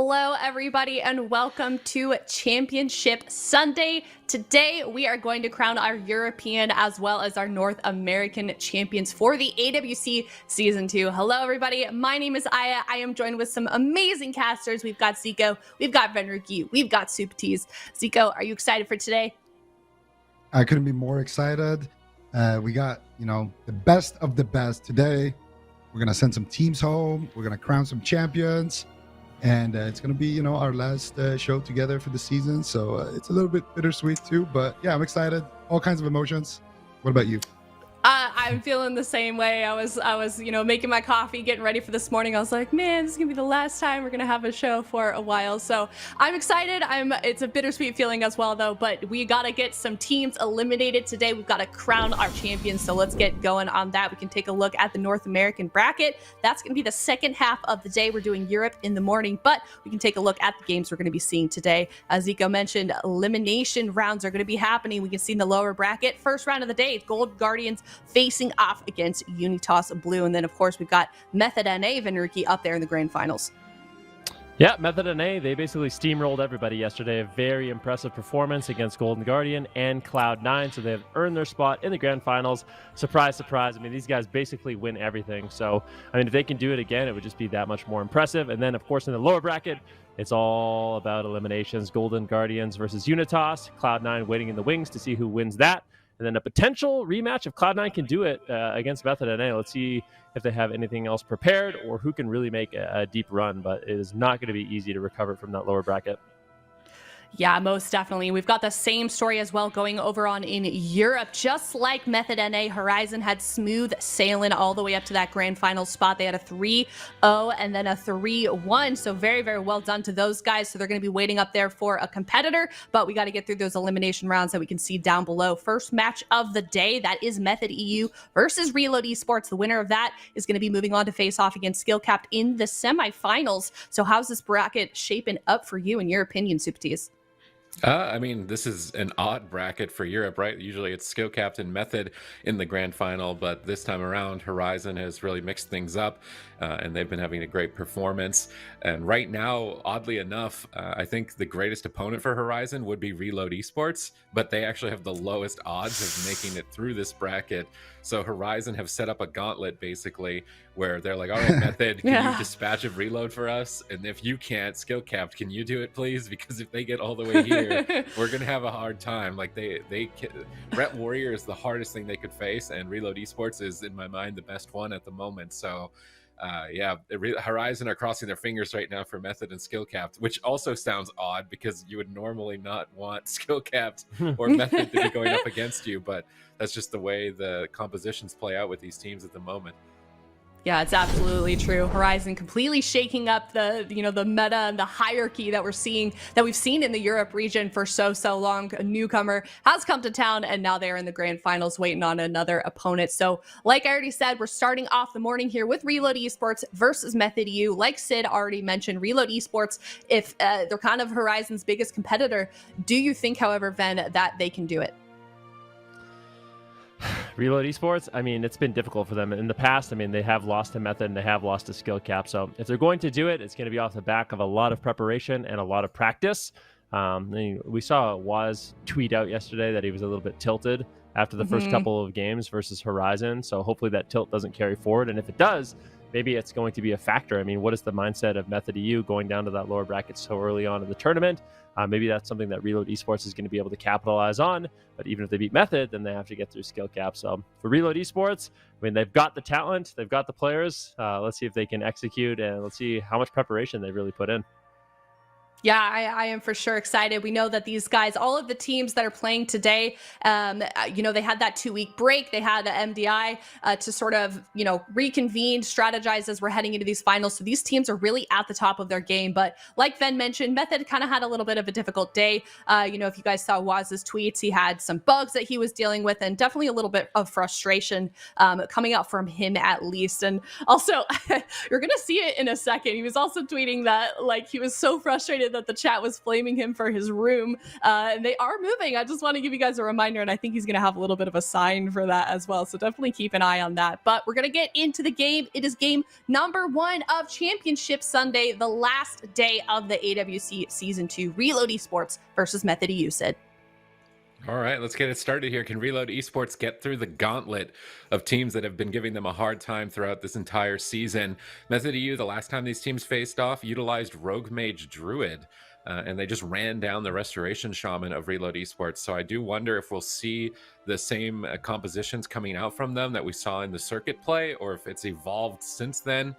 Hello, everybody, and welcome to Championship Sunday. Today, we are going to crown our European as well as our North American champions for the AWC Season 2. Hello, everybody. My name is Aya. I am joined with some amazing casters. We've got Zico, we've got Venruki, we've got Supatese. Zico, are you excited for today? I couldn't be more excited. We got, the best of the best today. We're going to send some teams home. We're going to crown some champions. And it's going to be, our last show together for the season. So it's a little bit bittersweet too. But yeah, I'm excited. All kinds of emotions. What about you? I'm feeling the same way. I was, making my coffee, getting ready for this morning. I was like, man, this is gonna be the last time we're gonna have a show for a while. So I'm excited. It's a bittersweet feeling as well, though. But we gotta get some teams eliminated today. We've got to crown our champions. So let's get going on that. We can take a look at the North American bracket. That's gonna be the second half of the day. We're doing Europe in the morning, but we can take a look at the games we're gonna be seeing today. As Zico mentioned, elimination rounds are gonna be happening. We can see in the lower bracket, first round of the day, Gold Guardians facing off against Unitas Blue. And then, of course, we've got Method NA Venruki up there in the Grand Finals. Yeah, Method NA, they basically steamrolled everybody yesterday. A very impressive performance against Golden Guardian and Cloud9, so they have earned their spot in the Grand Finals. Surprise, surprise. I mean, these guys basically win everything. So, if they can do it again, it would just be that much more impressive. And then, of course, in the lower bracket, it's all about eliminations. Golden Guardians versus Unitas. Cloud9 waiting in the wings to see who wins that. And then a potential rematch if Cloud9 can do it against Method NA. Let's see if they have anything else prepared or who can really make a deep run. But it is not going to be easy to recover from that lower bracket. Yeah, most definitely. We've got the same story as well going over on in Europe. Just like Method NA, Horizon had smooth sailing all the way up to that grand final spot. They had a 3-0 and then a 3-1. So very, very well done to those guys. So they're going to be waiting up there for a competitor, but we got to get through those elimination rounds that we can see down below. First match of the day, that is Method EU versus Reload Esports. The winner of that is going to be moving on to face off against Skillcapped in the semifinals. So how's this bracket shaping up for you in your opinion, Supatese? This is an odd bracket for Europe, right? Usually it's Skill Captain Method in the grand final, but this time around, Horizon has really mixed things up, and they've been having a great performance. And right now, oddly enough, I think the greatest opponent for Horizon would be Reload Esports, but they actually have the lowest odds of making it through this bracket. So Horizon have set up a gauntlet, basically, where they're like, all right, Method, can you dispatch of Reload for us? And if you can't, Skill Capped, can you do it, please? Because if they get all the way here, we're going to have a hard time. Like, Ret Warrior is the hardest thing they could face, and Reload Esports is, in my mind, the best one at the moment. So, Horizon are crossing their fingers right now for Method and Skill Capped, which also sounds odd because you would normally not want Skill Capped or Method to be going up against you, but that's just the way the compositions play out with these teams at the moment. Yeah, it's absolutely true. Horizon completely shaking up the meta and the hierarchy that we've seen in the Europe region for so long. A newcomer has come to town, and now they're in the grand finals waiting on another opponent. So like I already said, we're starting off the morning here with Reload Esports versus Method EU. Like Sid already mentioned, Reload Esports, if they're kind of Horizon's biggest competitor, do you think, however, Ven, that they can do it? Reload Esports, it's been difficult for them in the past. They have lost to Method and they have lost to Skill Cap. So if they're going to do it, it's going to be off the back of a lot of preparation and a lot of practice. We saw Waz tweet out yesterday that he was a little bit tilted after the first couple of games versus Horizon. So hopefully that tilt doesn't carry forward. And if it does, maybe it's going to be a factor. What is the mindset of Method EU going down to that lower bracket so early on in the tournament? Maybe that's something that Reload Esports is going to be able to capitalize on. But even if they beat Method, then they have to get through Skill Cap. So for Reload Esports, they've got the talent, they've got the players. Let's see if they can execute, and let's see how much preparation they really put in. Yeah, I am for sure excited. We know that these guys, all of the teams that are playing today, they had that 2-week break. They had MDI to sort of, reconvene, strategize as we're heading into these finals. So these teams are really at the top of their game. But like Ven mentioned, Method kind of had a little bit of a difficult day. If you guys saw Waz's tweets, he had some bugs that he was dealing with and definitely a little bit of frustration coming out from him at least. And also, you're going to see it in a second. He was also tweeting that he was so frustrated excited that the chat was flaming him for his room. And they are moving. I just want to give you guys a reminder, and I think he's going to have a little bit of a sign for that as well. So definitely keep an eye on that. But we're going to get into the game. It is game number 1 of Championship Sunday, the last day of the AWC Season 2 Reload Esports versus Method EU, Sid. All right, let's get it started here. Can Reload Esports get through the gauntlet of teams that have been giving them a hard time throughout this entire season? Method EU, the last time these teams faced off, utilized Rogue Mage Druid, and they just ran down the Restoration Shaman of Reload Esports. So I do wonder if we'll see the same compositions coming out from them that we saw in the circuit play, or if it's evolved since then.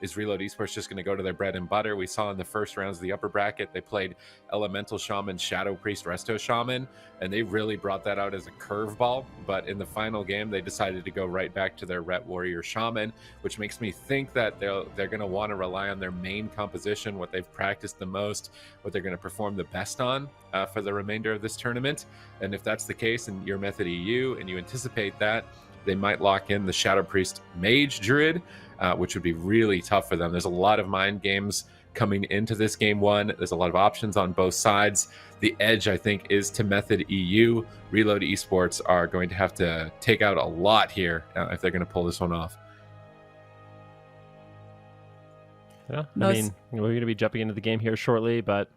Is Reload Esports just going to go to their bread and butter? We saw in the first rounds of the upper bracket, they played Elemental Shaman, Shadow Priest, Resto Shaman, and they really brought that out as a curveball. But in the final game, they decided to go right back to their Ret Warrior Shaman, which makes me think that they're going to want to rely on their main composition, what they've practiced the most, what they're going to perform the best on for the remainder of this tournament. And if that's the case, and you're Method EU and you anticipate that, they might lock in the Shadow Priest Mage Druid, which would be really tough for them. There's a lot of mind games coming into this game 1. There's a lot of options on both sides. The edge, I think, is to Method EU. Reload Esports are going to have to take out a lot here if they're going to pull this one off. Yeah, I mean, we're going to be jumping into the game here shortly, but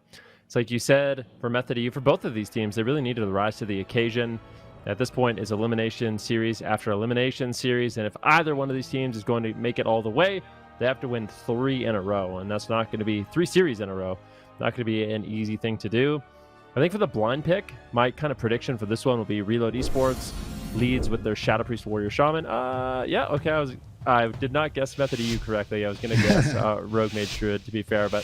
it's like you said, for Method EU, for both of these teams, they really needed to rise to the occasion. At this point, is elimination series after elimination series, and if either one of these teams is going to make it all the way, they have to win 3 in a row, and that's not going to be 3 series in a row. Not going to be an easy thing to do. I think for the blind pick, my kind of prediction for this one will be Reload Esports leads with their Shadow Priest Warrior Shaman. Yeah, okay, I did not guess Method EU correctly. I was going to guess Rogue Mage Druid, to be fair, but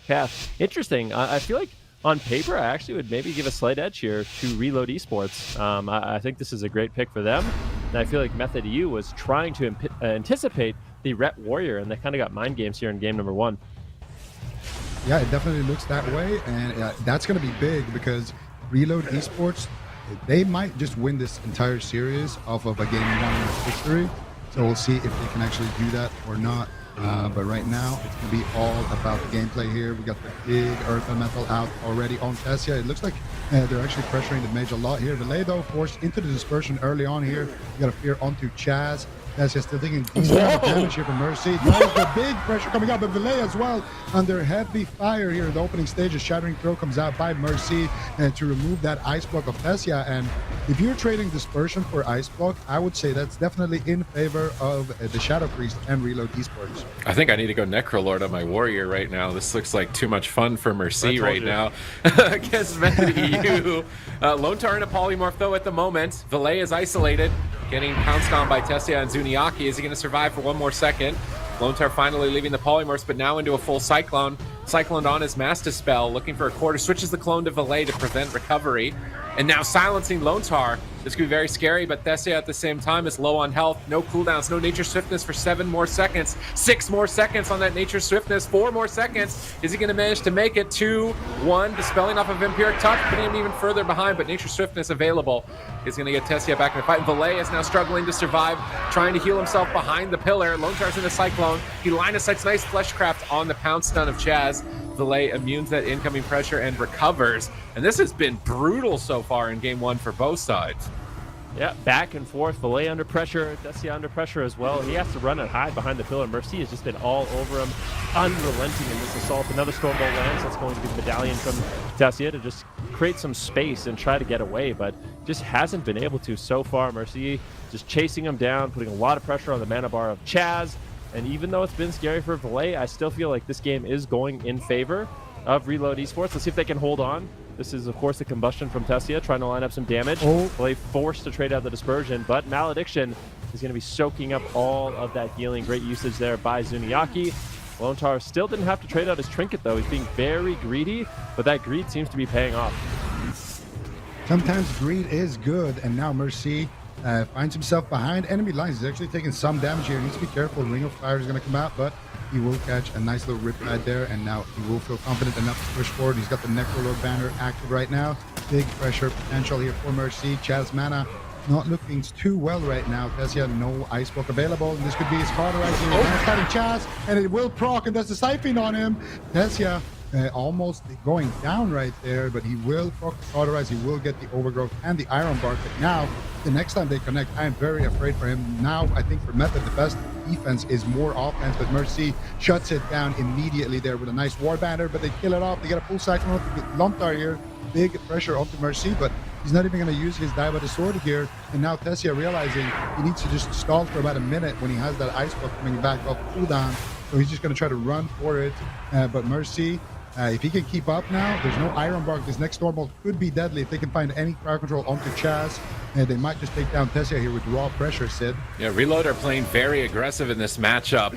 yeah, interesting. I feel like on paper, I actually would maybe give a slight edge here to Reload Esports. I think this is a great pick for them. And I feel like Method EU was trying to anticipate the Ret Warrior, and they kind of got mind games here in game number 1. Yeah, it definitely looks that way, and that's going to be big because Reload Esports, they might just win this entire series off of a game 1 victory. So we'll see if they can actually do that or not. But right now, it's going to be all about the gameplay here. We got the big Earth Elemental out already on Tessia. It looks like they're actually pressuring the mage a lot here. Valet, though, forced into the dispersion early on here. You got a fear onto Chaz. Tessia still taking decent damage here from Mercy. There's the big pressure coming up, but Valet as well under heavy fire here in the opening stages. Shattering Throw comes out by Mercy to remove that ice block of Tessia. And if you're trading dispersion for ice block, I would say that's definitely in favor of the Shadow Priest and Reload Esports. I think I need to go Necrolord on my Warrior right now. This looks like too much fun for Mercy right now against Method EU. Lone Tar in a polymorph, though, at the moment. Valet is isolated, getting pounced on by Tessia and Zuniaki. Is he going to survive for one more second? Lone Tar finally leaving the polymorphs, but now into a full Cyclone. Cyclone on his Master Spell, looking for a quarter. Switches the clone to Valet to prevent recovery. And now silencing Lone Tar. This could be very scary, but Thessia at the same time is low on health. No cooldowns, no Nature Swiftness for 7 more seconds. 6 more seconds on that Nature Swiftness. 4 more seconds. Is he going to manage to make it? 2, 1. Dispelling off of Vampiric Touch, putting him even further behind, but Nature Swiftness available. Is going to get Tessia back in the fight. And Valet is now struggling to survive, trying to heal himself behind the pillar. Lone Tar's in the Cyclone. He line of sights nice Fleshcraft on the pound stun of Chaz. Valet immunes that incoming pressure and recovers. And this has been brutal so far in game 1 for both sides. Yeah, back and forth. Valet under pressure. Tessia under pressure as well. He has to run and hide behind the pillar. Mercy has just been all over him, unrelenting in this assault. Another Stormbolt lands. That's going to be the medallion from Tessia to just create some space and try to get away, but just hasn't been able to so far. Mercy just chasing him down, putting a lot of pressure on the mana bar of Chaz. And even though it's been scary for Valet, I still feel like this game is going in favor of Reload Esports. Let's see if they can hold on. This is, of course, the combustion from Tessia, trying to line up some damage. Valet forced to trade out the dispersion, but Malediction is going to be soaking up all of that healing. Great usage there by Zuniaki. Lone Tar still didn't have to trade out his trinket, though. He's being very greedy, but that greed seems to be paying off. Sometimes greed is good, and now Mercy finds himself behind enemy lines. He's actually taking some damage here. He needs to be careful. Ring of Fire is going to come out, but he will catch a nice little riptide there, and now he will feel confident enough to push forward. He's got the Necrolord banner active right now. Big pressure potential here for Mercy. Chaz mana not looking too well right now. Tessia, no Ice Block available, and this could be his cauterizing. Fighting Chaz, and it will proc, and there's the Siphon on him. Tessia almost going down right there, but he will cauterize, he will get the overgrowth and the iron bark. But now, the next time they connect, I am very afraid for him. Now, I think for Method, the best defense is more offense, but Mercy shuts it down immediately there with a nice war banner, but they kill it off. They get a full cyclone with Lontar here. Big pressure onto Mercy, but he's not even going to use his Die by the Sword here. And now Tessia realizing he needs to just stall for about a minute when he has that ice block coming back off cooldown. So he's just going to try to run for it. But Mercy, if he can keep up now, there's no Iron Bark. This next Stormbolt could be deadly if they can find any crowd control onto Chaz. And they might just take down Tessia here with raw pressure, Sid. Yeah, Reload are playing very aggressive in this matchup,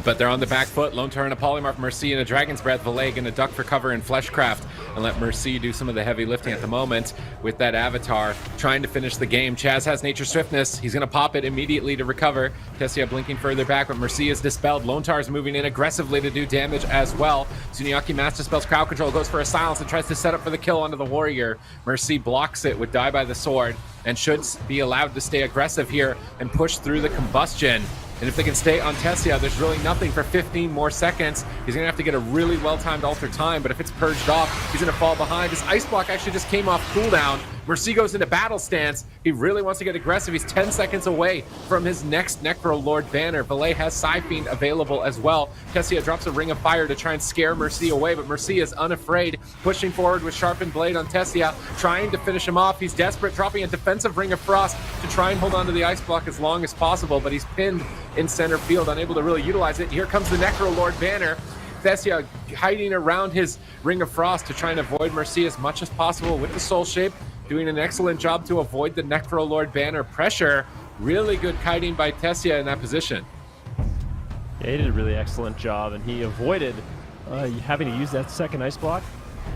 but they're on the back foot. Lone Turn, a Polymorph, Mercy, and a Dragon's Breath. Valet going to duck for cover in Fleshcraft and let Mercy do some of the heavy lifting at the moment with that Avatar, trying to finish the game. Chaz has Nature Swiftness. He's going to pop it immediately to recover. Tessia blinking further back, but Mercy is dispelled. Lone Tar is moving in aggressively to do damage as well. Zuniaki Master Spells Crowd Control, goes for a silence and tries to set up for the kill onto the Warrior. Mercy blocks it with Die by the Sword, and should be allowed to stay aggressive here and push through the combustion. And if they can stay on Tessia, there's really nothing for 15 more seconds. He's going to have to get a really well-timed alter time, but if it's purged off, he's going to fall behind. His Ice Block actually just came off cooldown. Mercy goes into battle stance. He really wants to get aggressive. He's 10 seconds away from his next Necro Lord banner. Valet has Psyfiend available as well. Tessia drops a Ring of Fire to try and scare Mercy away, but Mercy is unafraid, pushing forward with Sharpened Blade on Tessia, trying to finish him off. He's desperate, dropping a defensive Ring of Frost to try and hold on to the Ice Block as long as possible, but he's pinned in center field, unable to really utilize it. Here comes the Necro Lord banner. Tessia hiding around his Ring of Frost to try and avoid Mercy as much as possible with the Soul Shape, doing an excellent job to avoid the Necro Lord banner pressure. Really good kiting by Tessia in that position. Yeah, he did a really excellent job, and he avoided having to use that second Ice Block.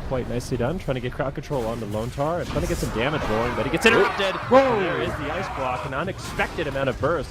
Quite nicely done, trying to get crowd control onto Lone Tar and trying to get some damage rolling, but he gets interrupted. Whoa! There is the Ice Block, an unexpected amount of burst.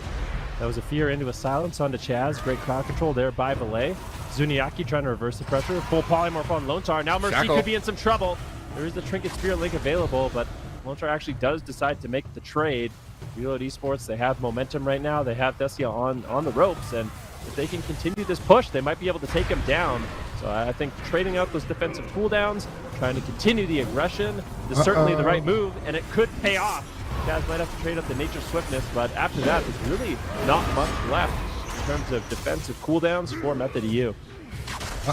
That was a fear into a silence onto Chaz. Great crowd control there by Valet. Zuniaki trying to reverse the pressure. Full Polymorph on Lone Tar. Now Mercy Shackle. could be in some trouble. There is the Trinket Spirit Link available, but Lone Tar actually does decide to make the trade. WoW Esports, they have momentum right now. They have Tessia on the ropes, and if they can continue this push, they might be able to take him down. So I think trading out those defensive cooldowns, trying to continue the aggression, is certainly the right move, and it could pay off. Chaz might have to trade up the Nature Swiftness, but after that, there's really not much left in terms of defensive cooldowns for Method EU.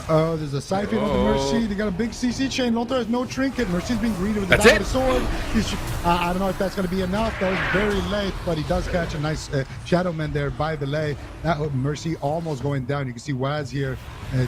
There's a Psyfiend on the Mercy. They got a big CC chain. Lontar has no trinket. Mercy's being greeted with the That's Die by it. the Sword. I don't know if that's going to be enough. That was very late, but he does catch a nice Shadowman there by Valet. That Mercy almost going down. You can see Waz here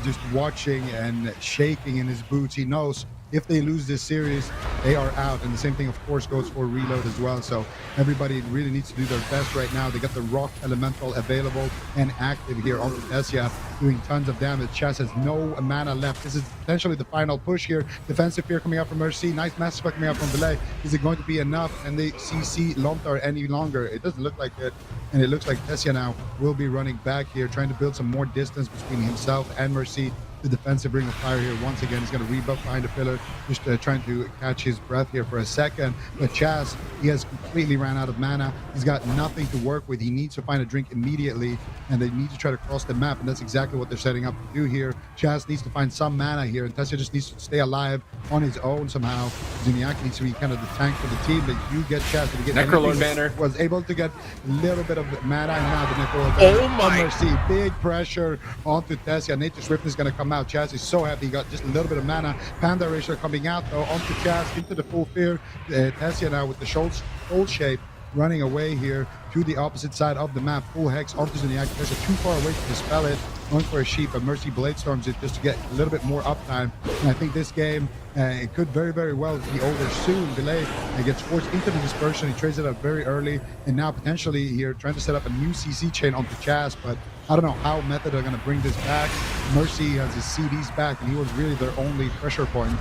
just watching and shaking in his boots. He knows if they lose this series, they are out. And the same thing, of course, goes for Reload as well. So everybody really needs to do their best right now. They got the Rock Elemental available and active here on Tessia, doing tons of damage. Chaz has no mana left. This is potentially the final push here. Defensive Fear coming out from Mercy. Nice Master Spell coming out from Valet. Is it going to be enough? And they CC Lontar any longer? It doesn't look like it. And it looks like Tessia now will be running back here, trying to build some more distance between himself and Mercy. The defensive Ring of Fire here once again. He's going to rebuff behind the pillar, just trying to catch his breath here for a second. But Chaz, he has completely ran out of mana. He's got nothing to work with. He needs to find a drink immediately, and they need to try to cross the map, and that's exactly what they're setting up to do here. Chaz needs to find some mana here, and Tessia just needs to stay alive on his own somehow. Zuniaki needs to be kind of the tank for the team, but you get Chaz to get Necro Lord banner. Was able to get a little bit of mana, and now the Necro Lord Oh my! Mercy, big pressure onto Tessia. Nature Swiftness is going to come out. Chaz is so happy he got just a little bit of mana. Panda Erasure coming out though onto Chaz into the full fear. Tessia now with the soul shape running away here to the opposite side of the map. Full Hex onto Zuniaki. Tessia too far away to dispel it. Going for a sheep, but Mercy Blade Storms it just to get a little bit more uptime. And I think this game, it could very, very well be over soon. Delay gets forced into the dispersion. He trades it out very early, and now potentially here trying to set up a new CC chain onto Chaz, but I don't know how Method are going to bring this back. Mercy has his CDs back, and he was really their only pressure point.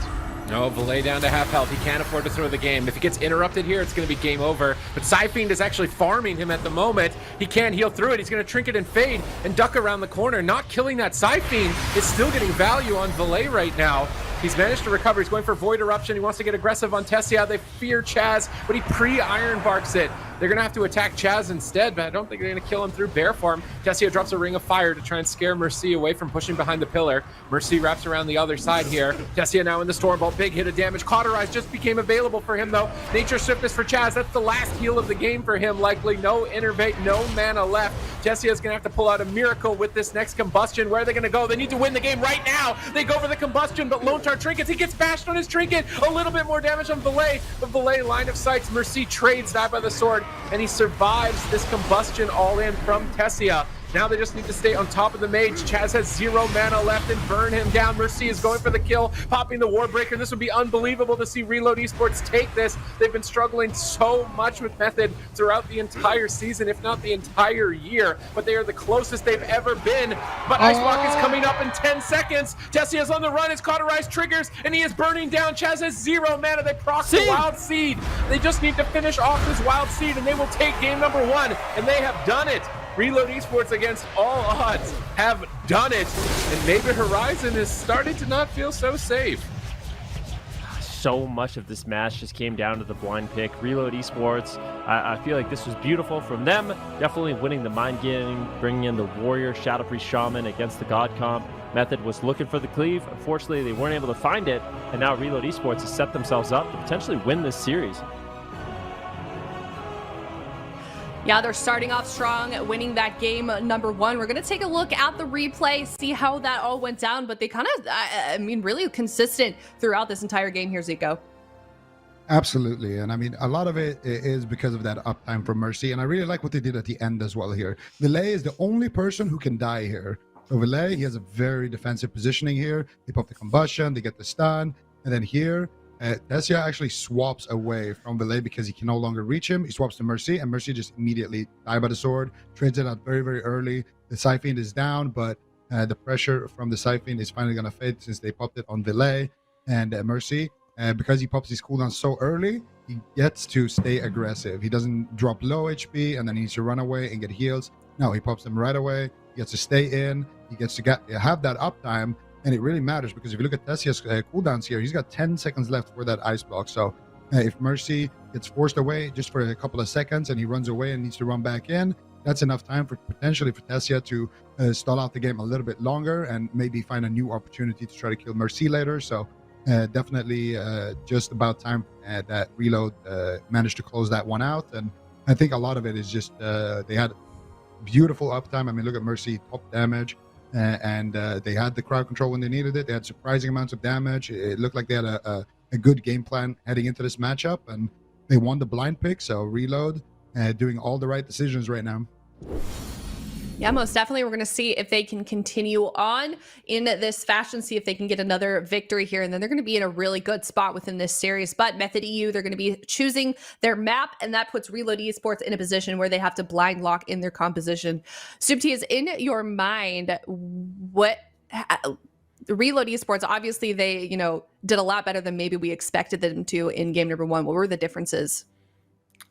No, Valet down to half health. He can't afford to throw the game. If he gets interrupted here, it's going to be game over. But Psyfiend is actually farming him at the moment. He can't heal through it. He's going to trinket and fade and duck around the corner. Not killing that Psyfiend is still getting value on Valet right now. He's managed to recover. He's going for Void Eruption. He wants to get aggressive on Tessia. They fear Chaz, but he pre-Iron Barks it. They're going to have to attack Chaz instead, but I don't think they're going to kill him through bear form. Tessia drops a Ring of Fire to try and scare Mercy away from pushing behind the pillar. Mercy wraps around the other side here. Tessia now in the Stormbolt. Big hit of damage. Cauterize just became available for him, though. Nature Swiftness for Chaz. That's the last heal of the game for him, likely. No Innervate, no mana left. Tessia is going to have to pull out a Miracle with this next Combustion. Where are they going to go? They need to win the game right now. They go for the Combustion, but Lone Tar trinkets. He gets bashed on his trinket. A little bit more damage on Valet, but Valet line of sights. Mercy trades that by the sword, and he survives this Combustion all in from Tessia. Now they just need to stay on top of the mage. Chaz has 0 mana left and burn him down. Mercy is going for the kill, popping the Warbreaker. This would be unbelievable to see Reload Esports take this. They've been struggling so much with Method throughout the entire season, if not the entire year, but they are the closest they've ever been. But Ice Block is coming up in 10 seconds. Tessie is on the run. His Cauterize triggers, and he is burning down. Chaz has 0 mana. They proc the Wild Seed. They just need to finish off this Wild Seed, and they will take game number 1, and they have done it. Reload Esports, against all odds, have done it, and maybe Horizon is starting to not feel so safe. So much of this match just came down to the blind pick. Reload Esports, I feel like this was beautiful from them. Definitely winning the mind game, bringing in the Warrior, Shadow Priest, Shaman against the God Comp. Method was looking for the cleave. Unfortunately, they weren't able to find it, and now Reload Esports has set themselves up to potentially win this series. Yeah, they're starting off strong, winning that game number 1. We're going to take a look at the replay, see how that all went down, but they kind of, I mean, really consistent throughout this entire game here, Zico. Absolutely. And I mean, a lot of it is because of that uptime from Mercy. And I really like what they did at the end as well here. Valet is the only person who can die here. So Valet, he has a very defensive positioning here. They pop the combustion, they get the stun. And then here, Tessia actually swaps away from Valet because he can no longer reach him. He swaps to Mercy, and Mercy just immediately died by the sword. Trades it out very, very early. The Siphon is down, but the pressure from the Siphon is finally going to fade since they popped it on Valet and Mercy. Because he pops his cooldown so early, he gets to stay aggressive. He doesn't drop low HP and then he needs to run away and get heals. No, he pops them right away. He gets to stay in. He gets to have that uptime. And it really matters because if you look at Tessia's cooldowns here, he's got 10 seconds left for that ice block. So if Mercy gets forced away just for a couple of seconds and he runs away and needs to run back in, that's enough time for potentially for Tessia to stall out the game a little bit longer and maybe find a new opportunity to try to kill Mercy later. So definitely just about time that Reload managed to close that one out. And I think a lot of it is just they had beautiful uptime. I mean, look at Mercy, top damage. And they had the crowd control when they needed it. They had surprising amounts of damage. It looked like they had a good game plan heading into this matchup, and they won the blind pick. So Reload doing all the right decisions right now. Yeah, most definitely. We're going to see if they can continue on in this fashion, see if they can get another victory here, and then they're going to be in a really good spot within this series. But Method EU, they're going to be choosing their map, and that puts Reload Esports in a position where they have to blind lock in their composition. Subti, is in your mind what Reload Esports, obviously they, you know, did a lot better than maybe we expected them to in game number 1. What were the differences?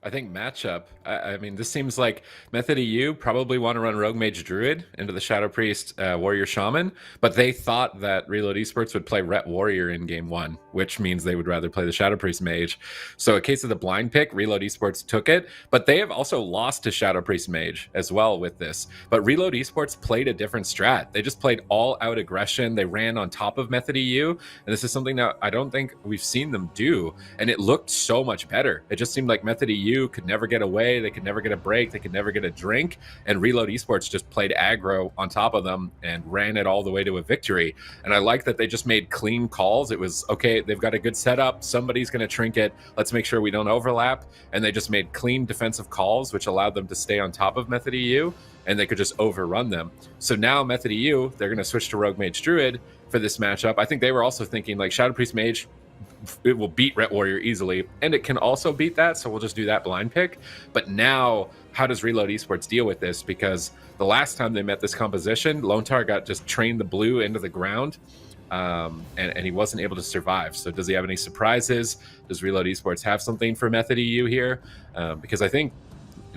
I think matchup. I mean, this seems like Method EU probably want to run Rogue Mage Druid into the Shadow Priest Warrior Shaman, but they thought that Reload Esports would play Ret Warrior in game 1, which means they would rather play the Shadow Priest Mage. So, in case of the blind pick, Reload Esports took it, but they have also lost to Shadow Priest Mage as well with this. But Reload Esports played a different strat. They just played all-out aggression. They ran on top of Method EU, and this is something that I don't think we've seen them do, and it looked so much better. It just seemed like Method EU could never get away, they could never get a break, they could never get a drink, and Reload Esports just played aggro on top of them and ran it all the way to a victory. And I like that they just made clean calls. It was, okay, they've got a good setup, somebody's going to trinket, let's make sure we don't overlap, and they just made clean defensive calls, which allowed them to stay on top of Method EU, and they could just overrun them. So now Method EU, they're going to switch to Rogue Mage Druid for this matchup. I think they were also thinking, like, Shadow Priest Mage, it will beat Ret Warrior easily, and it can also beat that, so we'll just do that blind pick. But now, how does Reload Esports deal with this? Because the last time they met this composition, Lone Tar got just trained the blue into the ground, and he wasn't able to survive. So does he have any surprises? Does Reload Esports have something for Method EU here? Because I think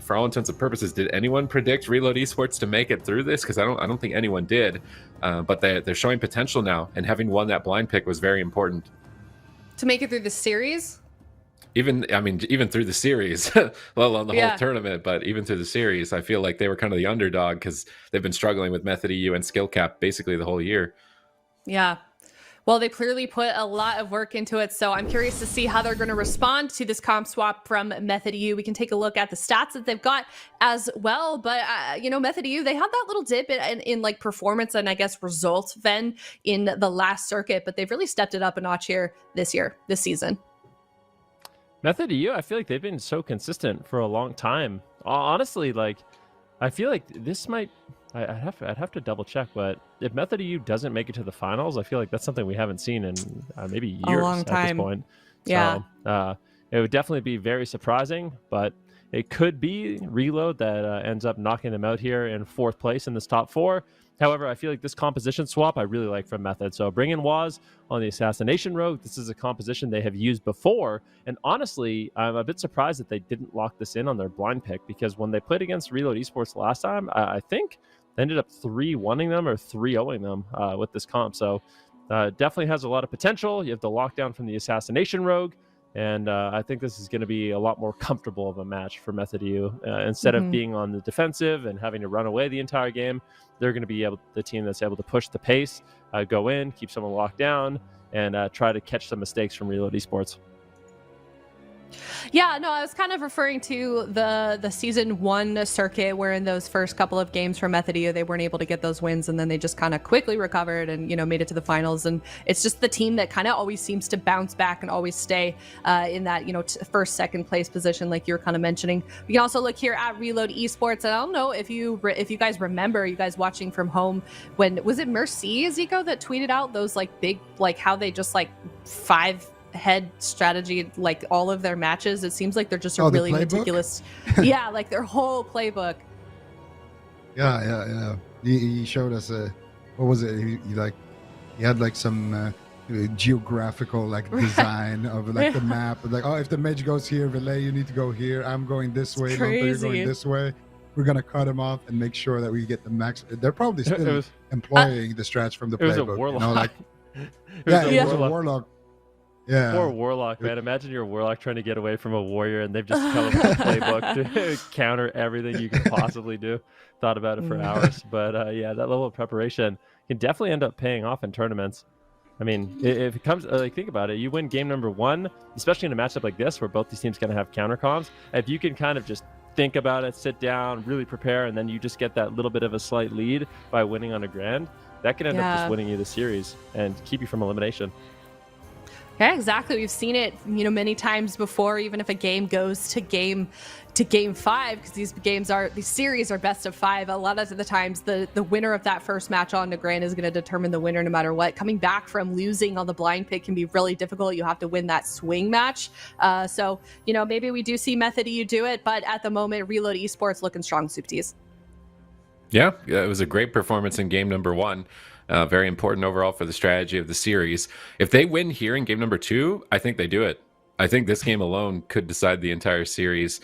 for all intents and purposes, did anyone predict Reload Esports to make it through this? Because I don't think anyone did. But they're showing potential now, and having won that blind pick was very important. To make it through the series? Even through the series, let alone the Yeah. whole tournament, but even through the series, I feel like they were kind of the underdog because they've been struggling with Method EU and Skill Cap basically the whole year. Yeah. Well, they clearly put a lot of work into it, so I'm curious to see how they're going to respond to this comp swap from Method EU. We can take a look at the stats that they've got as well, but Method EU, they had that little dip in like performance and I guess results then in the last circuit, but they've really stepped it up a notch here this season. Method EU, I feel like they've been so consistent for a long time. Honestly, like I feel like this might. I'd have to double check, but if Method EU doesn't make it to the finals, I feel like that's something we haven't seen in maybe years a long at time. this point. Yeah. So, it would definitely be very surprising, but it could be Reload that ends up knocking them out here in 4th place in this top 4. However, I feel like this composition swap I really like from Method. So bring in Waz on the Assassination Rogue. This is a composition they have used before. And honestly, I'm a bit surprised that they didn't lock this in on their blind pick, because when they played against Reload Esports last time, I think they ended up 3-1ing them or 3-0ing them with this comp. So definitely has a lot of potential. You have the lockdown from the Assassination Rogue. And I think this is going to be a lot more comfortable of a match for Method EU. Instead of being on the defensive and having to run away the entire game, they're going to be the team that's able to push the pace, go in, keep someone locked down, and try to catch some mistakes from Reload Esports. Yeah, no, I was kind of referring to the season 1 circuit, where in those first couple of games for Method EU, they weren't able to get those wins, and then they just kind of quickly recovered and made it to the finals. And it's just the team that kind of always seems to bounce back and always stay in that first, second place position, like you're kind of mentioning. We can also look here at Reload Esports, and I don't know if you guys remember, you guys watching from home, when was it Mercy Zico that tweeted out those like big, like how they just like 5 head strategy, like all of their matches. It seems like they're just a really meticulous yeah, like their whole playbook. Yeah. He showed us what was it, he had like some geographical like design of like the map, like, oh, if the mage goes here, Relay, you need to go here, I'm going this way, you're going this way, we're gonna cut him off and make sure that we get the max. They're probably still employing the strats from the playbook. It was a warlock. It was a warlock. Yeah. Poor Warlock, man. Imagine you're a Warlock trying to get away from a Warrior, and they've just come up with a playbook to counter everything you can possibly do. Thought about it for hours. But yeah, that level of preparation can definitely end up paying off in tournaments. I mean, if it comes, think about it. You win game number 1, especially in a matchup like this where both these teams kind of have counter comms. If you can kind of just think about it, sit down, really prepare, and then you just get that little bit of a slight lead by winning on a grand, that can end up just winning you the series and keep you from elimination. Yeah, exactly. We've seen it, many times before, even if a game goes to game 5, because these series are best of 5. A lot of the times the winner of that first match on the grand is going to determine the winner no matter what. Coming back from losing on the blind pick can be really difficult. You have to win that swing match. So, maybe we do see Method EU do it, but at the moment, Reload Esports looking strong, Supties. Yeah, it was a great performance in game number 1. Very important overall for the strategy of the series. If they win here in game number 2, I think they do it. I think this game alone could decide the entire series,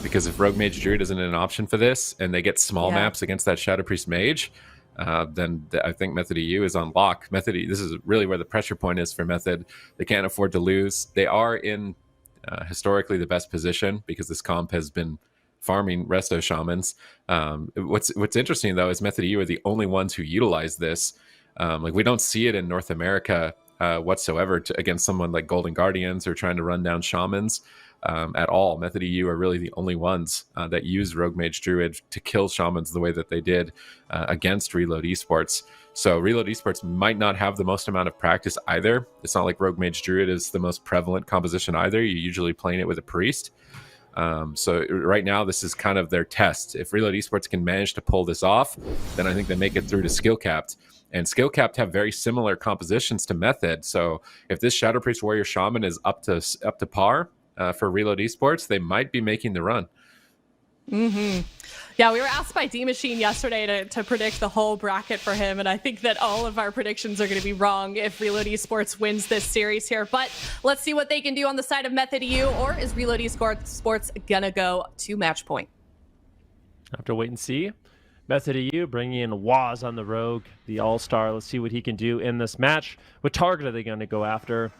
because if Rogue Mage Druid isn't an option for this, and they get small maps against that Shadow Priest Mage, then I think Method EU is on lock. This is really where the pressure point is for Method. They can't afford to lose. They are in historically the best position because this comp has been farming resto shamans. What's interesting though is Method EU are the only ones who utilize this. Like we don't see it in North America whatsoever against someone like Golden Guardians or trying to run down shamans at all. Method EU are really the only ones that use Rogue Mage Druid to kill shamans the way that they did against Reload Esports. So Reload Esports might not have the most amount of practice either. It's not like Rogue Mage Druid is the most prevalent composition either. You're usually playing it with a priest. So right now, this is kind of their test. If Reload Esports can manage to pull this off, then I think they make it through to Skill Capped. And Skill Capped have very similar compositions to Method. So if this Shadow Priest Warrior Shaman is up to par for Reload Esports, they might be making the run. Mm-hmm. Yeah, we were asked by D Machine yesterday to predict the whole bracket for him, and I think that all of our predictions are going to be wrong if Reload Esports wins this series here. But let's see what they can do on the side of Method EU, or is Reload Esports gonna go to match point? Have to wait and see. Method EU bringing in Waz on the Rogue, the all-star. Let's see what he can do in this match. What target are they going to go after?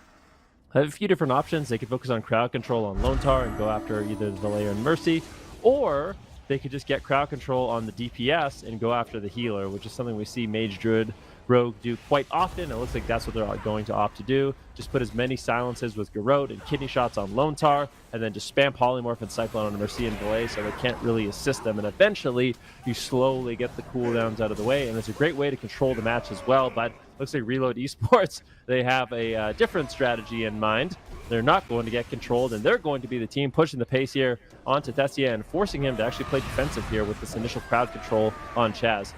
I have a few different options. They could focus on crowd control on Lontar and go after either Valet or Mercy, or they could just get crowd control on the DPS and go after the healer, which is something we see Mage Druid Rogue do quite often. It looks like that's what they're going to opt to do. Just put as many silences with Garrote and kidney shots on Lontar, and then just spam Polymorph and Cyclone on Mercy and Valet so they can't really assist them. And eventually, you slowly get the cooldowns out of the way, and it's a great way to control the match as well. But looks like Reload Esports, they have a different strategy in mind. They're not going to get controlled, and they're going to be the team pushing the pace here onto Thessia and forcing him to actually play defensive here with this initial crowd control on Chaz.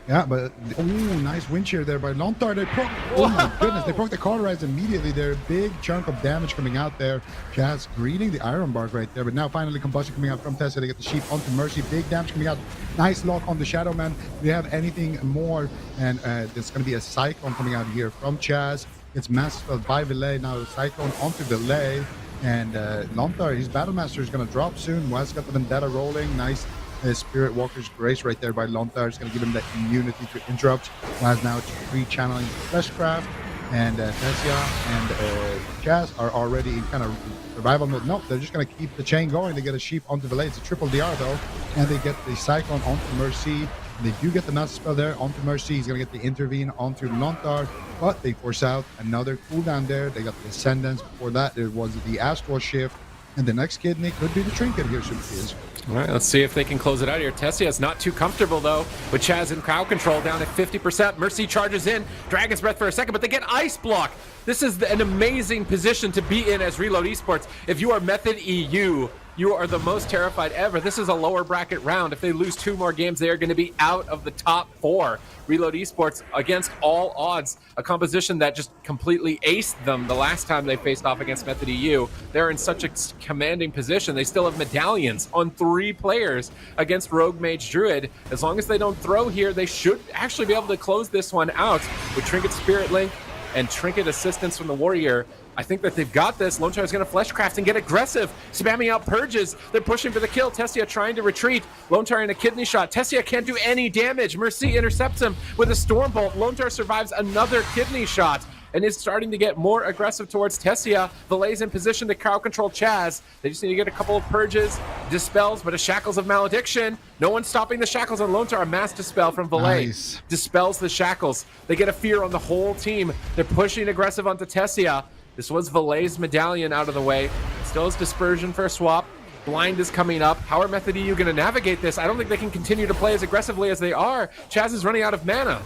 Yeah, but nice wind shear there by Lontar. They broke, oh my goodness, they broke the Cauterize immediately there. Big chunk of damage coming out there. Chaz greeting the Iron Bark right there, but now finally combustion coming out from Tessia. They get the sheep onto Mercy. Big damage coming out. Nice lock on the Shadow Man. Do you have anything more? And there's going to be a Cyclone coming out here from Chaz. It's mass spelled by Valet. Now the Cyclone onto Valet. And Lontar, his Battle Master is going to drop soon. Waz got the Vendetta rolling. Nice. Spirit Walker's Grace right there by Lontar is going to give him that immunity to interrupt. Waz now re-channeling Fleshcraft, and Tessia and Chaz are already in kind of survival mode. No, they're just going to keep the chain going. They get a sheep onto Valet. It's a triple DR though, and they get the Cyclone onto Mercy. They do get the Master Spell there onto Mercy. He's going to get the Intervene onto Lontar, but they force out another cooldown there. They got the Ascendance. Before that, there was the Astral Shift. And the next kidney could be the Trinket here, Superfuse. All right, let's see if they can close it out here. Tessia's not too comfortable, though, with Chaz in crowd control down at 50%. Mercy charges in, Dragon's Breath for a second, but they get Ice Block. This is an amazing position to be in as Reload Esports. If you are Method EU, you are the most terrified ever. This is a lower bracket round. If they lose 2 more games, they are going to be out of the top 4. Reload Esports, against all odds, a composition that just completely aced them the last time they faced off against Method EU. They're in such a commanding position. They still have medallions on 3 players against Rogue Mage Druid. As long as they don't throw here, they should actually be able to close this one out with Trinket Spirit Link and Trinket assistance from the Warrior. I think that they've got this. Lontar is going to Fleshcraft and get aggressive, spamming out Purges. They're pushing for the kill. Tessia trying to retreat. Lontar in a kidney shot. Tessia can't do any damage. Mercy intercepts him with a Stormbolt. Lontar survives another kidney shot and is starting to get more aggressive towards Tessia. Valet's in position to crowd control Chaz. They just need to get a couple of Purges, Dispels, but a Shackles of Malediction. No one's stopping the Shackles on Lontar. A Mass Dispel from Valet. Nice. Dispels the Shackles. They get a Fear on the whole team. They're pushing aggressive onto Tessia. This was Valet's medallion out of the way. Still is Dispersion for a swap. Blind is coming up. How are Method EU going to navigate this? I don't think they can continue to play as aggressively as they are. Chaz is running out of mana.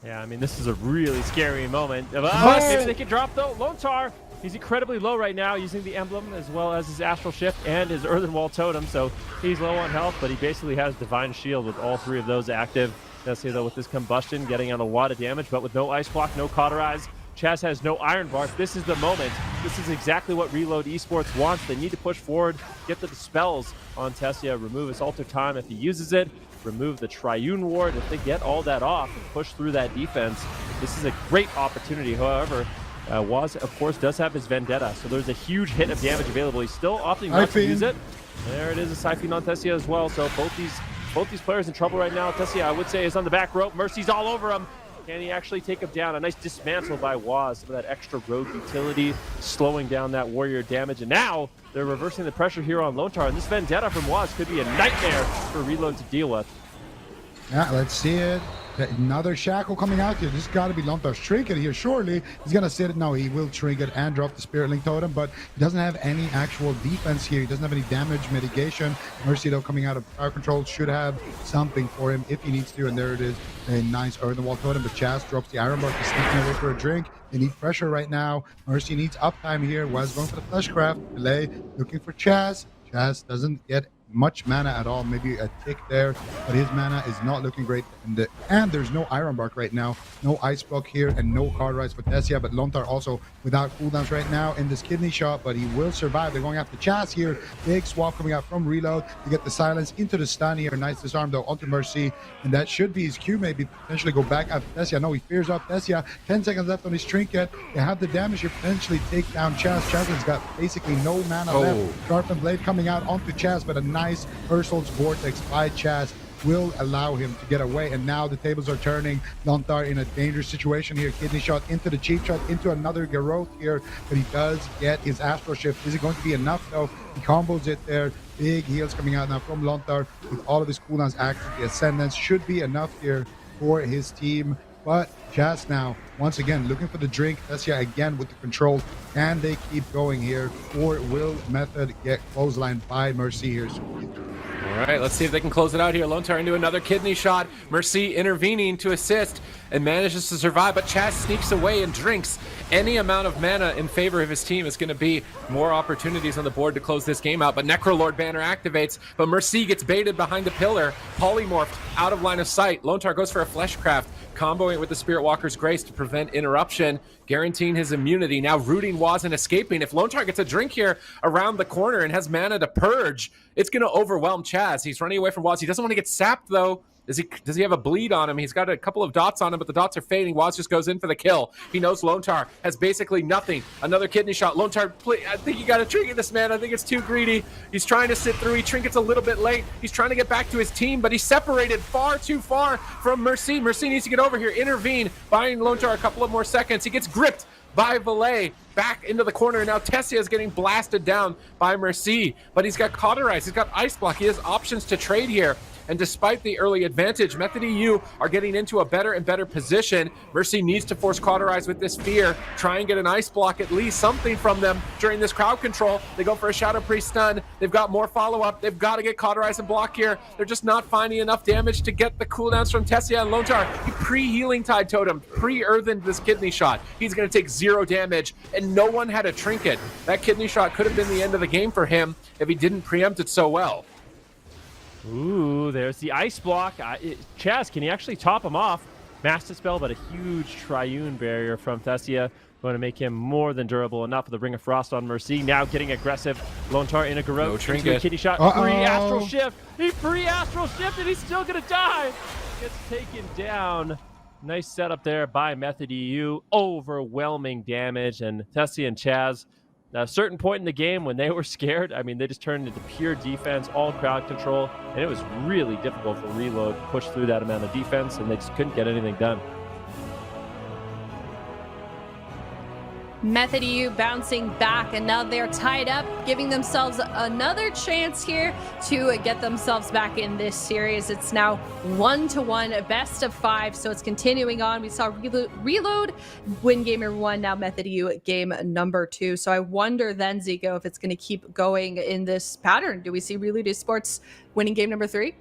Yeah, I mean, this is a really scary moment. Maybe they can drop, though. Lontar, he's incredibly low right now, using the Emblem as well as his Astral Shift and his Earthen Wall Totem, so he's low on health, but he basically has Divine Shield with all 3 of those active. Let's see, though, with this Combustion, getting on a lot of damage, but with no Ice Block, no Cauterize. Chaz has no Iron Bark. This is the moment. This is exactly what Reload Esports wants. They need to push forward, get the Dispels on Tessia, remove his Alter Time if he uses it, remove the Triune Ward. If they get all that off and push through that defense, this is a great opportunity. However, Waz, of course, does have his Vendetta, so there's a huge hit of damage available. He's still opting not to use it. There it is, a Siphon on Tessia as well. So both these players in trouble right now. Tessia, I would say, is on the back rope. Mercy's all over him. Can he actually take him down? A nice dismantle by Waz. Some of that extra rogue utility, slowing down that warrior damage. And now they're reversing the pressure here on Lontar. And this Vendetta from Waz could be a nightmare for Reload to deal with. Yeah, let's see it. Another Shackle coming out here. This has got to be Lontar's Trinket here. Surely he's going to sit it. No, he will Trinket and drop the Spirit Link Totem, but he doesn't have any actual defense here. He doesn't have any damage mitigation. Mercy, though, coming out of Power Control, should have something for him if he needs to. And there it is. A nice Earthen Wall Totem, but Chaz drops the Iron Bark. He's sneaking away for a drink. They need pressure right now. Mercy needs uptime here. Waz going for the Fleshcraft. Delay looking for Chaz. Chaz doesn't get much mana at all, maybe a tick there, but his mana is not looking great. And there's no Iron Bark right now, no Ice Block here, and no Cauterize for Tessia. But Lontar also without cooldowns right now in this kidney shot, but he will survive. They're going after Chaz here. Big swap coming out from Reload to get the silence into the stun here. Nice disarm though onto Mercy, and that should be his cue. Maybe potentially go back after Tessia. No, he fears up Tessia. 10 seconds left on his Trinket. They have the damage here, potentially take down Chaz. Chaz has got basically no mana left. Sharpened Blade coming out onto Chaz, but a nice Ursul's Vortex by Chaz will allow him to get away, and now the tables are turning. Lontar in a dangerous situation here. Kidney shot into the cheap shot, into another Garrote here, but he does get his Astro Shift. Is it going to be enough though? He combos it there. Big heals coming out now from Lontar with all of his cooldowns active. The Ascendance should be enough here for his team, but Chaz now once again looking for the drink. Tessia again with the control. Can they keep going here, or will Method get clotheslined by Mercy here? All right, let's see if they can close it out here. Lontar into another kidney shot. Mercy intervening to assist and manages to survive, but Chaz sneaks away and drinks. Any amount of mana in favor of his team is going to be more opportunities on the board to close this game out, but Necrolord banner activates, but Mercy gets baited behind the pillar, polymorphed out of line of sight. Lontar goes for a Fleshcraft, comboing it with the Spirit Walker's Grace to prevent interruption, guaranteeing his immunity. Now rooting Waz and escaping. If Lontar gets a drink here around the corner and has mana to purge, it's going to overwhelm Chaz. He's running away from Waz. He doesn't want to get sapped though. Does he have a bleed on him? He's got a couple of dots on him, but the dots are fading. Waz just goes in for the kill. He knows Lontar has basically nothing. Another kidney shot. Lontar, I think you got to trinket this, man. I think it's too greedy. He's trying to sit through. He trinkets a little bit late. He's trying to get back to his team, but he's separated far too far from Mercy. Mercy needs to get over here, intervene, buying Lontar a couple of more seconds. He gets gripped by Valet back into the corner, and now Tessia is getting blasted down by Mercy, but he's got Cauterize, he's got Ice Block, he has options to trade here. And despite the early advantage, Method EU are getting into a better and better position. Mercy needs to force Cauterize with this fear, try and get an Ice Block, at least something from them during this crowd control. They go for a Shadow Priest stun. They've got more follow-up. They've got to get Cauterize and block here. They're just not finding enough damage to get the cooldowns from Tessia and Lontar. He pre-healing Tide Totem, pre-earthened this kidney shot. He's going to take 0 damage, and no one had a trinket. That kidney shot could have been the end of the game for him if he didn't preempt it so well. Ooh, there's the Ice Block. Chaz, can he actually top him off? Master Spell, but a huge Triune Barrier from Tessia. Going to make him more than durable enough with the Ring of Frost on Mercy. Now getting aggressive. Lontar in a Garrote. No trinket. Into a kidney shot. Free Astral Shift. He free Astral Shift and he's still going to die. Gets taken down. Nice setup there by Method EU. Overwhelming damage. And Tessia and Chaz, at a certain point in the game when they were scared, I mean, they just turned into pure defense, all crowd control, and it was really difficult for Reload to push through that amount of defense, and they just couldn't get anything done. Method EU bouncing back, and now they're tied up, giving themselves another chance here to get themselves back in this series. It's now 1-1, best of 5, so it's continuing on. We saw Reload win game number 1, now Method EU game number 2. So I wonder then, Zico, if it's going to keep going in this pattern. Do we see Reload Esports winning game number 3?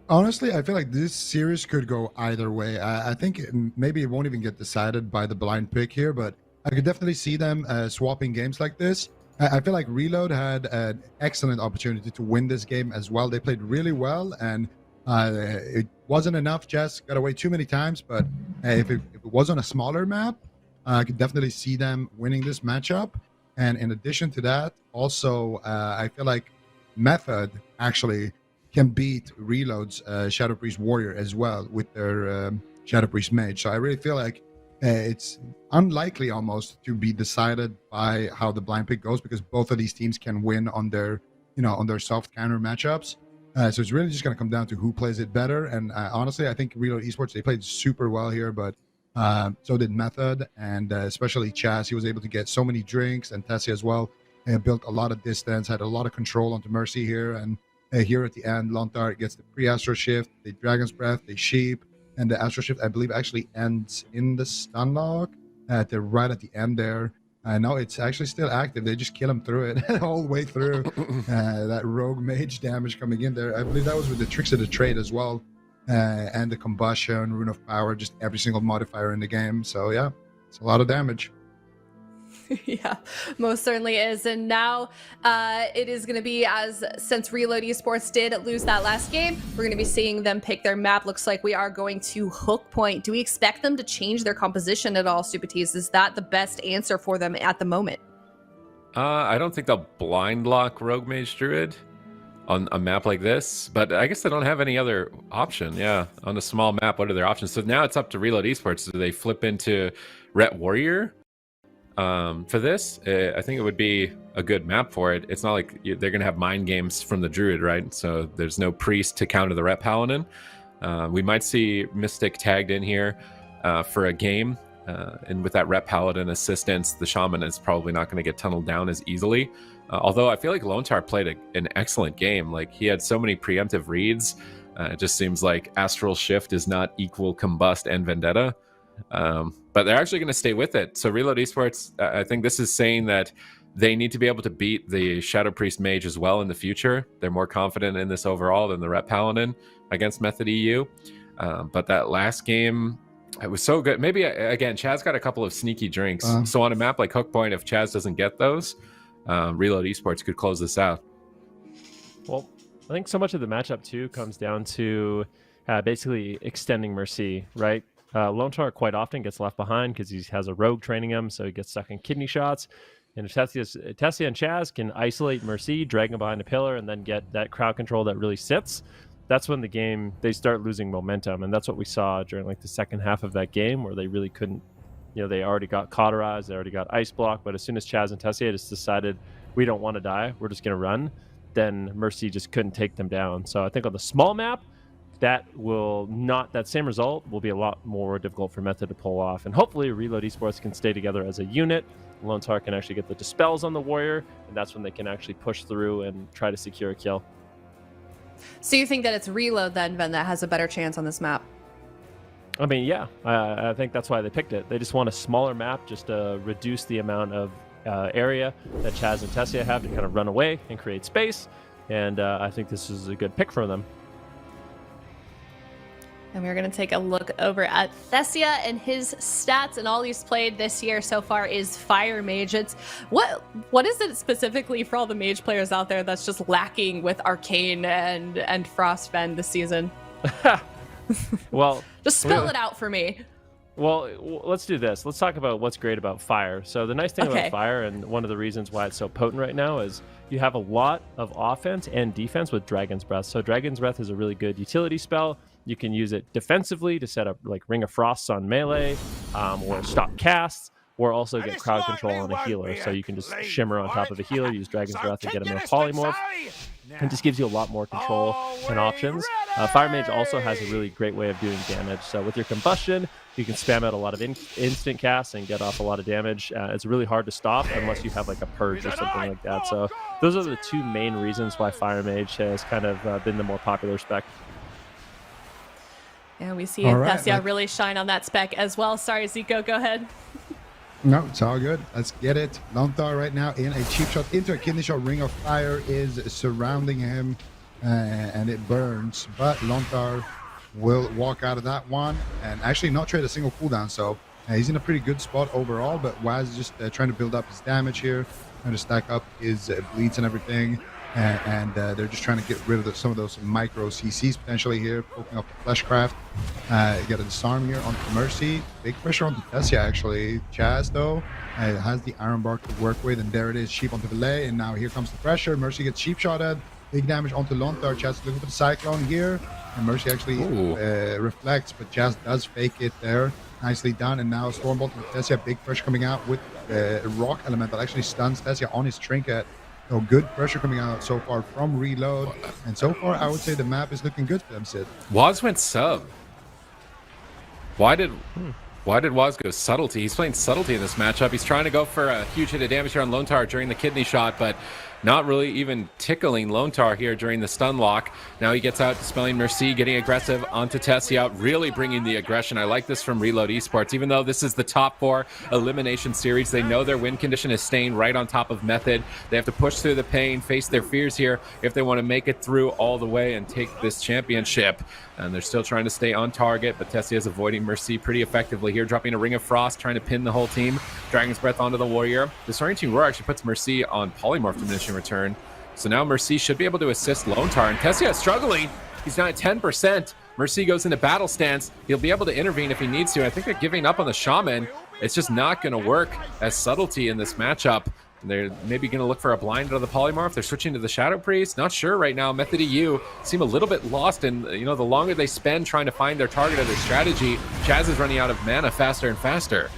Honestly, I feel like this series could go either way. I think maybe it won't even get decided by the blind pick here, but I could definitely see them swapping games like this. I feel like Reload had an excellent opportunity to win this game as well. They played really well, and it wasn't enough. Jess got away too many times, but if it was on a smaller map, I could definitely see them winning this matchup. And in addition to that, also, I feel like Method actually can beat Reload's Shadow Priest Warrior as well with their Shadow Priest Mage. So I really feel like it's unlikely almost to be decided by how the blind pick goes, because both of these teams can win on their, on their soft counter matchups. So it's really just going to come down to who plays it better. And honestly, I think Reload Esports, they played super well here, but so did Method, and especially Chaz. He was able to get so many drinks, and Tessie as well. Built a lot of distance, had a lot of control onto Mercy here, and here at the end, Lontar gets the pre-Astro Shift, the Dragon's Breath, the Sheep, and the Astro Shift, I believe, actually ends in the stun lock right at the end there. No, it's actually still active. They just kill him through it all the way through. That Rogue Mage damage coming in there. I believe that was with the Tricks of the Trade as well. And the Combustion, Rune of Power, just every single modifier in the game. So yeah, it's a lot of damage. Yeah, most certainly is. And now it is going to be, since Reload Esports did lose that last game, we're going to be seeing them pick their map. Looks like we are going to Hook Point. Do we expect them to change their composition at all, Supatis? Is that the best answer for them at the moment? I don't think they'll blind lock Rogue Mage Druid on a map like this, but I guess they don't have any other option. Yeah, on a small map, what are their options? So now it's up to Reload Esports. Do they flip into Ret Warrior? For this, I think it would be a good map for it. It's not like they're going to have mind games from the Druid, right? So there's no priest to counter the Rep Paladin. We might see Mystic tagged in here for a game. And with that Rep Paladin assistance, the Shaman is probably not going to get tunneled down as easily. Although I feel like Lontar played an excellent game. Like, he had so many preemptive reads. It just seems like Astral Shift is not equal Combust and Vendetta. But they're actually going to stay with it. So Reload Esports, I think this is saying that they need to be able to beat the Shadow Priest Mage as well in the future. They're more confident in this overall than the Rep Paladin against Method EU. But that last game, it was so good. Maybe, again, Chaz got a couple of sneaky drinks. So on a map like Hook Point, if Chaz doesn't get those, Reload Esports could close this out. Well, I think so much of the matchup, too, comes down to basically extending Mercy, right? Lontar quite often gets left behind because he has a rogue training him, so he gets stuck in kidney shots. And if Tessia and Chaz can isolate Mercy, drag him behind a pillar, and then get that crowd control that really sits, that's when the game, they start losing momentum. And that's what we saw during like the second half of that game, where they really couldn't, they already got cauterized, they already got ice block, but as soon as Chaz and Tessia just decided, we don't want to die, we're just going to run, then Mercy just couldn't take them down. So I think on the small map, that same result will be a lot more difficult for Method to pull off. And hopefully Reload Esports can stay together as a unit. Lontar can actually get the dispels on the warrior, and that's when they can actually push through and try to secure a kill. So you think that it's Reload then, Ven, that has a better chance on this map? I mean, yeah, I think that's why they picked it. They just want a smaller map, just to reduce the amount of area that Chaz and Tessia have to kind of run away and create space. And I think this is a good pick for them. And we're going to take a look over at Tessia and his stats, and all he's played this year so far is Fire Mage. What is it specifically for all the mage players out there that's just lacking with Arcane and Frostbend this season? Well, just spell it out for me. Well, let's do this. Let's talk about what's great about Fire. So the nice thing about Fire, and one of the reasons why it's so potent right now, is you have a lot of offense and defense with Dragon's Breath. So Dragon's Breath is a really good utility spell. You can use it defensively to set up like Ring of Frosts on melee, or stop casts, or also get crowd control on a healer. So you can just shimmer on top of a healer, use Dragon's Breath, and get him in a polymorph. It just gives you a lot more control and options. Fire Mage also has a really great way of doing damage. So with your Combustion, you can spam out a lot of instant casts and get off a lot of damage. It's really hard to stop unless you have like a Purge or something like that. So those are the two main reasons why Fire Mage has kind of been the more popular spec. And we see Tessia really shine on that spec as well. Sorry, Zico, go ahead. No, it's all good. Let's get it. Lontar right now in a cheap shot into a kidney shot. Ring of Fire is surrounding him, and it burns. But Lontar will walk out of that one and actually not trade a single cooldown. So he's in a pretty good spot overall, but Waz is just trying to build up his damage here, trying to stack up his bleeds and everything. And they're just trying to get rid of some of those micro CCs potentially here, poking up the Fleshcraft. Get a disarm here onto Mercy. Big pressure onto Tessia actually. Chaz though has the Iron Bark to work with, and there it is, Sheep onto Valet, and now here comes the pressure. Mercy gets Sheep shotted. Big damage onto Lontar. Chaz is looking for the Cyclone here, and Mercy actually reflects, but Chaz does fake it there. Nicely done, and now Stormbolt from Tessia. Big pressure coming out with a Rock Element that actually stuns Tessia on his Trinket. So good pressure coming out so far from Reload, and so far I would say the map is looking good for them, Sid. Waz went sub. Why did Waz go Subtlety? He's playing Subtlety in this matchup. He's trying to go for a huge hit of damage here on Lontar during the kidney shot, but not really even tickling Lontar here during the stun lock. Now he gets out, dispelling Mercy, getting aggressive onto Tessia, really bringing the aggression. I like this from Reload Esports. Even though this is the top 4 elimination series, they know their win condition is staying right on top of Method. They have to push through the pain, face their fears here if they want to make it through all the way and take this championship. And they're still trying to stay on target, but Tessia is avoiding Mercy pretty effectively here, dropping a Ring of Frost, trying to pin the whole team. Dragon's Breath onto the Warrior. Disorienting Roar actually puts Mercy on Polymorph Diminishing Return. So now Mercy should be able to assist Lontar, and Tessia is struggling. He's down at 10%. Mercy goes into battle stance. He'll be able to intervene if he needs to. I think they're giving up on the Shaman. It's just not going to work as Subtlety in this matchup. They're maybe going to look for a blind out of the Polymorph. They're switching to the Shadow Priest. Not sure right now. Method EU seem a little bit lost, and the longer they spend trying to find their target of their strategy, Chaz is running out of mana faster and faster.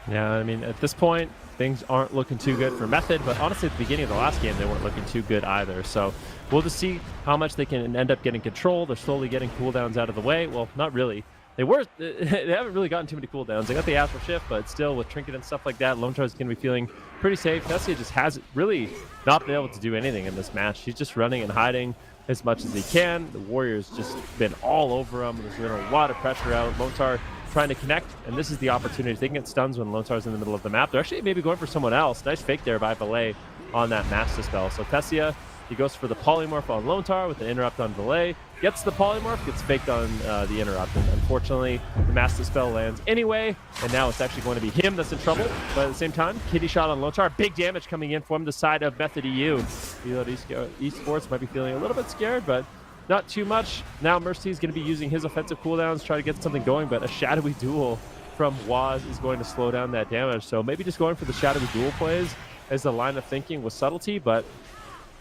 Yeah, I mean, at this point, things aren't looking too good for Method, but honestly, at the beginning of the last game, they weren't looking too good either. So we'll just see how much they can end up getting control. They're slowly getting cooldowns out of the way. Well, not really. They haven't really gotten too many cooldowns. They got the Astral Shift, but still with Trinket and stuff like that, Lone Tar is going to be feeling pretty safe. Tessia just has really not been able to do anything in this match. He's just running and hiding as much as he can. The Warrior's just been all over him. There's been a lot of pressure out. Lone Tar trying to connect, and this is the opportunity. They can get stuns when Lone Tar's in the middle of the map. They're actually maybe going for someone else. Nice fake there by Valet on that Mass Dispel. So Tessia, he goes for the Polymorph on Lone Tar with the interrupt on Valet. Gets the Polymorph, gets faked on the interrupt, and unfortunately the Mass Dispel lands anyway, and now it's actually going to be him that's in trouble. But at the same time, Kidney Shot on Lone Tar, big damage coming in from the side of Method EU. Reload Esports might be feeling a little bit scared, but not too much. Now Mercy is going to be using his offensive cooldowns, try to get something going, but a Shadowy Duel from Waz is going to slow down that damage. So maybe just going for the Shadowy Duel plays as the line of thinking with subtlety, but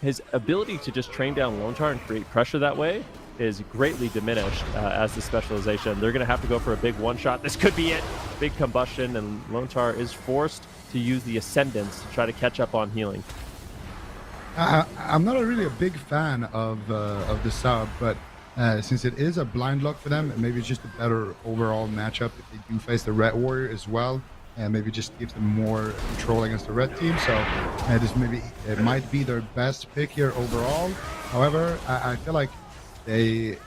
his ability to just train down Lone Tar and create pressure that way is greatly diminished as the specialization. They're going to have to go for a big one-shot. This could be it. Big combustion, and Lone Tar is forced to use the Ascendance to try to catch up on healing. I'm not really a big fan of the sub, but since it is a blind lock for them, maybe it's just a better overall matchup if they do face the Red Warrior as well, and maybe just gives them more control against the Red team. So it might be their best pick here overall. However, I feel like they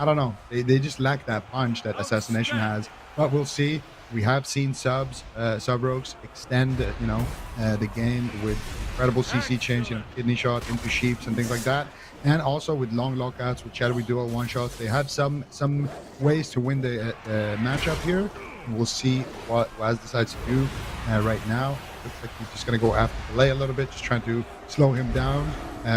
just lack that punch that Assassination has, but we'll see. We have seen sub-rogues extend, the game with incredible CC change, Kidney Shot into Sheeps and things like that, and also with long lockouts, with Shadowy Duel one-shots. They have some ways to win the matchup here. We'll see what Waz decides to do right now. Looks like he's just going to go after Delay a little bit, just trying to slow him down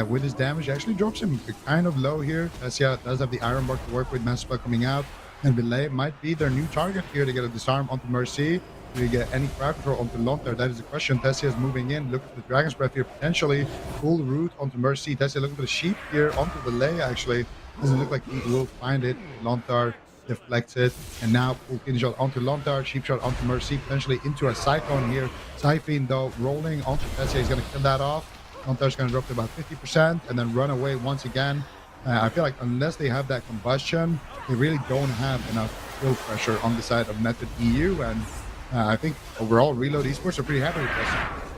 with his damage. Actually drops him kind of low here. Tessia does have the Iron Bark to work with, Mass Spell coming out. And Valet might be their new target here to get a disarm onto Mercy. Do you get any crowd control onto Lone Tar? That is the question. Tessia is moving in. Look at the Dragon's Breath here, potentially. Full route onto Mercy. Tessia looking for the Sheep here onto Valet, actually. Doesn't look like he will find it. Lone Tar deflects it. And now full Kidney Shot onto Lone Tar. Sheep Shot onto Mercy, potentially into a Cyclone here. Siphon, though, rolling onto Tessia. He's going to kill that off. Lone Tar's going to drop to about 50% and then run away once again. I feel like unless they have that combustion, they really don't have enough kill pressure on the side of Method EU, and I think overall Reload Esports are pretty happy with this.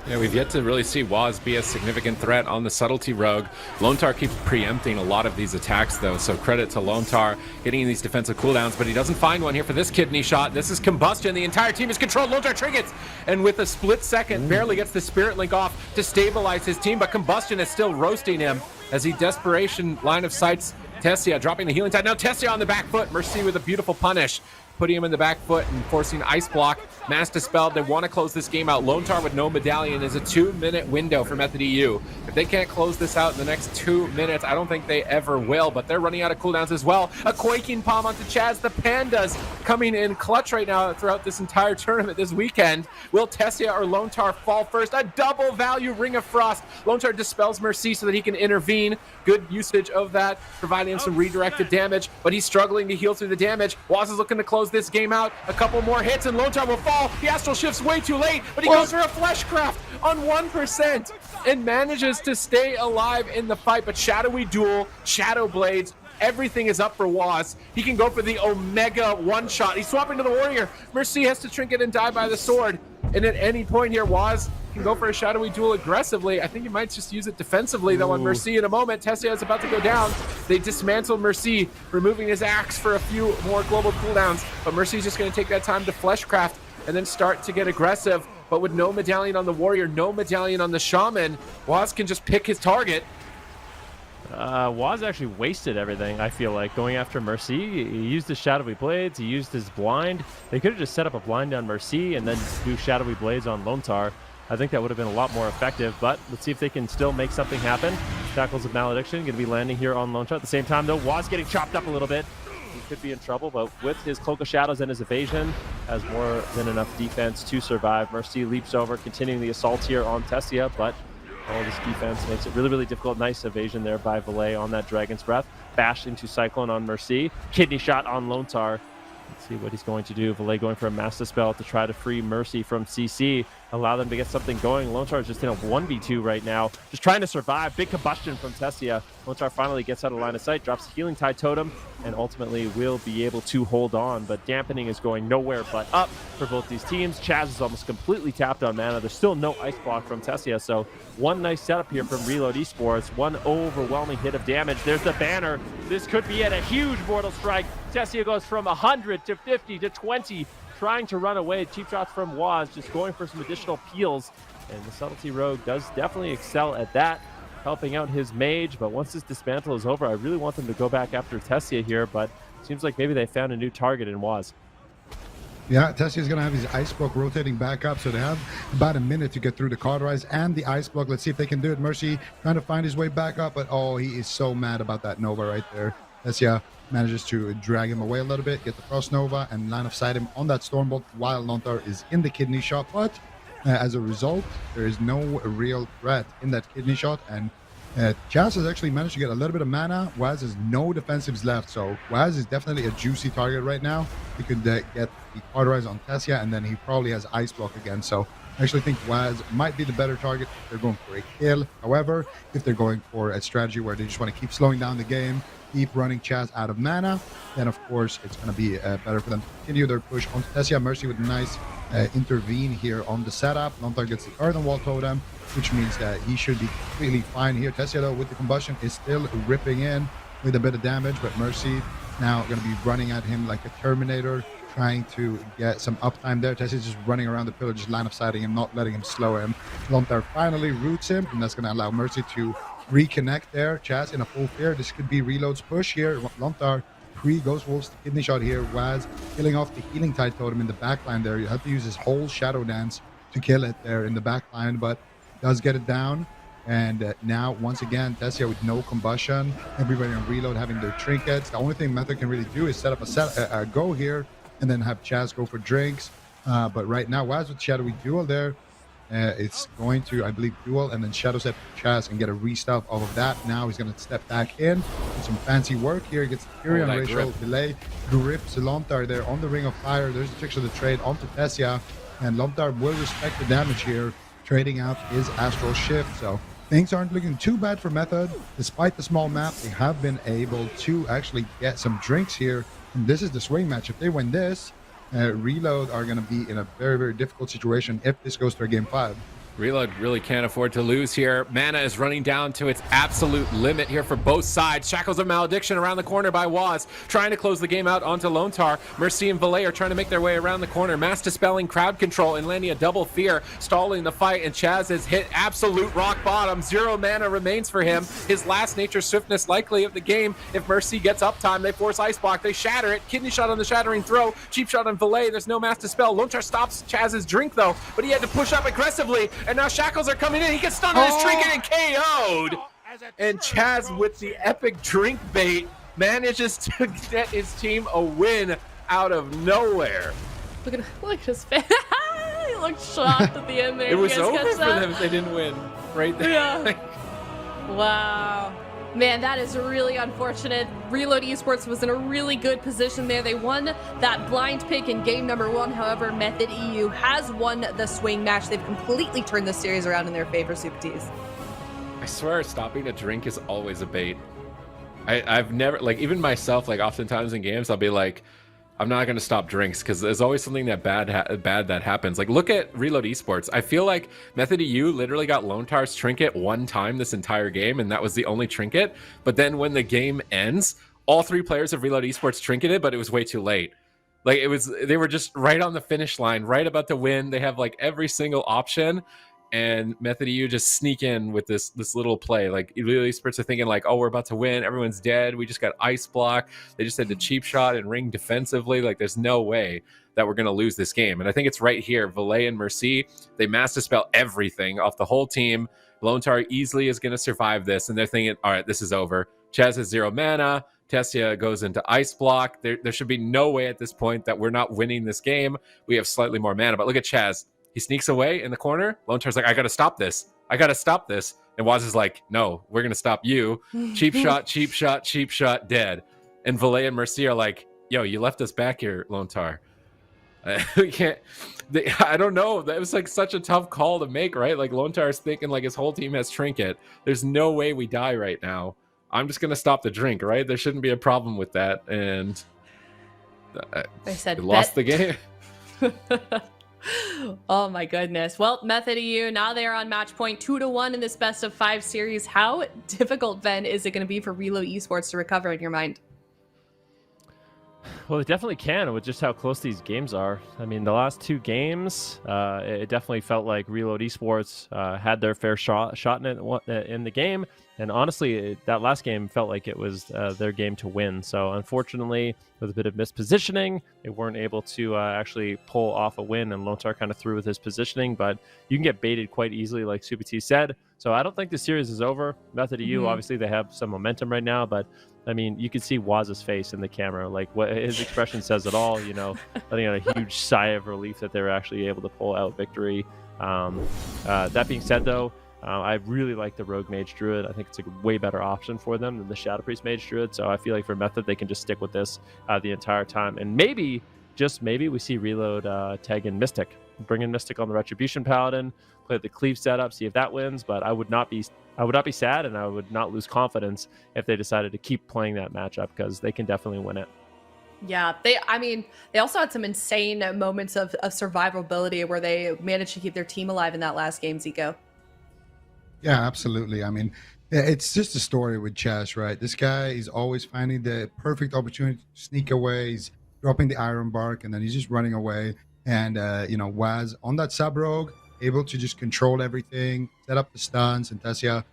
Yeah, we've yet to really see Waz be a significant threat on the Subtlety Rogue. Lone Tar keeps preempting a lot of these attacks, though, so credit to Lone Tar getting these defensive cooldowns, but he doesn't find one here for this Kidney Shot. This is Combustion. The entire team is controlled. Lone Tar trinkets, and with a split second, barely gets the Spirit Link off to stabilize his team, but Combustion is still roasting him as he desperation line of sights Tessia, dropping the healing tide. Now Tessia on the back foot. Mercy with a beautiful punish, putting him in the back foot and forcing Ice Block. Mass Dispelled. They want to close this game out. Lone Tar with no medallion is a 2-minute window for Method EU. If they can't close this out in the next 2 minutes, I don't think they ever will, but they're running out of cooldowns as well. A Quaking Palm onto Chaz. The Pandas coming in clutch right now throughout this entire tournament this weekend. Will Tessia or Lone Tar fall first? A double value Ring of Frost. Lone Tar dispels Mercy so that he can intervene. Good usage of that, providing him some redirected damage, but he's struggling to heal through the damage. Waz is looking to close this game out. A couple more hits and Lone Tar will fall. The Astral Shift's way too late, but he goes for a Fleshcraft on 1% and manages to stay alive in the fight. But Shadowy Duel, Shadow Blades, everything is up for Waz. He can go for the Omega one-shot. He's swapping to the Warrior. Mercy has to trinket and die by the sword. And at any point here, Waz can go for a Shadowy Duel aggressively. I think he might just use it defensively, though, on Mercy in a moment. Tessia is about to go down. They dismantle Mercy, removing his axe for a few more global cooldowns. But Mercy's just going to take that time to Fleshcraft and then start to get aggressive. But with no medallion on the Warrior, no medallion on the Shaman, Waz can just pick his target. Waz actually wasted everything, I feel like, going after Mercy. He used his Shadowy Blades, he used his blind. They could have just set up a blind on Mercy and then do Shadowy Blades on Lone Tar. I think that would have been a lot more effective, but let's see if they can still make something happen. Shackles of Malediction going to be landing here on Lone Tar. At the same time, though, Waz getting chopped up a little bit. He could be in trouble, but with his Cloak of Shadows and his evasion, has more than enough defense to survive. Mercy leaps over, continuing the assault here on Tessia, but all this defense makes it really, really difficult. Nice evasion there by Valet on that Dragon's Breath. Bash into Cyclone on Mercy. Kidney Shot on Lone Tar. Let's see what he's going to do. Valet going for a Master Spell to try to free Mercy from CC, allow them to get something going. Lone Star is just in a 1v2 right now, just trying to survive. Big combustion from Tessia. Lone Star finally gets out of line of sight, drops Healing Tide Totem, and ultimately will be able to hold on. But dampening is going nowhere but up for both these teams. Chaz is almost completely tapped on mana. There's still no Ice Block from Tessia, so one nice setup here from Reload Esports. One overwhelming hit of damage. There's the banner. This could be at a huge Mortal Strike. Tessia goes from 100 to 50 to 20, trying to run away. Cheap shots from Waz, just going for some additional peels. And the Subtlety Rogue does definitely excel at that, helping out his mage. But once this dismantle is over, I really want them to go back after Tessia here, but seems like maybe they found a new target in Waz. Yeah, Tessia's going to have his Ice Block rotating back up, so they have about a minute to get through the Cauterize and the Ice Block. Let's see if they can do it. Mercy trying to find his way back up, but oh, he is so mad about that Nova right there. Tessia manages to drag him away a little bit, get the Frost Nova, and line of sight him on that Stormbolt while Lontar is in the Kidney Shot. But as a result, there is no real threat in that Kidney Shot, and Chaz has actually managed to get a little bit of mana. Waz has no defensives left, so Waz is definitely a juicy target right now. He could get the Cauterize on Tessia, and then he probably has Ice Block again. So I actually think Waz might be the better target if they're going for a kill. However, if they're going for a strategy where they just want to keep slowing down the game, keep running Chaz out of mana, then of course it's going to be better for them to continue their push on Tessia. Mercy with a nice intervene here on the setup. Lontar gets the Earthen Wall Totem, which means that he should be completely fine here. Tessia, though, with the combustion is still ripping in with a bit of damage, but Mercy now going to be running at him like a Terminator, trying to get some uptime there. Tessia's just running around the pillar, just line of sighting him, not letting him slow him. Lontar finally roots him, and that's going to allow Mercy to reconnect there. Chaz in a full fear. This could be Reload's push here. Lontar pre-Ghost Wolf's Kidney Shot here. Waz killing off the Healing Tide Totem in the backline there. You have to use his whole Shadow Dance to kill it there in the backline, but does get it down. And now, once again, Tessia with no combustion. Everybody on Reload having their trinkets. The only thing Method can really do is set up a go here and then have Chaz go for drinks. But right now, Waz with Shadowy Duel there. It's going to, I believe, duel and then Shadow Step Chaz and get a restuff off of that. Now he's going to step back in. Do some fancy work here. Gets the Fury on Rachel. Delay. Grips Lontar there on the Ring of Fire. There's the tricks of the trade onto Tessia. And Lontar will respect the damage here, trading out his Astral Shift. So things aren't looking too bad for Method. Despite the small map, they have been able to actually get some drinks here. And this is the swing match. If they win this, Reload are going to be in a very, very difficult situation if this goes to a game 5. Reload really can't afford to lose here. Mana is running down to its absolute limit here for both sides. Shackles of Malediction around the corner by Waz, trying to close the game out onto Lontar. Mercy and Valet are trying to make their way around the corner. Mass Dispelling Crowd Control and landing a double fear, stalling the fight, and Chaz has hit absolute rock bottom. 0 mana remains for him. His last Nature Swiftness likely of the game. If Mercy gets uptime, they force Ice Block, they shatter it. Kidney Shot on the Shattering Throw, Cheap Shot on Valet. There's no Mass Dispel. Lontar stops Chaz's drink though, but he had to push up aggressively. And now Shackles are coming in. He gets stunned on his trinket and KO'd. And Chaz with the epic drink bait manages to get his team a win out of nowhere. Look at his face. He looked shocked at the end there. It was over for them if they didn't win right there. Yeah. Wow. Man, that is really unfortunate. Reload Esports was in a really good position there. They won that blind pick in game number 1. However, Method EU has won the swing match. They've completely turned the series around in their favor, Super Tees. I swear, stopping a drink is always a bait. I've never, like, even myself, like, oftentimes in games, I'll be like, I'm not going to stop drinks because there's always something that bad that happens. Like, look at Reload Esports. I feel like Method EU literally got Lontar's trinket one time this entire game, and that was the only trinket. But then when the game ends, all 3 players of Reload Esports trinketed, but it was way too late. Like, they were just right on the finish line, right about to win. They have like every single option, and Method EU just sneak in with this little play. Like, Reload Esports are thinking like, oh, we're about to win. Everyone's dead. We just got Ice Block. They just had to Cheap Shot and ring defensively. Like, there's no way that we're going to lose this game. And I think it's right here. Valet and Mercy, they Mass Dispel everything off the whole team. Lontar easily is going to survive this. And they're thinking, all right, this is over. Chaz has 0 mana. Tessia goes into Ice Block. There should be no way at this point that we're not winning this game. We have slightly more mana. But look at Chaz. He sneaks away in the corner. Lontar's like, I got to stop this. I got to stop this. And Waz is like, no, we're going to stop you. Cheap shot, cheap shot, cheap shot, dead. And Valet and Mercy are like, yo, you left us back here, Lontar. We can't. I don't know. That was like such a tough call to make, right? Like Lontar's thinking like his whole team has trinket. There's no way we die right now. I'm just gonna stop the drink, right? There shouldn't be a problem with that. And they said lost the game. Oh my goodness. Well, Method EU, now they are on match point 2-1 in this best of 5 series. How difficult, Ben, is it going to be for Reload Esports to recover in your mind? Well, it definitely can with just how close these games are. I mean, the last 2 games, it definitely felt like Reload Esports had their fair shot in it in the game. And honestly, that last game felt like it was their game to win. So unfortunately, with a bit of mispositioning, they weren't able to actually pull off a win. And Lontar kind of threw with his positioning, but you can get baited quite easily, like Super T said. So I don't think the series is over. Method EU, obviously, they have some momentum right now, but I mean, you can see Waz's face in the camera. Like, what his expression says it all, you know, letting out a huge sigh of relief that they were actually able to pull out victory. That being said, though, I really like the Rogue Mage Druid. I think it's a way better option for them than the Shadow Priest Mage Druid. So I feel like for Method, they can just stick with this the entire time. And maybe, just maybe, we see Reload tag in Mystic. Bring in Mystic on the Retribution Paladin, play the Cleave setup, see if that wins. But I would not be sad, and I would not lose confidence if they decided to keep playing that matchup, because they can definitely win it. Yeah, they also had some insane moments of survivability where they managed to keep their team alive in that last game, Zico. Yeah, absolutely. I mean, it's just a story with Chess, right? This guy is always finding the perfect opportunity to sneak away. He's dropping the Iron Bark, and then he's just running away. And, Waz on that sub-rogue, able to just control everything, set up the stuns, and Tessia,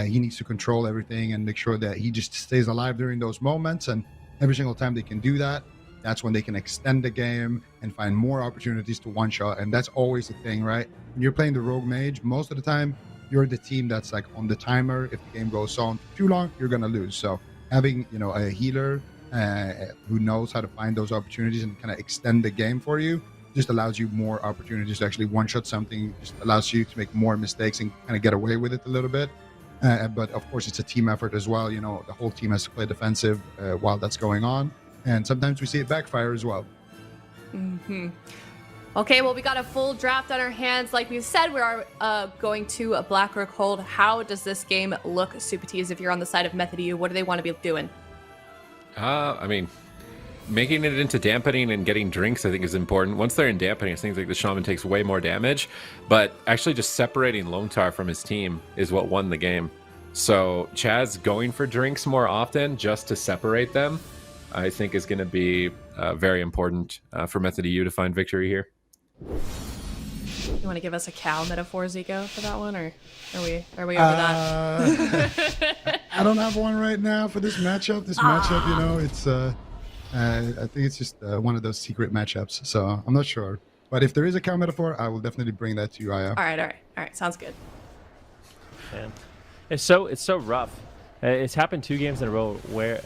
he needs to control everything and make sure that he just stays alive during those moments. And every single time they can do that, that's when they can extend the game and find more opportunities to one-shot. And that's always the thing, right? When you're playing the Rogue Mage, most of the time, you're the team that's like on the timer. If the game goes on too long, you're going to lose. So having, a healer who knows how to find those opportunities and kind of extend the game for you just allows you more opportunities to actually one-shot something, just allows you to make more mistakes and kind of get away with it a little bit. But of course, it's a team effort as well. The whole team has to play defensive while that's going on. And sometimes we see it backfire as well. Mm-hmm. Okay, well, we got a full draft on our hands. Like we said, we are going to a Blackrock Hold. How does this game look, Super T's, if you're on the side of Method EU? What do they want to be doing? I mean, making it into dampening and getting drinks, I think, is important. Once they're in dampening, it seems like the Shaman takes way more damage. But actually just separating Lontar from his team is what won the game. So Chaz going for drinks more often just to separate them, I think, is going to be very important for Method EU to find victory here. You want to give us a cow metaphor, Zico, for that one, or are we over that? I don't have one right now for this matchup. This matchup, it's I think it's just one of those secret matchups, so I'm not sure. But if there is a cow metaphor, I will definitely bring that to you, Aya. All right, sounds good. Man, it's so rough. It's happened 2 games in a row where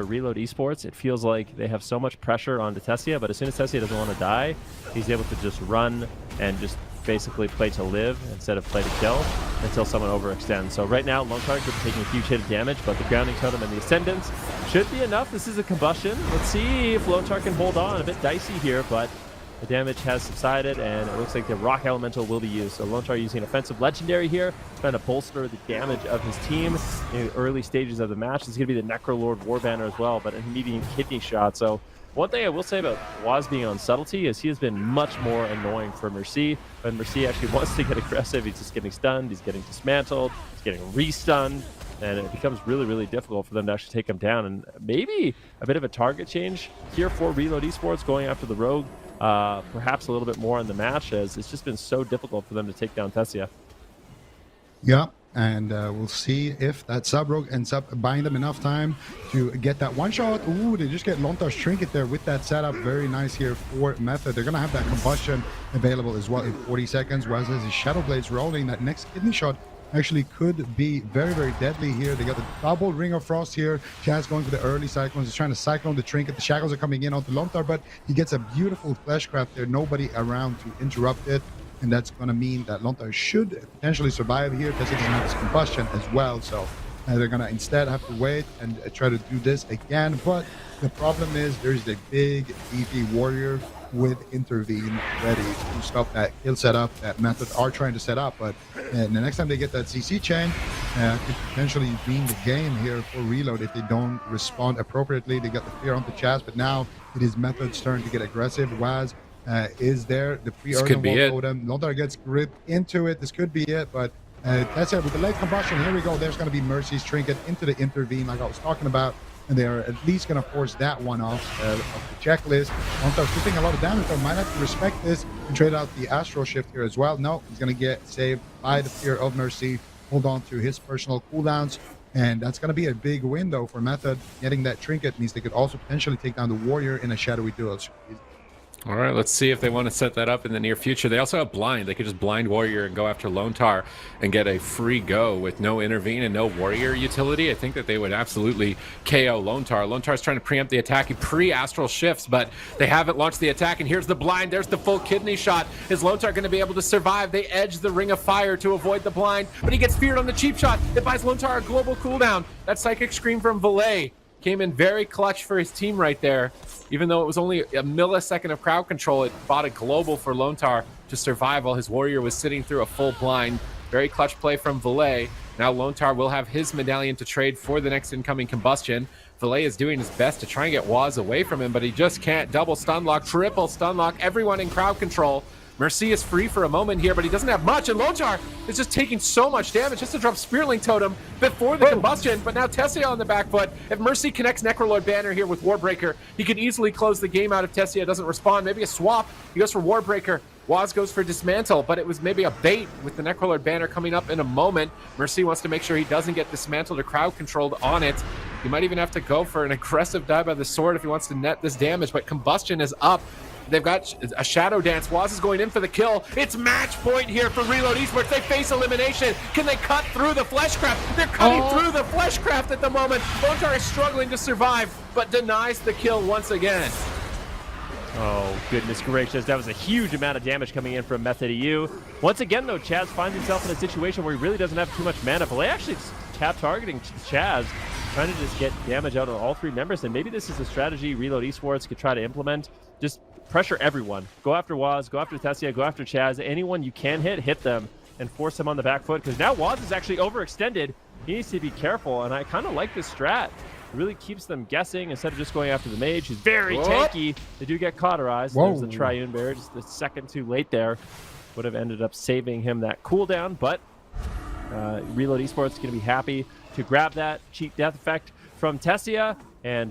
Reload Esports, it feels like they have so much pressure on Tessia, but as soon as Tessia doesn't want to die, he's able to just run and just basically play to live instead of play to kill until someone overextends. So right now, Lontar could be taking a huge hit of damage, but the grounding totem and the ascendance should be enough. This is a combustion. Let's see if Lontar can hold on. A bit dicey here, but the damage has subsided, and it looks like the Rock Elemental will be used. So Lontar using offensive legendary here, trying to bolster the damage of his team in the early stages of the match. This is going to be the Necrolord Warbanner as well, but a medium kidney shot. So one thing I will say about Waz being on subtlety is he has been much more annoying for Mercy. When Mercy actually wants to get aggressive, he's just getting stunned, he's getting dismantled, he's getting re-stunned, and it becomes really, really difficult for them to actually take him down. And maybe a bit of a target change here for Reload Esports, going after the Rogue. Perhaps a little bit more in the match, as it's just been so difficult for them to take down Tessia. Yeah, and we'll see if that sub-rogue ends up buying them enough time to get that one shot. Ooh, they just get Lontar's Trinket there with that setup. Very nice here for Method. They're going to have that combustion available as well in 40 seconds. Whereas his Shadow Blades rolling, that next kidney shot actually could be very, very deadly here. They got the double Ring of Frost here. Chaz going for the early Cyclones. He's trying to Cyclone the Trinket. The Shackles are coming in onto Lontar, but he gets a beautiful Fleshcraft there. Nobody around to interrupt it. And that's going to mean that Lontar should potentially survive here because he doesn't have this combustion as well. So They're going to instead have to wait and try to do this again. But the problem is there's a big, beefy warrior with intervene ready to stop that kill setup that Method are trying to set up. But the next time they get that CC chain, could potentially mean the game here for Reload if they don't respond appropriately. They got the fear onto Chaz, but now it is Method's turn to get aggressive. Waz is there. The pre-Earthen Wall totem. Lontar gets gripped into it. This could be it, but that's it. With the late combustion, here we go. There's going to be Mercy's trinket into the intervene like I was talking about. And they're at least going to force that one off the checklist. Lontar's taking a lot of damage, though. Might have to respect this and trade out the Astral Shift here as well. No, he's going to get saved by the Fear of Mercy. Hold on to his personal cooldowns. And that's going to be a big win, though, for Method. Getting that trinket means they could also potentially take down the Warrior in a shadowy duel. All right, let's see if they want to set that up in the near future. They also have Blind. They could just Blind Warrior and go after Lontar and get a free go with no Intervene and no Warrior utility. I think that they would absolutely KO Lontar. Lontar's trying to preempt the attack. He pre-Astral Shifts, but they haven't launched the attack. And here's the Blind. There's the full kidney shot. Is Lontar going to be able to survive? They edge the Ring of Fire to avoid the Blind, but he gets feared on the cheap shot. It buys Lontar a global cooldown. That Psychic Scream from Valet came in very clutch for his team right there. Even though it was only a millisecond of crowd control, it bought a global for Lontar to survive while his Warrior was sitting through a full blind. Very clutch play from Valet. Now Lontar will have his medallion to trade for the next incoming combustion. Valet is doing his best to try and get Waz away from him, but he just can't. Double stun lock, triple stun lock, everyone in crowd control. Mercy is free for a moment here, but he doesn't have much, and Lontar is just taking so much damage just to drop Spearling Totem before the combustion, but now Tessia on the back foot. If Mercy connects Necrolord Banner here with Warbreaker, he could easily close the game out if Tessia doesn't respond. Maybe a swap. He goes for Warbreaker. Waz goes for Dismantle, but it was maybe a bait with the Necrolord Banner coming up in a moment. Mercy wants to make sure he doesn't get dismantled or crowd controlled on it. He might even have to go for an aggressive dive by the sword if he wants to net this damage, but combustion is up. They've got a Shadow Dance. Waz is going in for the kill. It's match point here for Reload Esports. They face elimination. Can they cut through the Fleshcraft? They're cutting through the Fleshcraft at the moment. Lontar is struggling to survive, but denies the kill once again. Oh, goodness gracious. That was a huge amount of damage coming in from Method EU. Once again, though, Chaz finds himself in a situation where he really doesn't have too much mana. Valet actually tap targeting Chaz, trying to just get damage out of all three members. And maybe this is a strategy Reload Esports could try to implement. Just pressure everyone. Go after Waz, go after Tessia, go after Chaz. Anyone you can hit them and force them on the back foot. Because now Waz is actually overextended. He needs to be careful. And I kind of like this strat. It really keeps them guessing instead of just going after the mage. He's very tanky. They do get cauterized. There's the Triune Bear, just a second too late there. Would have ended up saving him that cooldown. But Reload Esports is going to be happy to grab that cheap death effect from Tessia. And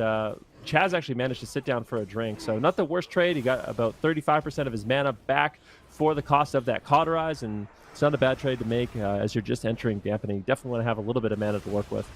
Chaz actually managed to sit down for a drink. So not the worst trade. He got about 35% of his mana back for the cost of that cauterize. And it's not a bad trade to make as you're just entering dampening. You definitely want to have a little bit of mana to work with.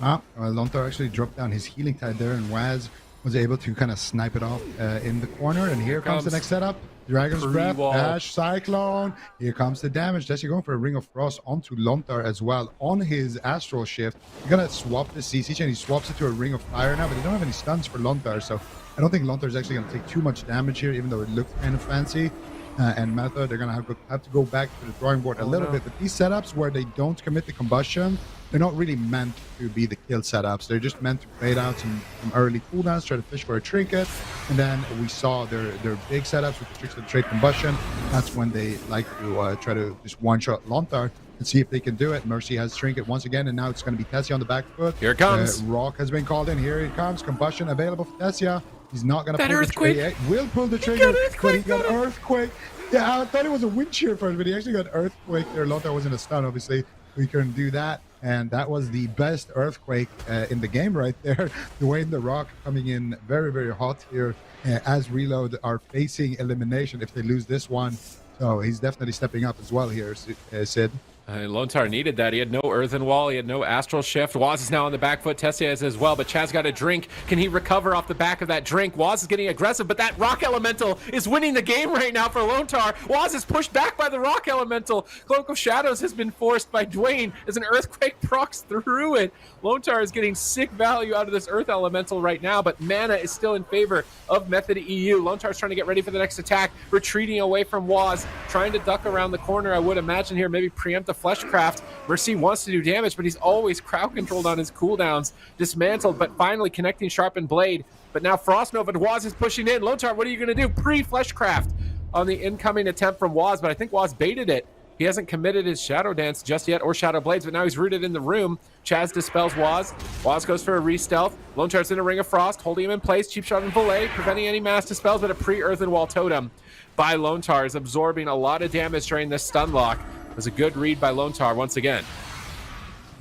Lontar actually dropped down his healing tide there, and Waz was able to kind of snipe it off in the corner. And here comes the next setup. Dragon's Breath, Dash, Cyclone. Here comes the damage. That's going for a Ring of Frost onto Lontar as well on his Astral Shift. You're going to swap the CC chain. He swaps it to a Ring of Fire now, but they don't have any stuns for Lontar. So I don't think Lontar is actually going to take too much damage here, even though it looks kind of fancy. And Method, they're going to have to go back to the drawing board a little bit. But these setups where they don't commit the combustion, they're not really meant to be the kill setups. They're just meant to bait out some early cooldowns, try to fish for a trinket. And then we saw their big setups with the tricks of trade combustion. That's when they like to try to just one-shot Lontar and see if they can do it. Mercy has trinket once again, and now it's going to be Tessia on the back foot. Here it comes. Rock has been called in. Here it comes. Combustion available for Tessia. He's not going to pull Earthquake. the trigger. Will pull the trigger, but he got Earthquake. Yeah, I thought it was a wind shear first, but he actually got Earthquake there. Lontar wasn't a stun, obviously. We couldn't do that. And that was the best Earthquake in the game right there. Dwayne the Rock coming in very, very hot here as Reload are facing elimination if they lose this one. So he's definitely stepping up as well here, Sid. Lontar needed that. He had no Earthen Wall. He had no Astral Shift. Waz is now on the back foot. Tessia is as well, but Chaz got a drink. Can he recover off the back of that drink? Waz is getting aggressive, but that Rock Elemental is winning the game right now for Lontar. Waz is pushed back by the Rock Elemental. Cloak of Shadows has been forced by Dwayne as an Earthquake procs through it. Lontar is getting sick value out of this Earth Elemental right now, but mana is still in favor of Method EU. Lontar's trying to get ready for the next attack, retreating away from Waz, trying to duck around the corner, I would imagine here, maybe preempt the Fleshcraft. Mercy wants to do damage, but he's always crowd controlled on his cooldowns. Dismantled, but finally connecting Sharpened Blade. But now Frost Nova, Waz is pushing in. Lontar, what are you going to do? Pre-Fleshcraft on the incoming attempt from Waz, but I think Waz baited it. He hasn't committed his Shadow Dance just yet, or Shadow Blades, but now he's rooted in the room. Chaz dispels Waz. Waz goes for a re-stealth. Lontar's in a Ring of Frost, holding him in place. Cheap shot in Valet, preventing any mass dispels, but a pre-Earthen Wall Totem by Lontar is absorbing a lot of damage during this stun lock. It was a good read by Lontar once again.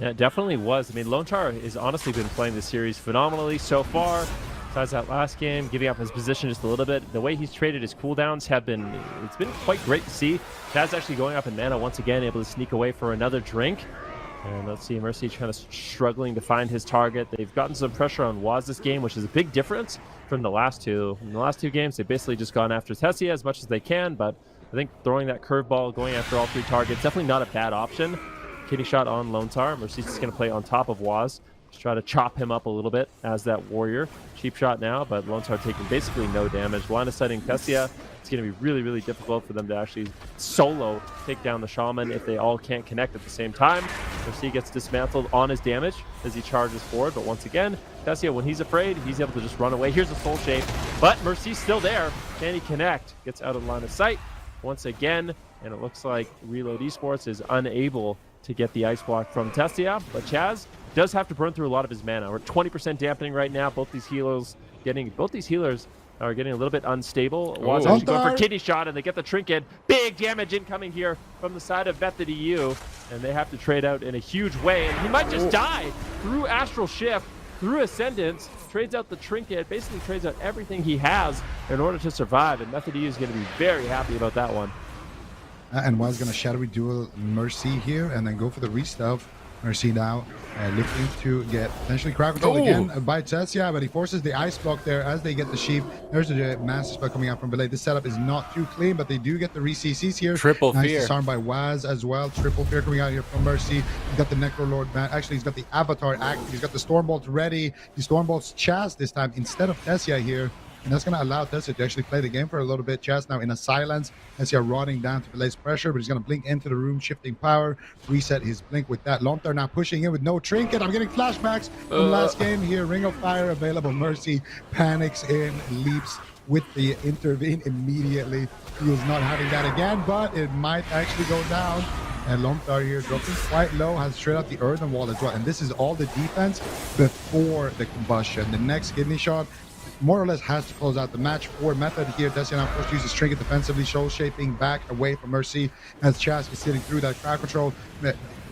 Yeah, it definitely was. I mean, Lontar has honestly been playing this series phenomenally so far. Besides that last game, giving up his position just a little bit. The way he's traded his cooldowns it's been quite great to see. Chaz actually going up in mana once again, able to sneak away for another drink. And let's see, Mercy kind of struggling to find his target. They've gotten some pressure on Waz this game, which is a big difference from the last two. In the last two games, they've basically just gone after Tessia as much as they can, but I think throwing that curveball, going after all three targets, definitely not a bad option. Kidney shot on Lontar. Mercy's just going to play on top of Waz. Just try to chop him up a little bit as that warrior. Cheap shot now, but Lontar taking basically no damage. Line of sighting Tessia. It's going to be really, really difficult for them to actually solo take down the Shaman if they all can't connect at the same time. Mercy gets dismantled on his damage as he charges forward, but once again, Tessia, when he's afraid, he's able to just run away. Here's a soul shape, but Mercy's still there. Can he connect? Gets out of line of sight once again, and it looks like Reload Esports is unable to get the ice block from Tessia, but Chaz does have to burn through a lot of his mana. We're at 20% dampening right now. Both these healers are getting a little bit unstable. Waz actually going for kidney shot, and they get the trinket. Big damage incoming here from the side of Method EU, and they have to trade out in a huge way. And he might just die through Astral Shift, through Ascendance, trades out the trinket, basically trades out everything he has in order to survive. And Method EU is going to be very happy about that one. And Waz going to Shadowy Duel Mercy here and then go for the re-stealth. Mercy now looking to get potentially crowd control again by Tessia, but he forces the ice block there as they get the sheep. There's a massive spell coming out from Belay. This setup is not too clean, but they do get the re-CCs here. Triple nice fear. Disarm by Waz as well. Triple fear coming out here from Mercy. He's got the Necrolord. Actually, he's got the Avatar active. He's got the Stormbolt ready. He Stormbolts Chaz this time instead of Tessia here. And that's going to allow Tessia to actually play the game for a little bit. Chaz now in a silence. Tessia rotting down to Belay's pressure, but he's going to blink into the room, shifting power, reset his blink with that. Lontar now pushing in with no trinket. I'm getting flashbacks from last game here. Ring of Fire available. Mercy panics in, leaps with the intervene immediately. He was not having that again, but it might actually go down. And Lontar here dropping quite low, has straight out the Earthen Wall as well. And this is all the defense before the combustion. The next kidney shot more or less has to close out the match for Method here. Tessia now forced to use his trinket defensively, soul shaping back away from Mercy as Chaz is sitting through that crowd control.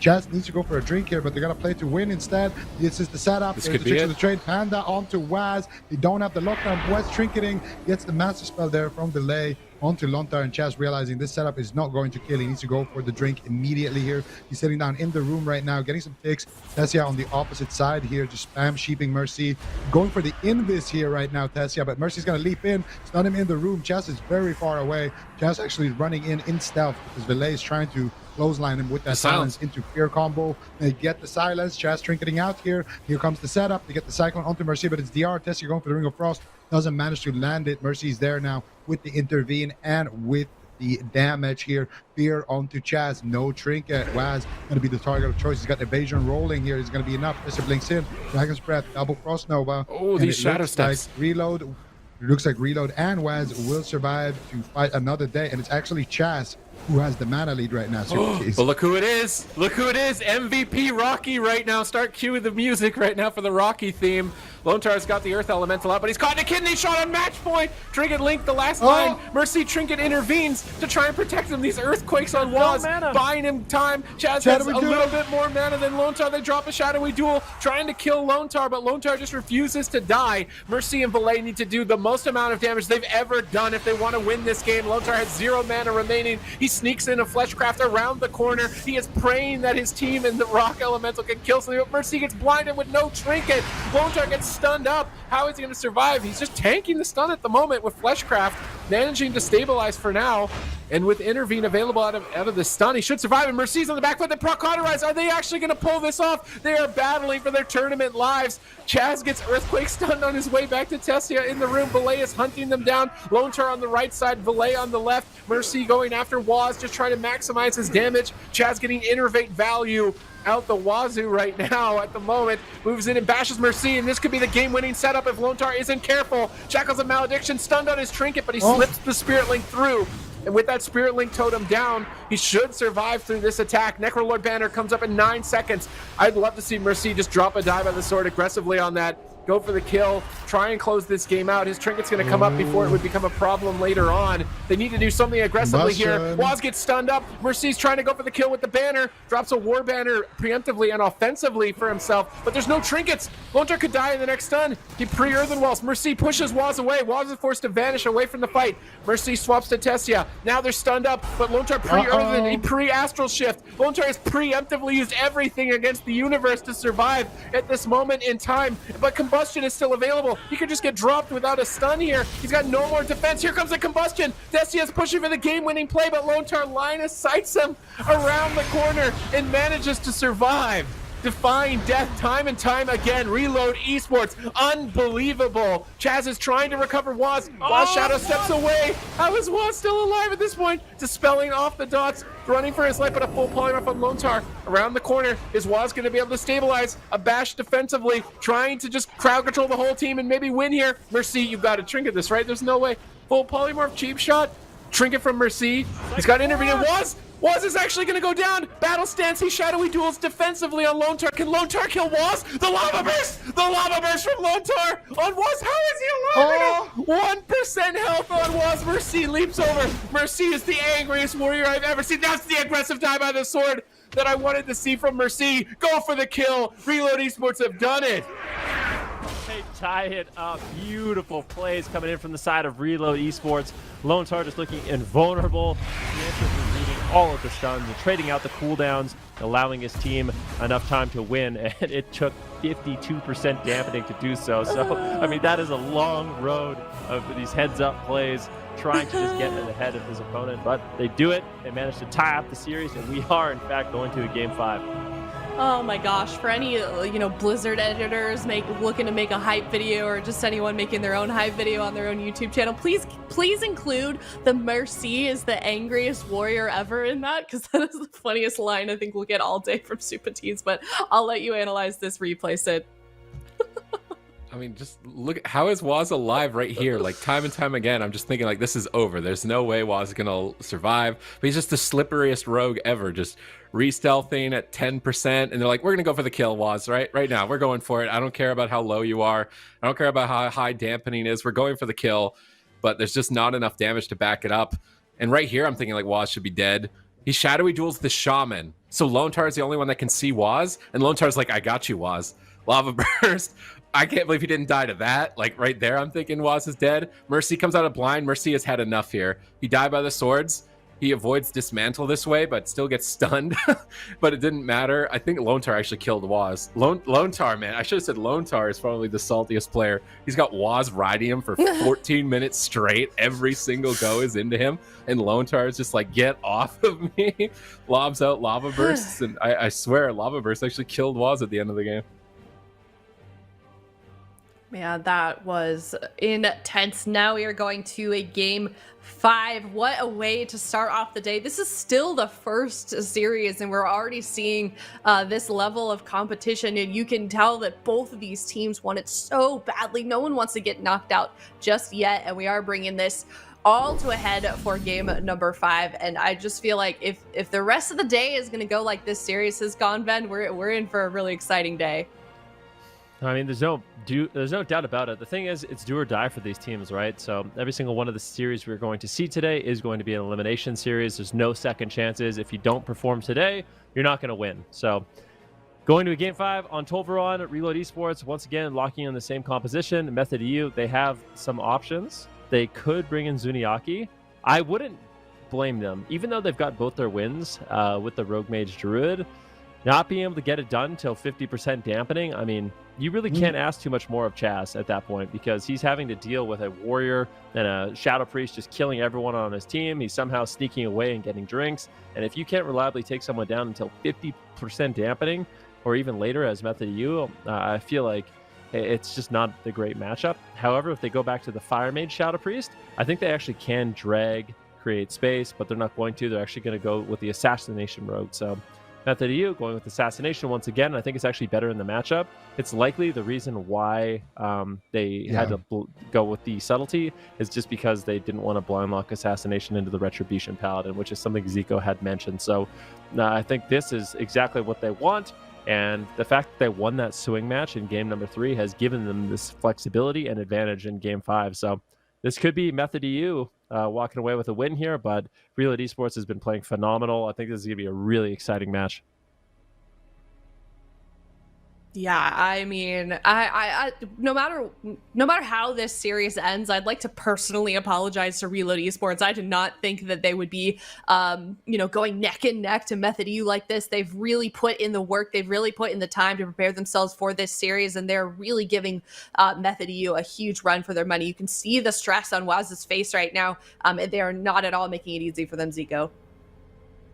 Chaz needs to go for a drink here, but they're going to play to win instead. This is the setup. This There's could the be tricks it. of the trade. Panda onto Waz. They don't have the lockdown. Waz trinketing gets the master spell there from Delay onto Lontar, and Chaz realizing this setup is not going to kill. He needs to go for the drink immediately here. He's sitting down in the room right now, getting some ticks. Tessia on the opposite side here, just spam sheeping Mercy. Going for the invis here right now, Tessia, but Mercy's going to leap in, stun him in the room. Chaz is very far away. Chaz actually running in stealth because Delay is trying to clothesline him with that silence into fear combo. They get the silence. Chaz trinketing out here. Here comes the setup. They get the cyclone onto Mercy, but it's DR. Tessia going for the Ring of Frost. Doesn't manage to land it. Mercy's there now with the intervene and with the damage here. Fear onto Chaz. No trinket. Waz going to be the target of choice. He's got evasion rolling here. It's going to be enough. Tessia blinks in. Dragon's Breath. Double Frost Nova. Oh, these shadow steps. Like Reload. It looks like Reload and Waz will survive to fight another day. And it's actually Chaz who has the mana lead right now. So But look who it is. Look who it is. MVP Rocky right now. Start cueing the music right now for the Rocky theme. Lontar's got the Earth Elemental out, but he's caught in a kidney shot on match point. Trinket Link the last line. Mercy Trinket intervenes to try and protect him. These earthquakes on Waz, buying him time. Chaz has a little bit more mana than Lontar. They drop a Shadowy Duel, trying to kill Lontar, but Lontar just refuses to die. Mercy and Valet need to do the most amount of damage they've ever done if they want to win this game. Lontar has 0 mana remaining. He sneaks in a Fleshcraft around the corner. He is praying that his team and the Rock Elemental can kill something, but Mercy gets blinded with no trinket. Lontar gets stunned up. How is he going to survive? He's just tanking the stun at the moment with Fleshcraft, managing to stabilize for now. And with Intervene available out of the stun, he should survive. And Mercy's on the back foot. They Procauterize. Are they actually going to pull this off? They are battling for their tournament lives. Chaz gets Earthquake stunned on his way back to Tessia in the room. Valet is hunting them down. Lone Tar on the right side, Valet on the left. Mercy going after Waz, just trying to maximize his damage. Chaz getting Innervate value out the wazoo right now at the moment. Moves in and bashes Mercy, and this could be the game-winning setup if Lone Tar isn't careful. Shackles of Malediction stunned on his trinket, but he slips the Spirit Link through. And with that Spirit Link totem down, he should survive through this attack. Necrolord banner comes up in 9 seconds. I'd love to see Mercy just drop a dive by the sword aggressively on that. Go for the kill, try and close this game out. His trinket's going to come up before it would become a problem later on. They need to do something aggressively here. Waz gets stunned up. Mercy's trying to go for the kill with the banner. Drops a war banner preemptively and offensively for himself, but there's no trinkets. Lone Tar could die in the next stun. He pre-earthen walls. Mercy pushes Waz away. Waz is forced to vanish away from the fight. Mercy swaps to Tessia. Now they're stunned up, but Lone Tar pre-earthen. He pre-astral shift. Lone Tar has preemptively used everything against the universe to survive at this moment in time, but Combustion is still available. He could just get dropped without a stun here. He's got no more defense. Here comes the Combustion. Desia's pushing for the game-winning play, but Lone Tar line of sights him around the corner and manages to survive. Defying death time and time again. Reload Esports. Unbelievable. Chaz is trying to recover Waz. Waz Shadow steps away. How is Waz still alive at this point? Dispelling off the dots. Running for his life, but a full polymorph on Lone Tar. Around the corner. Is Waz going to be able to stabilize? A bash defensively. Trying to just crowd control the whole team and maybe win here. Mercy, you've got to trinket this, right? There's no way. Full polymorph cheap shot. Trinket from Mercy. He's got intervened. Waz is actually going to go down. Battle stance. He shadowy duels defensively on Lone Tar. Can Lone Tar kill Waz? The lava burst! The lava burst from Lone Tar on Waz. How is he alive? 1% health on Waz. Mercy leaps over. Mercy is the angriest warrior I've ever seen. That's the aggressive dive by the sword that I wanted to see from Mercy. Go for the kill. Reload Esports have done it. They tie it up. Beautiful plays coming in from the side of Reload Esports. Lone Tar just looking invulnerable. Reading all of the stuns and trading out the cooldowns, allowing his team enough time to win, and it took 52% dampening to do so. So, I mean, that is a long road of these heads-up plays, trying to just get ahead of his opponent, but they do it. They managed to tie up the series, and we are, in fact, going to a Game 5. Oh my gosh, for any, Blizzard editors looking to make a hype video, or just anyone making their own hype video on their own YouTube channel, please include the Mercy is the angriest warrior ever in that, because that is the funniest line I think we'll get all day from Supatees, but I'll let you analyze this replay, Sid. I mean, just look, how is Waz alive right here? Like, time and time again, I'm just thinking, like, this is over. There's no way Waz is going to survive. But he's just the slipperiest rogue ever, just re-stealthing at 10%. And they're like, we're going to go for the kill, Waz, right now. We're going for it. I don't care about how low you are. I don't care about how high dampening is. We're going for the kill. But there's just not enough damage to back it up. And right here, I'm thinking, like, Waz should be dead. He shadowy duels the shaman. So Lone Tar is the only one that can see Waz. And Lone Tar's like, I got you, Waz. Lava burst. I can't believe he didn't die to that. Like, right there, I'm thinking Waz is dead. Mercy comes out of blind. Mercy has had enough here. He died by the swords. He avoids dismantle this way, but still gets stunned. But it didn't matter. I think Lone Tar actually killed Waz. Lone Tar, man. I should have said Lone Tar is probably the saltiest player. He's got Waz riding him for 14 minutes straight. Every single go is into him. And Lone Tar is just like, get off of me. Lobs out lava bursts. And I swear, lava bursts actually killed Waz at the end of the game. Yeah, that was intense. Now we are going to a Game 5. What a way to start off the day. This is still the first series, and we're already seeing this level of competition, and you can tell that both of these teams want it so badly. No one wants to get knocked out just yet, and we are bringing this all to a head for game number 5. And I just feel like if the rest of the day is going to go like this series has gone, Ben, we're in for a really exciting day. I mean, there's no doubt about it. The thing is, it's do or die for these teams, right? So every single one of the series we're going to see today is going to be an elimination series. There's no second chances. If you don't perform today, you're not going to win. So going to a Game 5 on Tolveron, Reload Esports, once again, locking in the same composition. Method EU, they have some options. They could bring in Zuniaki. I wouldn't blame them, even though they've got both their wins with the Rogue Mage Druid. Not being able to get it done till 50% dampening, I mean, you really can't ask too much more of Chaz at that point, because he's having to deal with a warrior and a Shadow Priest just killing everyone on his team. He's somehow sneaking away and getting drinks. And if you can't reliably take someone down until 50% dampening, or even later as Method U, I feel like it's just not the great matchup. However, if they go back to the Fire Mage Shadow Priest, I think they actually can drag, create space, but they're not going to. They're actually going to go with the Assassination Rogue. So Method EU going with Assassination once again. I think it's actually better in the matchup. It's likely the reason why they had to go with the Subtlety is just because they didn't want to blind lock Assassination into the Retribution Paladin, which is something Zico had mentioned. So I think this is exactly what they want. And the fact that they won that swing match in game number 3 has given them this flexibility and advantage in game 5. So this could be Method EU walking away with a win here, but Reload Esports has been playing phenomenal. I think this is going to be a really exciting match. Yeah, I mean, I no matter how this series ends, I'd like to personally apologize to Reload Esports. I did not think that they would be, going neck and neck to Method EU like this. They've really put in the work. They've really put in the time to prepare themselves for this series, and they're really giving Method EU a huge run for their money. You can see the stress on Waz's face right now, and they are not at all making it easy for them, Zico.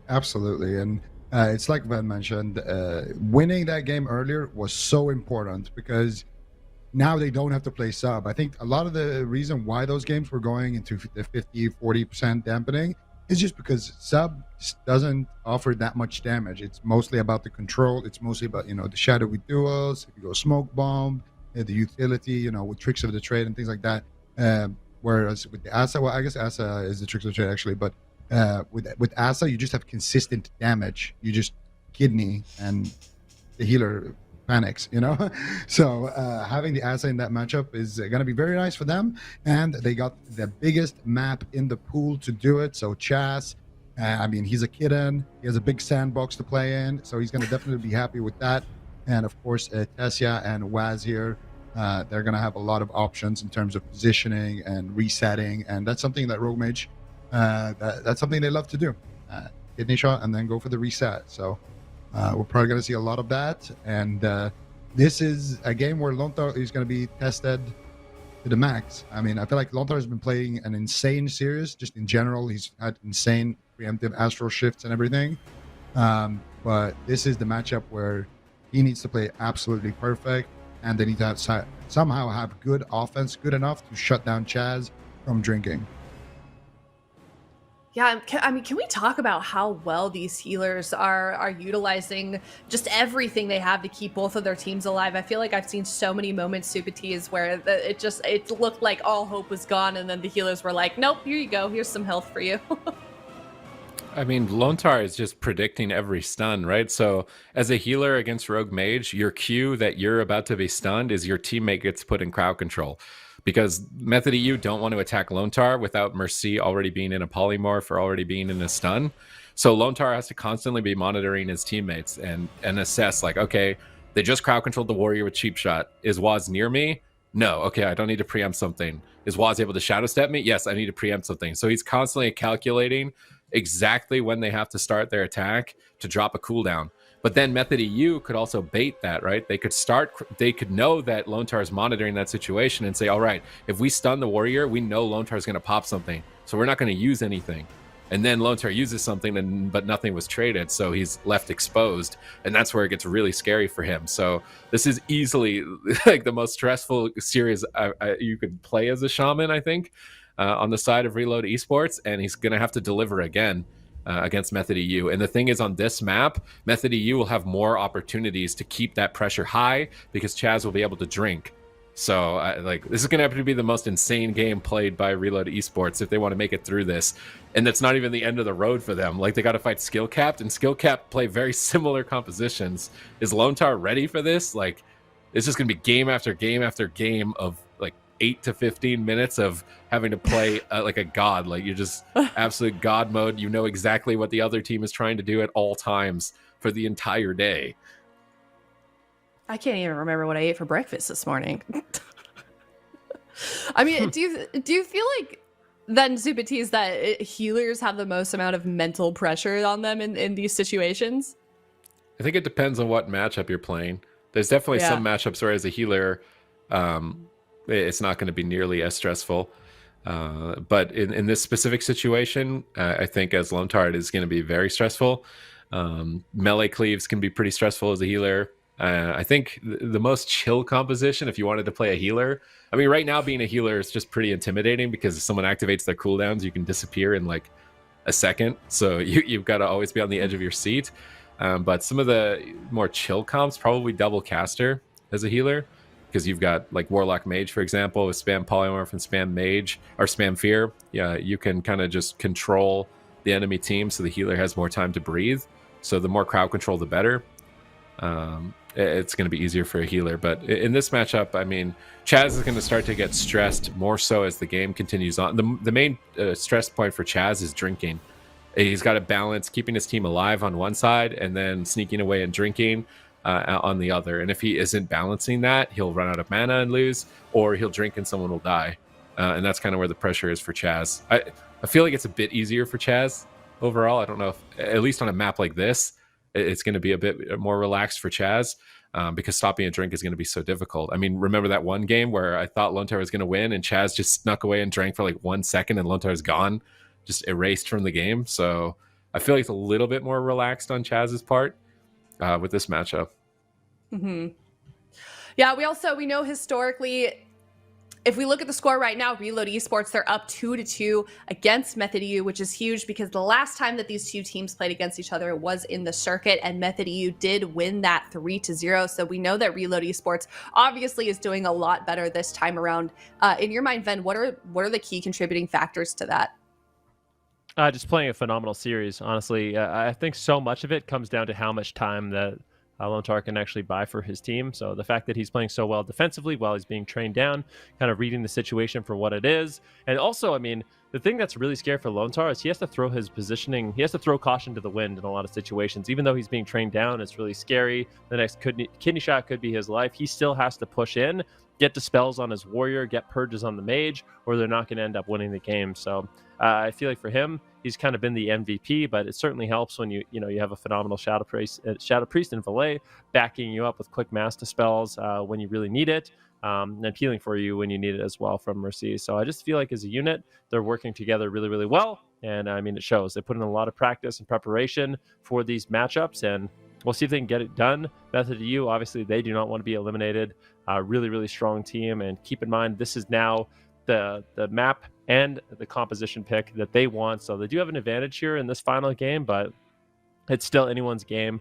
Absolutely, and it's like Van mentioned, winning that game earlier was so important because now they don't have to play sub. I think a lot of the reason why those games were going into the 50-40% dampening is just because sub just doesn't offer that much damage. It's mostly about the control. It's mostly about, the shadowy duels, if you go smoke bomb, the utility, with tricks of the trade and things like that. Whereas with the Asa, well, I guess Asa is the tricks of the trade actually, but with Asa, you just have consistent damage. You just kidney and the healer panics, So having the Asa in that matchup is going to be very nice for them. And they got the biggest map in the pool to do it. So Chaz, he's a kitten. He has a big sandbox to play in. So he's going to definitely be happy with that. And of course, Tessia and Waz here, they're going to have a lot of options in terms of positioning and resetting. And that's something that Rogue Mage, that's something they love to do. Kidney shot and then go for the reset. So we're probably going to see a lot of that. And this is a game where Lontar is going to be tested to the max. I feel like Lontar has been playing an insane series. Just in general, he's had insane preemptive astral shifts and everything. But this is the matchup where he needs to play absolutely perfect. And they need to have somehow have good offense, good enough to shut down Chaz from drinking. Yeah, can we talk about how well these healers are utilizing just everything they have to keep both of their teams alive? I feel like I've seen so many moments, Supatees, where it looked like all hope was gone, and then the healers were like, nope, here you go, here's some health for you. Lontar is just predicting every stun, right? So as a healer against Rogue Mage, your cue that you're about to be stunned is your teammate gets put in crowd control. Because Method EU don't want to attack Lontar without Mercy already being in a polymorph or already being in a stun. So Lontar has to constantly be monitoring his teammates and assess, like, okay, they just crowd controlled the warrior with cheap shot. Is Waz near me? No. Okay, I don't need to preempt something. Is Waz able to shadow step me? Yes, I need to preempt something. So he's constantly calculating exactly when they have to start their attack to drop a cooldown. But then Method EU could also bait that, right? They could know that Lontar is monitoring that situation and say, all right, if we stun the warrior, we know Lontar is going to pop something. So we're not going to use anything. And then Lontar uses something, but nothing was traded. So he's left exposed. And that's where it gets really scary for him. So this is easily like the most stressful series you could play as a shaman, I think, on the side of Reload Esports. And he's going to have to deliver again. Against Method EU. And the thing is, on this map, Method EU will have more opportunities to keep that pressure high because Chaz will be able to drink. So this is going to have to be the most insane game played by Reload Esports if they want to make it through this. And that's not even the end of the road for them. Like, they got to fight Skill Capped, and Skill Capped play very similar compositions. Is Lontar ready for this? Like, it's just going to be game after game after game of like 8 to 15 minutes of having to play like a god. Like, you're just absolute god mode. You know exactly what the other team is trying to do at all times for the entire day. I can't even remember what I ate for breakfast this morning. Do you feel like then, Supatees, that healers have the most amount of mental pressure on them in these situations? I think it depends on what matchup you're playing. There's definitely Yeah. some matchups where as a healer, it's not going to be nearly as stressful. But in this specific situation, I think as Lone Tart is going to be very stressful. Melee cleaves can be pretty stressful as a healer. I think the most chill composition, if you wanted to play a healer, I mean, right now being a healer is just pretty intimidating because if someone activates their cooldowns, you can disappear in like a second. So you've got to always be on the edge of your seat. But some of the more chill comps, probably double caster as a healer, because you've got like Warlock Mage, for example, with spam Polymorph and spam Mage or spam Fear. Yeah, you can kind of just control the enemy team so the healer has more time to breathe. So the more crowd control, the better. It's going to be easier for a healer. But in this matchup, I mean, Chaz is going to start to get stressed more so as the game continues on. The main stress point for Chaz is drinking. He's got to balance keeping his team alive on one side and then sneaking away and drinking on the other. And if he isn't balancing that, he'll run out of mana and lose, or he'll drink and someone will die. And that's kind of where the pressure is for Chaz. I feel like it's a bit easier for Chaz overall. I don't know if, at least on a map like this, it's going to be a bit more relaxed for Chaz because stopping a drink is going to be so difficult. I mean, remember that one game where I thought Lone Tart was going to win and Chaz just snuck away and drank for like 1 second and Lone Tart's gone, just erased from the game. So I feel like it's a little bit more relaxed on Chaz's part with this matchup. Mm-hmm. Yeah, we know historically, if we look at the score right now, Reload Esports, they're up 2-2 against Method EU, which is huge because the last time that these two teams played against each other was in the circuit, and Method EU did win that 3-0. So we know that Reload Esports obviously is doing a lot better this time around. In your mind, Ven, what are the key contributing factors to that? Just playing a phenomenal series, honestly. I think so much of it comes down to how much time that Lone Tart can actually buy for his team. So the fact that he's playing so well defensively while he's being trained down, kind of reading the situation for what it is. And also, I mean, the thing that's really scary for Lone Tart is he has to throw his positioning, he has to throw caution to the wind in a lot of situations. Even though he's being trained down, it's really scary. The next kidney shot could be his life. He still has to push in, get dispels on his warrior, get purges on the mage, or they're not going to end up winning the game. So I feel like for him, he's kind of been the MVP, but it certainly helps when you have a phenomenal Shadow Priest and Valet backing you up with quick mass dispels when you really need it, and healing for you when you need it as well from Mercy. So I just feel like as a unit, they're working together really, really well. And I mean, it shows. They put in a lot of practice and preparation for these matchups, and we'll see if they can get it done. Method EU, obviously, they do not want to be eliminated. Really, really strong team. And keep in mind, this is now the map and the composition pick that they want. So they do have an advantage here in this final game, but it's still anyone's game.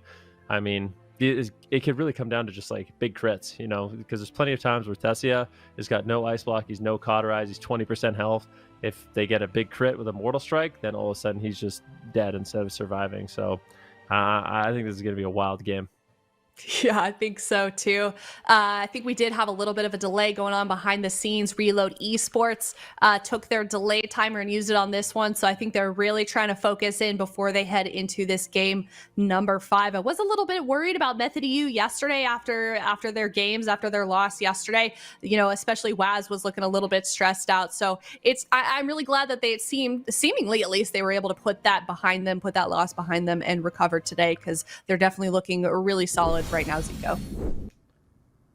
I mean, it could really come down to just like big crits, because there's plenty of times where Tessia has got no ice block, he's no cauterize, he's 20% health. If they get a big crit with a Mortal Strike, then all of a sudden he's just dead instead of surviving. So I think this is going to be a wild game. Yeah, I think so too. I think we did have a little bit of a delay going on behind the scenes. Reload Esports took their delay timer and used it on this one. So I think they're really trying to focus in before they head into this game number 5. I was a little bit worried about Method EU yesterday after their games, after their loss yesterday. Especially Waz was looking a little bit stressed out. So I'm really glad that they seemingly at least they were able to put that behind them, put that loss behind them and recover today, because they're definitely looking really solid right now, Zico.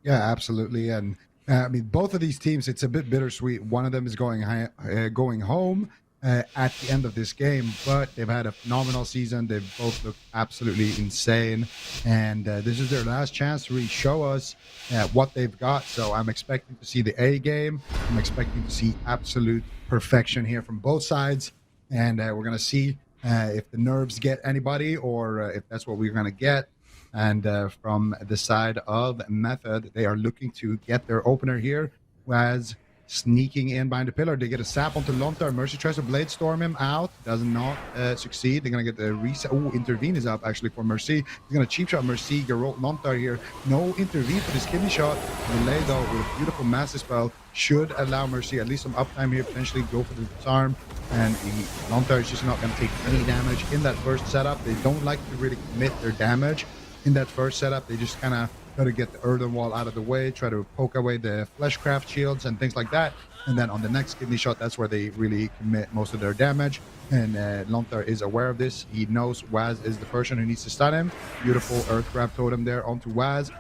Yeah, absolutely. And I mean, both of these teams, it's a bit bittersweet. One of them is going home at the end of this game, but they've had a phenomenal season. They've both looked absolutely insane, and this is their last chance to really show us what they've got. So I'm expecting to see the A game. I'm expecting to see absolute perfection here from both sides, and we're going to see if the nerves get anybody or if that's what we're going to get. And from the side of Method, they are looking to get their opener here. Whereas sneaking in behind the pillar, they get a sap onto Lone Tart. Mercy tries to blade storm him out, does not succeed. They're going to get the reset. Oh, intervene is up actually for Mercy. He's going to cheap shot Mercy, Geralt Lone Tart here. No intervene for this kidney shot. Delay though with a beautiful massive spell should allow Mercy at least some uptime here, potentially go for the disarm. And Lone Tart is just not going to take any damage in that first setup. They don't like to really commit their damage in that first setup. They just kind of try to get the earthen wall out of the way, try to poke away the fleshcraft shields and things like that. And then on the next kidney shot, that's where they really commit most of their damage. And Lone Tart is aware of this. He knows Waz is the person who needs to stun him. Beautiful earth grab totem there onto Waz.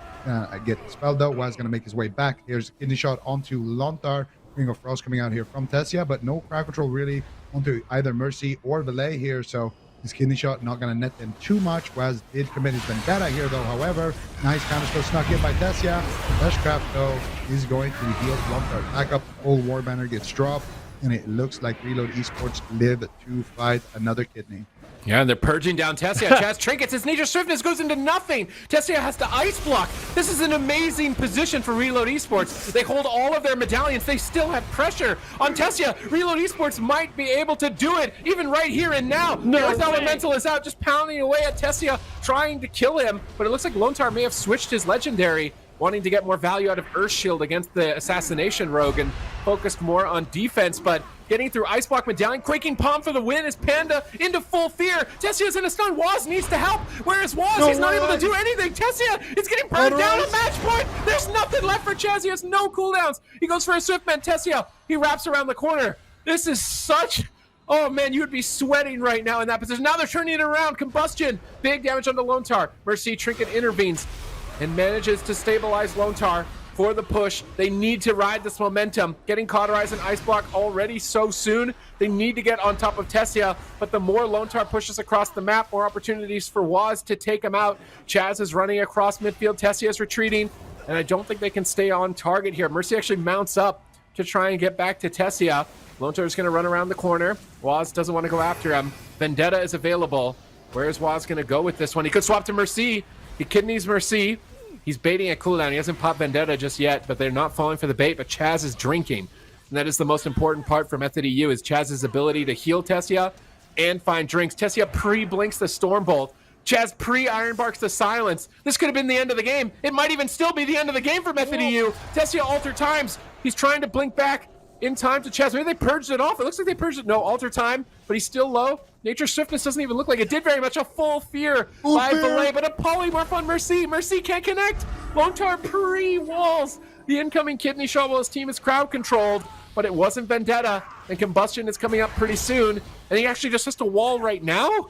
get spelled out. Waz gonna make his way back. Here's a kidney shot onto Lontar. Ring of Frost coming out here from Tessia, but no crowd control really onto either Mercy or Valet here. So his kidney shot not gonna net them too much. Waz did commit his vendetta here though. However, nice counter spell snuck in by Tessia. Fleshcraft though is going to heal Lontar back up. Full war banner gets dropped, and it looks like Reload Esports live to fight another kidney. Yeah, and they're purging down Tessia. Chaz trinkets. His Nature Swiftness goes into nothing. Tessia has to ice block. This is an amazing position for Reload Esports. They hold all of their medallions. They still have pressure on Tessia. Reload Esports might be able to do it, even right here and now. No Earth way. Elemental is out, just pounding away at Tessia, trying to kill him. But it looks like Lontar may have switched his legendary, wanting to get more value out of Earth Shield against the Assassination Rogue and focused more on defense. But getting through Ice Block Medallion, Quaking Palm for the win as Panda into full fear. Tessia's in a stun. Waz needs to help. Where is Waz? No He's not able to way. do anything. Tessia is getting burned down at match point. There's nothing left for Chaz. He has no cooldowns. He goes for a Swiftman. Tessia, he wraps around the corner. This is such... Oh man, you would be sweating right now in that position. Now they're turning it around. Combustion. Big damage on the Lontar. Mercy Trinket intervenes and manages to stabilize Lontar for the push. They need to ride this momentum. Getting Cauterized and Ice Block already so soon. They need to get on top of Tessia, but the more Lontar pushes across the map, more opportunities for Waz to take him out. Chaz is running across midfield. Tessia is retreating, and I don't think they can stay on target here. Mercy actually mounts up to try and get back to Tessia. Lontar is going to run around the corner. Waz doesn't want to go after him. Vendetta is available. Where is Waz going to go with this one? He could swap to Mercy. He kidneys Mercy. He's baiting a cooldown. He hasn't popped Vendetta just yet, but they're not falling for the bait. But Chaz is drinking. And that is the most important part for Method EU, is Chaz's ability to heal Tessia and find drinks. Tessia pre-blinks the Stormbolt. Chaz pre-Ironbarks the Silence. This could have been the end of the game. It might even still be the end of the game for Method EU. Tessia alter times. He's trying to blink back in time to Chaz. Maybe they purged it off. It looks like they purged it. No, alter time, but he's still low. Nature Swiftness doesn't even look like it did very much. A full fear by Valet, but a polymorph on Mercy. Mercy can't connect. Lontar pre-walls the incoming kidney shot while his team is crowd controlled, but it wasn't Vendetta, and Combustion is coming up pretty soon, and he actually just has to wall right now,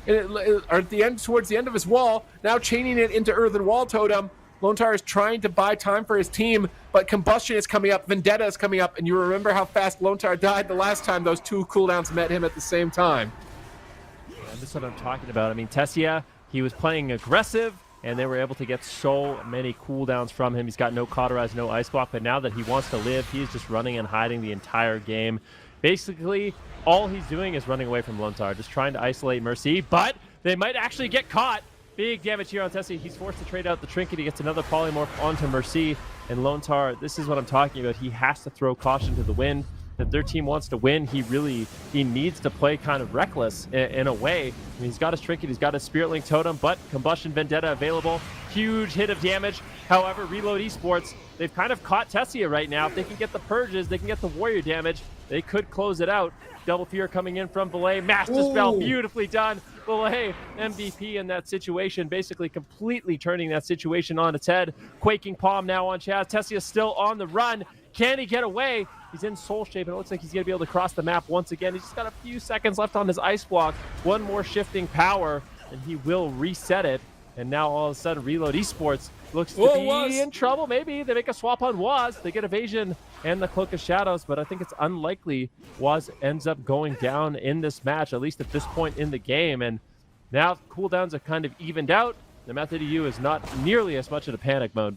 or at the end, towards the end of his wall, now chaining it into Earthen Wall Totem. Lontar is trying to buy time for his team, but Combustion is coming up, Vendetta is coming up, and you remember how fast Lontar died the last time those two cooldowns met him at the same time. And this is what I'm talking about. I mean, Tessia, he was playing aggressive, and they were able to get so many cooldowns from him. He's got no Cauterize, no Ice Block, but now that he wants to live, he's just running and hiding the entire game. Basically, all he's doing is running away from Lontar, just trying to isolate Mercy, but they might actually get caught. Big damage here on Tessia. He's forced to trade out the Trinket. He gets another polymorph onto Mercy. And Lontar, this is what I'm talking about. He has to throw caution to the wind. If their team wants to win, he needs to play kind of reckless in a way. I mean, he's got his Trinket, he's got his Spirit Link Totem, but Combustion Vendetta available. Huge hit of damage. However, Reload Esports, they've kind of caught Tessia right now. If they can get the purges, they can get the warrior damage, they could close it out. Double Fear coming in from Valet. Master Spell, beautifully done. Valet, MVP in that situation, basically completely turning that situation on its head. Quaking Palm now on Chaz. Tessia still on the run. Can he get away? He's in soul shape, and it looks like he's going to be able to cross the map once again. He's just got a few seconds left on his Ice Block. One more shifting power, and he will reset it. And now all of a sudden, Reload Esports looks to be in trouble. Maybe they make a swap on Waz. They get Evasion and the Cloak of Shadows, but I think it's unlikely Waz ends up going down in this match, at least at this point in the game. And now cooldowns are kind of evened out. The Method EU is not nearly as much in a panic mode.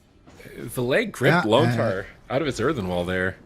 Valet gripped Lontar out of his Earthen Wall there.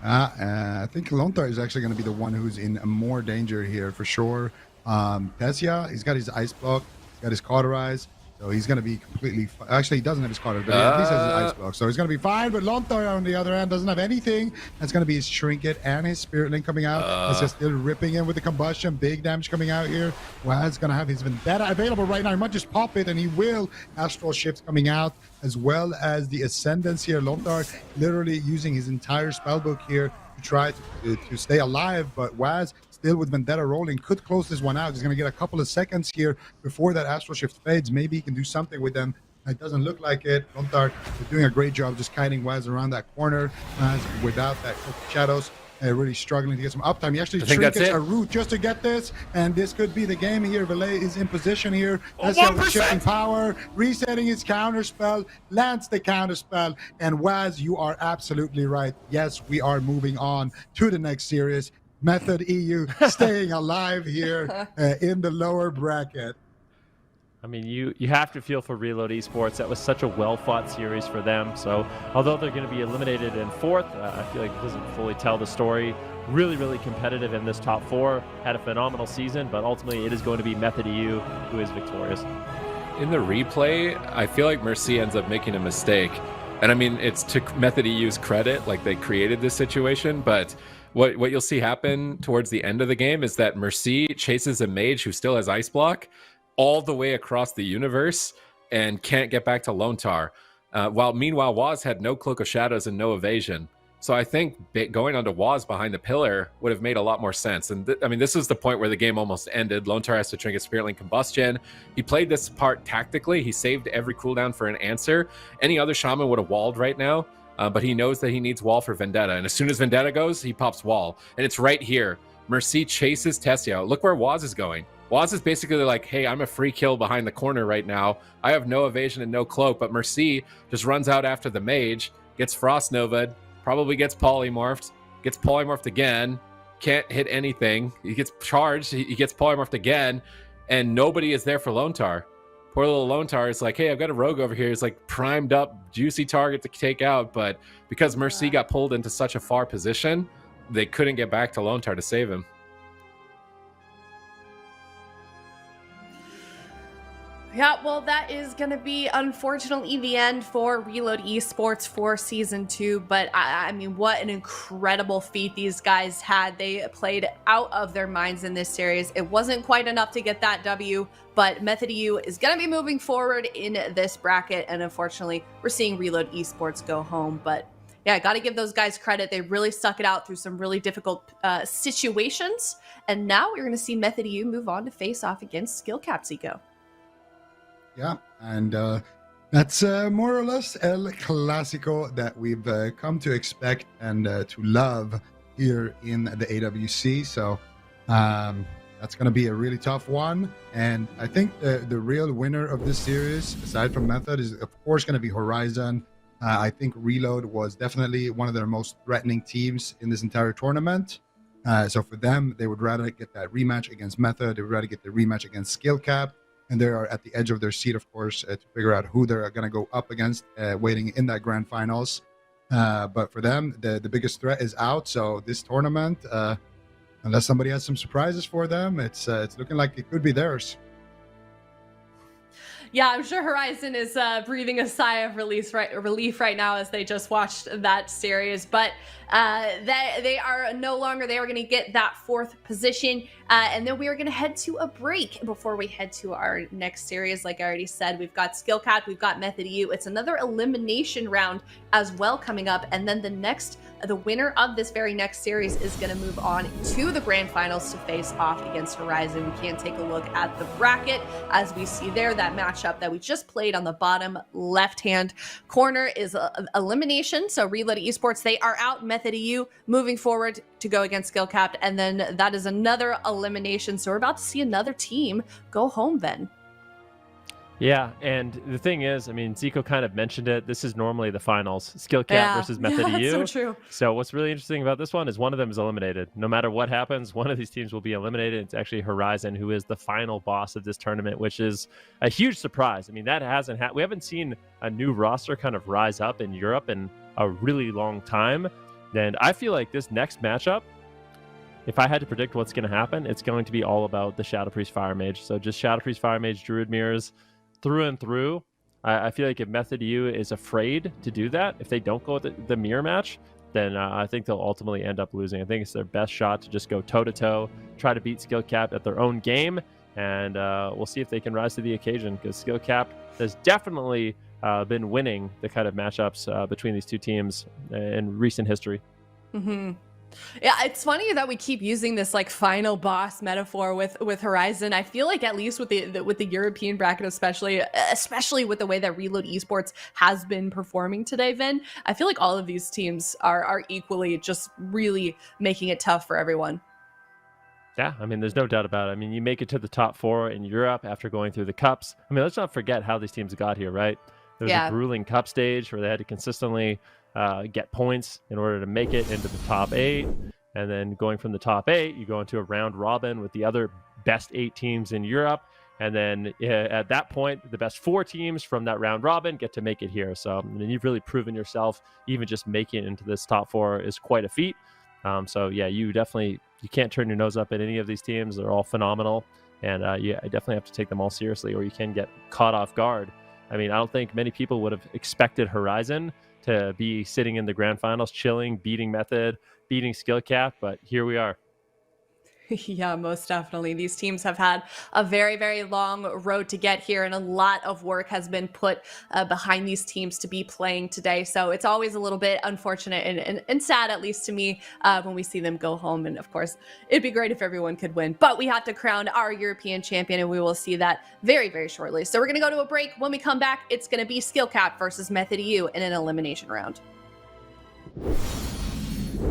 I think Lontar is actually going to be the one who's in more danger here for sure. Tessia, he's got his Ice Block, he's got his Cauterize, so he's going to be completely... Actually, he doesn't have his Cauterize, but at least has his Ice Block, so he's going to be fine. But Lontar, on the other hand, doesn't have anything. That's going to be his Trinket and his Spirit Link coming out. He's just still ripping in with the Combustion. Big damage coming out here. Waz going to have his Vendetta available right now. He might just pop it, and he will. Astral Shifts coming out, as well as the Ascendance here. Lontar literally using his entire spellbook here to try to stay alive, but Waz still with Vendetta rolling could close this one out. He's going to get a couple of seconds here before that Astral Shift fades. Maybe he can do something with them. It doesn't look like it. Lontar is doing a great job just kiting Waz around that corner without that Shadows. really struggling to get some uptime. He actually I think that's trinkets it. a route just to get this, and this could be the game here. Valet is in position here. Oh, Tessia with 1%. shifting power, resetting his counterspell, lands the counterspell, and Waz, you are absolutely right. Yes, we are moving on to the next series. Method EU staying alive here in the lower bracket. I mean, you have to feel for Reload Esports. That was such a well-fought series for them. So although they're going to be eliminated in fourth, I feel like it doesn't fully tell the story. Really, really competitive in this top four. Had a phenomenal season, but ultimately it is going to be Method EU who is victorious. In the replay, I feel like Mercy ends up making a mistake. And I mean, it's to Method EU's credit, like they created this situation, but what you'll see happen towards the end of the game is that Mercy chases a mage who still has Ice Block all the way across the universe and can't get back to Lone Tar. Meanwhile, Waz had no Cloak of Shadows and no evasion. So I think going onto Waz behind the pillar would have made a lot more sense. And I mean, this is the point where the game almost ended. Lone Tar has to trinket Spirit Link Combustion. He played this part tactically. He saved every cooldown for an answer. Any other shaman would have walled right now, but he knows that he needs wall for Vendetta. And as soon as Vendetta goes, he pops wall. And it's right here. Mercy chases Tessia. Look where Waz is going. Waz is basically like, hey, I'm a free kill behind the corner right now. I have no evasion and no cloak, but Mercy just runs out after the mage, gets Frost Nova'd, probably gets polymorphed again, can't hit anything. He gets charged, he gets polymorphed again, and nobody is there for Lone Tar. Poor little Lone Tar is like, hey, I've got a rogue over here. It's like primed up, juicy target to take out, but because Mercy got pulled into such a far position, they couldn't get back to Lone Tar to save him. Yeah, well, that is going to be, unfortunately, the end for Reload Esports for Season 2. But, I mean, what an incredible feat these guys had. They played out of their minds in this series. It wasn't quite enough to get that W, but Method EU is going to be moving forward in this bracket. And, unfortunately, we're seeing Reload Esports go home. But, yeah, I got to give those guys credit. They really stuck it out through some really difficult situations. And now we're going to see Method EU move on to face off against Skill Cap Zico. Yeah, and that's more or less El Clásico that we've come to expect and to love here in the AWC. So that's going to be a really tough one. And I think the real winner of this series, aside from Method, is of course going to be Horizon. I think Reload was definitely one of their most threatening teams in this entire tournament. So for them, they would rather get that rematch against Method. They would rather get the rematch against Skill Cap. And they are at the edge of their seat, of course, to figure out who they're going to go up against, waiting in that grand finals. But for them, the biggest threat is out. So this tournament, unless somebody has some surprises for them, it's looking like it could be theirs. Yeah, I'm sure Horizon is breathing a sigh of relief right now as they just watched that series. But they are no longer. They are going to get that fourth position. And then we are going to head to a break before we head to our next series. Like I already said, we've got Skill Cap, we've got Method EU. It's another elimination round as well coming up. And then the winner of this very next series is going to move on to the grand finals to face off against Horizon. We can take a look at the bracket as we see there. That matchup that we just played on the bottom left-hand corner is elimination. So Reload Esports, they are out. Method EU moving forward to go against Skill Cap. And then that is another elimination. So we're about to see another team go home then. Yeah, and the thing is, I mean, Zico kind of mentioned it. This is normally the finals. Skill Cap versus Method EU. So true. So what's really interesting about this one is one of them is eliminated. No matter what happens, one of these teams will be eliminated. It's actually Horizon, who is the final boss of this tournament, which is a huge surprise. I mean, that hasn't we haven't seen a new roster kind of rise up in Europe in a really long time. And I feel like this next matchup, if I had to predict what's going to happen, it's going to be all about the Shadow Priest Fire Mage. So just Shadow Priest Fire Mage, Druid Mirrors, through and through. I feel like if Method EU is afraid to do that, if they don't go with the mirror match, then I think they'll ultimately end up losing. I think it's their best shot to just go toe-to-toe, try to beat Skill Cap at their own game, and we'll see if they can rise to the occasion, because Skill Cap has definitely been winning the kind of matchups between these two teams in recent history. Mm-hmm. Yeah, it's funny that we keep using this like final boss metaphor with Horizon. I feel like at least with the European bracket, especially with the way that Reload Esports has been performing today, Vin, I feel like all of these teams are equally just really making it tough for everyone. Yeah, I mean, there's no doubt about it. I mean, you make it to the top 4 in Europe after going through the cups. I mean, let's not forget how these teams got here, right? There was a grueling cup stage where they had to consistently get points in order to make it into the top 8. And then going from the top 8, you go into a round robin with the other best 8 teams in Europe. And then at that point, the best 4 teams from that round robin get to make it here. So I mean, you've really proven yourself. Even just making it into this top 4 is quite a feat. So yeah, you can't turn your nose up at any of these teams. They're all phenomenal. And I definitely have to take them all seriously, or you can get caught off guard. I mean, I don't think many people would have expected Horizon to be sitting in the grand finals, chilling, beating Method, beating Skill Cap, but here we are. Yeah, most definitely. These teams have had a very, very long road to get here, and a lot of work has been put behind these teams to be playing today. So it's always a little bit unfortunate and sad, at least to me, when we see them go home. And of course, it'd be great if everyone could win, but we have to crown our European champion, and we will see that very, very shortly. So we're going to go to a break. When we come back, it's going to be Skill Cap versus Method EU in an elimination round.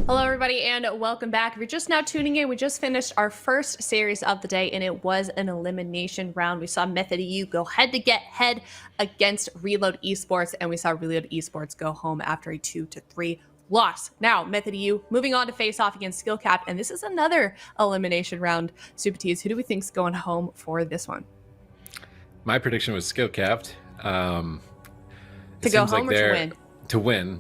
Hello, everybody, and welcome back. If you're just now tuning in, we just finished our first series of the day, and it was an elimination round. We saw Method EU go head-to-head against Reload Esports, and we saw Reload Esports go home after a 2-3 loss. Now, Method EU moving on to face off against Skill Cap, and this is another elimination round. Super Tees, who do we think's going home for this one? My prediction was Skill Capped. To go home or to win? To win.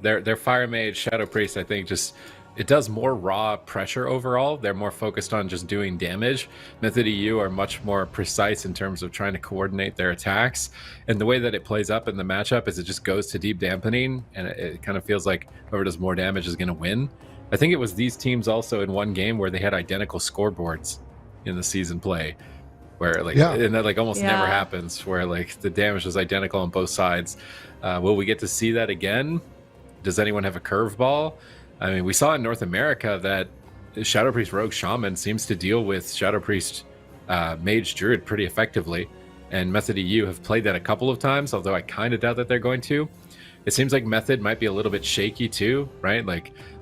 Their Fire Mage, Shadow Priest, I think it does more raw pressure overall. They're more focused on just doing damage. Method EU are much more precise in terms of trying to coordinate their attacks. And the way that it plays up in the matchup is it just goes to deep dampening, and it kind of feels like whoever does more damage is going to win. I think it was these teams also in one game where they had identical scoreboards in the season play, where and that almost never happens, where the damage was identical on both sides. Will we get to see that again? Does anyone have a curveball? I mean, we saw in North America that Shadow Priest Rogue Shaman seems to deal with Shadow Priest Mage Druid pretty effectively, and Method EU have played that a couple of times, although I kind of doubt that they're going to. It seems like Method might be a little bit shaky too, right?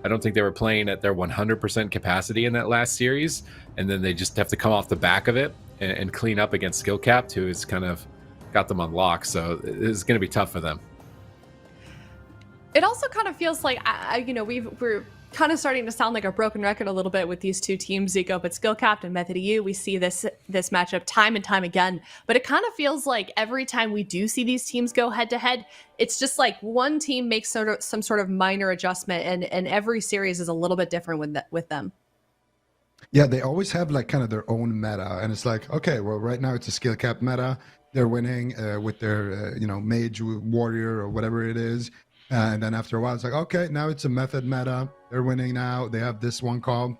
I don't think they were playing at their 100% capacity in that last series, and then they just have to come off the back of it and clean up against Skill Capped, who has kind of got them on lock. So it's going to be tough for them. It also kind of feels like, we're kind of starting to sound like a broken record a little bit with these two teams, Zico, but Skill Capped and Method EU. We see this matchup time and time again, but it kind of feels like every time we do see these teams go head to head, it's just like one team makes some sort of minor adjustment, and every series is a little bit different with them. Yeah, they always have kind of their own meta, and it's like, okay, well, right now it's a Skill Cap meta. They're winning with their mage warrior or whatever it is. And then after a while, it's like, okay, now it's a Method meta. They're winning now. They have this one comp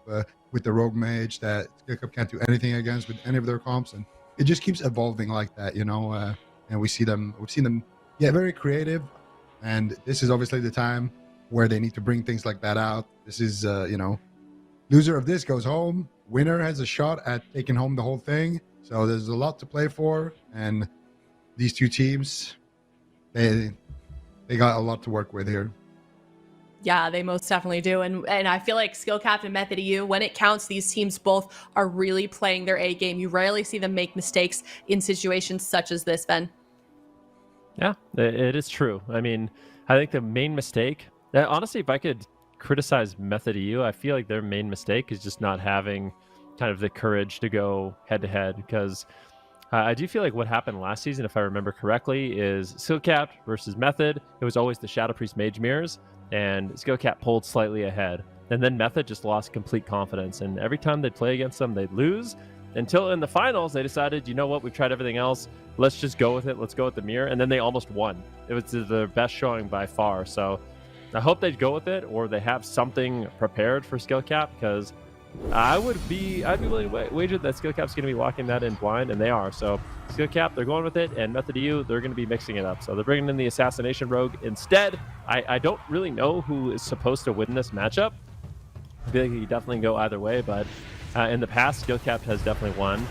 with the Rogue Mage that Skill Cap can't do anything against with any of their comps. And it just keeps evolving like that, and we've seen them get very creative. And this is obviously the time where they need to bring things like that out. This is, loser of this goes home. Winner has a shot at taking home the whole thing. So there's a lot to play for. And these two teams, they got a lot to work with here. Yeah, they most definitely do. And I feel like Skill Cap and Method EU, when it counts, these teams both are really playing their A game. You rarely see them make mistakes in situations such as this, Ben. Yeah, it is true. I mean, I think the main mistake, honestly, if I could criticize Method EU, I feel like their main mistake is just not having kind of the courage to go head to head, because I do feel like what happened last season, if I remember correctly, is Skill Cap versus Method. It was always the Shadow Priest Mage Mirrors, and Skill Cap pulled slightly ahead. And then Method just lost complete confidence, and every time they'd play against them, they'd lose, until in the finals, they decided, you know what, we've tried everything else. Let's just go with it. Let's go with the mirror. And then they almost won. It was their best showing by far. So I hope they'd go with it, or they have something prepared for Skill Cap, because I'd be willing to wager that Skill Cap's going to be walking that in blind, and they are. So Skill Cap, they're going with it, and Method EU, they're going to be mixing it up. So they're bringing in the Assassination Rogue instead. I don't really know who is supposed to win this matchup. I feel like it could definitely go either way, but in the past, SkillCap has definitely won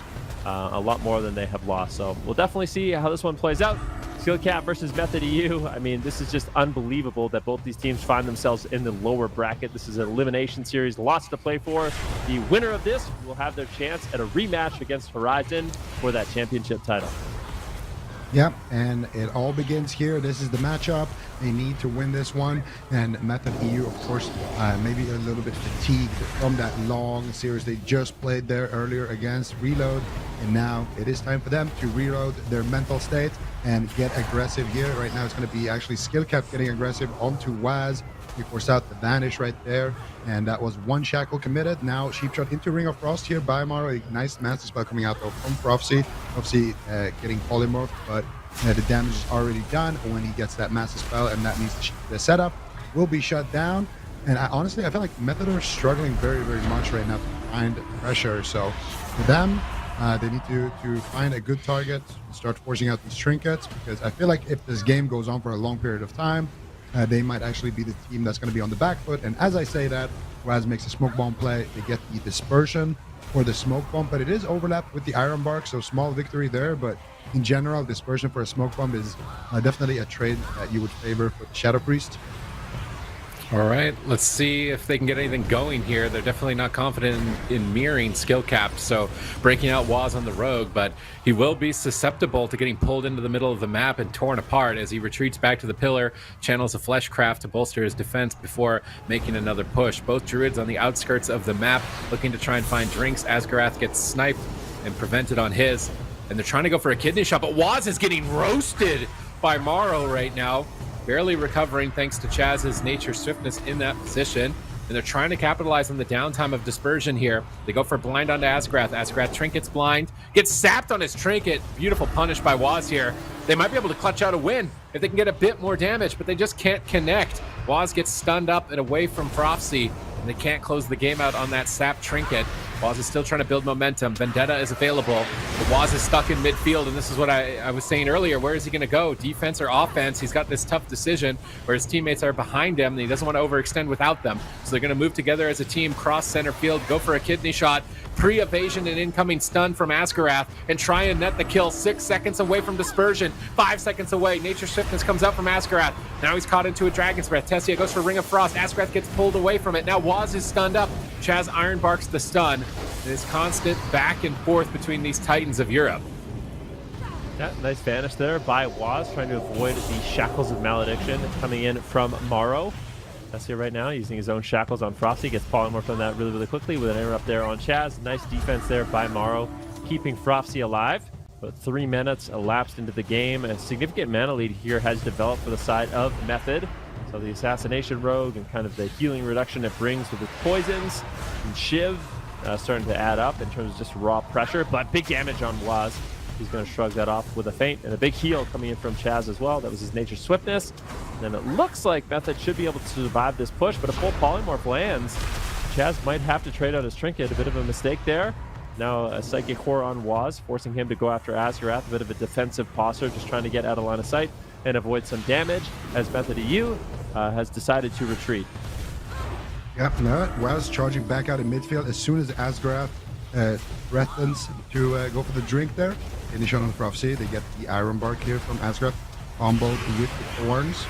a lot more than they have lost. So we'll definitely see how this one plays out. SkillCap versus Method EU. I mean, this is just unbelievable that both these teams find themselves in the lower bracket. This is an elimination series, lots to play for. The winner of this will have their chance at a rematch against Horizon for that championship title. Yep, and it all begins here. This is the matchup. They need to win this one. And Method EU, of course, maybe a little bit fatigued from that long series they just played there earlier against Reload. And now it is time for them to reload their mental state and get aggressive here. Right now, it's going to be actually SkillCap getting aggressive onto Waz. He forced out the Vanish right there, and that was one shackle committed. Now Sheep Shot into Ring of Frost here by Maro. A nice master spell coming out though from Prophecy. Prophecy getting polymorphed, but the damage is already done when he gets that master spell, and that means the setup will be shut down. And honestly, I feel like Method are struggling very, very much right now to find pressure. So for them, they need to find a good target and start forcing out these trinkets, because I feel like if this game goes on for a long period of time, they might actually be the team that's going to be on the back foot. And as I say that, Raz makes a smoke bomb play. They get the dispersion for the smoke bomb, but it is overlapped with the Iron Bark, so small victory there. But in general, dispersion for a smoke bomb is definitely a trade that you would favor for the Shadow Priest. All right, let's see if they can get anything going here. They're definitely not confident in mirroring SkillCap, so breaking out Waz on the Rogue, but he will be susceptible to getting pulled into the middle of the map and torn apart as he retreats back to the pillar, channels a Fleshcraft to bolster his defense before making another push. Both Druids on the outskirts of the map looking to try and find drinks. Asgarath gets sniped and prevented on his, and they're trying to go for a kidney shot, but Waz is getting roasted by Maro right now. Barely recovering thanks to Chaz's nature swiftness in that position. And they're trying to capitalize on the downtime of dispersion here. They go for blind onto Asgarath. Asgarath trinkets blind, gets sapped on his trinket. Beautiful punish by Waz here. They might be able to clutch out a win if they can get a bit more damage, but they just can't connect. Waz gets stunned up and away from Prophecy, and they can't close the game out on that sap trinket. Waz is still trying to build momentum. Vendetta is available, but Waz is stuck in midfield, and this is what I was saying earlier. Where is he going to go? Defense or offense? He's got this tough decision where his teammates are behind him, and he doesn't want to overextend without them. So they're going to move together as a team, cross center field, go for a kidney shot, pre-evasion and incoming stun from Asgarath, and try and net the kill. 6 seconds away from dispersion, 5 seconds away. Nature Swiftness comes out from Asgarath. Now he's caught into a Dragon's Breath. Tessia goes for Ring of Frost. Asgarath gets pulled away from it. Now Waz is stunned up. Chaz Ironbarks the stun. This constant back and forth between these titans of Europe. Yeah, nice vanish there by Waz, trying to avoid the shackles of malediction coming in from Maro. That's here right now, using his own shackles on Frosty. Gets polymorphed on that really, really quickly with an interrupt there on Chaz. Nice defense there by Maro, keeping Frosty alive. But 3 minutes elapsed into the game. A significant mana lead here has developed for the side of Method. So the Assassination Rogue and kind of the healing reduction it brings with its poisons and Shiv starting to add up in terms of just raw pressure. But big damage on Waz. He's going to shrug that off with a feint, and a big heal coming in from Chaz as well. That was his nature swiftness. And then it looks like Method should be able to survive this push, but a full polymorph lands. Chaz might have to trade out his trinket. A bit of a mistake there. Now a Psychic Core on Waz, forcing him to go after Asgarath. A bit of a defensive posture, just trying to get out of line of sight and avoid some damage, as Method EU has decided to retreat. Yep, no, Waz charging back out in midfield as soon as Asgarath threatens to go for the drink there. Finish on the Prophecy. They get the Iron Bark here from Asgarath, comboed with the Thorns.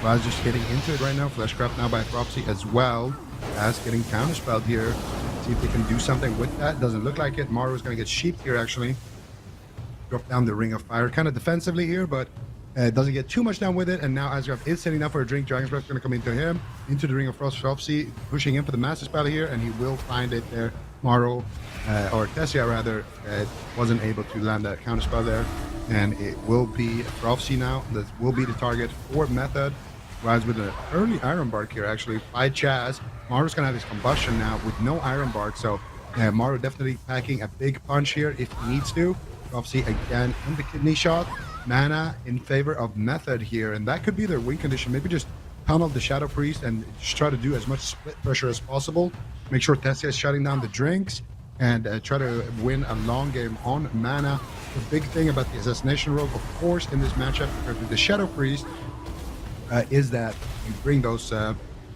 Waz just getting into it right now. Fleshcraft now by Prophecy as well as getting counterspelled here. See if they can do something with that. Doesn't look like it. Maro is going to get sheeped here actually. Drop down the Ring of Fire kind of defensively here, but doesn't get too much down with it. And now Asgarath is setting up for a drink. Dragon's Breath is going to come into him, into the Ring of Frost. Prophecy pushing in for the Master Spell here, and he will find it there. Maro, or Tessia rather, wasn't able to land that counterspell there, and it will be Prophecy now. That will be the target for Method. Rides with an early Iron Bark here actually by Chaz. Maro's gonna have his combustion now with no Iron Bark, so Maro definitely packing a big punch here if he needs to. Prophecy again in the kidney shot. Mana in favor of Method here, and that could be their win condition. Maybe just tunnel the Shadow Priest and just try to do as much split pressure as possible. Make sure Tessia is shutting down the drinks and try to win a long game on mana. The big thing about the Assassination Rogue, of course, in this matchup compared to the Shadow Priest is that you bring those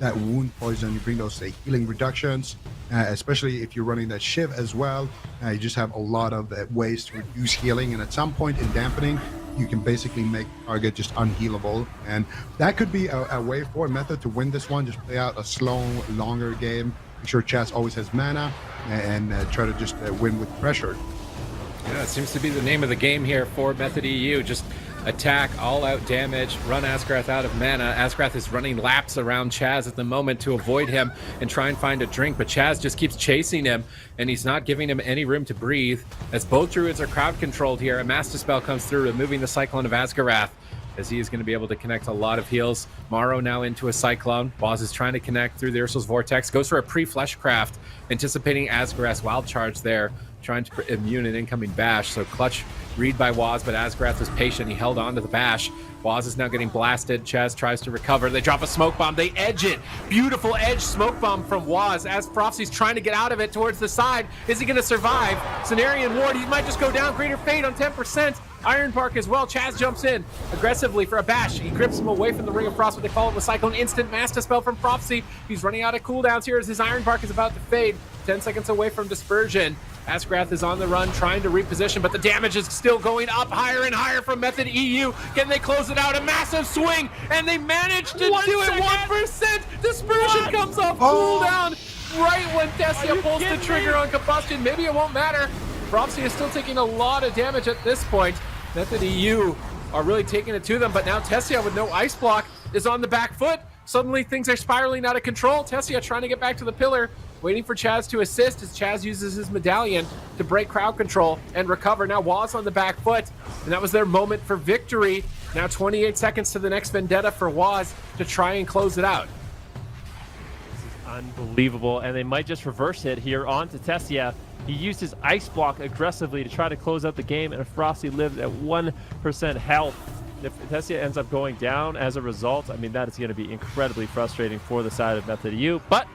that wound poison, you bring those healing reductions, especially if you're running that shiv as well. You just have a lot of ways to reduce healing, and at some point in dampening, you can basically make target just unhealable, and that could be a way forward method to win this one. Just play out a slow, longer game. Make sure Chaz always has mana, and try to just win with pressure. Yeah, it seems to be the name of the game here for Method EU. Just attack, all-out damage, run Asgrath out of mana. Asgrath is running laps around Chaz at the moment to avoid him and try and find a drink, but Chaz just keeps chasing him, and he's not giving him any room to breathe. As both druids are crowd-controlled here, a Master Spell comes through, removing the Cyclone of Asgarath, as he is going to be able to connect a lot of heals. Morrow now into a Cyclone. Waz is trying to connect through the Ursul's Vortex, goes for a pre-Fleshcraft, anticipating Asgarath's Wild Charge there, trying to immune an incoming bash. So clutch read by Waz, but Asgarath was patient. He held on to the bash. Waz is now getting blasted. Chaz tries to recover. They drop a smoke bomb. They edge it. Beautiful edge smoke bomb from Waz as Prophecy's trying to get out of it towards the side. Is he going to survive? Cenarian Ward, he might just go down. Greater Fate on 10%. Iron Bark as well. Chaz jumps in aggressively for a bash. He grips him away from the Ring of Frost, but they follow up with Cyclone. Instant Master Spell from Prophecy. He's running out of cooldowns here as his Iron Bark is about to fade. 10 seconds away from Dispersion. Asgrath is on the run, trying to reposition, but the damage is still going up higher and higher from Method EU. Can they close it out? A massive swing, and they managed to do it. 1%. Dispersion comes off cooldown right when Tessia pulls the trigger on Combustion. Maybe it won't matter. Prophecy is still taking a lot of damage at this point. Method EU are really taking it to them, but now Tessia with no ice block is on the back foot. Suddenly things are spiraling out of control. Tessia trying to get back to the pillar, waiting for Chaz to assist as Chaz uses his medallion to break crowd control and recover. Now Waz on the back foot, and that was their moment for victory. Now 28 seconds to the next vendetta for Waz to try and close it out. Unbelievable, and they might just reverse it here onto Tessia. He used his ice block aggressively to try to close out the game, and Frosty lives at 1% health. If Tessia ends up going down as a result, I mean, that is going to be incredibly frustrating for the side of Method EU, but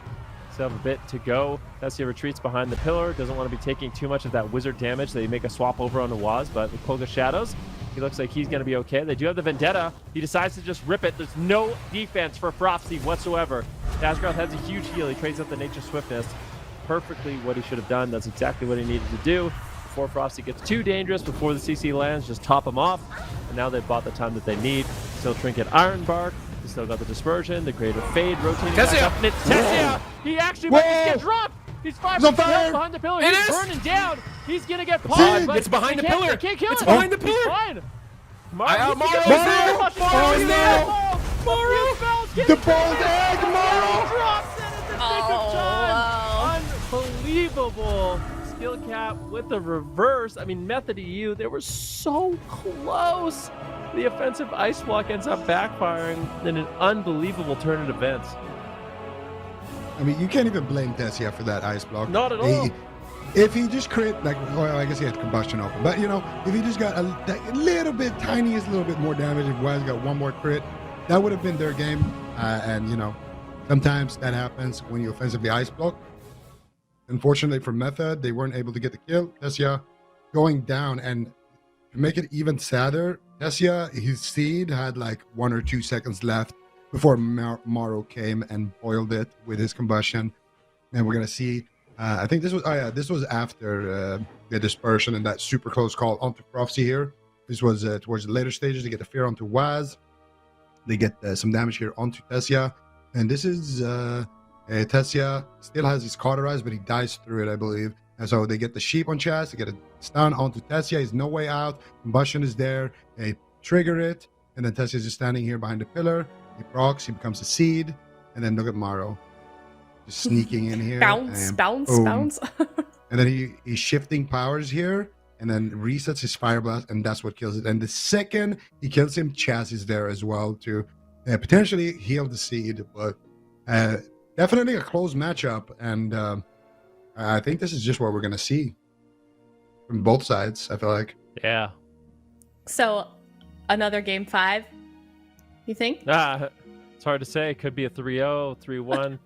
still have a bit to go. Tessia retreats behind the pillar, doesn't want to be taking too much of that wizard damage. They make a swap over on the Waz, but with Koga Shadows, he looks like he's going to be okay. They do have the Vendetta. He decides to just rip it. There's no defense for Prophecy whatsoever. Asgrath has a huge heal. He trades up the Nature Swiftness. Perfectly what he should have done. That's exactly what he needed to do. Before Frosty gets too dangerous, before the CC lands, just top him off. And now they've bought the time that they need. Still Trinket Iron Bark. They still got the Dispersion, the Greater Fade rotating back up. And it's Tessia! He actually might just get dropped! He's 5% health behind the pillar. He's burning down. He's gonna get paused. It's behind the pillar. They can't kill It's him. behind the pillar. He's fine. Morrow's there. The bold egg, Morrow! Drops it at the nick of time. Unbelievable. Skill cap with the reverse. I mean, Method EU, they were so close. The offensive ice block ends up backfiring in an unbelievable turn of events. I mean, you can't even blame Tessia for that ice block. Not at all. If he just crit, like, well, I guess he had combustion open, but you know, if he just got a little bit, tiniest little bit more damage, if Waz got one more crit, that would have been their game. And you know, sometimes that happens when you offensively ice block. Unfortunately for Method, they weren't able to get the kill. Tessia going down, and to make it even sadder, Tessia, his seed had like 1 or 2 seconds left before Morrow came and boiled it with his combustion. And we're gonna see. I think this was after the Dispersion and that super close call onto Prophecy here. This was towards the later stages. They get the fear onto Waz. They get some damage here onto Tessia. And this is Tessia still has his cauterized, but he dies through it, I believe. And so they get the sheep on Chaz. They get a stun onto Tessia. He's no way out. Combustion is there. They trigger it. And then Tessia is just standing here behind the pillar. He procs. He becomes a seed. And then look at Morrow. Just sneaking in here. Bounce. And then he's shifting powers here, and then resets his Fire Blast, and that's what kills it. And the second he kills him, Chaz is there as well to potentially heal the seed. But definitely a close matchup, and I think this is just what we're going to see from both sides, I feel like. Yeah. So, another game 5, you think? It's hard to say. It could be a 3-0, 3-1,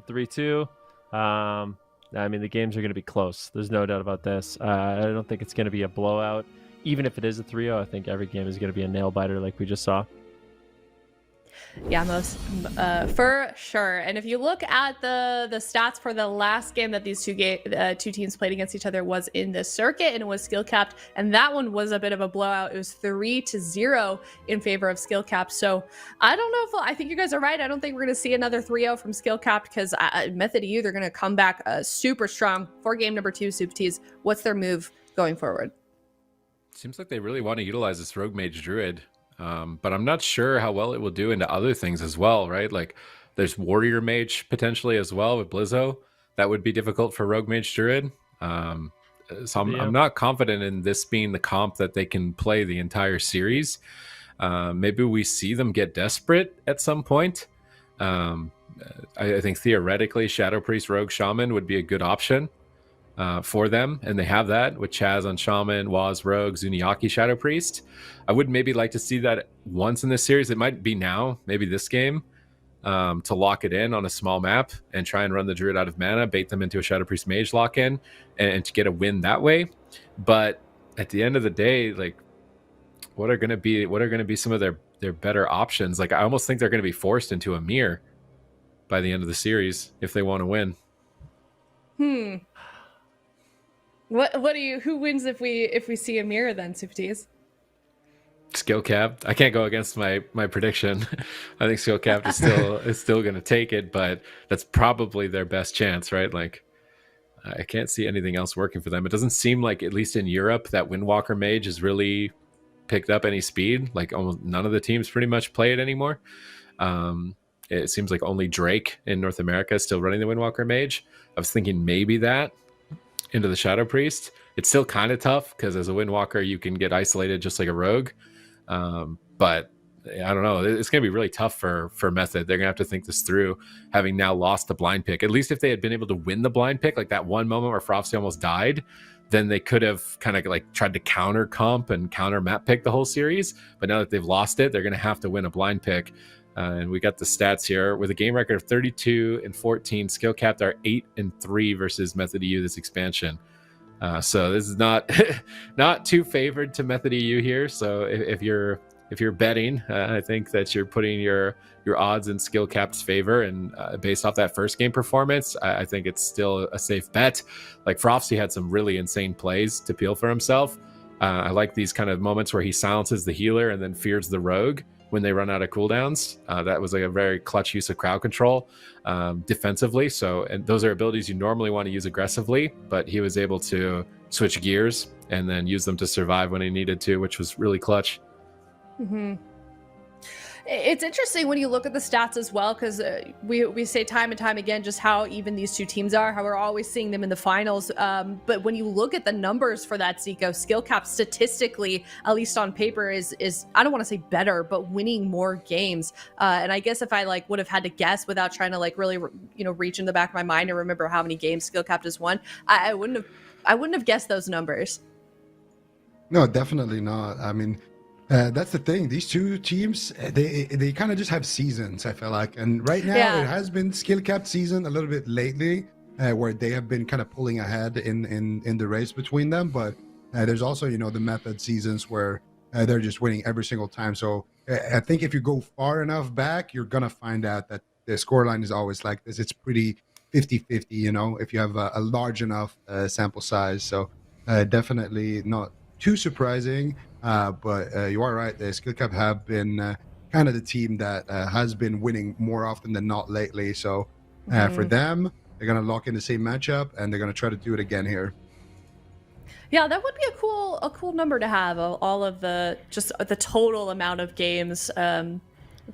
3-2. I mean, the games are going to be close. There's no doubt about this. I don't think it's going to be a blowout. Even if it is a 3-0, I think every game is going to be a nail-biter like we just saw. Yeah, most for sure. And if you look at the stats for the last game that these two teams played against each other was in the circuit, and it was skill capped, and that one was a bit of a blowout. It was 3-0 in favor of skill capped. So I don't know if I think you guys are right. I don't think we're going to see another 3-0 from skill capped because Method EU, they're going to come back super strong for game number 2. Soup Teas, what's their move going forward? Seems like they really want to utilize this Rogue Mage Druid. But I'm not sure how well it will do into other things as well, right? Like there's Warrior Mage potentially as well with Blizzo. That would be difficult for Rogue Mage Druid. So I'm not confident in this being the comp that they can play the entire series. Maybe we see them get desperate at some point. I think theoretically Shadow Priest Rogue Shaman would be a good option for them, and they have that with Chaz on Shaman, Waz Rogue, Zuniaki Shadow Priest. I would maybe like to see that once in this series. It might be now, maybe this game, to lock it in on a small map and try and run the Druid out of mana, bait them into a Shadow Priest Mage lock-in, and to get a win that way. But at the end of the day, like, what are going to be some of their better options? Like, I almost think they're going to be forced into a mirror by the end of the series if they want to win. What do you? Who wins if we see a mirror then, Soup Teas? Skill capped. I can't go against my prediction. I think skill capped is still going to take it, but that's probably their best chance, right? Like, I can't see anything else working for them. It doesn't seem like, at least in Europe, that Windwalker Mage has really picked up any speed. Like almost none of the teams pretty much play it anymore. It seems like only Drake in North America is still running the Windwalker Mage. I was thinking maybe that into the Shadow Priest. It's still kind of tough because as a Windwalker you can get isolated just like a rogue. But I don't know. It's going to be really tough for Method. They're going to have to think this through, having now lost the blind pick. At least if they had been able to win the blind pick, like that one moment where Frosty almost died, then they could have kind of like tried to counter comp and counter map pick the whole series. But now that they've lost it, they're going to have to win a blind pick. And we got the stats here with a game record of 32-14. Skill capped are 8-3 versus Method EU this expansion. So this is not not too favored to Method EU here. So if you're betting, I think that you're putting your odds in skill capped's favor, and based off that first game performance, I think it's still a safe bet. Like Frosty had some really insane plays to peel for himself. I like these kind of moments where he silences the healer and then fears the rogue when they run out of cooldowns. That was like a very clutch use of crowd control defensively. So, and those are abilities you normally want to use aggressively, but he was able to switch gears and then use them to survive when he needed to, which was really clutch. Mm-hmm. It's interesting when you look at the stats as well, because we say time and time again just how even these two teams are, how we're always seeing them in the finals. But when you look at the numbers for that Zico, skill cap statistically, at least on paper, is I don't want to say better, but winning more games. And I guess if I like would have had to guess without trying to like really reach in the back of my mind and remember how many games skill cap has won, I wouldn't have guessed those numbers. No, definitely not. I mean, that's the thing. These two teams, they kind of just have seasons, I feel like. And right now, It has been skill capped season a little bit lately, where they have been kind of pulling ahead in the race between them. But there's also, the Method seasons where they're just winning every single time. So I think if you go far enough back, you're going to find out that the scoreline is always like this. It's pretty 50-50, if you have a large enough sample size. So definitely not too surprising. But you are right. The skill cap have been kind of the team that has been winning more often than not lately. So for them, they're going to lock in the same matchup and they're going to try to do it again here. Yeah, that would be a cool number to have, all of the total amount of games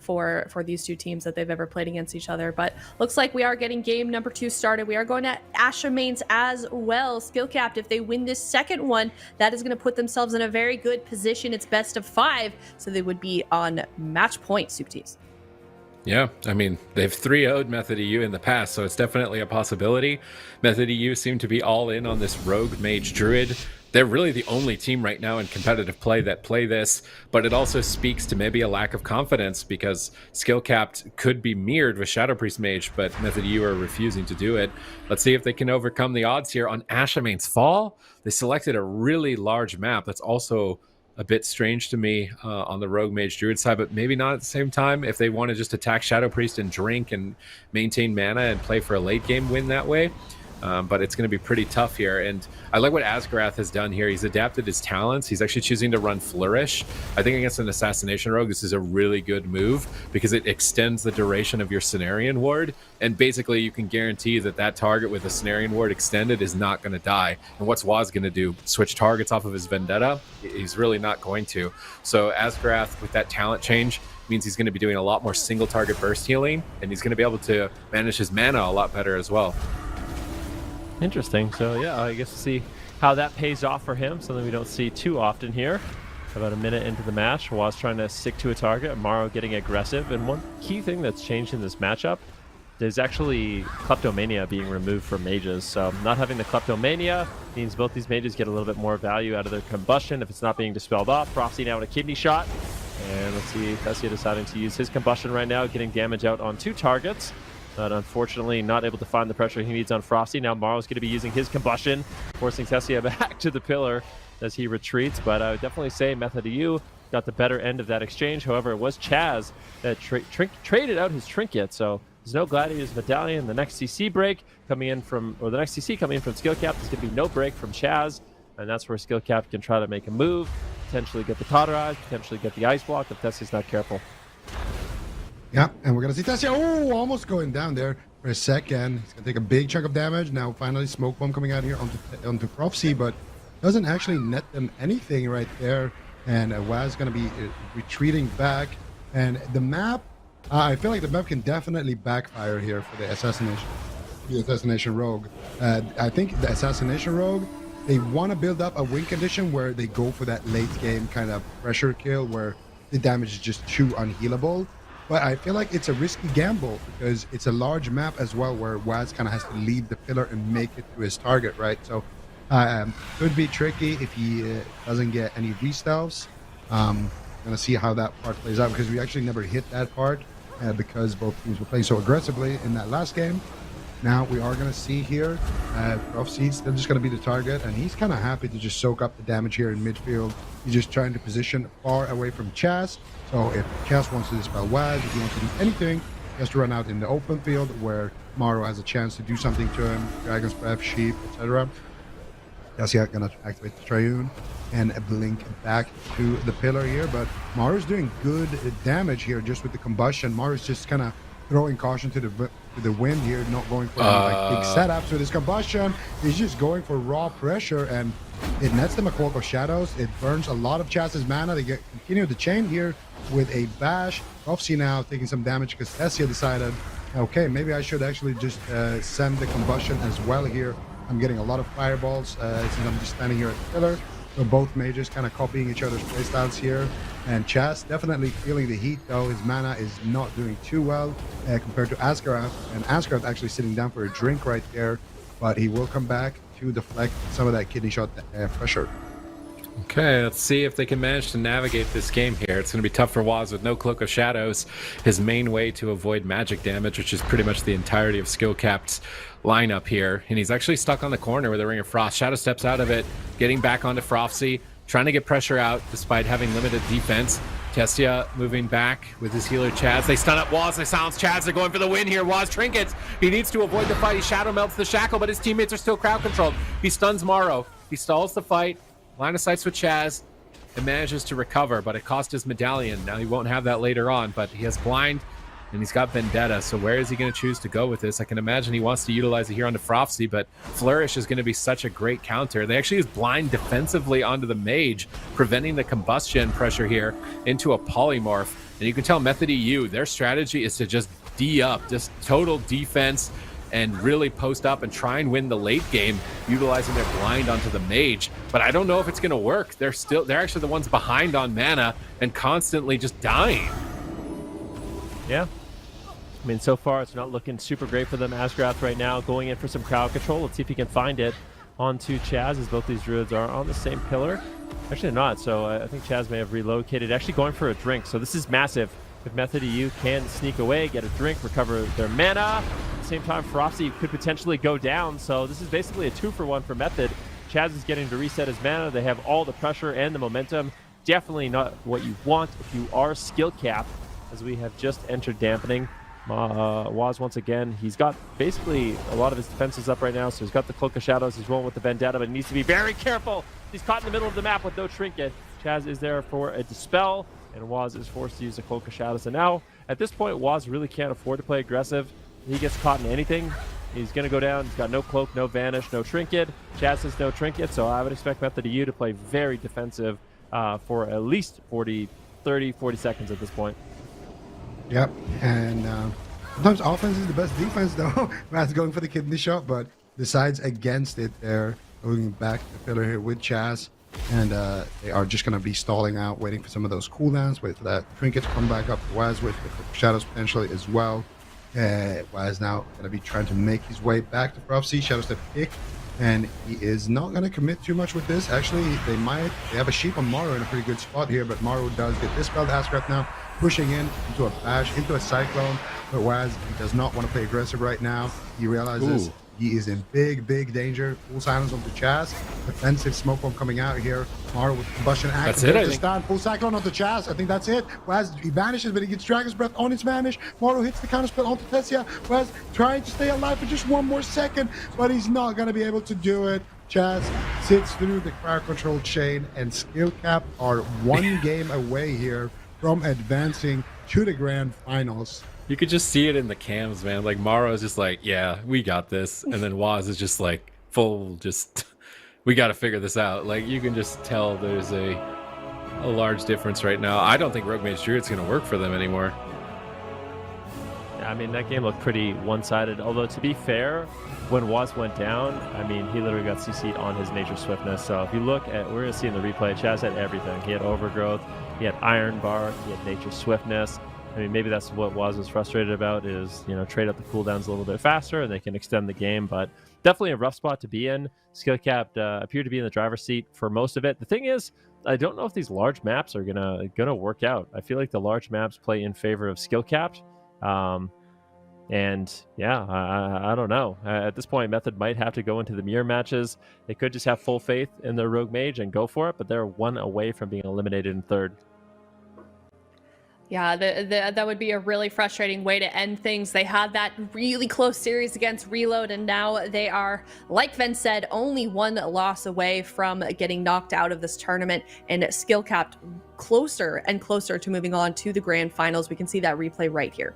for these two teams that they've ever played against each other. But looks like we are getting game number 2 started. We are going to Asha mains as well. Skill capped, if they win this second one, that is going to put themselves in a very good position. It's best of 5, so they would be on match point, Soup Teas. Yeah, I mean, they've 3-0'd Method EU in the past, so it's definitely a possibility. Method EU seem to be all in on this Rogue Mage Druid. They're really the only team right now in competitive play that play this, but it also speaks to maybe a lack of confidence because skill capped could be mirrored with Shadow Priest Mage, but Method EU are refusing to do it. Let's see if they can overcome the odds here on Asha Main's Fall. They selected a really large map that's also a bit strange to me on the Rogue Mage Druid side, but maybe not at the same time if they want to just attack Shadow Priest and drink and maintain mana and play for a late game win that way. But it's going to be pretty tough here. And I like what Asgarath has done here. He's adapted his talents. He's actually choosing to run Flourish. I think against an Assassination Rogue, this is a really good move because it extends the duration of your Cenarian Ward. And basically, you can guarantee that that target with a Cenarian Ward extended is not going to die. And what's Waz going to do? Switch targets off of his Vendetta? He's really not going to. So Asgarath, with that talent change, means he's going to be doing a lot more single target burst healing. And he's going to be able to manage his mana a lot better as well. Interesting. So yeah, I guess we'll see how that pays off for him. Something we don't see too often here. About a minute into the match, Waz trying to stick to a target, Morrow getting aggressive. And one key thing that's changed in this matchup is actually Kleptomania being removed from mages. So not having the Kleptomania means both these mages get a little bit more value out of their combustion if it's not being dispelled off. Frosty now with a kidney shot. And let's see, Tessia deciding to use his combustion right now, getting damage out on 2 targets. But unfortunately, not able to find the pressure he needs on Frosty. Now Morrow's going to be using his combustion, forcing Tessia back to the pillar as he retreats. But I would definitely say Method EU got the better end of that exchange. However, it was Chaz that traded out his trinket. So there's no Gladiator's Medallion. The next CC break coming in from, or the next CC coming in from Skill Cap, there's going to be no break from Chaz. And that's where Skill Cap can try to make a move, potentially get the Cauterize, potentially get the Ice Block if Tessia's not careful. Yeah, and we're going to see Tessia, almost going down there for a second. He's going to take a big chunk of damage. Now, finally, Smoke Bomb coming out here onto Prophecy, but doesn't actually net them anything right there. And Waz going to be retreating back. And the map, I feel like the map can definitely backfire here for the Assassination Rogue. I think the Assassination Rogue, they want to build up a win condition where they go for that late game kind of pressure kill where the damage is just too unhealable. But I feel like it's a risky gamble because it's a large map as well where Waz kind of has to leave the pillar and make it to his target, right? So could be tricky if he doesn't get any restelves. Gonna see how that part plays out because we actually never hit that part because both teams were playing so aggressively in that last game. Now we are going to see here, Prophecy's still just going to be the target, and he's kind of happy to just soak up the damage here in midfield. He's just trying to position far away from Chaz. So if Chaz wants to dispel Waz, if he wants to do anything, he has to run out in the open field where Morrow has a chance to do something to him, Dragon's Breath, Sheep, etc. Tessia going to activate the Triune and blink back to the pillar here, but Morrow's doing good damage here just with the combustion. Morrow's just kind of throwing caution to the wind here, not going for like big setups with his combustion. He's just going for raw pressure, and it nets them a Cloak of Shadows. It burns a lot of Chaz's mana. They continue the chain here with a bash. Prophecy now taking some damage because Tessia decided, okay, maybe I should actually just send the combustion as well here. I'm getting a lot of fireballs since I'm just standing here at the pillar. So both mages kind of copying each other's playstyles here. And Chaz definitely feeling the heat, though. His mana is not doing too well compared to Asgarath. And Asgarath actually sitting down for a drink right there. But he will come back to deflect some of that kidney shot pressure. Okay, let's see if they can manage to navigate this game here. It's going to be tough for Waz with no Cloak of Shadows, his main way to avoid magic damage, which is pretty much the entirety of Skill Cap's lineup here. And he's actually stuck on the corner with a Ring of Frost. Shadow steps out of it, getting back onto Prophecy, trying to get pressure out despite having limited defense. Tessia moving back with his healer Chaz. They stun up Waz, they silence Chaz, they're going for the win here. Waz trinkets. He needs to avoid the fight. He shadow melts the shackle, but his teammates are still crowd controlled. He stuns Morrow. He stalls the fight. Line of sights with Chaz and manages to recover, but it cost his medallion. Now he won't have that later on, but he has blind and he's got Vendetta. So where is he going to choose to go with this? I can imagine he wants to utilize it here onto Prophecy, but Flourish is going to be such a great counter. They actually use blind defensively onto the mage, preventing the combustion pressure here into a polymorph. And you can tell Method EU, their strategy is to just D up, just total defense, and really post up and try and win the late game utilizing their blind onto the mage. But I don't know if it's going to work. They're actually the ones behind on mana and constantly just dying. Yeah. I mean, so far it's not looking super great for them. Asgarath right now going in for some crowd control. Let's see if he can find it onto Chaz, as both these druids are on the same pillar. Actually not, so I think Chaz may have relocated. Actually going for a drink, so this is massive. If Method EU can sneak away, get a drink, recover their mana. At the same time, Frosty could potentially go down, so this is basically a 2-for-1 for Method. Chaz is getting to reset his mana. They have all the pressure and the momentum. definitely not what you want if you are skill capped, as we have just entered dampening. Waz once again, he's got basically a lot of his defenses up right now, so he's got the Cloak of Shadows, he's rolling with the Vendetta, but he needs to be very careful. He's caught in the middle of the map with no trinket. Chaz is there for a Dispel, and Waz is forced to use the Cloak of Shadows. And now, at this point, Waz really can't afford to play aggressive. If he gets caught in anything, he's going to go down. He's got no Cloak, no Vanish, no Trinket. Chaz has no Trinket, so I would expect Method EU to play very defensive for at least 40 seconds at this point. Yep, and sometimes offense is the best defense, though. Matt's going for the kidney shot, but decides against it there. Going back to the pillar here with Chaz, and they are just going to be stalling out, waiting for some of those cooldowns, wait for that trinket to come back up to Waz with Shadows potentially as well. Waz now going to be trying to make his way back to Prophecy. Shadows to pick, and he is not going to commit too much with this. Actually, they have a sheep on Maro in a pretty good spot here, but Maro does get dispelled. Ascraft now pushing in into a bash, into a cyclone, but Waz, he does not want to play aggressive right now. He realizes he is in big danger. Full silence onto Chaz. Defensive smoke bomb coming out here. Maro with combustion axe. That's it, I think. Stand. Full cyclone onto Chaz. I think that's it. Waz, he vanishes, but he gets Dragon's Breath on his vanish. Maro hits the counter spell onto Tessia. Waz trying to stay alive for just one more second, but he's not going to be able to do it. Chaz sits through the crowd control chain, and Skill Cap are one game away here from advancing to the Grand Finals. You could just see it in the cams, man. Like Maro is just like, yeah, we got this, and then Waz is just like full, just we got to figure this out. Like you can just tell there's a large difference right now. I don't think Rogue Mage Druid's going to work for them anymore. Yeah, I mean that game looked pretty one-sided. Although to be fair, when Waz went down, I mean he literally got CC'd on his Nature Swiftness. So if you look at, we're going to see in the replay, Chaz had everything. He had Overgrowth, he had Iron Bark, he had Nature Swiftness. I mean, maybe that's what Waz was frustrated about is, trade up the cooldowns a little bit faster and they can extend the game. But definitely a rough spot to be in. Skill Capped appeared to be in the driver's seat for most of it. The thing is, I don't know if these large maps are gonna work out. I feel like the large maps play in favor of Skill Capped. And yeah, I don't know. At this point, Method might have to go into the mirror matches. They could just have full faith in their Rogue Mage and go for it, but they're one away from being eliminated in third. Yeah, that would be a really frustrating way to end things. They had that really close series against Reload, and now they are, like Ven said, only one loss away from getting knocked out of this tournament, and Skill Capped closer and closer to moving on to the Grand Finals. We can see that replay right here.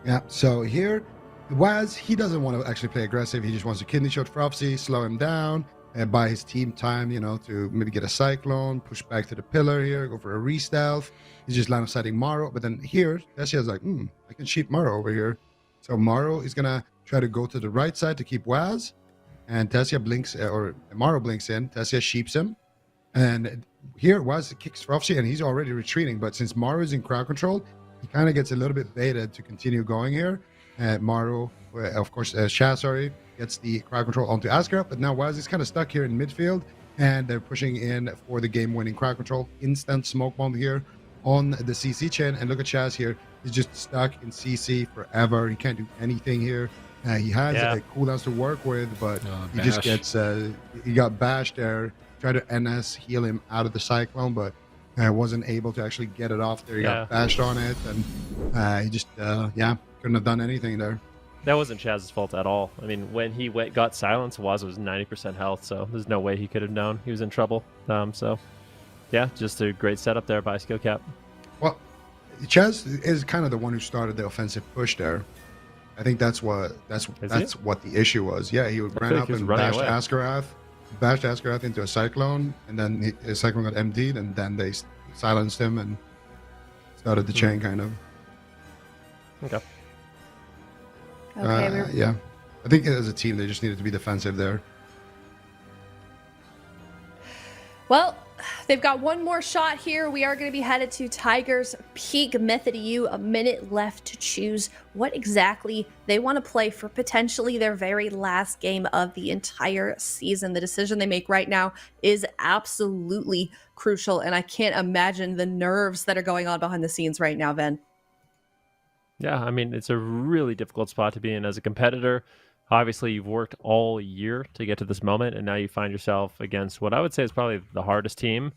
Yeah, so here, Waz, he doesn't want to actually play aggressive. He just wants to kidney shot Prophecy, slow him down, and buy his team time, to maybe get a Cyclone, push back to the pillar here, go for a re-stealth. He's just line of sighting Maro, but then here, Tessia's like, I can sheep Maro over here. So Maro is going to try to go to the right side to keep Waz, and Tessia blinks, or Maro blinks in, Tessia sheeps him, and here Waz kicks Prophecy, and he's already retreating, but since Maro is in crowd control, he kind of gets a little bit baited to continue going here. Maro, of course, Shaz, gets the crowd control onto Ascraft, but now Waz is kind of stuck here in midfield, and they're pushing in for the game-winning crowd control. Instant smoke bomb here on the CC chain, and look at Chaz here. He's just stuck in CC forever. He can't do anything here. He has cooldowns to work with, but he just gets, he got bashed there. Tried to NS heal him out of the Cyclone, but wasn't able to actually get it off there. He got bashed on it, and he just, couldn't have done anything there. That wasn't Chaz's fault at all. I mean, when he got silenced, Waz was 90% health, so there's no way he could have known he was in trouble. So, yeah, just a great setup there by Skill Cap. Well, Chaz is kind of the one who started the offensive push there. I think that's what the issue was. Yeah, he ran up and bashed Ascarath into a Cyclone, and then his Cyclone got emptied, and then they silenced him and started the chain, kind of. Okay. Yeah, I think as a team they just needed to be defensive there. Well, they've got one more shot here. We are going to be headed to Tiger's Peak. Method EU, a minute left to choose what exactly they want to play for potentially their very last game of the entire season. The decision they make right now is absolutely crucial, and I can't imagine the nerves that are going on behind the scenes right now, Ven. Yeah, I mean, it's a really difficult spot to be in as a competitor. Obviously, you've worked all year to get to this moment, and now you find yourself against what I would say is probably the hardest team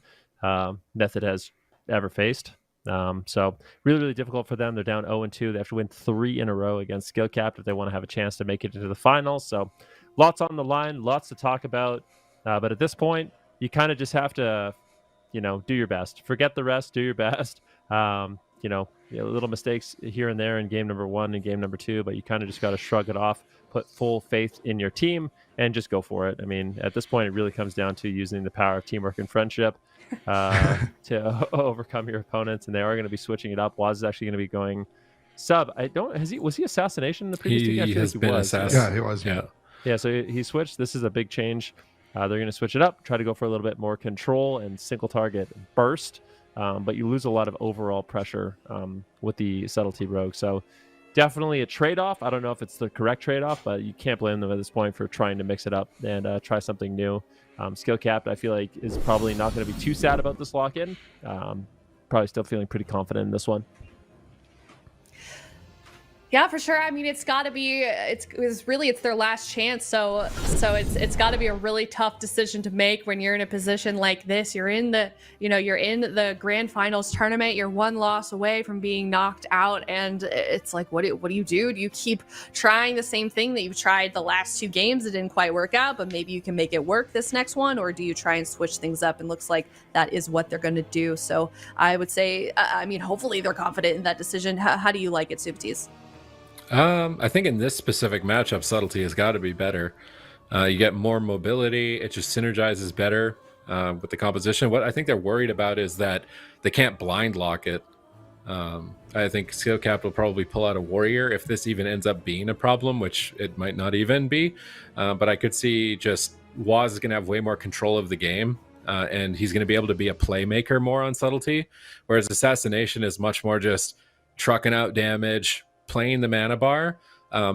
Method has ever faced. So really, really difficult for them. They're down 0-2. They have to win 3 in a row against Skill Capped if they want to have a chance to make it into the finals. So lots on the line, lots to talk about. But at this point, you kind of just have to, do your best. Forget the rest, do your best. Little mistakes here and there in game number 1 and game number 2, but you kind of just got to shrug it off, put full faith in your team, and just go for it. I mean, at this point, it really comes down to using the power of teamwork and friendship to overcome your opponents, and they are going to be switching it up. Waz is actually going to be going sub. Was he assassination in the previous game? He has been assassination. Yeah, he was. Yeah, so he switched. This is a big change. They're going to switch it up, try to go for a little bit more control and single target burst, but you lose a lot of overall pressure with the subtlety rogue. So definitely a trade-off. I don't know if it's the correct trade-off, but you can't blame them at this point for trying to mix it up and try something new. Skill Capped, I feel like, is probably not going to be too sad about this lock-in. Probably still feeling pretty confident in this one. Yeah, for sure. I mean, it's got to be. It's their last chance. So it's got to be a really tough decision to make when you're in a position like this. You're in the Grand Finals tournament. You're 1 loss away from being knocked out, and it's like, what do you do? Do you keep trying the same thing that you've tried the last 2 games? It didn't quite work out, but maybe you can make it work this next one, or do you try and switch things up? And looks like that is what they're going to do. So I would say, hopefully they're confident in that decision. How do you like it, Subtis? I think in this specific matchup, subtlety has got to be better. You get more mobility. It just synergizes better with the composition. What I think they're worried about is that they can't blind lock it. I think Skill Cap will probably pull out a warrior if this even ends up being a problem, which it might not even be. But I could see just Waz is going to have way more control of the game. And he's going to be able to be a playmaker more on subtlety, whereas assassination is much more just trucking out damage, playing the mana bar.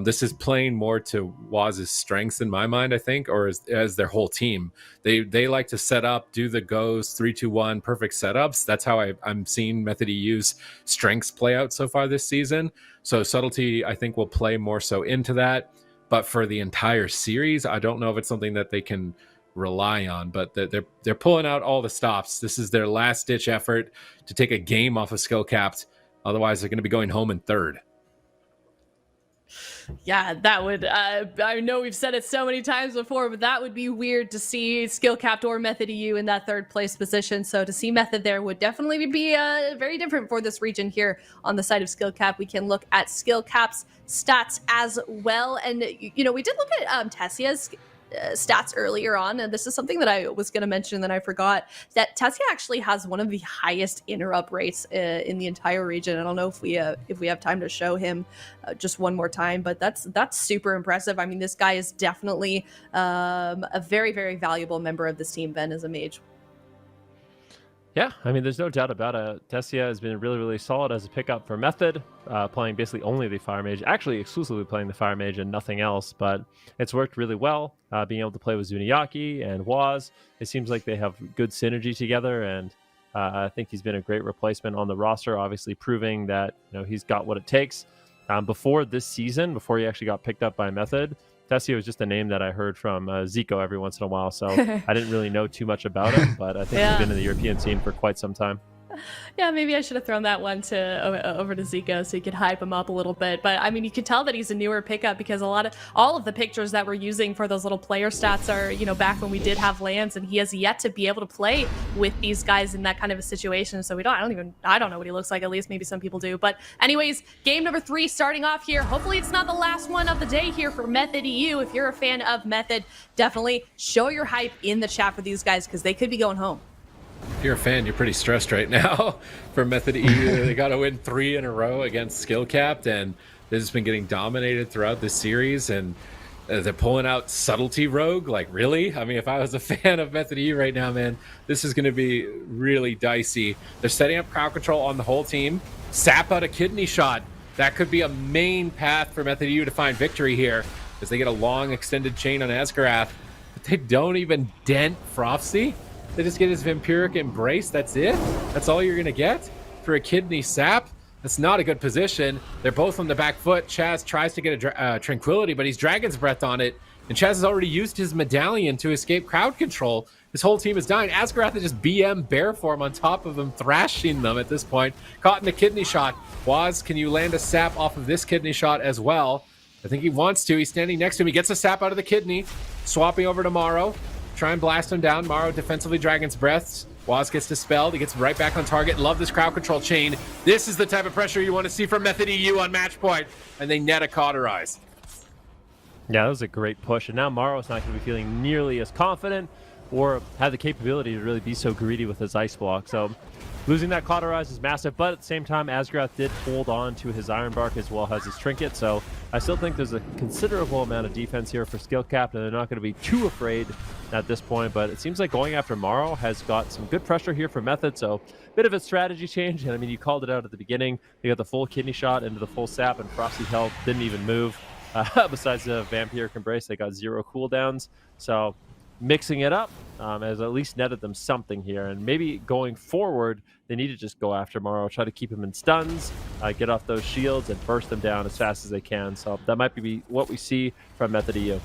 This is playing more to Waz's strengths in my mind, I think, or as their whole team. They like to set up, do the goes, 3-2-1, perfect setups. That's how I'm seeing Method EU's strengths play out so far this season. So subtlety, I think, will play more so into that. But for the entire series, I don't know if it's something that they can rely on, but they're pulling out all the stops. This is their last ditch effort to take a game off of Skill Capped. Otherwise, they're going to be going home in 3rd. Yeah, that would, I know we've said it so many times before, but that would be weird to see Skill Capped or Method EU in that 3rd place position. So to see Method there would definitely be very different for this region here on the side of Skill Cap. We can look at Skill Cap's stats as well. And, we did look at Tessia's stats earlier on, and this is something that I was going to mention that I forgot, that Tessia actually has one of the highest interrupt rates in the entire region. I don't know if we have time to show him just one more time, but that's super impressive. I mean, this guy is definitely a very, very valuable member of this team, Ben, as a mage. Yeah, I mean, there's no doubt about it. Tessia has been really, really solid as a pickup for Method, playing basically only the Fire Mage, actually exclusively playing the Fire Mage and nothing else, but it's worked really well, being able to play with Zuniaki and Waz. It seems like they have good synergy together, and I think he's been a great replacement on the roster, obviously proving that he's got what it takes. Before this season, before he actually got picked up by Method, Tessia was just a name that I heard from Zico every once in a while, so I didn't really know too much about him, but I think he's been in the European scene for quite some time. Yeah, maybe I should have thrown that one over to Zico so he could hype him up a little bit. But I mean, you could tell that he's a newer pickup because all of the pictures that we're using for those little player stats are, back when we did have lands, and he has yet to be able to play with these guys in that kind of a situation. So I don't know what he looks like. At least maybe some people do. But anyways, game number 3 starting off here. Hopefully it's not the last one of the day here for Method EU. If you're a fan of Method, definitely show your hype in the chat for these guys because they could be going home. If you're a fan, you're pretty stressed right now for Method EU. They got to win 3 in a row against Skill Capped, and this has been getting dominated throughout this series, and they're pulling out Subtlety Rogue. Like, really? I mean, if I was a fan of Method EU right now, man, this is going to be really dicey. They're setting up crowd control on the whole team. Sap out a kidney shot. That could be a main path for Method EU to find victory here, as they get a long extended chain on Azkarath. But they don't even dent Frosty. They just get his Vampiric Embrace. That's it? That's all you're going to get for a kidney sap? That's not a good position. They're both on the back foot. Chaz tries to get a Tranquility, but he's Dragon's Breath on it. And Chaz has already used his medallion to escape crowd control. His whole team is dying. Asgarath is just BM bear form on top of him, thrashing them at this point. Caught in a kidney shot. Waz, can you land a sap off of this kidney shot as well? I think he wants to. He's standing next to him. He gets a sap out of the kidney. Swapping over to Morrow. Try and blast him down. Morrow defensively Dragon's Breaths. Waz gets dispelled. He gets right back on target. Love this crowd control chain. This is the type of pressure you want to see from Method EU on match point. And they net a cauterize. Yeah, that was a great push. And now Morrow's not going to be feeling nearly as confident or have the capability to really be so greedy with his ice block. So losing that cauterize is massive, but at the same time, Asgarath did hold on to his Iron Bark as well as his Trinket. So I still think there's a considerable amount of defense here for Skill Cap, and they're not going to be too afraid at this point. But it seems like going after Morrow has got some good pressure here for Method. So bit of a strategy change. And I mean, you called it out at the beginning. They got the full kidney shot into the full sap, and Frosty Health didn't even move. Besides the Vampiric Embrace, they got 0 cooldowns. So mixing it up has at least netted them something here. And maybe going forward, they need to just go after Morrow, try to keep him in stuns, get off those shields, and burst them down as fast as they can. So that might be what we see from Method EU.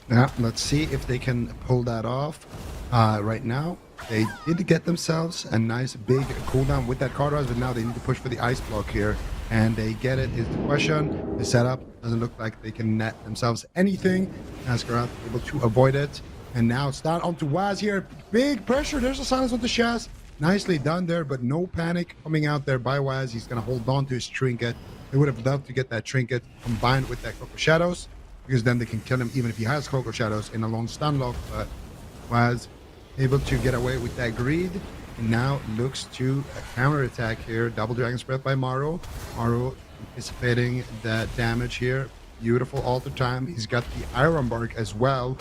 Yeah, let's see if they can pull that off. Right now, they did get themselves a nice big cooldown with that cauterize, but now they need to push for the ice block here. And they get it is the question. The setup doesn't look like they can net themselves anything. Asgarath able to avoid it. And now it's down onto Waz here. Big pressure. There's a silence on the Shaz. Nicely done there, but no panic coming out there by Waz. He's going to hold on to his Trinket. They would have loved to get that Trinket combined with that Cloak of Shadows, because then they can kill him even if he has Cloak of Shadows in a long stun lock. But Waz able to get away with that greed. And now looks to counterattack here. Double Dragon's Breath by Morrow. Morrow anticipating that damage here. Beautiful alter time. He's got the Iron Bark as well.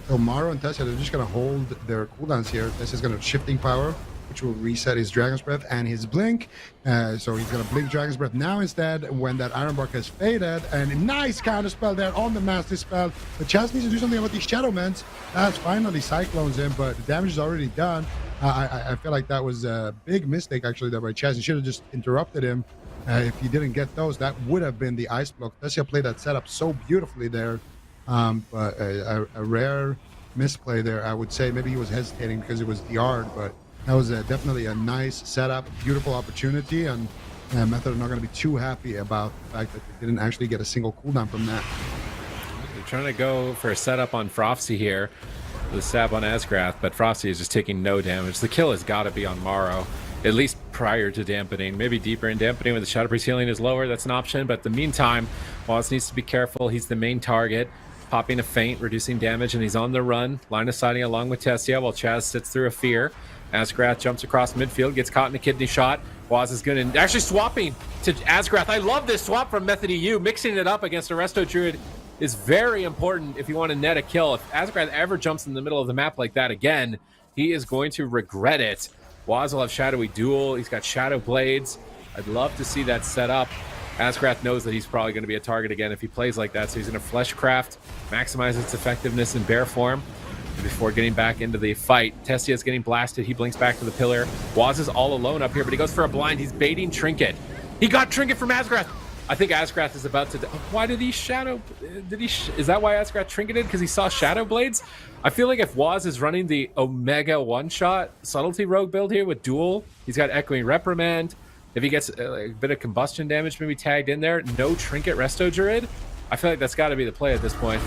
So Morrow and Tessia, they're just going to hold their cooldowns here. Tessia's going to Shifting Power, which will reset his Dragon's Breath and his Blink. So he's going to Blink Dragon's Breath now instead when that Iron Bark has faded. And a nice counter spell there on the Master Spell. But Chaz needs to do something about these Shadow Ments. That's finally Cyclones him, but the damage is already done. I feel like that was a big mistake, actually, there by Chaz. He should have just interrupted him. If he didn't get those, that would have been the ice block. Tessia played that setup so beautifully there. But a rare misplay there, I would say. Maybe he was hesitating because it was DR'd, but that was definitely a nice setup, beautiful opportunity. And Method are not going to be too happy about the fact that they didn't actually get a single cooldown from that. They're trying to go for a setup on Frosty here. The stab on Asgarath, but Frosty is just taking no damage. The kill has got to be on Morrow, at least prior to dampening. Maybe deeper in dampening when the Shadow Priest healing is lower. That's an option, but in the meantime, Waz needs to be careful. He's the main target. Popping a feint, reducing damage, and he's on the run. Line of sighting along with Tessia while Chaz sits through a fear. Asgarath jumps across midfield, gets caught in a kidney shot. Waz is good and actually swapping to Asgarath. I love this swap from Method EU. Mixing it up against a Resto Druid is very important if you want to net a kill. If Asgarath ever jumps in the middle of the map like that again, he is going to regret it. Waz will have Shadowy Duel. He's got Shadow Blades. I'd love to see that set up. Asgarath knows that he's probably going to be a target again if he plays like that, so he's going to Fleshcraft, maximize its effectiveness in bear form before getting back into the fight. Tessia is getting blasted. He blinks back to the pillar. Waz is all alone up here, but he goes for a blind. He's baiting Trinket. He got Trinket from Asgarath. I think Asgarath is about to... Why did he Shadow... Is that why Asgarath Trinketed? Because he saw Shadow Blades? I feel like if Waz is running the Omega one-shot Subtlety Rogue build here with Duel, he's got Echoing Reprimand. If he gets a bit of combustion damage maybe tagged in there, no Trinket Resto Druid, I feel like that's got to be the play at this point.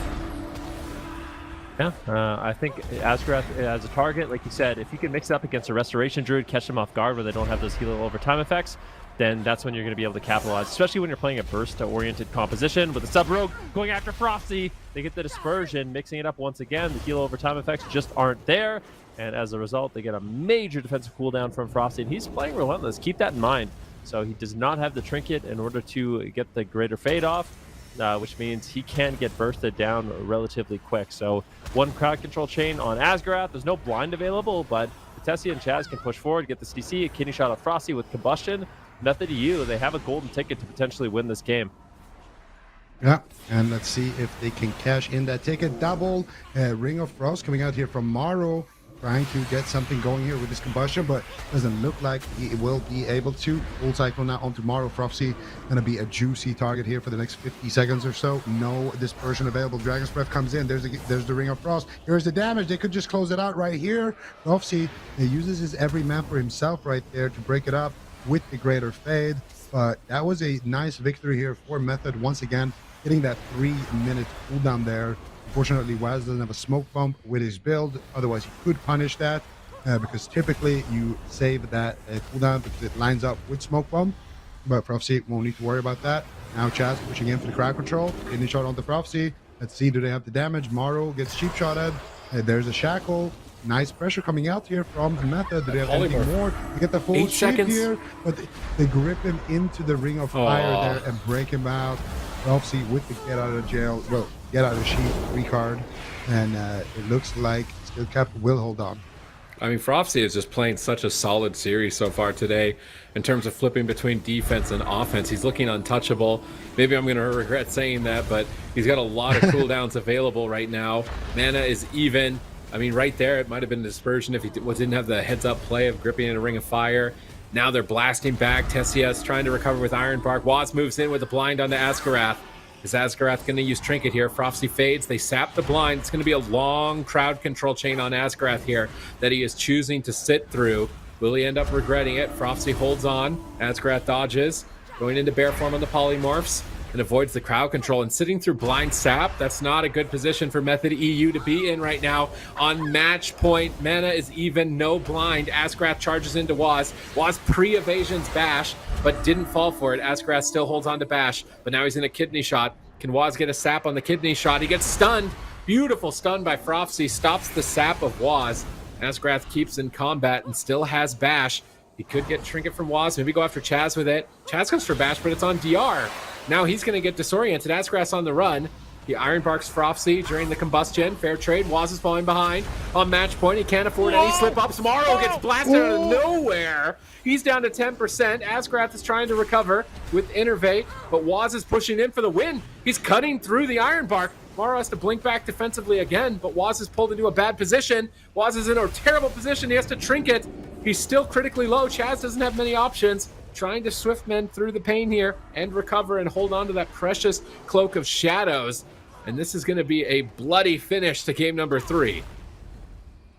Yeah, I think Asgarath as a target, like you said, if you can mix it up against a Restoration Druid, catch them off guard where they don't have those heal over time effects, then that's when you're going to be able to capitalize, especially when you're playing a burst-oriented composition. With the Sub-Rogue going after Frosty, they get the Dispersion, mixing it up once again. The heal over time effects just aren't there, and as a result, they get a major defensive cooldown from Frosty, and he's playing Relentless. Keep that in mind. So he does not have the Trinket in order to get the Greater Fade off, which means he can get bursted down relatively quick. So one crowd control chain on Asgarath. There's no blind available, but Tessia and Chaz can push forward, get the CC, a kidney shot of Frosty with Combustion. Method EU, they have a golden ticket to potentially win this game. Yeah, and let's see if they can cash in that ticket. Double Ring of Frost coming out here from Morrow. trying to get something going here with this combustion, but doesn't look like he will be able to. Full cycle now on tomorrow. Prophecy going to be a juicy target here for the next 50 seconds or so. No dispersion available. Dragon's Breath comes in. There's the Ring of Frost. Here's the damage. They could just close it out right here. Prophecy uses his every man for himself right there to break it up with the Greater Fade. But that was a nice victory here for Method once again, hitting that 3-minute cooldown there. Unfortunately, Waz doesn't have a smoke bump with his build. Otherwise, he could punish that because typically you save that cooldown because it lines up with smoke bump. But Prophecy won't need to worry about that. Now Chaz pushing in for the crowd control. Kidney shot on the Prophecy. Let's see, do they have the damage? Morrow gets cheap shotted. There's a shackle. Nice pressure coming out here from Method. Do they have anything more? You get the full 8 seconds here, but they grip him into the Ring of Fire there and break him out. Prophecy with the get out of jail, well, get out of sheet free card, and it looks like Skill Cap will hold on. I mean, Prophecy is just playing such a solid series so far today in terms of flipping between defense and offense. He's looking untouchable. Maybe I'm going to regret saying that, but he's got a lot of cooldowns available right now. Mana is even. I mean, right there, it might have been a dispersion if he didn't have the heads-up play of gripping in a Ring of Fire. Now they're blasting back. Tessia's trying to recover with Iron Bark. Waz moves in with a blind onto Asgarath. Is Asgarath going to use Trinket here? Prophecy fades. They sap the blind. It's going to be a long crowd control chain on Asgarath here that he is choosing to sit through. Will he end up regretting it? Prophecy holds on. Asgarath dodges. Going into bear form on the polymorphs. And avoids the crowd control and sitting through blind sap. That's not a good position for Method EU to be in right now. On match point, mana is even, no blind. Asgarath charges into Waz. Waz pre-evasions Bash, but didn't fall for it. Asgarath still holds on to Bash, but now he's in a kidney shot. Can Waz get a sap on the kidney shot? He gets stunned. Beautiful stun by Prophecy. Stops the sap of Waz. Asgarath keeps in combat and still has Bash. He could get Trinket from Waz. Maybe go after Chaz with it. Chaz goes for Bash, but it's on DR. Now he's going to get disoriented. Asgarath's on the run. He Iron Barks Prophecy during the combustion. Fair trade. Waz is falling behind. On match point, he can't afford any slip-ups. Morrow gets blasted out of nowhere. He's down to 10%. Asgarath is trying to recover with Innervate, but Waz is pushing in for the win. He's cutting through the Iron Bark. Morrow has to blink back defensively again, but Waz is pulled into a bad position. Waz is in a terrible position. He has to Trinket. He's still critically low. Chaz doesn't have many options. Trying to Swiftman through the pain here and recover and hold on to that precious Cloak of Shadows. And this is going to be a bloody finish to game number 3.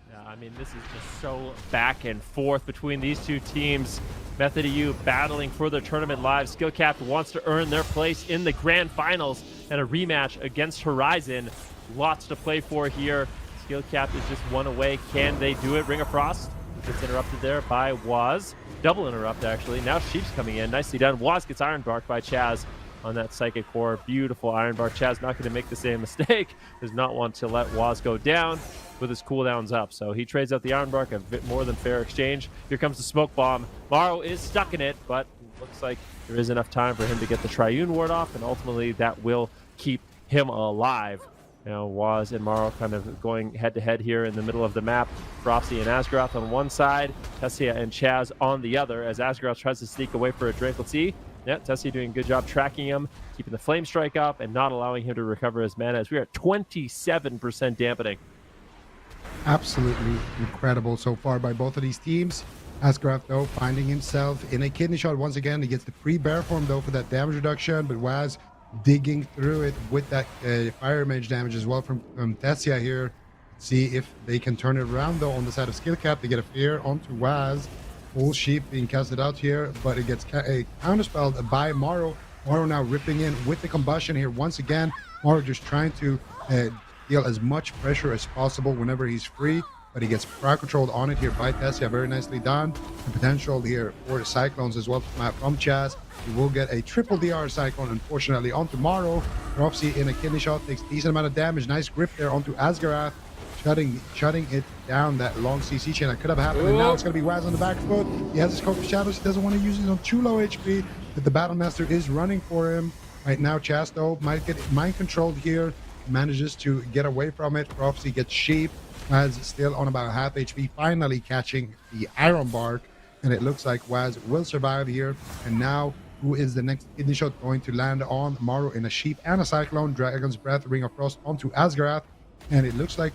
Yeah, I mean, this is just so back and forth between these two teams. Method EU battling for their tournament lives. Skillcap wants to earn their place in the Grand Finals and a rematch against Horizon. Lots to play for here. Skillcap is just one away. Can they do it? Ring of Frost gets interrupted there by Waz. Double interrupt, actually. Now Sheep's coming in. Nicely done. Waz gets Iron Bark by Chaz on that Psychic Core. Beautiful Iron Bark. Chaz not going to make the same mistake. Does not want to let Waz go down with his cooldowns up. So he trades out the Iron Bark, a bit more than fair exchange. Here comes the Smoke Bomb. Morrow is stuck in it, but looks like there is enough time for him to get the Triune Ward off, and ultimately that will keep him alive. You know, Waz and Morrow kind of going head-to-head here in the middle of the map. Prophecy and Asgarath on one side, Tessia and Chaz on the other, as Asgarath tries to sneak away for a drink. Let's see. Yeah, Tessia doing a good job tracking him, keeping the Flame Strike up, and not allowing him to recover his mana, as we are at 27% dampening. Absolutely incredible so far by both of these teams. Asgarath, though, finding himself in a kidney shot once again. He gets the pre-bear form, though, for that damage reduction, but Waz digging through it with that fire mage damage as well from Tessia here. See if they can turn it around, though, on the side of Skillcap. They get a fear onto Waz. Full Sheep being casted out here, but it gets counterspelled by Morrow. Morrow now ripping in with the combustion here once again. Morrow just trying to deal as much pressure as possible whenever he's free, but he gets crowd controlled on it here by Tessia. Very nicely done. The potential here for the Cyclones as well from Chaz. He will get a triple DR Cyclone, unfortunately, on tomorrow. Prophecy in a kidney shot takes decent amount of damage. Nice grip there onto Asgarath, shutting it down. That long CC chain that could have happened, and now it's going to be Waz on the back foot. He has his Cloak of Shadows. He doesn't want to use it on too low HP, but the Battlemaster is running for him. Right now, Chaz, though, might get mind controlled here. Manages to get away from it. Prophecy gets Sheep. Waz still on about half HP, finally catching the Iron Bark, and it looks like Waz will survive here. And now, who is the next kidney shot going to land on? Morrow in a Sheep and a Cyclone. Dragon's Breath, Ring of Frost onto Asgarath, and it looks like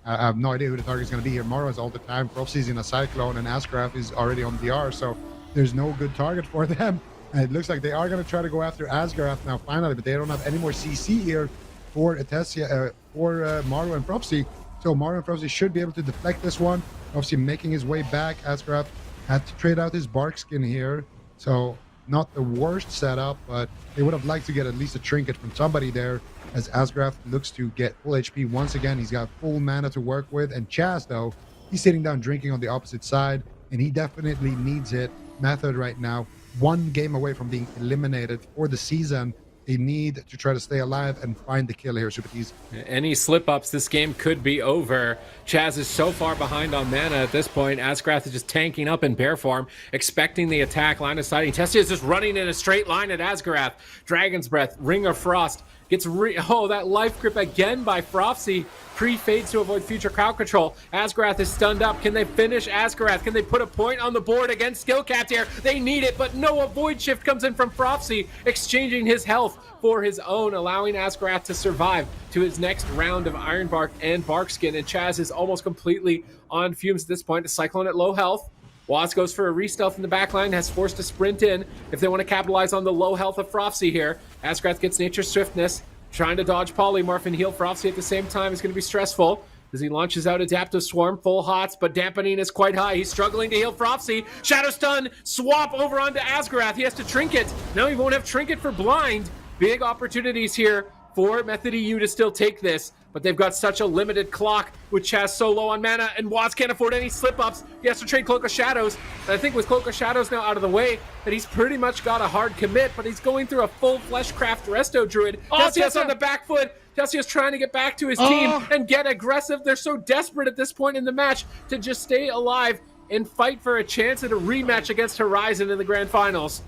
I have no idea who the target is going to be here. Moro is all the time. Prophecy's in a Cyclone, and Asgraf is already on DR, so there's no good target for them. And it looks like they are going to try to go after Asgraf now, finally, but they don't have any more CC here for Atesia, for Maro and Prophecy. So Maro and Prophecy should be able to deflect this one. Prophecy making his way back. Asgraf had to trade out his bark skin here, so not the worst setup, but they would have liked to get at least a trinket from somebody there, as Asgraf looks to get full HP once again. He's got full mana to work with, and Chaz, though, he's sitting down drinking on the opposite side, and he definitely needs it. Method right now, one game away from being eliminated for the season. They need to try to stay alive and find the kill here, Supertees. Any slip-ups, this game could be over. Chaz is so far behind on mana at this point. Asgrath is just tanking up in bear form, expecting the attack. Line of sighting. Tessia is just running in a straight line at Asgarath. Dragon's Breath, Ring of Frost. Gets that life grip again by Frofsy. Pre-fades to avoid future crowd control. Asgarath is stunned up. Can they finish Asgarath? Can they put a point on the board against Skill Capped here? They need it, but no, a Void Shift comes in from Frofsy, exchanging his health for his own, allowing Asgarath to survive to his next round of Ironbark and Barkskin. And Chaz is almost completely on fumes at this point. A Cyclone at low health. Watts goes for a re-stealth in the backline, has forced to sprint in if they want to capitalize on the low health of Frofsy here. Asgrath gets Nature's Swiftness, trying to dodge Polymorph and heal Frofsy at the same time is going to be stressful as he launches out Adaptive Swarm, full hots, but dampening is quite high. He's struggling to heal Frofsy. Shadow Stun, swap over onto Asgarath. He has to Trinket. Now he won't have Trinket for Blind. Big opportunities here for Method EU to still take this, but they've got such a limited clock with Chaz so low on mana, and Watts can't afford any slip-ups. He has to trade Cloak of Shadows, and I think with Cloak of Shadows now out of the way, that he's pretty much got a hard commit, but he's going through a full Fleshcraft Resto Druid. Tessia's on the back foot. Tessia's trying to get back to his team and get aggressive. They're so desperate at this point in the match to just stay alive and fight for a chance at a rematch against Horizon in the Grand Finals.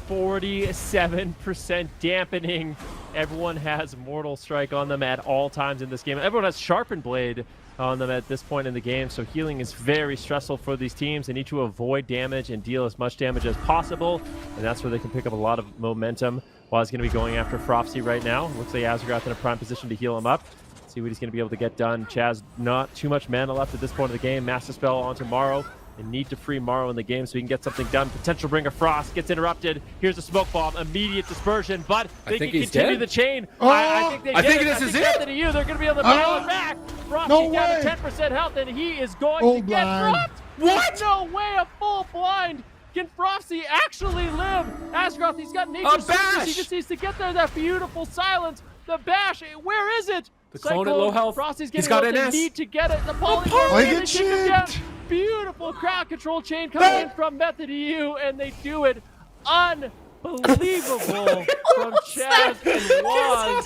47% dampening. Everyone has Mortal Strike on them at all times in this game. Everyone has Sharpened Blade on them at this point in the game, so healing is very stressful for these teams. They need to avoid damage and deal as much damage as possible, and that's where they can pick up a lot of momentum. While he's going to be going after Frofsy right now. Looks like Asgarath in a prime position to heal him up. See what he's going to be able to get done. Chaz, not too much mana left at this point of the game. Master Spell onto Morrow. And need to free Morrow in the game so he can get something done. Potential Ring of Frost gets interrupted. Here's a smoke bomb, immediate dispersion, but they can continue the chain. I think this is it. They're going to be able to battle it back. Frosty's down to 10% health, and he is going to get dropped. What? No way, a full blind. Can Frosty actually live? Asgroth, he's got Nature's Swiftness. He just needs to get there. That beautiful silence. The bash, where is it? The clone at low health. Frosty's He's getting got what NS. they need to get it. The Polymorph. Beautiful crowd control chain coming in from Method EU, and they do it unbelievable from Chaz and Waz.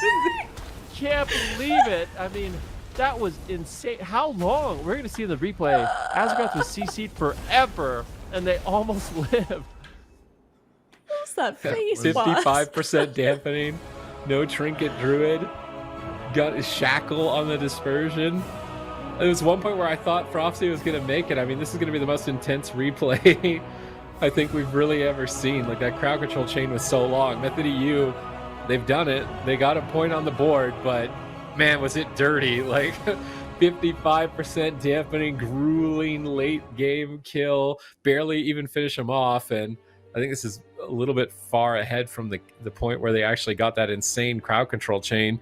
Can't believe it. I mean, that was insane. How long? We're going to see in the replay. Asgarath was CC'd forever, and they almost lived. What's that face? 55% dampening. No Trinket Druid. Got his Shackle on the dispersion. There was one point where I thought Frofsy was going to make it. I mean, this is going to be the most intense replay I think we've really ever seen. Like, that crowd control chain was so long. Method EU, they've done it. They got a point on the board, but man, was it dirty. Like, 55% dampening, grueling late game kill, barely even finish him off. And I think this is a little bit far ahead from the point where they actually got that insane crowd control chain.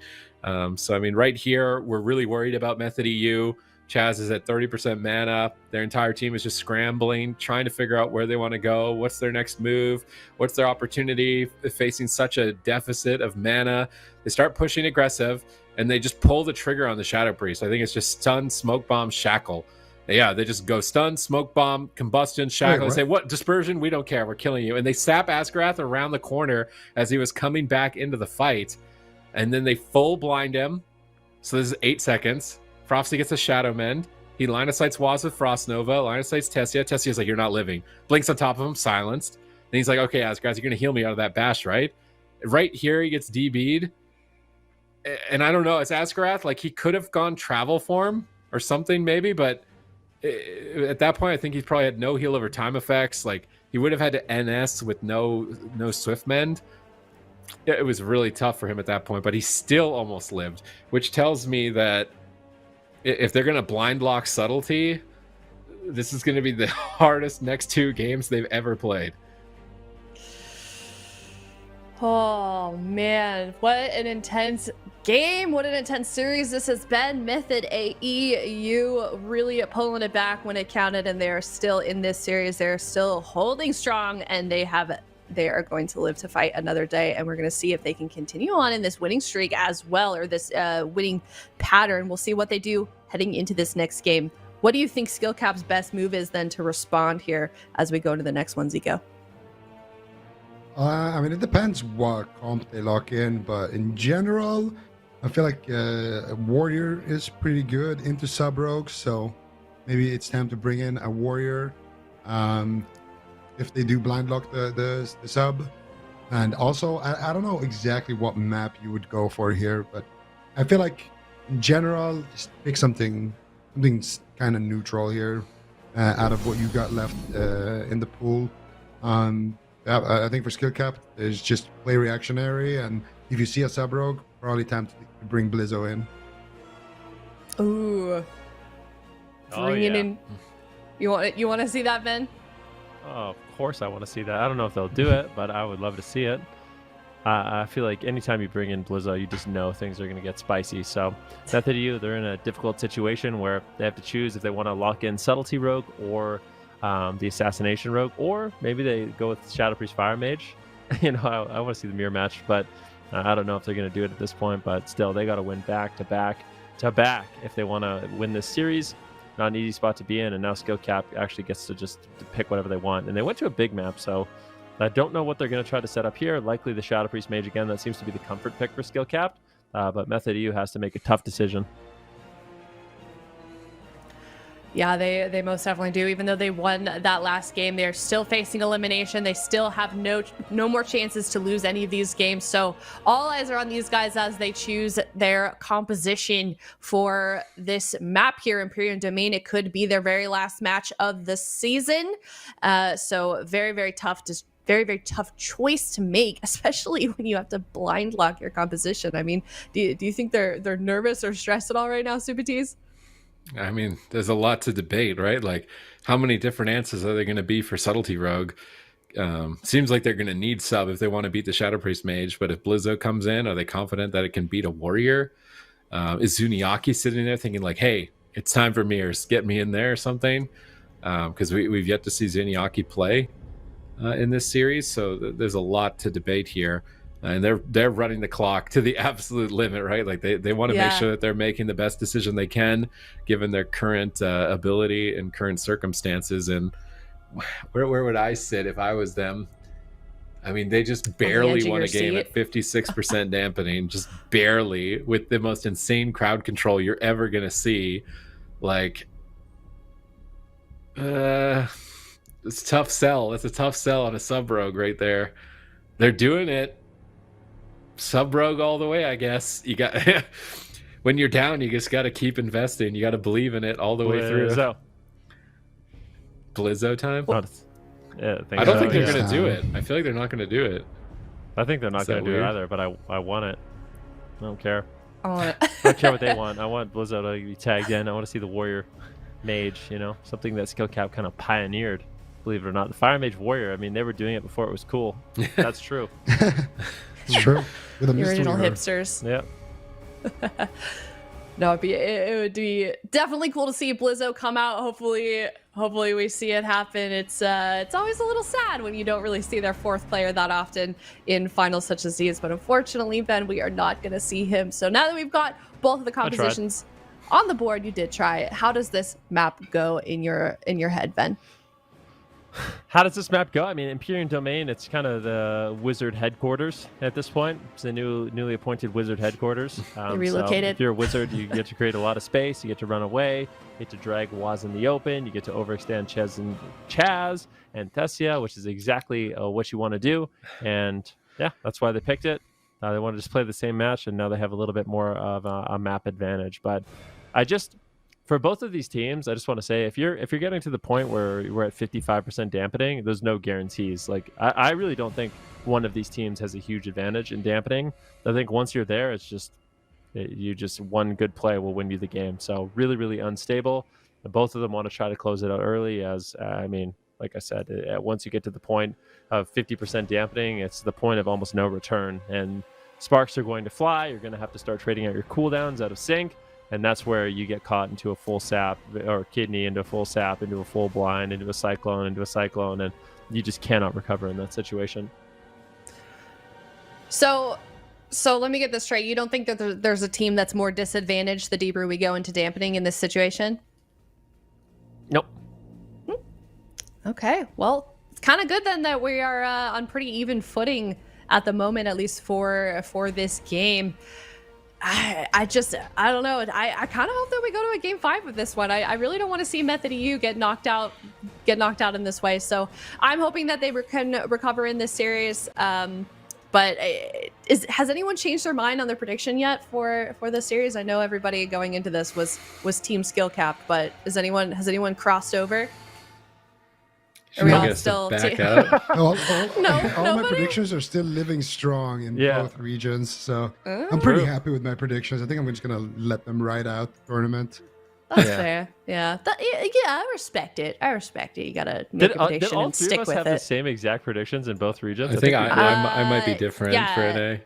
So, I mean, right here, we're really worried about Method EU. Chaz is at 30% mana. Their entire team is just scrambling, trying to figure out where they want to go. What's their next move? What's their opportunity facing such a deficit of mana? They start pushing aggressive, and they just pull the trigger on the Shadow Priest. I think it's just Stun, Smoke Bomb, Shackle. Yeah, they just go Stun, Smoke Bomb, Combustion, Shackle. They say, what? Dispersion? We don't care. We're killing you. And they sap Asgarath around the corner as he was coming back into the fight. And then they full blind him. So this is 8 seconds. Frofsy gets a Shadow Mend. He line of sights Waz with Frost Nova. Line of sights Tessia. Tessia's like, you're not living. Blinks on top of him, silenced. Then he's like, okay, Asgarath, you're going to heal me out of that bash, right? Right here, he gets DB'd. And I don't know, it's Asgarath. Like, he could have gone travel form or something maybe, but at that point, I think he probably had no heal over time effects. Like, he would have had to NS with no Swift Mend. It was really tough for him at that point, but he still almost lived, which tells me that if they're gonna blind lock subtlety, this is gonna be the hardest next 2 games they've ever played. Oh man, what an intense game, what an intense series this has been. Method AEU really pulling it back when it counted, and they're still in this series. They're still holding strong, and they are going to live to fight another day, and we're going to see if they can continue on in this winning streak as well, or this winning pattern. We'll see what they do heading into this next game. What do you think SkillCap's best move is then to respond here as we go to the next one, Zico? I mean, it depends what comp they lock in, but in general, I feel like Warrior is pretty good into sub rogues, so maybe it's time to bring in a Warrior if they do blind lock the sub. And also, I don't know exactly what map you would go for here, but I feel like in general, just pick something kind of neutral here out of what you got left in the pool. I think for SkillCap, it's just play reactionary, and if you see a sub rogue, probably time to bring Blizzo in. Ooh, bringing in. You want to see that, Ben? Oh, of course I want to see that. I don't know if they'll do it, but I would love to see it. I feel like anytime you bring in Blizzo, you just know things are going to get spicy. So Method EU, they're in a difficult situation where they have to choose if they want to lock in Subtlety Rogue or the Assassination Rogue, or maybe they go with Shadow Priest Fire Mage. I want to see the mirror match, but I don't know if they're going to do it at this point. But still, they got to win back to back if they want to win this series. Not an easy spot to be in, and now SkillCap actually gets to just pick whatever they want. And they went to a big map, so I don't know what they're going to try to set up here. Likely the Shadow Priest Mage again. That seems to be the comfort pick for SkillCap, but Method EU has to make a tough decision. Yeah, they most definitely do. Even though they won that last game, they're still facing elimination. They still have no more chances to lose any of these games. So all eyes are on these guys as they choose their composition for this map here, Imperium Domain. It could be their very last match of the season. So very, very tough very, very tough choice to make, especially when you have to blind lock your composition. I mean, do you think they're nervous or stressed at all right now, Super Tees? I mean, there's a lot to debate, right? Like, how many different answers are there going to be for Subtlety Rogue? Seems like they're going to need sub if they want to beat the Shadow Priest Mage, but if Blizzo comes in, are they confident that it can beat a Warrior? Is Zuniaki sitting there thinking like, hey, it's time for mirrors, get me in there or something? Because we've yet to see Zuniaki play in this series, so there's a lot to debate here. And they're running the clock to the absolute limit, right? Like they want to make sure that they're making the best decision they can given their current ability and current circumstances. And where would I sit if I was them? I mean, they just barely won a game at 56% dampening, just barely, with the most insane crowd control you're ever going to see. Like, it's a tough sell. That's a tough sell on a sub rogue right there. They're doing it. Sub rogue all the way, I guess. You got when you're down, you just got to keep investing. You got to believe in it all the way through. Blizzo time. I don't think they're gonna do it. I feel like they're not gonna do it. I think they're not gonna do it either. But I want it. I don't care. I don't care what they want. I want Blizzo to be tagged in. I want to see the Warrior Mage. Something that SkillCap kind of pioneered. Believe it or not, the Fire Mage Warrior. I mean, they were doing it before it was cool. That's true. It's true. The original hipsters. Yeah. No, it would be definitely cool to see Blizzo come out. Hopefully we see it happen. It's always a little sad when you don't really see their fourth player that often in finals such as these. But unfortunately, Ben, we are not going to see him. So now that we've got both of the compositions on the board, you did try it. How does this map go in your head, Ben? How does this map go? I mean, Imperium Domain, it's kind of the wizard headquarters at this point. It's the newly appointed wizard headquarters. They relocated. So if you're a wizard, you get to create a lot of space. You get to run away. You get to drag Waz in the open. You get to overextend Chaz and Tessia, which is exactly what you want to do. And yeah, that's why they picked it. They want to just play the same match, and now they have a little bit more of a map advantage. But for both of these teams, I just want to say, if you're getting to the point where we're at 55% dampening, there's no guarantees. Like, I really don't think one of these teams has a huge advantage in dampening. I think once you're there, it's just You just one good play will win you the game. So really, really unstable. And both of them want to try to close it out early. As I mean, like I said, once you get to the point of 50% dampening, it's the point of almost no return. And sparks are going to fly. You're going to have to start trading out your cooldowns out of sync. And that's where you get caught into a full sap, or kidney into a full sap, into a full blind, into a cyclone, and you just cannot recover in that situation. So let me get this straight. You don't think that there's a team that's more disadvantaged the deeper we go into dampening in this situation? Nope. Okay, well, it's kind of good then that we are on pretty even footing at the moment, at least for this game. I don't know. I kind of hope that we go to a game 5 with this one. I really don't want to see Method EU get knocked out in this way. So I'm hoping that they can recover in this series. But has anyone changed their mind on their prediction yet for this series? I know everybody going into this was team skill cap, but has anyone crossed over? Are we all still back out? all nobody? my predictions are still living strong in both regions, so Oh. I'm pretty happy with my predictions. I think I'm just gonna let them ride out the tournament. That's fair. Yeah. I respect it. You gotta make a prediction did all and three stick of us with have the it. same exact predictions in both regions? I think we I might be different yeah. for an A.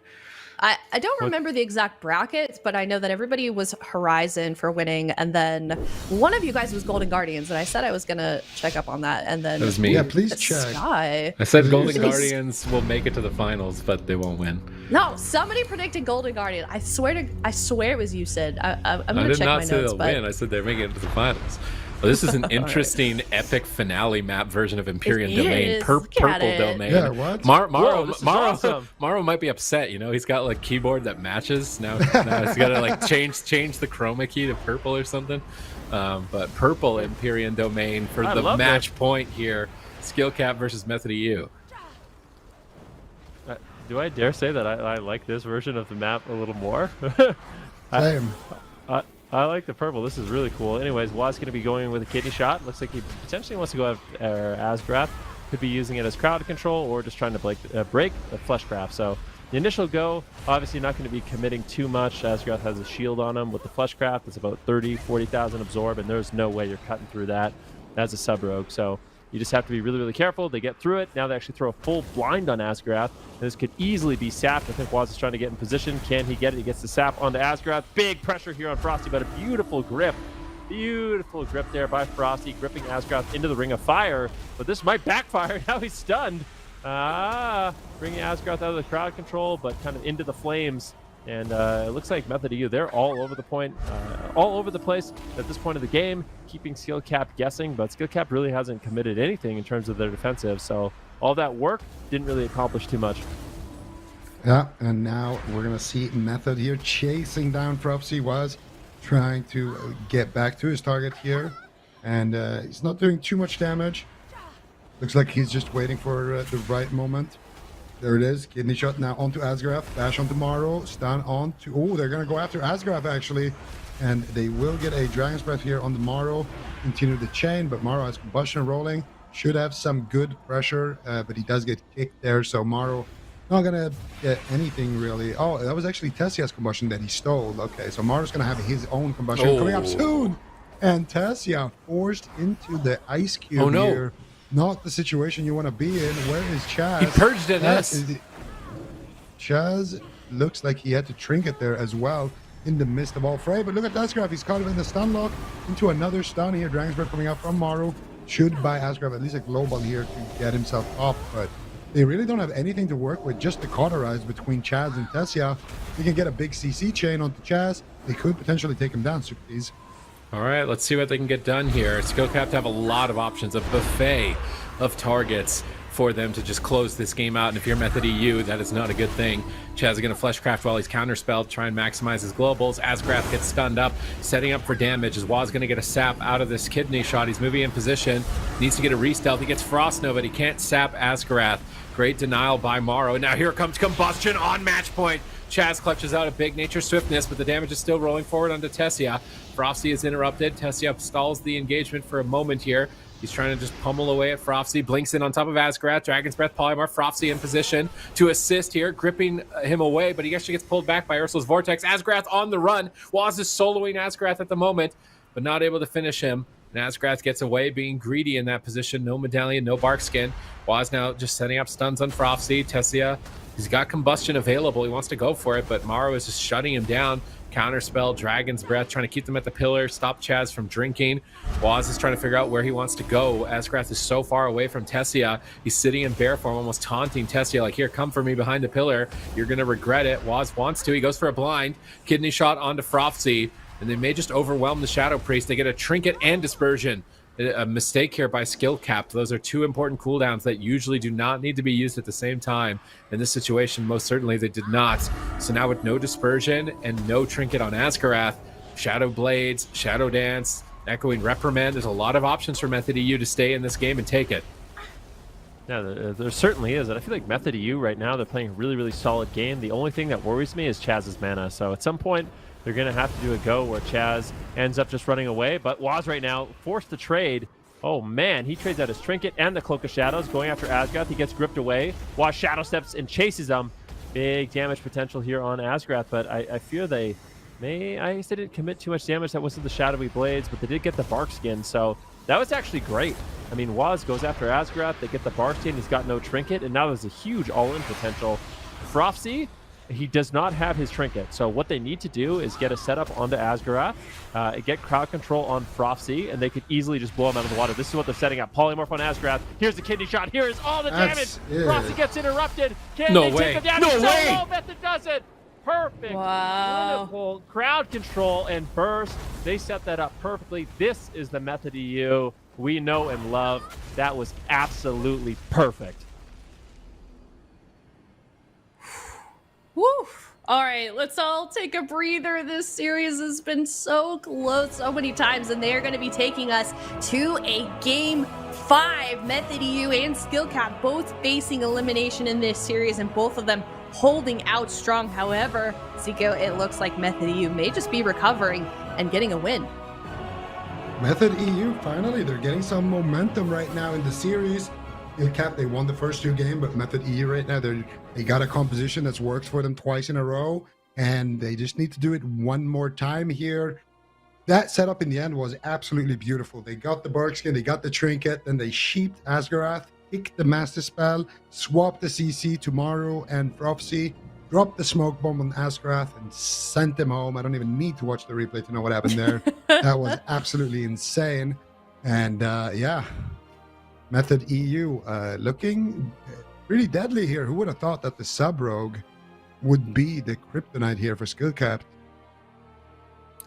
I don't remember the exact brackets, but I know that everybody was Horizon for winning, and then one of you guys was Golden Guardians, and I said I was gonna check up on that, and then That was me. Yeah, please it's check. Sky. I said Golden Please. Guardians will make it to the finals, but they won't win. No, somebody predicted Golden Guardian. I swear it was you, Sid. I'm I gonna did check not my say notes, they'll but win. I said they're making it to the finals. Well, this is an interesting epic finale map version of Empyrean It Domain, is. Look at purple it. domain. Yeah, what? Whoa, this is awesome. Maro might be upset. You know, he's got like keyboard that matches. Now he's got to like change the chroma key to purple or something. But purple Empyrean Domain for I the love match point here. Skill cap versus Method EU. Do I dare say that I like this version of the map a little more? Same. I like the purple. This is really cool. Anyways, Waz going to be going with a kidney shot. Looks like he potentially wants to go after Asgrath. Could be using it as crowd control or just trying to break the Fleshcraft. So the initial go, obviously not going to be committing too much. Asgrath has a shield on him with the Fleshcraft. It's about 40,000 absorb, and there's no way you're cutting through that as a sub-rogue. So you just have to be really, really careful. They get through it. Now they actually throw a full blind on Asgrath. And this could easily be sapped. I think Waz is trying to get in position. Can he get it? He gets the sap onto Asgrath. Big pressure here on Frosty, but a beautiful grip. Beautiful grip there by Frosty, gripping Asgrath into the Ring of Fire. But this might backfire. Now he's stunned. Bringing Asgrath out of the crowd control, but kind of into the flames. And it looks like Method EU, they're all over the place at this point of the game, keeping Skill Cap guessing, but Skill Cap really hasn't committed anything in terms of their defensive, so all that work didn't really accomplish too much. Yeah, and now we're gonna see Method here chasing down Frosty. Was trying to get back to his target here, and he's not doing too much damage. Looks like he's just waiting for the right moment. There it is. Kidney shot now onto Asgrath. Dash onto Maro. Stun onto... Oh, they're going to go after Asgrath, actually. And they will get a Dragon's Breath here on the Maro. Continue the chain, but Maro has combustion rolling. Should have some good pressure, but he does get kicked there. So Maro not going to get anything, really. Oh, that was actually Tessia's combustion that he stole. Okay, so Maro's going to have his own combustion coming up soon. And Tessia forced into the ice cube here. Not the situation you want to be in. Where is Chaz? He purged in this. Chaz looks like he had to trinket there as well in the midst of all fray. But look at Asgrath. He's caught him in the stun lock into another stun here. Dragon's Breath coming out from Maru. Should buy Asgrath at least a global here to get himself up. But they really don't have anything to work with. Just the cauterize between Chaz and Tessia. They can get a big CC chain onto Chaz. They could potentially take him down, Supertees. All right, let's see what they can get done here. Skill Cap to have a lot of options, a buffet of targets for them to just close this game out. And if you're Method EU, that is not a good thing. Chaz is going to Fleshcraft while he's counterspelled, try and maximize his globals. Asgrath gets stunned up, setting up for damage. As Waz going to get a sap out of this kidney shot. He's moving in position, needs to get a re-stealth. He gets Frost Nova, but he can't sap Asgrath. Great denial by Maro. And now here comes Combustion on match point. Chaz clutches out a big Nature Swiftness, but the damage is still rolling forward onto Tessia. Frosty is interrupted. Tessia stalls the engagement for a moment here. He's trying to just pummel away at Frofsy. Blinks in on top of Asgrath. Dragon's Breath, Polymorph. Frofsy in position to assist here, gripping him away, but he actually gets pulled back by Ursula's Vortex. Asgrath on the run. Waz is soloing Asgrath at the moment, but not able to finish him. And Asgrath gets away, being greedy in that position. No medallion, no bark skin. Waz now just setting up stuns on Frofsy. Tessia, he's got combustion available. He wants to go for it, but Maro is just shutting him down. Counterspell, Dragon's Breath, trying to keep them at the pillar, stop Chaz from drinking. Waz is trying to figure out where he wants to go. Asgrath is so far away from Tessia. He's sitting in bear form, almost taunting Tessia, like, here, come for me behind the pillar. You're going to regret it. Waz wants to. He goes for a blind. Kidney shot onto Frofsy, and they may just overwhelm the Shadow Priest. They get a trinket and dispersion. A mistake here by skill cap. Those are two important cooldowns that usually do not need to be used at the same time. In this situation, most certainly they did not. So now with no dispersion and no trinket on Asgarath, Shadow Blades, Shadow Dance, Echoing Reprimand, there's a lot of options for Method EU to stay in this game and take it. Yeah, there certainly is. And I feel like Method EU right now, they're playing a really, really solid game. The only thing that worries me is Chaz's mana. So at some point, they're going to have to do a go where Chaz ends up just running away. But Waz right now forced to trade. Oh, man. He trades out his Trinket and the Cloak of Shadows going after Asgrath. He gets gripped away. Waz Shadow Steps and chases him. Big damage potential here on Asgrath. But I fear they may... I guess they didn't commit too much damage. That wasn't the Shadowy Blades. But they did get the Bark Skin. So that was actually great. I mean, Waz goes after Asgrath. They get the Bark Skin. He's got no Trinket. And now there's a huge all-in potential. Frofsy, he does not have his Trinket. So what they need to do is get a setup onto Asgarath, get crowd control on Frofsy, and they could easily just blow him out of the water. This is what they're setting up. Polymorph on Asgarath. Here's the kidney shot. Here is all the damage. Frofsy gets interrupted. Can they take the damage? No way. No, Method does it. Perfect. Wow. Wonderful. Crowd control and burst. They set that up perfectly. This is the Method EU we know and love. That was absolutely perfect. Woo! All right, let's all take a breather. This series has been so close so many times, and they're going to be taking us to a Game 5. Method EU and Skill Cap both facing elimination in this series, and both of them holding out strong. However, Zico, it looks like Method EU may just be recovering and getting a win. Method EU, finally, they're getting some momentum right now in the series. Skill Cap, they won the first two games, but Method EU right now, they got a composition that's worked for them twice in a row, and they just need to do it one more time here. That setup in the end was absolutely beautiful. They got the Bark Skin, they got the Trinket, then they sheeped Asgarath, picked the Master Spell, swapped the CC to Maru and Frofsy, dropped the Smoke Bomb on Asgarath, and sent them home. I don't even need to watch the replay to know what happened there. That was absolutely insane. And yeah, Method EU looking really deadly here. Who would have thought that the sub-rogue would be the kryptonite here for Skill Cap?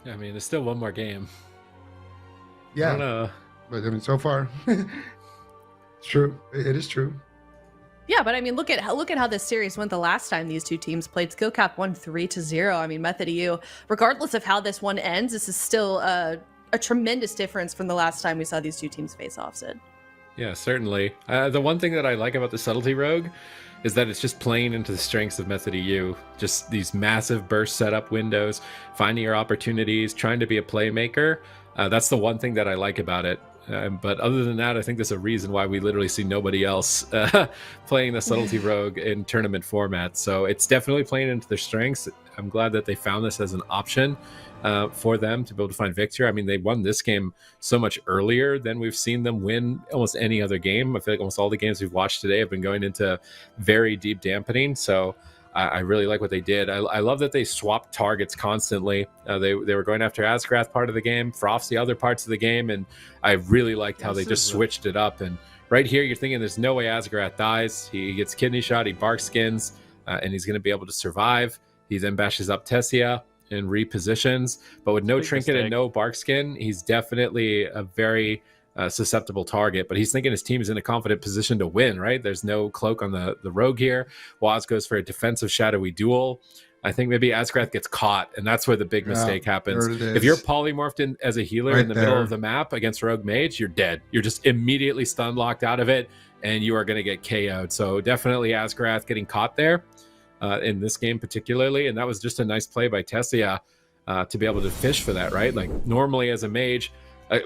I mean, there's still one more game. Yeah, I don't know. but I mean, so far, it's true. It is true. Yeah, but I mean, look at how this series went the last time these two teams played. Skill Cap won 3-0. I mean, Method EU, regardless of how this one ends, this is still a tremendous difference from the last time we saw these two teams face off, Sid. Yeah, certainly. The one thing that I like about the Subtlety Rogue is that it's just playing into the strengths of Method EU. Just these massive burst setup windows, finding your opportunities, trying to be a playmaker. That's the one thing that I like about it. But other than that, I think there's a reason why we literally see nobody else playing the Subtlety Rogue in tournament format. So it's definitely playing into their strengths. I'm glad that they found this as an option for them to be able to find victory. I mean, they won this game so much earlier than we've seen them win almost any other game. I feel like almost all the games we've watched today have been going into very deep dampening. So I really like what they did. I love that they swapped targets constantly. They were going after Asgarath part of the game, Frofsy other parts of the game, and I really liked how they just switched it up. And right here, you're thinking there's no way Asgarath dies. He gets kidney shot, he bark skins, and he's going to be able to survive. He then bashes up Tessia and repositions, but with no trinket and no bark skin, he's definitely a very susceptible target. But he's thinking his team is in a confident position to win, right? There's no cloak on the rogue here. Waz goes for a defensive shadowy duel. I think maybe Asgarath gets caught, and that's where the big mistake happens. If you're polymorphed in as a healer in the middle of the map against rogue mage, you're dead. You're just immediately stun locked out of it, and you are going to get KO'd. So definitely Asgarath getting caught there in this game particularly, and that was just a nice play by Tessia to be able to fish for that, right? Like normally as a mage,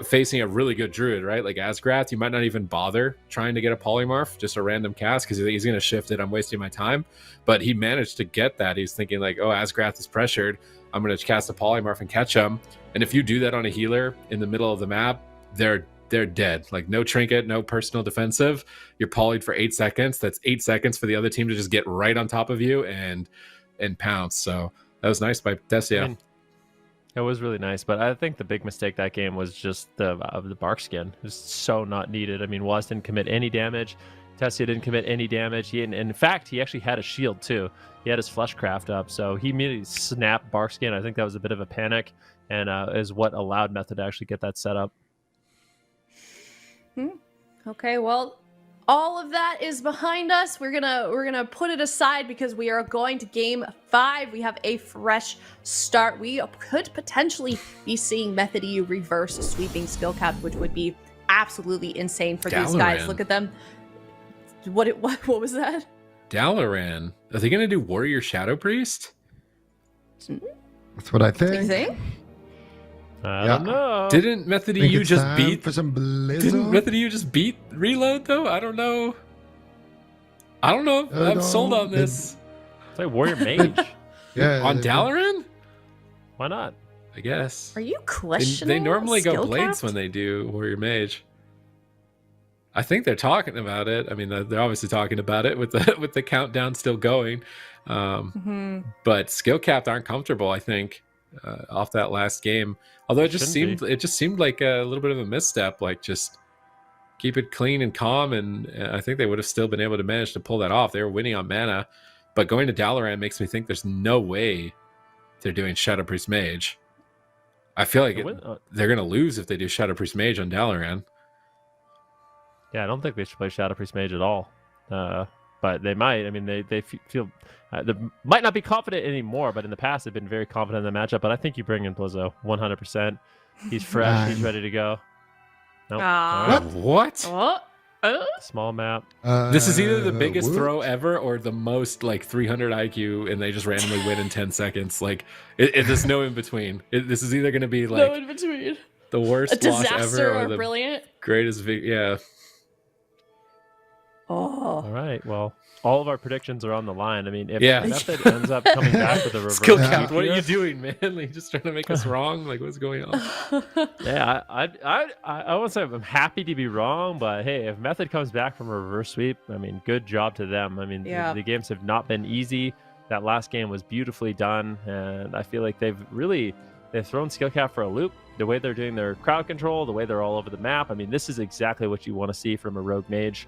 facing a really good druid, right? Like Asgrath, you might not even bother trying to get a polymorph, just a random cast, because he's going to shift it. I'm wasting my time. But he managed to get that. He's thinking like, oh, Asgrath is pressured. I'm going to cast a polymorph and catch him. And if you do that on a healer in the middle of the map, they're dead. Like no trinket, no personal defensive. You're polyed for 8 seconds. That's 8 seconds for the other team to just get right on top of you and pounce. So that was nice by Tessia. I mean, it was really nice, but I think the big mistake that game was just the bark skin. It was so not needed. I mean, Waz didn't commit any damage. Tessia didn't commit any damage. And in fact, he actually had a shield too. He had his Fleshcraft up, so he immediately snapped bark skin. I think that was a bit of a panic, and is what allowed Method to actually get that set up. Okay, well, all of that is behind us. We're gonna put it aside because we are going to game 5. We have a fresh start. We could potentially be seeing Method EU reverse sweeping skill cap, which would be absolutely insane for these guys. Look at them. What was that? Dalaran. Are they gonna do Warrior Shadow Priest? That's what I think. You think? I don't know. Didn't Method EU just beat for some Blizzard? Didn't Method EU just beat Reload though? I don't know. I'm sold on this. It's like Warrior Mage. Yeah, On Dalaran? Why not? I guess. Are you questioning? They normally go skill Blades capped? when they do Warrior Mage. I think they're talking about it. I mean, they're obviously talking about it with the countdown still going. But skill capped aren't comfortable, I think, off that last game. Although it just seemed like a little bit of a misstep. Like just keep it clean and calm, and I think they would have still been able to manage to pull that off. They were winning on mana, but going to Dalaran makes me think there's no way they're doing Shadow Priest Mage. I feel like they're going to lose if they do Shadow Priest Mage on Dalaran. Yeah, I don't think they should play Shadow Priest Mage at all. But they might. I mean, they feel they might not be confident anymore, but in the past they've been very confident in the matchup. But I think you bring in Blizzo 100%. He's fresh. He's ready to go. Nope. What? Small map. This is either the biggest throw ever or the most like 300 IQ, and they just randomly win in 10 seconds. Like, there's no in between. This is either going to be like No in between. The worst A disaster loss ever, or the brilliant. greatest. Yeah. All right. Well, all of our predictions are on the line. I mean, if Yeah. Method ends up coming back with a reverse Skill cap. sweep What are you here- doing, man? Like, just trying to make us wrong? Like, what's going on? Yeah, I won't say I'm happy to be wrong, but hey, if Method comes back from a reverse sweep, I mean, good job to them. I mean, the games have not been easy. That last game was beautifully done, and I feel like they've thrown skill cap for a loop. The way they're doing their crowd control, the way they're all over the map. I mean, this is exactly what you want to see from a rogue mage.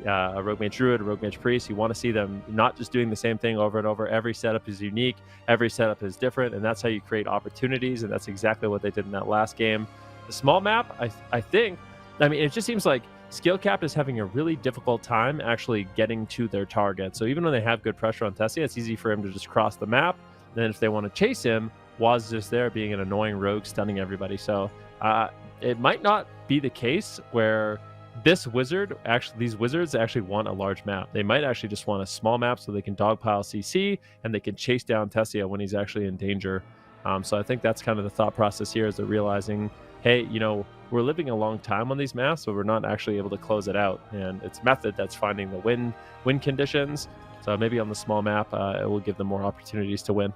A rogue mage druid, a rogue mage priest. You want to see them not just doing the same thing over and over. Every setup is unique, every setup is different, and that's how you create opportunities, and that's exactly what they did in that last game. The small map, I think, I mean, it just seems like skill cap is having a really difficult time actually getting to their target. So even when they have good pressure on Tessia, it's easy for him to just cross the map. Then if they want to chase him, Waz is just there being an annoying rogue, stunning everybody. So it might not be the case where these wizards actually want a large map. They might actually just want a small map so they can dogpile CC and they can chase down Tessia when he's actually in danger. So I think that's kind of the thought process here, is they're realizing, hey, we're living a long time on these maps, but we're not actually able to close it out. And it's Method that's finding the win conditions. So maybe on the small map, it will give them more opportunities to win.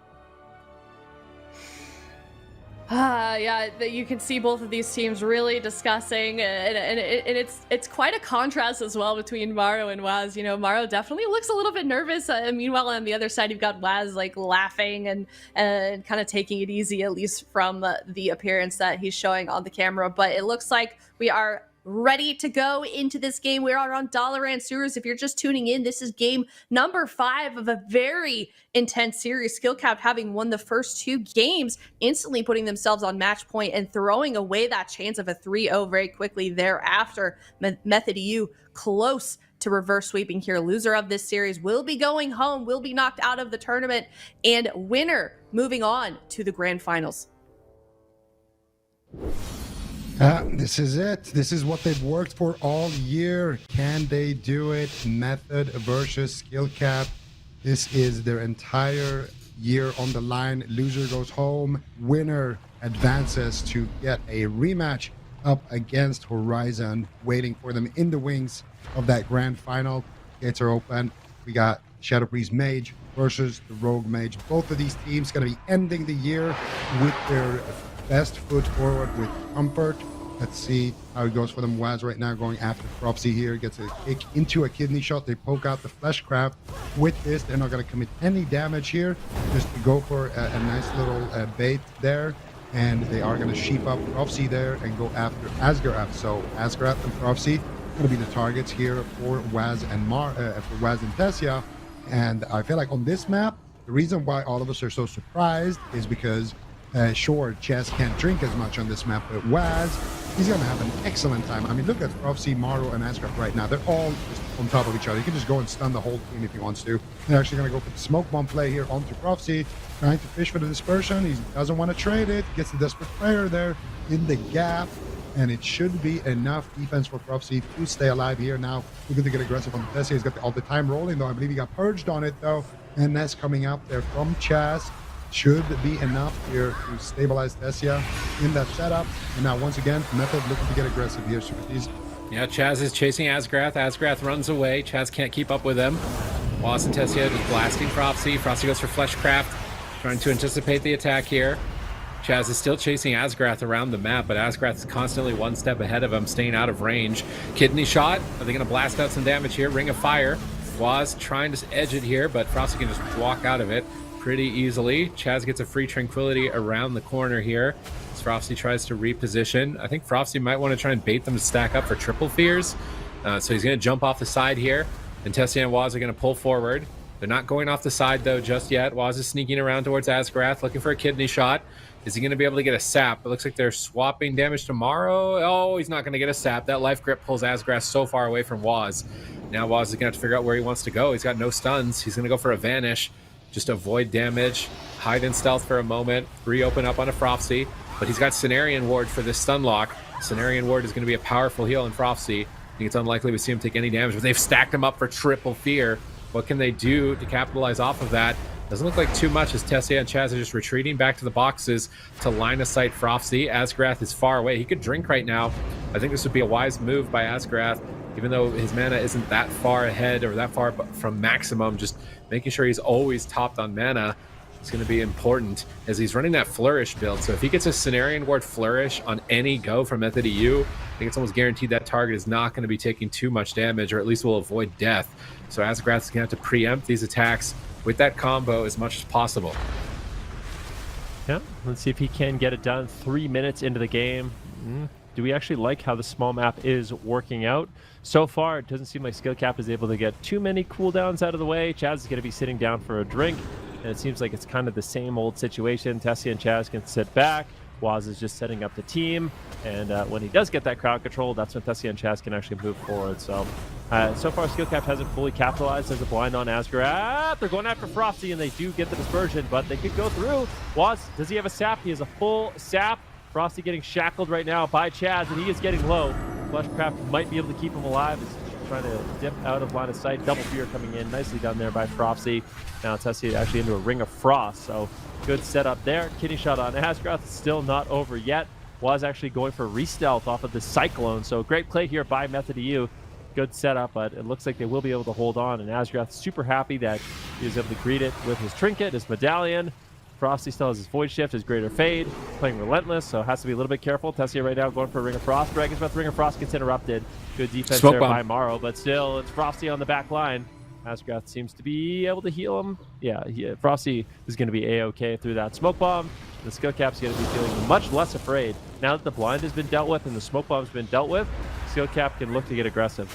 Yeah, you can see both of these teams really discussing, and it's quite a contrast as well between Maro and Waz. Maro definitely looks a little bit nervous. Meanwhile, on the other side, you've got Waz like laughing and kind of taking it easy, at least from the appearance that he's showing on the camera. But it looks like we are ready to go into this game. We are on Dalaran Sewers. If you're just tuning in, this is game number 5 of a very intense series. Skill Cap having won the first 2 games, instantly putting themselves on match point and throwing away that chance of a 3-0 very quickly thereafter. Method EU close to reverse sweeping here. Loser of this series will be going home, will be knocked out of the tournament, and winner moving on to the Grand Finals. This is it. This is what they've worked for all year. Can they do it? Method versus skill cap. This is their entire year on the line. Loser goes home. Winner advances to get a rematch up against Horizon, waiting for them in the wings of that grand final. Gates are open. We got Shadow Priest Mage versus the Rogue Mage. Both of these teams going to be ending the year with their best foot forward with comfort. Let's see how it goes for them. Waz right now going after Prophecy here. Gets a kick into a kidney shot. They poke out the Fleshcraft. With this, they're not going to commit any damage here. Just to go for a nice little bait there. And they are going to sheep up Prophecy there and go after Asgarath. So Asgarath and Prophecy going to be the targets here for Waz and Tessia. And I feel like on this map, the reason why all of us are so surprised is because sure, Chess can't drink as much on this map, but Waz, he's going to have an excellent time. I mean, look at Prophecy, Maro, and Asgard right now. They're all just on top of each other. He can just go and stun the whole team if he wants to. They're actually going to go for the smoke bomb play here onto Prophecy, trying to fish for the dispersion. He doesn't want to trade it. Gets the desperate player there in the gap, and it should be enough defense for Prophecy to stay alive here. Now, looking to get aggressive on the Tessia. He's got all the time rolling, though. I believe he got purged on it, though. And that's coming out there from Chaz. Should be enough here to stabilize Tessia in that setup. And now, once again, Method looking to get aggressive here. Yeah, Chaz is chasing Asgrath. Asgrath runs away. Chaz can't keep up with him. Wallace and Tessia just blasting Prophecy. Prophecy goes for Fleshcraft, trying to anticipate the attack here. Chaz is still chasing Asgrath around the map, but Asgrath is constantly one step ahead of him, staying out of range. Kidney shot. Are they going to blast out some damage here? Ring of Fire. Waz trying to edge it here, but Prophecy can just walk out of it pretty easily. Chaz gets a free Tranquility around the corner here as Prophecy tries to reposition. I think Prophecy might want to try and bait them to stack up for triple fears. So he's going to jump off the side here, and Tessia and Waz are going to pull forward. They're not going off the side, though, just yet. Waz is sneaking around towards Asgrath, looking for a kidney shot. Is he going to be able to get a sap? It looks like they're swapping damage tomorrow. Oh, he's not going to get a sap. That life grip pulls Asgrath so far away from Waz. Now Waz is going to have to figure out where he wants to go. He's got no stuns. He's going to go for a Vanish. Just avoid damage, hide in stealth for a moment, reopen up on a Prophecy, but he's got Cenarian Ward for this stun lock. Cenarian Ward is going to be a powerful heal in Prophecy. I think it's unlikely we see him take any damage, but they've stacked him up for triple fear. What can they do to capitalize off of that? Doesn't look like too much as Tessia and Chaz are just retreating back to the boxes to line of sight Prophecy. Asgrath is far away. He could drink right now. I think this would be a wise move by Asgrath, even though his mana isn't that far ahead or that far from maximum. Just making sure he's always topped on mana is going to be important as he's running that Flourish build. So if he gets a Cenarian Ward Flourish on any go from Method EU, I think it's almost guaranteed that target is not going to be taking too much damage, or at least will avoid death. So Asgrath is going to have to preempt these attacks with that combo as much as possible. Yeah, let's see if he can get it done. 3 minutes into the game. Do we actually like how the small map is working out? So far, it doesn't seem like Skill Cap is able to get too many cooldowns out of the way. Chaz is going to be sitting down for a drink, and it seems like it's kind of the same old situation. Tessia and Chaz can sit back. Waz is just setting up the team, and when he does get that crowd control, that's when Tessia and Chaz can actually move forward. So far, Skill Cap hasn't fully capitalized. There's a blind on Asgarath. They're going after Prophecy, and they do get the dispersion, but they could go through. Waz, does he have a sap? He has a full sap. Prophecy getting shackled right now by Chaz, and he is getting low. Fleshcraft might be able to keep him alive. He's trying to dip out of line of sight. Double Fear coming in nicely down there by Prophecy. Now Tessia actually into a Ring of Frost, so good setup there. Kidney shot on Asgrath, still not over yet. Was actually going for re-stealth off of the Cyclone, so great play here by Method EU. Good setup, but it looks like they will be able to hold on, and Asgrath super happy that he was able to greet it with his trinket, his medallion. Frosty still has his Void Shift, his Greater Fade, playing Relentless, so has to be a little bit careful. Tessia right now going for a Ring of Frost. Dragon's Breath, Ring of Frost gets interrupted. Good defense Smoke there bomb by Maro, but still, it's Frosty on the back line. Asgrath seems to be able to heal him. Yeah, Frosty is going to be A-OK through that Smoke Bomb. The Skill Cap's going to be feeling much less afraid. Now that the blind has been dealt with and the Smoke Bomb's been dealt with, Skill Cap can look to get aggressive.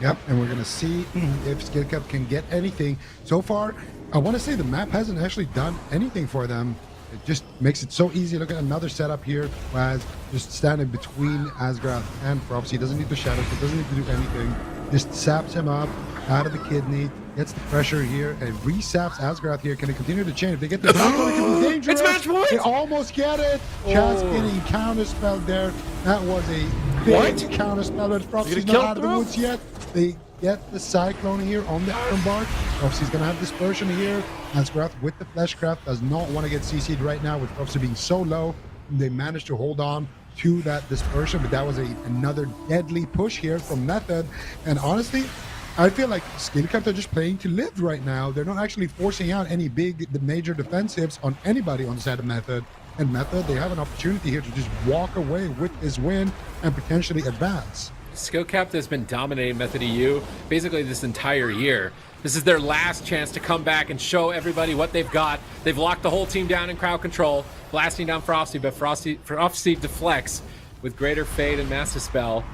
Yep, and we're going to see if Skill Cap can get anything. So far, I want to say the map hasn't actually done anything for them. It just makes it so easy. Look at another setup here. Waz just standing between Asgrath and Prophecy. He doesn't need the shadows. He doesn't need to do anything. Just saps him up out of the kidney. Gets the pressure here and resaps Asgrath here. Can they continue to chain? If they get the back, it can be dangerous. It's match point! They almost get it. Chaz getting counterspelled there. That was a big counterspell, but Prophecy's not out of the woods yet. They get the Cyclone here on the Iron Bark. Prophecy's going to have Dispersion here. Asgrath with the Fleshcraft does not want to get CC'd right now with Prophecy being so low. They managed to hold on to that dispersion, but that was another deadly push here from Method. And honestly, I feel like Skillcaps are just playing to live right now. They're not actually forcing out any major defensives on anybody on the side of Method. And Method, they have an opportunity here to just walk away with this win and potentially advance. Skillcapped has been dominating Method EU basically this entire year. This is their last chance to come back and show everybody what they've got. They've locked the whole team down in crowd control, blasting down Frosty, but Frosty deflects with Greater Fade and Mass Dispel.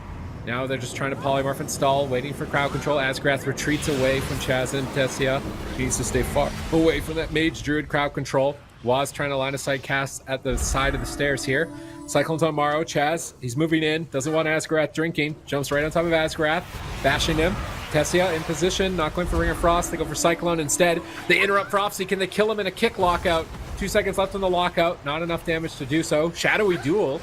Now they're just trying to polymorph and stall, waiting for crowd control. Asgrath retreats away from Chaz and Tessia. He needs to stay far away from that Mage Druid crowd control. Waz trying to line a sight cast at the side of the stairs here. Cyclones on Morrow. Chaz, he's moving in. Doesn't want Asgrath drinking. Jumps right on top of Asgrath, bashing him. Tessia in position, not going for Ring of Frost. They go for Cyclone instead. They interrupt Frosty. Can they kill him in a kick lockout? 2 seconds left on the lockout. Not enough damage to do so. Shadowy Duel.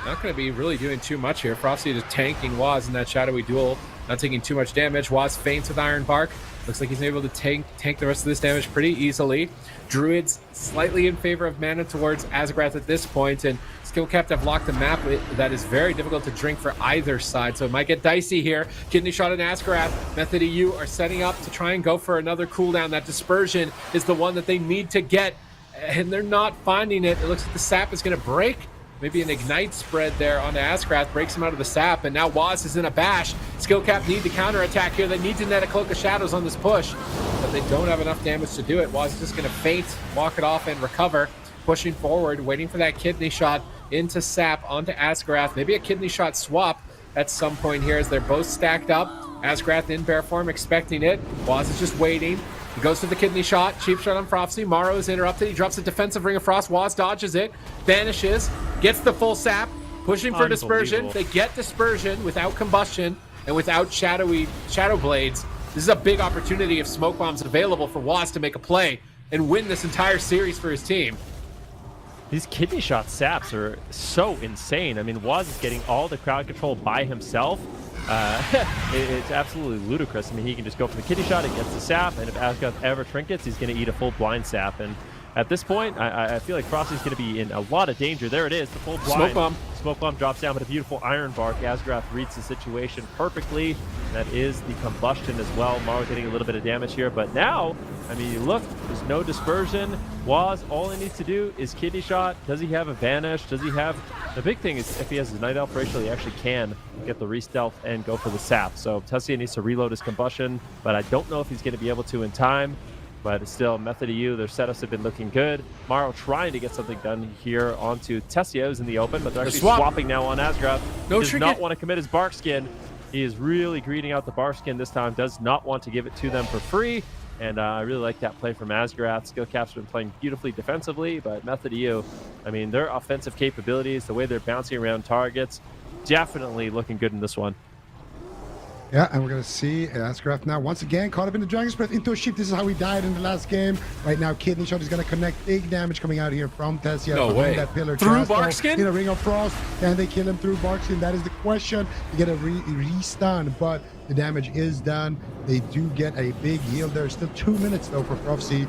Not going to be really doing too much here. Frosty just tanking Waz in that Shadowy Duel. Not taking too much damage. Waz feints with Iron Bark. Looks like he's able to tank the rest of this damage pretty easily. Druids slightly in favor of mana towards Asgrath at this point, and Skillcapped have locked a map that is very difficult to drink for either side, so it might get dicey here. Kidney Shot and Asgrath. Method EU are setting up to try and go for another cooldown. That Dispersion is the one that they need to get, and they're not finding it. It looks like the sap is going to break. Maybe an Ignite spread there onto Asgrath, breaks him out of the sap, and now Waz is in a bash. Skillcapped need to counterattack here. They need to net a Cloak of Shadows on this push, but they don't have enough damage to do it. Waz is just going to feint, walk it off, and recover. Pushing forward, waiting for that Kidney Shot into sap onto Asgrath. Maybe a Kidney Shot swap at some point here as they're both stacked up. Asgrath in bear form, expecting it. Waz is just waiting. He goes to the Kidney Shot. Cheap shot on Frosty. Morrow is interrupted. He drops a defensive Ring of Frost. Waz dodges it. Vanishes. Gets the full sap. Pushing for Dispersion. They get Dispersion without Combustion and without Shadow Blades. This is a big opportunity if Smoke Bomb's available for Waz to make a play and win this entire series for his team. These Kidney Shot saps are so insane. I mean, Waz is getting all the crowd control by himself. It's absolutely ludicrous. I mean, he can just go for the Kidney Shot, it gets the sap, and if Asgrath ever trinkets, he's going to eat a full blind sap. And at this point, I feel like Frosty's going to be in a lot of danger. There it is, the full blind. Smoke Bomb. Smoke Bomb drops down with a beautiful Iron Bark. Asgrath reads the situation perfectly. That is the Combustion as well. Morrow getting a little bit of damage here, but now, I mean, you look, there's no Dispersion. Waz, all he needs to do is Kidney Shot. Does he have a Vanish? Does he have... The big thing is if he has his Night Elf Racial, he actually can get the Re-Stealth and go for the sap. So Tessia needs to reload his Combustion, but I don't know if he's going to be able to in time. But still, Method EU, their setups have been looking good. Morrow trying to get something done here onto Tessia, who's in the open, but they're actually swapping now on Asgrath. He does not want to commit his Bark Skin. He is really greeting out the Bark Skin this time, does not want to give it to them for free. And I really like that play from Asgrath. Skillcap's been playing beautifully defensively, but Method EU, I mean, their offensive capabilities, the way they're bouncing around targets, definitely looking good in this one. Yeah, and we're going to see Asgrath now once again caught up in the Dragon's Breath into a sheep. This is how he died in the last game. Right now, Kidney Shot is going to connect. Big damage coming out here from Tessia. No way. That pillar. Through Barkskin? In a Ring of Frost. And they kill him through Barkskin. That is the question. You get a re-stun, but the damage is done. They do get a big heal. There's still 2 minutes, though, for Prophecy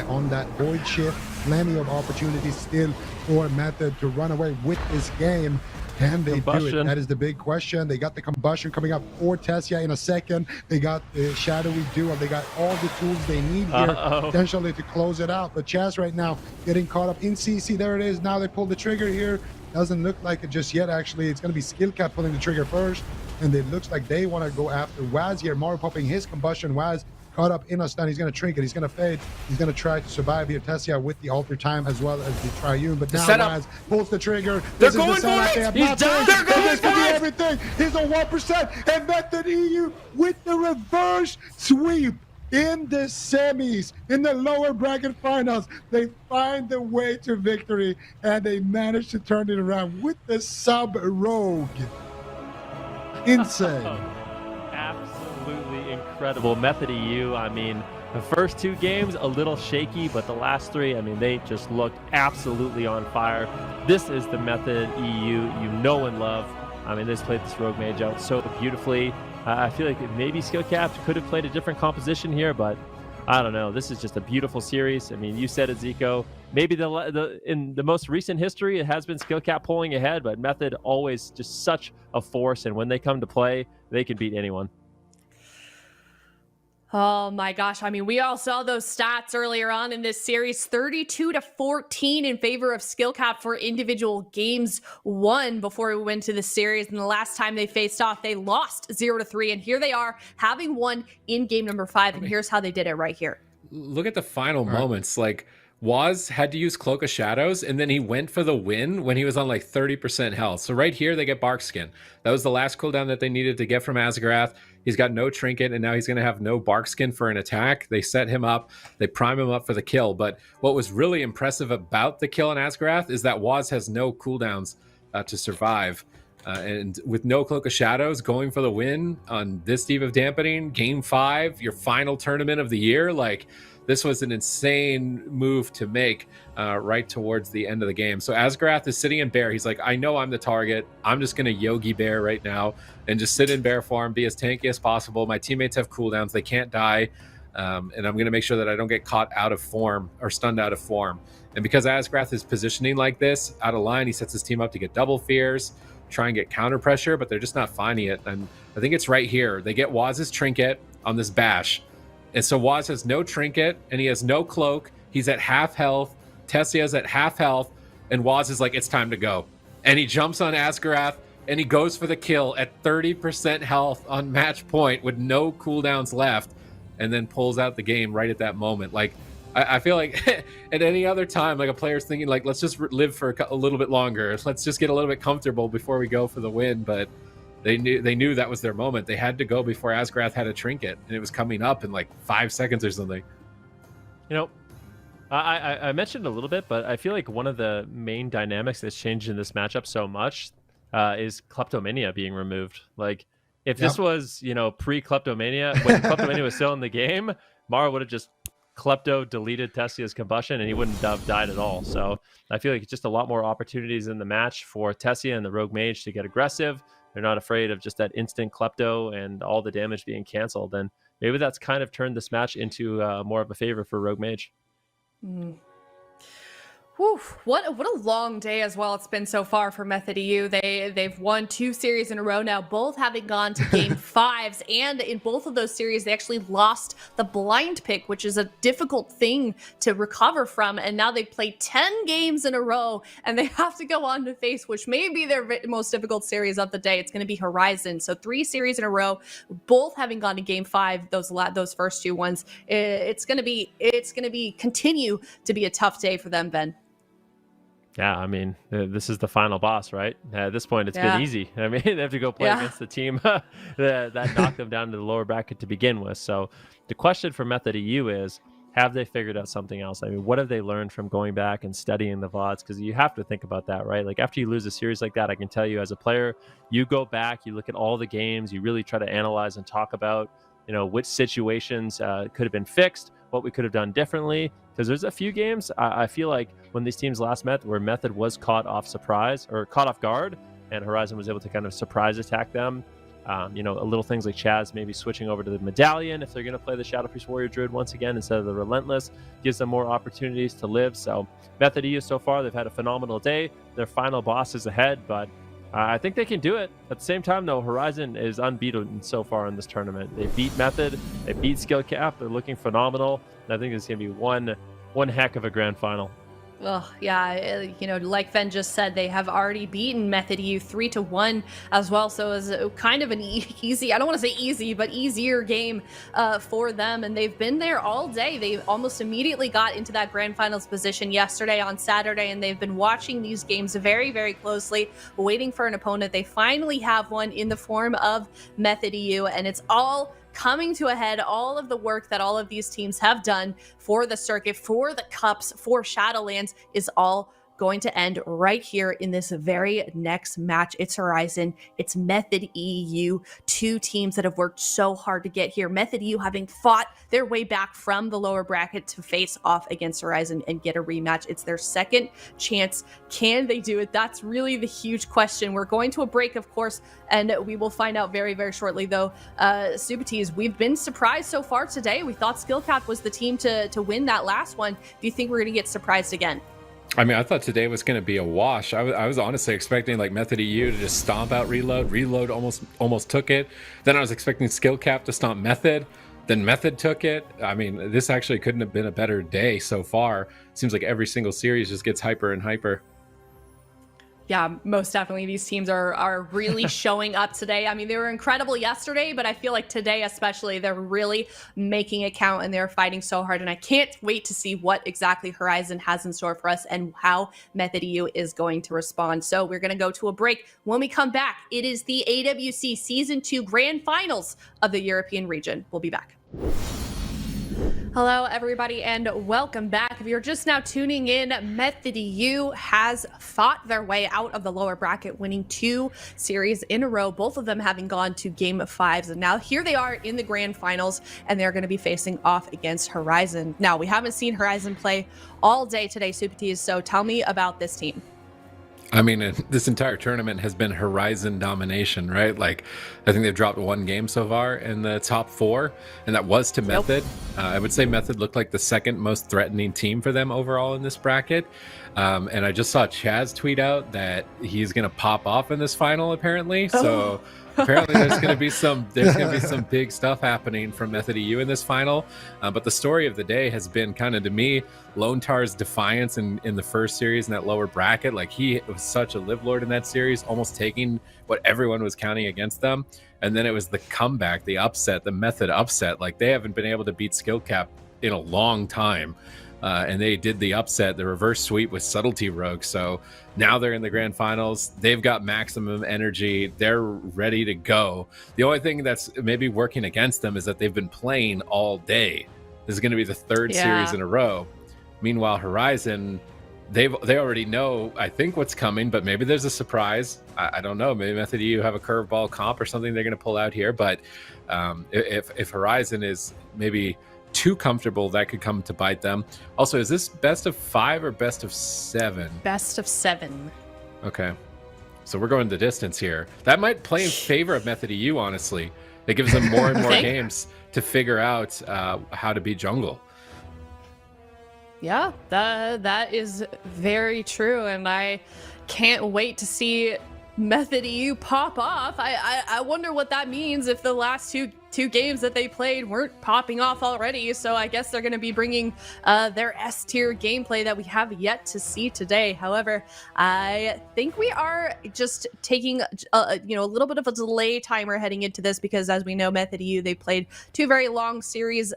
on that Void Shift. Plenty of opportunities still for Method to run away with this game. Can they do it? That is the big question. They got the Combustion coming up for Tessia in a second. They got the Shadowy Duel. They got all the tools they need here potentially to close it out. But Chaz right now getting caught up in CC. There it is. Now they pull the trigger here. Doesn't look like it just yet, actually. It's going to be Skillcap pulling the trigger first. And it looks like they want to go after Waz here. Morrow popping his Combustion. Waz caught up in a stun. He's going to trinket. He's going to fade. He's going to try to survive here. Tessia with the Alter Time as well as the Triune. But now Waz pulls the trigger. They're going for it. He's done. They're going for it. Everything. He's a 1%. And Method EU with the reverse sweep in the semis, in the lower bracket finals. They find the way to victory, and they manage to turn it around with the sub-rogue. Insane. Absolutely incredible. Method EU, I mean, the first 2 games a little shaky, but the last 3, I mean, they just looked absolutely on fire. This is the Method EU you know and love. I mean, they just played this Rogue Mage out so beautifully. I feel like maybe Skillcap could have played a different composition here, but I don't know. This is just a beautiful series. I mean, you said it, Zico. maybe in the most recent history, it has been skill cap pulling ahead, but Method always just such a force. And when they come to play, they can beat anyone. Oh my gosh. I mean, we all saw those stats earlier on in this series, 32-14 in favor of skill cap for individual games won before we went to the series. And the last time they faced off, they lost 0-3. And here they are having won in game number 5. And here's how they did it right here. Look at the final moments. Like, Waz had to use Cloak of Shadows, and then he went for the win when he was on like 30% health. So right here, they get Bark Skin. That was the last cooldown that they needed to get from Asgarath. He's got no trinket, and now he's going to have no Bark Skin for an attack. They set him up. They prime him up for the kill. But what was really impressive about the kill on Asgarath is that Waz has no cooldowns to survive. And with no Cloak of Shadows, going for the win on this Deep of Dampening, Game 5, your final tournament of the year, like, this was an insane move to make right towards the end of the game. So Asgarath is sitting in bear. He's like, I know I'm the target. I'm just going to Yogi Bear right now and just sit in bear form, be as tanky as possible. My teammates have cooldowns. They can't die. And I'm going to make sure that I don't get caught out of form or stunned out of form. And because Asgarath is positioning like this, out of line, he sets his team up to get double fears, try and get counter pressure, but they're just not finding it. And I think it's right here. They get Waz's trinket on this bash. And so Waz has no trinket, and he has no cloak. He's at half health. Tessia's at half health, and Waz is like, it's time to go. And he jumps on Asgarath, and he goes for the kill at 30% health on match point with no cooldowns left, and then pulls out the game right at that moment. Like, I feel like at any other time, like, a player's thinking, like, let's just live for a little bit longer. Let's just get a little bit comfortable before we go for the win. But they knew that was their moment. They had to go before Asgarath had a trinket, and it was coming up in like 5 seconds or something. You know, I mentioned a little bit, but I feel like one of the main dynamics that's changed in this matchup so much is Kleptomania being removed. Like, if this was, you know, pre-Kleptomania, when Kleptomania was still in the game, Mara would have just Klepto deleted Tessia's combustion, and he wouldn't have died at all. So I feel like it's just a lot more opportunities in the match for Tessia and the Rogue Mage to get aggressive. They're not afraid of just that instant Klepto and all the damage being canceled. And maybe that's kind of turned this match into more of a favor for Rogue Mage. Mm. Whew, what a long day as well it's been so far for Method EU. They've won 2 series in a row now, both having gone to game 5s, and in both of those series they actually lost the blind pick, which is a difficult thing to recover from. And now they play 10 games in a row, and they have to go on to face, which may be their most difficult series of the day. It's going to be Horizon. So 3 series in a row, both having gone to game 5. Those first 2 ones, it's going to be continue to be a tough day for them, Ben. Yeah, I mean, this is the final boss, right? At this point, it's been easy. I mean, they have to go play against the team that knocked them down to the lower bracket to begin with. So the question for Method EU is, have they figured out something else? I mean, what have they learned from going back and studying the VODs? Because you have to think about that, right? Like, after you lose a series like that, I can tell you as a player, you go back, you look at all the games, you really try to analyze and talk about, you know, which situations could have been fixed, what we could have done differently. Because there's a few games I feel like when these teams last met where Method was caught off guard, and Horizon was able to kind of surprise attack them. You know, little things like Chaz maybe switching over to the Medallion if they're going to play the Shadow Priest Warrior Druid once again instead of the Relentless, gives them more opportunities to live. So Method EU so far, they've had a phenomenal day. Their final boss is ahead, but I think they can do it. At the same time, though, Horizon is unbeaten so far in this tournament. They beat Method, they beat Skill Cap, they're looking phenomenal. And I think it's going to be one heck of a grand final. Well, yeah, you know, like Ven just said, they have already beaten Method EU 3-1 as well. So it was kind of an easy, I don't want to say easy, but easier game for them. And they've been there all day. They almost immediately got into that grand finals position yesterday on Saturday, and they've been watching these games very, very closely, waiting for an opponent. They finally have one in the form of Method EU, and it's all coming to a head. All of the work that all of these teams have done for the circuit, for the cups, for Shadowlands is all going to end right here in this very next match. It's Horizon, it's Method EU, two teams that have worked so hard to get here. Method EU having fought their way back from the lower bracket to face off against Horizon and get a rematch. It's their second chance. Can they do it? That's really the huge question. We're going to a break, of course, and we will find out very, very shortly, though. Subatees, we've been surprised so far today. We thought Skillcap was the team to win that last one. Do you think we're going to get surprised again? I mean, I thought today was going to be a wash. I was honestly expecting like Method EU to just stomp out Reload. Reload almost took it. Then I was expecting Skillcap to stomp Method. Then Method took it. I mean, this actually couldn't have been a better day so far. Seems like every single series just gets hyper and hyper. Yeah, most definitely. These teams are really showing up today. I mean, they were incredible yesterday, but I feel like today especially, they're really making it count and they're fighting so hard. And I can't wait to see what exactly Horizon has in store for us and how Method EU is going to respond. So we're going to go to a break. When we come back, it is the AWC Season 2 Grand Finals of the European region. We'll be back. Hello, everybody, and welcome back. If you're just now tuning in, Method EU has fought their way out of the lower bracket, winning 2 series in a row, both of them having gone to Game 5s. And now here they are in the Grand Finals, and they're going to be facing off against Horizon. Now, we haven't seen Horizon play all day today, Supatees, so tell me about this team. I mean, this entire tournament has been Horizon domination, right? Like, I think they've dropped 1 game so far in the top 4, and that was to Method. I would say Method looked like the second most threatening team for them overall in this bracket. And I just saw Chaz tweet out that he's going to pop off in this final, apparently. So apparently there's going to be some big stuff happening from Method EU in this final. But the story of the day has been kind of, to me, Lone Tar's defiance in the first series in that lower bracket. Like, he was such a live lord in that series, almost taking what everyone was counting against them. And then it was the comeback, the upset, the Method upset. Like, they haven't been able to beat Skillcap in a long time. And they did the upset, the reverse sweep with Subtlety Rogue. So now they're in the Grand Finals. They've got maximum energy. They're ready to go. The only thing that's maybe working against them is that they've been playing all day. This is going to be the 3rd series in a row. Meanwhile, Horizon, they already know, I think, what's coming, but maybe there's a surprise. I don't know. Maybe Method EU have a curveball comp or something they're going to pull out here. But if Horizon is maybe too comfortable, that could come to bite them. Also, is this best of 5 or best of 7? Best of 7. Okay. So we're going the distance here. That might play in favor of Method EU, honestly. It gives them more and more games to figure out how to beat jungle. Yeah, that is very true, and I can't wait to see Method EU pop off. I wonder what that means if the last two games that they played weren't popping off already. So I guess they're going to be bringing their S tier gameplay that we have yet to see today. However, I think we are just taking a little bit of a delay timer heading into this, because as we know, Method EU, they played 2 very long series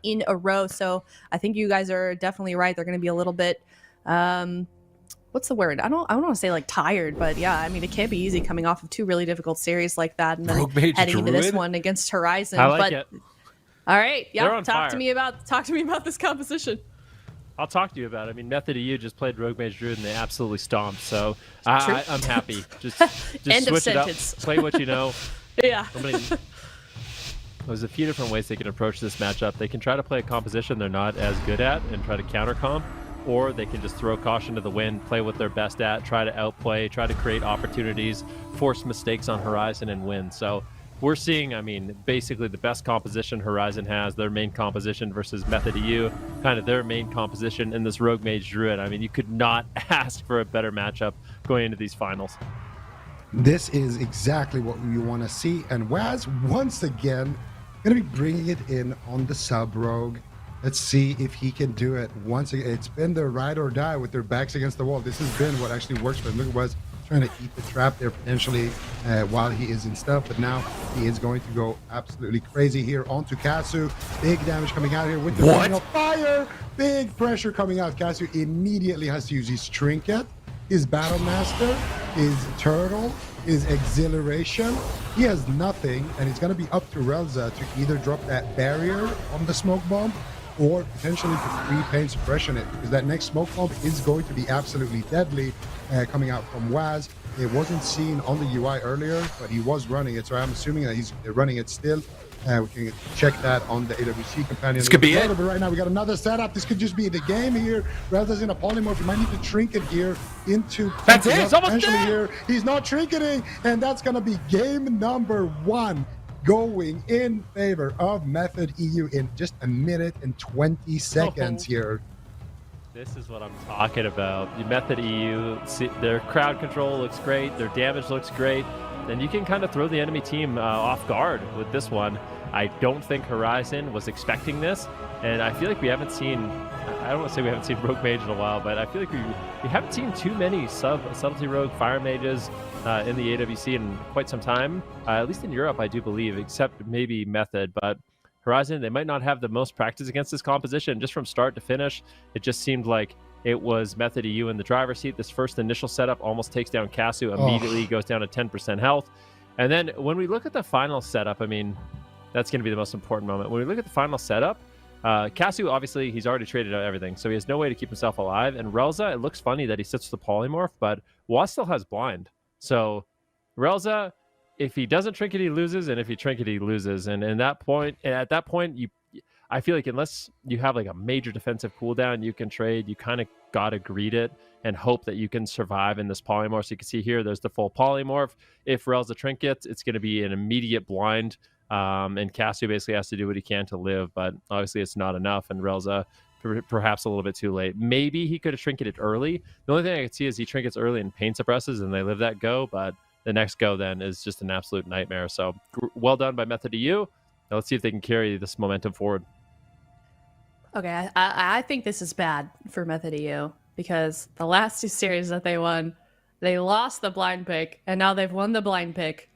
in a row. So I think you guys are definitely right. They're going to be a little bit what's the word? I don't want to say like tired, but yeah, I mean, it can't be easy coming off of 2 really difficult series like that, and then heading into this one against Horizon. I like it. All right, yeah, talk to me about this composition. I'll talk to you about it. I mean, Method EU just played Rogue Mage Druid and they absolutely stomped. So I'm happy. Just End switch of it up. sentence. Play what you know. Yeah. There's a few different ways they can approach this matchup. They can try to play a composition they're not as good at and try to counter comp, or they can just throw caution to the wind, play what they're best at, try to outplay, try to create opportunities, force mistakes on Horizon and win. So we're seeing, I mean, basically the best composition Horizon has, their main composition, versus Method EU, kind of their main composition in this Rogue Mage Druid. I mean, you could not ask for a better matchup going into these finals. This is exactly what we want to see. And Waz, once again, going to be bringing it in on the sub rogue. Let's see if he can do it once again. It's been their ride or die with their backs against the wall. This has been what actually works for him. Look at Waz trying to eat the trap there potentially while he is in stuff, but now he is going to go absolutely crazy here onto Kasu. Big damage coming out here with the ring of fire. Big pressure coming out. Kasu immediately has to use his trinket, his battle master, his turtle, his exhilaration. He has nothing, and it's going to be up to Relza to either drop that barrier on the smoke bomb or potentially to free pain suppression it, because that next smoke bomb is going to be absolutely deadly coming out from Waz. It wasn't seen on the UI earlier, but he was running it, so I'm assuming that he's running it still. We can check that on the AWC companion. This could be it. But right now we got another setup. This could just be the game here. Rather than a polymorph, you might need to trinket here into. That's it. It's almost there. Here. He's not trinketing, and that's going to be game number 1 going in favor of Method EU in just a minute and 20 seconds here. This is what I'm talking about. The Method EU, their crowd control looks great. Their damage looks great. Then you can kind of throw the enemy team off guard with this one. I don't think Horizon was expecting this, and I feel like we haven't seen, I don't want to say we haven't seen Rogue Mage in a while, but I feel like we haven't seen too many Subtlety Rogue Fire Mages in the AWC in quite some time, at least in Europe, I do believe, except maybe Method. But Horizon, they might not have the most practice against this composition. Just from start to finish, it just seemed like it was Method EU in the driver's seat. This first initial setup almost takes down Casu, immediately goes down to 10% health. And then when we look at the final setup, I mean, that's going to be the most important moment. When we look at the final setup, Casu, obviously, he's already traded out everything, so he has no way to keep himself alive. And Relza, it looks funny that he sits the polymorph, but Waz still has blind. So Relza, if he doesn't trinket, he loses, and if he trinket, he loses. And at that point, I feel like unless you have like a major defensive cooldown, you can trade. You kind of got to greet it and hope that you can survive in this polymorph. So you can see here, there's the full polymorph. If Relza trinkets, it's going to be an immediate blind. And Casu basically has to do what he can to live, but obviously it's not enough. And Relza, perhaps a little bit too late. Maybe he could have trinketed early. The only thing I could see is he trinkets early and pain suppresses, and they live that go. But the next go then is just an absolute nightmare. So well done by Method EU. Now let's see if they can carry this momentum forward. Okay, I think this is bad for Method EU because the last 2 series that they won, they lost the blind pick, and now they've won the blind pick.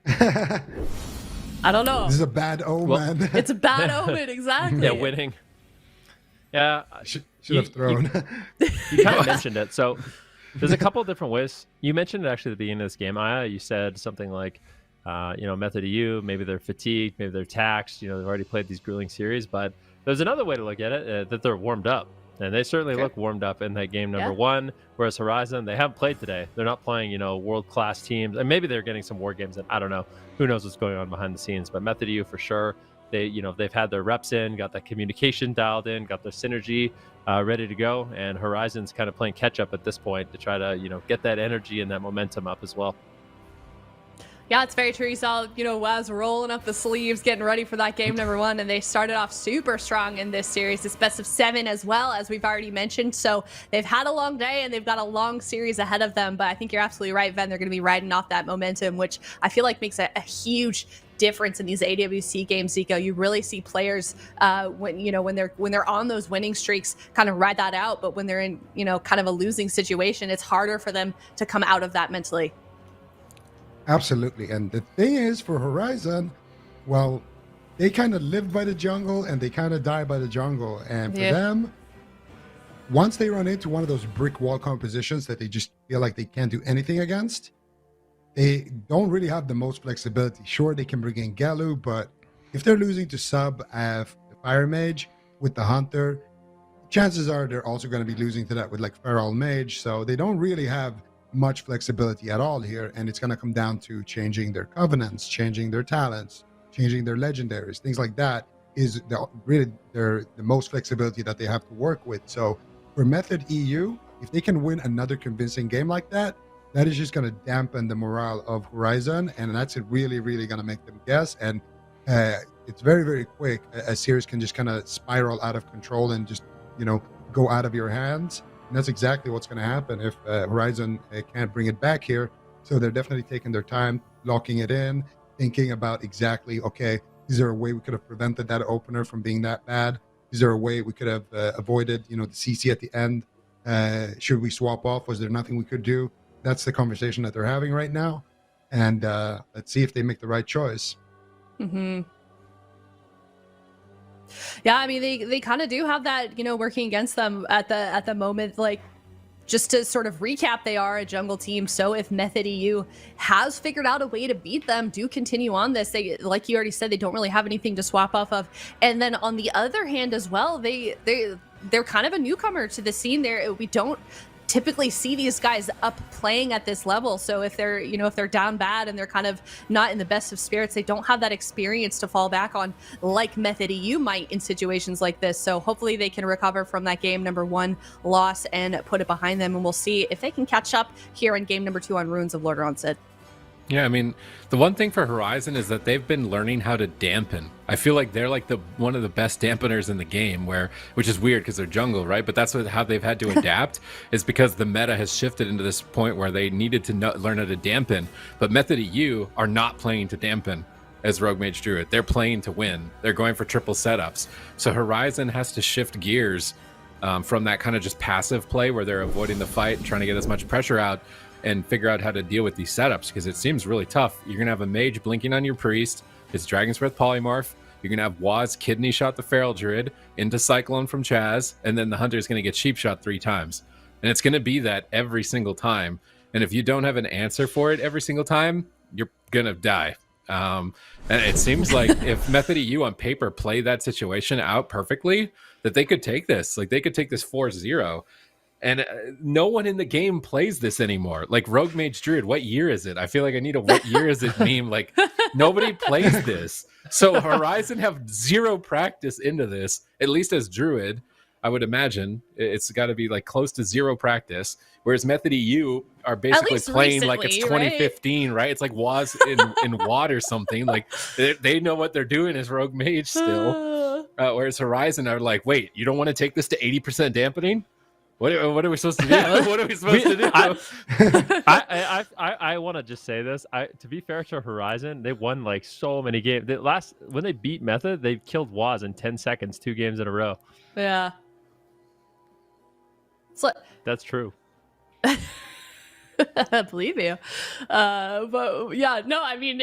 I don't know. This is a bad omen. Well, it's a bad omen, exactly. Yeah, winning. Yeah, should have thrown. You kind of mentioned it. So there's a couple of different ways. You mentioned it actually at the beginning of this game. You said something like, Method EU, maybe they're fatigued, maybe they're taxed. They've already played these grueling series. But there's another way to look at it, that they're warmed up. And they certainly look warmed up in that game number 1. Whereas Horizon, they haven't played today. They're not playing, world-class teams. And maybe they're getting some war games. And I don't know. Who knows what's going on behind the scenes. But Method EU for sure. They've had their reps in, got that communication dialed in, got their synergy ready to go. And Horizon's kind of playing catch-up at this point to try to, get that energy and that momentum up as well. Yeah, it's very true. You saw, Waz rolling up the sleeves, getting ready for that game number 1, and they started off super strong in this series. It's best of 7 as well, as we've already mentioned. So they've had a long day, and they've got a long series ahead of them. But I think you're absolutely right, Ven. They're going to be riding off that momentum, which I feel like makes a huge difference in these AWC games, Zico. You really see players when they're on those winning streaks kind of ride that out. But when they're in, kind of a losing situation, it's harder for them to come out of that mentally. Absolutely. And the thing is, for Horizon, well, they kind of live by the jungle and they kind of die by the jungle. And for them, once they run into one of those brick wall compositions that they just feel like they can't do anything against, they don't really have the most flexibility. Sure, they can bring in Galu, but if they're losing to sub the Fire Mage with the Hunter, chances are they're also going to be losing to that with like Feral Mage. So they don't really have much flexibility at all here, and it's going to come down to changing their covenants, changing their talents, changing their legendaries, things like that is the most flexibility that they have to work with. So for Method EU, if they can win another convincing game like that, that is just going to dampen the morale of Horizon, and that's really going to make them guess. And it's very, very quick. A series can just kind of spiral out of control and just go out of your hands. And that's exactly what's going to happen if Horizon can't bring it back here. So they're definitely taking their time, locking it in, thinking about exactly, okay, is there a way we could have prevented that opener from being that bad? Is there a way we could have avoided, the CC at the end? Should we swap off? Was there nothing we could do? That's the conversation that they're having right now. And let's see if they make the right choice. Mm-hmm. Yeah, I mean, they kind of do have that, working against them at the moment. Like, just to sort of recap, they are a jungle team. So if Method EU has figured out a way to beat them, do continue on this. They, like you already said, they don't really have anything to swap off of. And then on the other hand as well, they're kind of a newcomer to the scene there. We don't typically see these guys up playing at this level. So if they're, you know, if they're down bad and they're kind of not in the best of spirits, they don't have that experience to fall back on like Method EU might in situations like this. So hopefully they can recover from that game number 1 loss and put it behind them. And we'll see if they can catch up here in game number 2 on Runes of Lord Ronsid. Yeah, I mean, the one thing for Horizon is that they've been learning how to dampen. I feel like they're like one of the best dampeners in the game, which is weird because they're jungle, right? But that's how they've had to adapt is because the meta has shifted into this point where they needed to learn how to dampen. But Method EU are not playing to dampen as Rogue Mage Druid. They're playing to win. They're going for triple setups. So Horizon has to shift gears from that kind of just passive play where they're avoiding the fight and trying to get as much pressure out and figure out how to deal with these setups, because it seems really tough. You're going to have a mage blinking on your priest, his Dragon's Breath polymorph. You're going to have Waz kidney shot the Feral Druid into Cyclone from Chaz, and then the Hunter's going to get sheep shot 3 times. And it's going to be that every single time. And if you don't have an answer for it every single time, you're going to die. And it seems like if Method EU on paper play that situation out perfectly, that they could take this. Like, they could take this 4-0. And no one in the game plays this anymore. Like Rogue Mage Druid, what year is it? I feel like I need a what year is it meme. Like nobody plays this. So Horizon have 0 practice into this, at least as Druid. I would imagine it's got to be like close to 0 practice. Whereas Method EU are basically playing recently, like it's 2015, right? It's like WoW in WoD or something. Like they know what they're doing as Rogue Mage still. Whereas Horizon are like, wait, you don't want to take this to 80% dampening? What are we supposed to do? What are we supposed to do? I want to just say this. To be fair to Horizon, they won like so many games. When they beat Method, they killed Waz in 10 seconds, 2 games in a row. Yeah. So, that's true. I believe you. But yeah, no, I mean,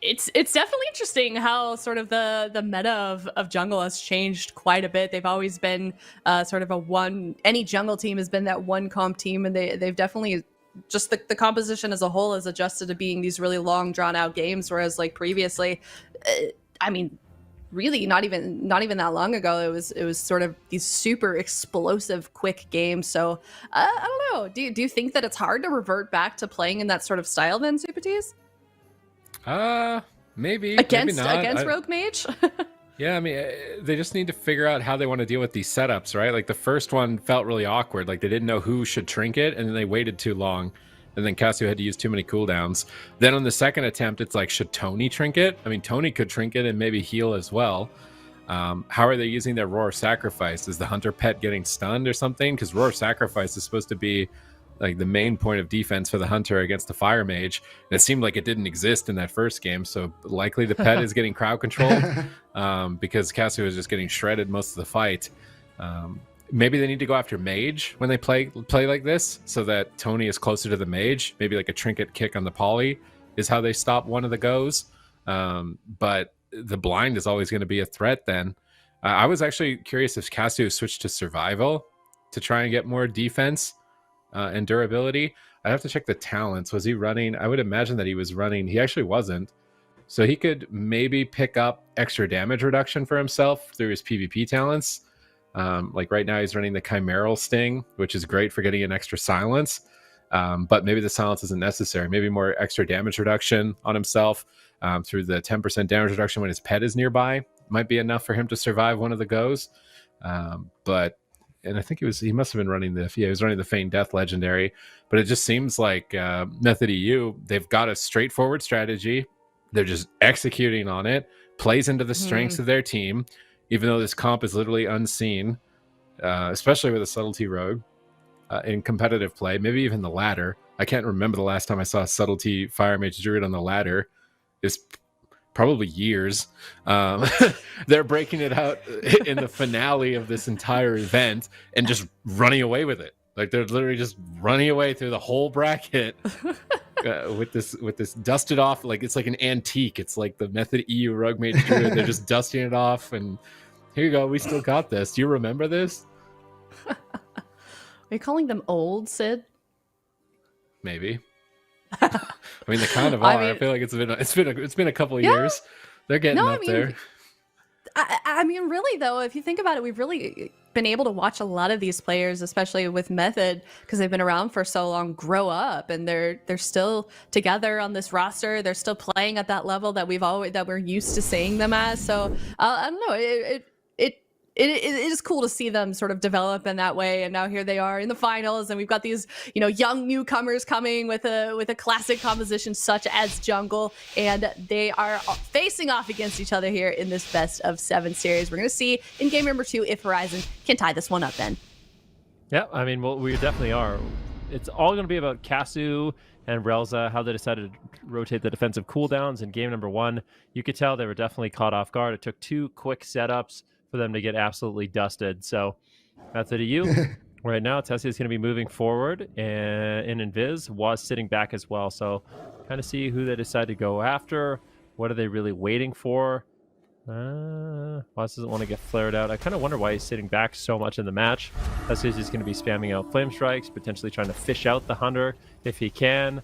it's definitely interesting how sort of the meta of jungle has changed quite a bit. They've always been sort of any jungle team has been that one comp team, and they've definitely just the composition as a whole has adjusted to being these really long drawn out games, whereas like previously, I mean, really not even that long ago, it was sort of these super explosive quick games. So I don't know, do you think that it's hard to revert back to playing in that sort of style then, Supertees? Maybe against not. Rogue Mage. Yeah, I mean, they just need to figure out how they want to deal with these setups, right? Like the first one felt really awkward. Like they didn't know who should trinket, and then they waited too long, and then Cassio had to use too many cooldowns. Then on the second attempt, it's like, should Tony trinket? I mean, Tony could trinket and maybe heal as well. How are they using their Roar Sacrifice? Is the Hunter pet getting stunned or something? Because Roar Sacrifice is supposed to be like the main point of defense for the Hunter against the Fire Mage. And it seemed like it didn't exist in that first game, so likely the pet is getting crowd controlled because Cassio is just getting shredded most of the fight. Maybe they need to go after Mage when they play like this, so that Tony is closer to the Mage. Maybe like a trinket kick on the poly is how they stop one of the goes. But the blind is always going to be a threat then. I was actually curious if Cassio switched to survival to try and get more defense and durability. I have to check the talents. Was he running? I would imagine that he was running. He actually wasn't. So he could maybe pick up extra damage reduction for himself through his PvP talents. Like right now he's running the Chimeral Sting, which is great for getting an extra silence. But maybe the silence isn't necessary. Maybe more extra damage reduction on himself through the 10% damage reduction when his pet is nearby might be enough for him to survive one of the goes. And I think he must have been running he was running the Feigned Death Legendary, but it just seems like Method EU, they've got a straightforward strategy. They're just executing on it, plays into the strengths of their team, even though this comp is literally unseen, especially with a Subtlety Rogue in competitive play, maybe even the ladder. I can't remember the last time I saw a Subtlety Fire Mage Druid on the ladder. It's probably years. They're breaking it out in the finale of this entire event and just running away with it. Like they're literally just running away through the whole bracket with this dusted off, like it's like an antique. It's like the Method EU Rogue Mage Druid. They're just dusting it off, and here you go. We still got this. Do you remember this? you calling them old, Sid? Maybe. I mean, they kind of are. I feel like it's been a couple of years. They're getting up there. I mean, really though, if you think about it, we've really been able to watch a lot of these players, especially with Method, because they've been around for so long, grow up, and they're still together on this roster. They're still playing at that level that we're used to seeing them as. So I don't know. It is cool to see them sort of develop in that way, and now here they are in the finals, and we've got these young newcomers coming with a classic composition such as Jungle, and they are facing off against each other here in this best of 7 series. We're going to see in game number 2 if Horizon can tie this one up. Then, yeah, I mean, well, we definitely are. It's all going to be about Casu and Relza, how they decided to rotate the defensive cooldowns in game number 1. You could tell they were definitely caught off guard. It took 2 quick setups for them to get absolutely dusted. So Method to you. Right now, Tessia is going to be moving forward, and in Invis was sitting back as well. So kind of see who they decide to go after. What are they really waiting for? Waz doesn't want to get flared out. I kind of wonder why he's sitting back so much in the match. Tessia is going to be spamming out flame strikes, potentially trying to fish out the hunter if he can.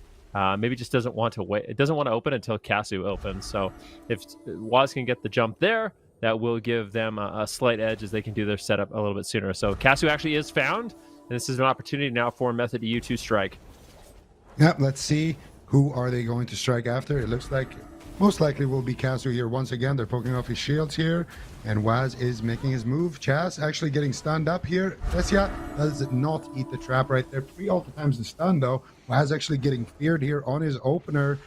Maybe just doesn't want to wait. It doesn't want to open until Casu opens. So if Waz can get the jump there, that will give them a slight edge as they can do their setup a little bit sooner. So Casu actually is found, and this is an opportunity now for Method EU to strike. Yeah, let's see. Who are they going to strike after? It looks like most likely will be Casu here once again. They're poking off his shields here, and Waz is making his move. Chaz actually getting stunned up here. Tessia does not eat the trap right there. 3 ulti times the stun though. Waz actually getting feared here on his opener.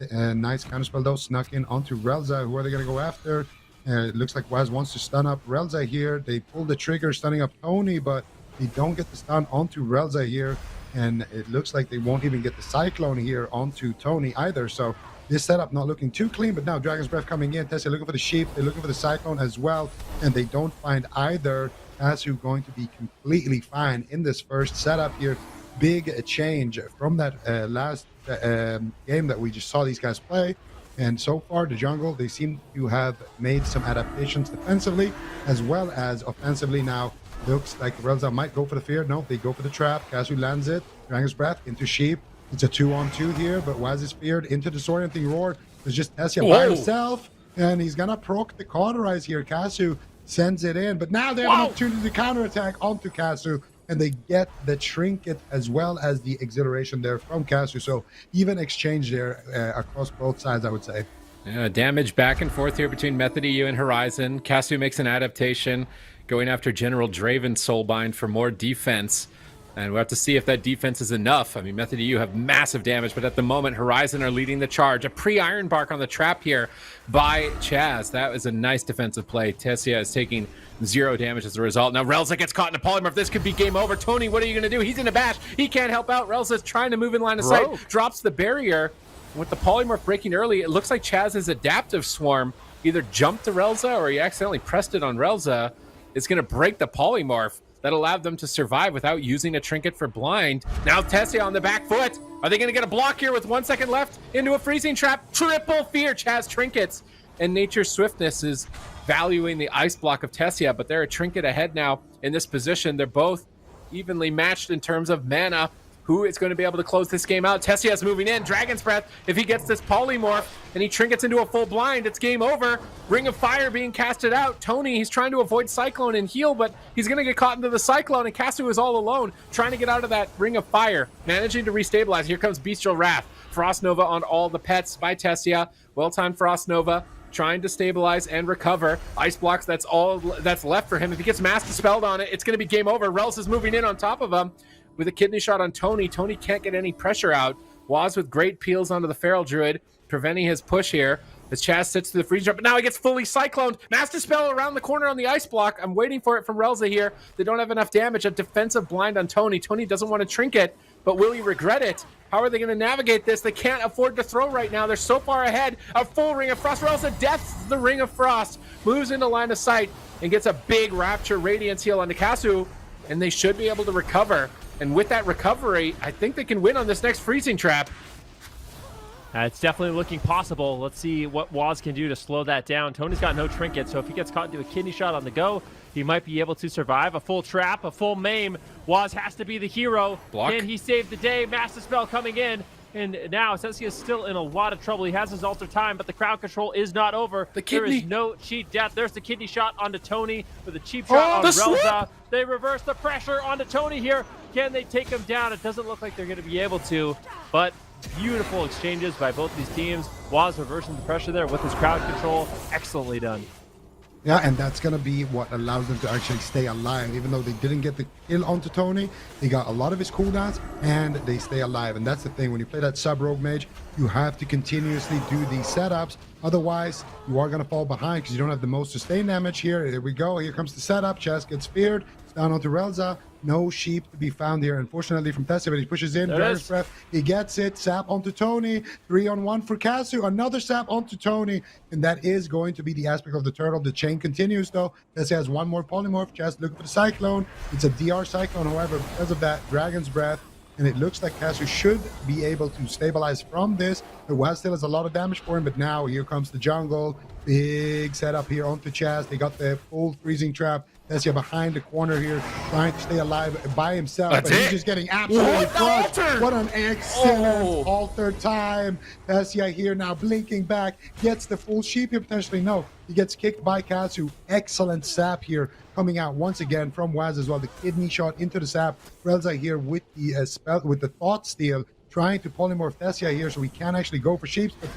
Nice counterspell though, snuck in onto Relza. Who are they going to go after? It looks like Waz wants to stun up Relza here. They pull the trigger, stunning up Tony, but they don't get the stun onto Relza here. And it looks like they won't even get the Cyclone here onto Tony either. So this setup not looking too clean, but now Dragon's Breath coming in. Tessia looking for the Sheep. They're looking for the Cyclone as well. And they don't find either. Casu going to be completely fine in this first setup here. Big change from that last game that we just saw these guys play. And so far, the jungle, they seem to have made some adaptations defensively as well as offensively. Now, looks like Relza might go for the fear. No, they go for the trap. Casu lands it. Dragon's Breath into Sheep. It's a 2-on-2 here, but Waz is feared into the Disorienting Roar. It's just Tessia by himself, and he's going to proc the Cauterize here. Casu sends it in, but now they have an opportunity to counterattack onto Casu, and they get the Trinket as well as the Exhilaration there from Casu. So even exchange there across both sides, I would say. Yeah, damage back and forth here between Method EU and Horizon. Casu makes an adaptation, going after General Draven Soulbind for more defense. And we'll have to see if that defense is enough. I mean, Method EU have massive damage, but at the moment, Horizon are leading the charge. A pre-Iron Bark on the trap here by Chaz. That was a nice defensive play. Tessia is taking 0 damage as a result. Now, Relza gets caught in a polymorph. This could be game over. Tony, what are you going to do? He's in a bash. He can't help out. Relza's trying to move in line of sight. Drops the barrier. With the polymorph breaking early, it looks like Chaz's adaptive swarm either jumped to Relza or he accidentally pressed it on Relza. It's going to break the polymorph that allowed them to survive without using a trinket for blind. Now Tessia on the back foot. Are they going to get a block here with 1 second left into a freezing trap? Triple fear. Chaz trinkets. And Nature's Swiftness is valuing the ice block of Tessia, but they're a trinket ahead now in this position. They're both evenly matched in terms of mana. Who is going to be able to close this game out? Tessia's moving in. Dragon's Breath. If he gets this polymorph and he trinkets into a full blind, it's game over. Ring of Fire being casted out. Tony, he's trying to avoid Cyclone and heal, but he's going to get caught into the Cyclone, and Casu is all alone, trying to get out of that Ring of Fire. Managing to restabilize. Here comes Bestial Wrath. Frost Nova on all the pets by Tessia. Well-timed Frost Nova. Trying to stabilize and recover. Ice blocks, that's all that's left for him. If he gets Mass Dispelled on it, it's going to be game over. Rels is moving in on top of him with a kidney shot on Tony. Tony can't get any pressure out. Waz with great peels onto the Feral Druid, preventing his push here as Chaz sits to the freeze jump, but now he gets fully cycloned. Mass Dispel around the corner on the ice block. I'm waiting for it from Relza here. They don't have enough damage. A defensive blind on Tony. Tony doesn't want to trinket, but will he regret it? How are they going to navigate this? They can't afford to throw right now. They're so far ahead. A full Ring of Frost. Relza deaths the Ring of Frost, moves into line of sight, and gets a big Rapture Radiance heal onto Casu, and they should be able to recover. And with that recovery, I think they can win on this next freezing trap. It's definitely looking possible. Let's see what Waz can do to slow that down. Tony's got no trinket, so if he gets caught into a kidney shot on the go, he might be able to survive. A full trap, a full maim. Waz has to be the hero. Block. Can he save the day? Master spell coming in. And now Tessia is still in a lot of trouble. He has his alter time, but the crowd control is not over. There is no cheat death. There's the kidney shot onto Tony with a cheap shot on Relza. They reverse the pressure onto Tony here. Can they take him down? It doesn't look like they're going to be able to, but beautiful exchanges by both these teams. Waz reversing the pressure there with his crowd control. Excellently done. Yeah, and that's going to be what allows them to actually stay alive. Even though they didn't get the kill onto Tony, they got a lot of his cooldowns, and they stay alive. And that's the thing. When you play that sub-rogue mage, you have to continuously do these setups. Otherwise, you are going to fall behind because you don't have the most sustained damage here. Here we go. Here comes the setup. Chest gets speared. It's down onto Relza. No sheep to be found here, unfortunately, from Tessia, but he pushes in. Dragon's Breath. He gets it. Sap onto Tony. 3-on-1 for Casu. Another sap onto Tony. And that is going to be the aspect of the turtle. The chain continues, though. Tessia has one more polymorph. Just looking for the Cyclone. It's a DR Cyclone, however, because of that Dragon's Breath. And it looks like Casu should be able to stabilize from this. The Waz still has a lot of damage for him, but now here comes the jungle. Big setup here onto Chaz. They got the full freezing trap. Tessia behind the corner here, trying to stay alive by himself. But he's just getting absolutely crushed. What an excellent alter time. Tessia here now blinking back. Gets the full sheep here, potentially. No, he gets kicked by Casu. Excellent sap here coming out once again from Waz as well. The kidney shot into the sap. Relza here with the spell, with the thought steal, trying to polymorph Tessia here, so he can actually go for sheep, but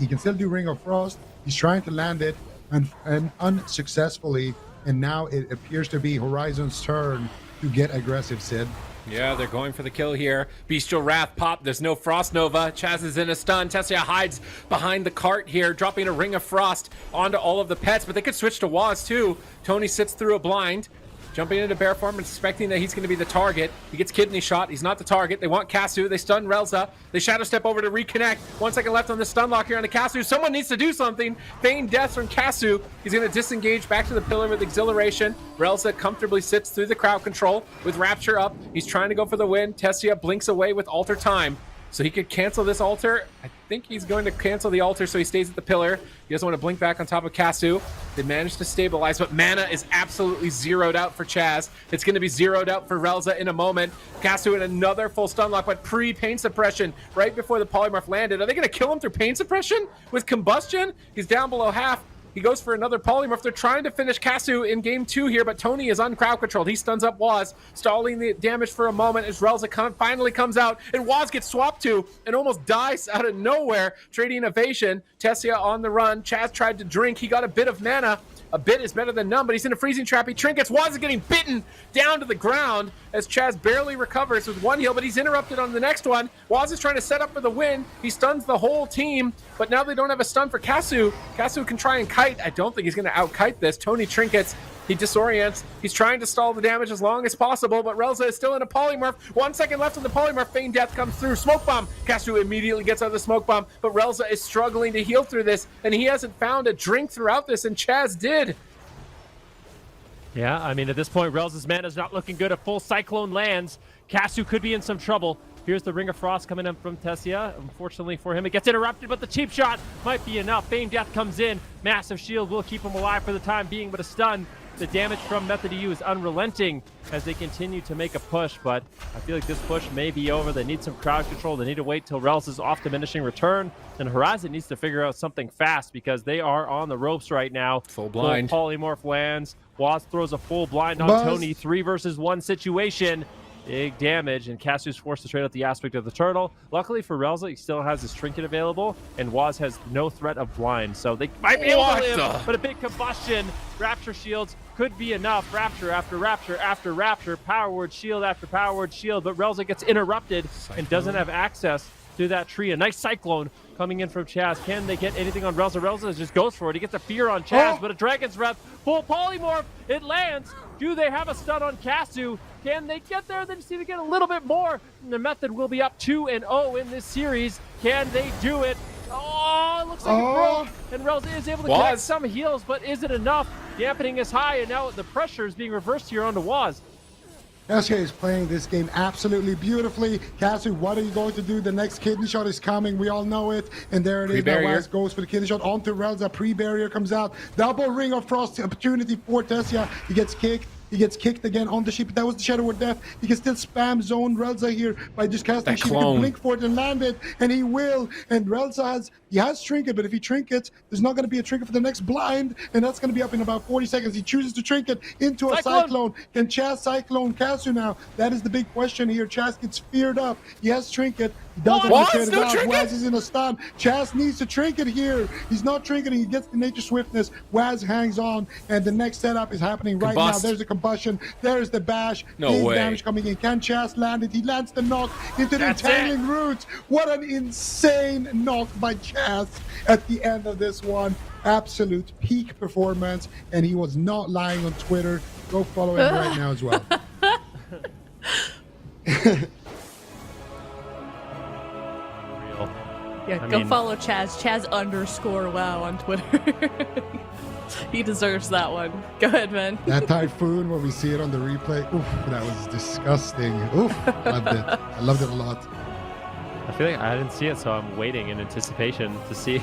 he can still do Ring of Frost. He's trying to land it and unsuccessfully. And now it appears to be Horizon's turn to get aggressive, Sid. Yeah, they're going for the kill here. Bestial Wrath pop. There's no Frost Nova. Chaz is in a stun. Tessia hides behind the cart here, dropping a Ring of Frost onto all of the pets, but they could switch to Waz too. Tony sits through a blind, jumping into bear form and suspecting that he's going to be the target. He gets kidney shot. He's not the target. They want Casu. They stun Relza. They shadow step over to reconnect. 1 second left on the stun lock here on the Casu. Someone needs to do something. Feign death from Casu. He's going to disengage back to the pillar with Exhilaration. Relza comfortably sits through the crowd control with Rapture up. He's trying to go for the win. Tessia blinks away with alter time. So he could cancel this altar. I think he's going to cancel the altar, so he stays at the pillar. He doesn't want to blink back on top of Casu. They managed to stabilize, but mana is absolutely zeroed out for Chaz. It's going to be zeroed out for Relza in a moment. Casu in another full stun lock, but pre-pain suppression right before the polymorph landed. Are they going to kill him through pain suppression with combustion? He's down below half. He goes for another polymorph. They're trying to finish Casu in game 2 here, but Tony is uncrowd controlled. He stuns up Waz, stalling the damage for a moment as Relza finally comes out, and Waz gets swapped to and almost dies out of nowhere, trading evasion. Tessia on the run. Chaz tried to drink. He got a bit of mana. A bit is better than none, but he's in a freezing trap. He trinkets. Waz is getting bitten down to the ground as Chaz barely recovers with one heal, but he's interrupted on the next one. Waz is trying to set up for the win. He stuns the whole team, but now they don't have a stun for Casu. Casu can try and kite. I don't think he's going to out-kite this. Tony trinkets. He disorients. He's trying to stall the damage as long as possible, but Relza is still in a polymorph. 1 second left on the polymorph. Feign death comes through. Smoke bomb. Casu immediately gets out of the smoke bomb, but Relza is struggling to heal through this, and he hasn't found a drink throughout this, and Chaz did. Yeah, I mean, at this point, Relza's mana is not looking good. A full Cyclone lands. Casu could be in some trouble. Here's the Ring of Frost coming in from Tessia. Unfortunately for him, it gets interrupted, but the cheap shot might be enough. Feign death comes in. Massive shield will keep him alive for the time being, but a stun. The damage from Method EU is unrelenting as they continue to make a push, but I feel like this push may be over. They need some crowd control. They need to wait till Relza's off diminishing return, and Horizon needs to figure out something fast because they are on the ropes right now. Full blind. Full polymorph lands. Waz throws a full blind on Tony. 3 versus 1 situation. Big damage, and Casu's forced to trade out the aspect of the turtle. Luckily for Relza, he still has his trinket available, and Waz has no threat of blind, so they might be able to live, but a big combustion. Rapture shields could be enough. Rapture after Rapture after Rapture. Power word shield after power word shield, but Relza gets interrupted and doesn't have access to that tree. A nice Cyclone coming in from Chaz. Can they get anything on Relza? Relza just goes for it. He gets a fear on Chaz, but a Dragon's Breath. Full polymorph. It lands. Do they have a stun on Casu? Can they get there? They just need to get a little bit more. And the Method will be up 2-0 in this series. Can they do it? Oh, it looks like it broke. And Relza is able to get some heals, but is it enough? Dampening is high, and now the pressure is being reversed here onto Waz. Cassie is playing this game absolutely beautifully. Cassie, what are you going to do? The next kidney shot is coming. We all know it. And there it is. Now Waz goes for the kidney shot onto Relza. Pre-barrier comes out. Double ring of frost opportunity for Tessia. He gets kicked. He gets kicked again on the sheep. That was the Shadow Word Death. He can still spam zone Relza here by just casting sheep. He can blink for it and land it, and he will. And Relza has trinket, but if he trinkets, there's not going to be a trinket for the next blind, and that's going to be up in about 40 seconds. He chooses to trinket into a Cyclone. Can Chaz Cyclone Casu now? That is the big question here. Chaz gets feared up. He has trinket. He doesn't understand it out. Waz is in a stun. Chaz needs to trinket here. He's not trinketing. He gets the nature swiftness. Waz hangs on, and the next setup is happening right now. There's the combustion. There's the bash. No way. Damage coming in. Can Chaz land it? He lands the knock into the entangling roots. What an insane knock by Chaz at the end of this one. Absolute peak performance, and he was not lying on Twitter. Go follow him right now as well. Yeah, go follow Chaz. Chaz_wow on Twitter. He deserves that one. Go ahead, man. That typhoon, when we see it on the replay, oof, that was disgusting. Oof, loved it. I loved it a lot. I feel like I didn't see it, so I'm waiting in anticipation to see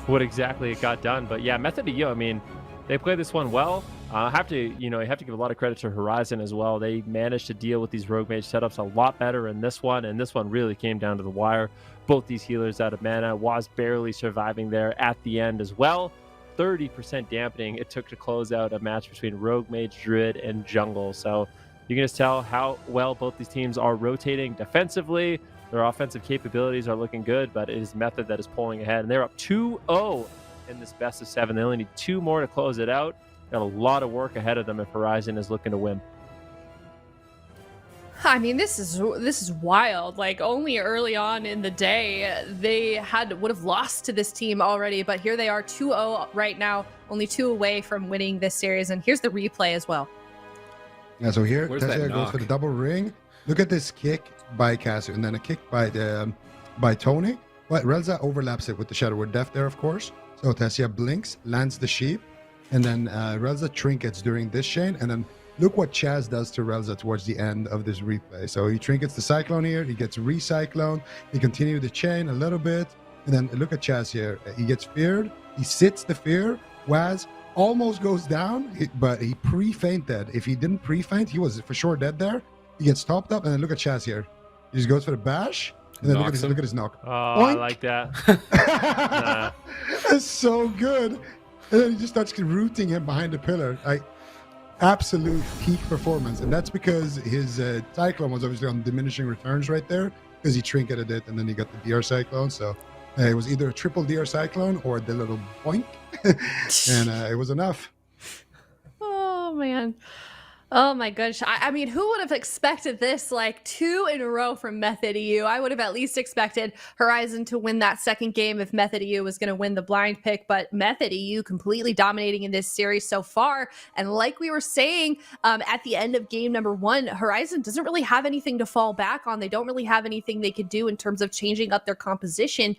what exactly it got done. But yeah, Method to You, I mean, they played this one well. You have to give a lot of credit to Horizon as well. They managed to deal with these Rogue Mage setups a lot better in this one, and this one really came down to the wire. Both these healers out of mana, was barely surviving there at the end as well. 30% dampening it took to close out a match between Rogue Mage, Druid, and Jungle. So you can just tell how well both these teams are rotating defensively. Their offensive capabilities are looking good, but it is Method that is pulling ahead, and they're up 2-0 in this best of 7. They only need 2 more to close it out. Got a lot of work ahead of them if Horizon is looking to win. I mean, this is wild. Like, only early on in the day they would have lost to this team already, but here they are 2-0 right now, only 2 away from winning this series. And here's the replay as well. Yeah, so here Tessia goes for the double ring. Look at this kick by Casu, and then a kick by Tony. But Relza overlaps it with the Shadow Word Death there, of course. So Tessia blinks, lands the sheep, and then Relza trinkets during this chain, and then look what Chaz does to Relza towards the end of this replay. So he trinkets the Cyclone here, he gets Recyclone, he continues the chain a little bit, and then look at Chaz here. He gets feared, he sits the fear, Waz almost goes down, but he pre-fainted. If he didn't pre-faint, he was for sure dead there. He gets topped up, and then look at Chaz here. He just goes for the bash, and then look at his knock. Oh, Oink. I like that. That's so good. And then he just starts rooting him behind the pillar. Absolute peak performance, and that's because his Cyclone was obviously on diminishing returns right there, because he trinketed it and then he got the DR Cyclone. So it was either a triple DR Cyclone or the little boink, and it was enough. Oh man. Oh my gosh. I mean, who would have expected this, like 2 in a row from Method EU? I would have at least expected Horizon to win that second game if Method EU was going to win the blind pick, but Method EU completely dominating in this series so far. And like we were saying at the end of game number 1, Horizon doesn't really have anything to fall back on. They don't really have anything they could do in terms of changing up their composition.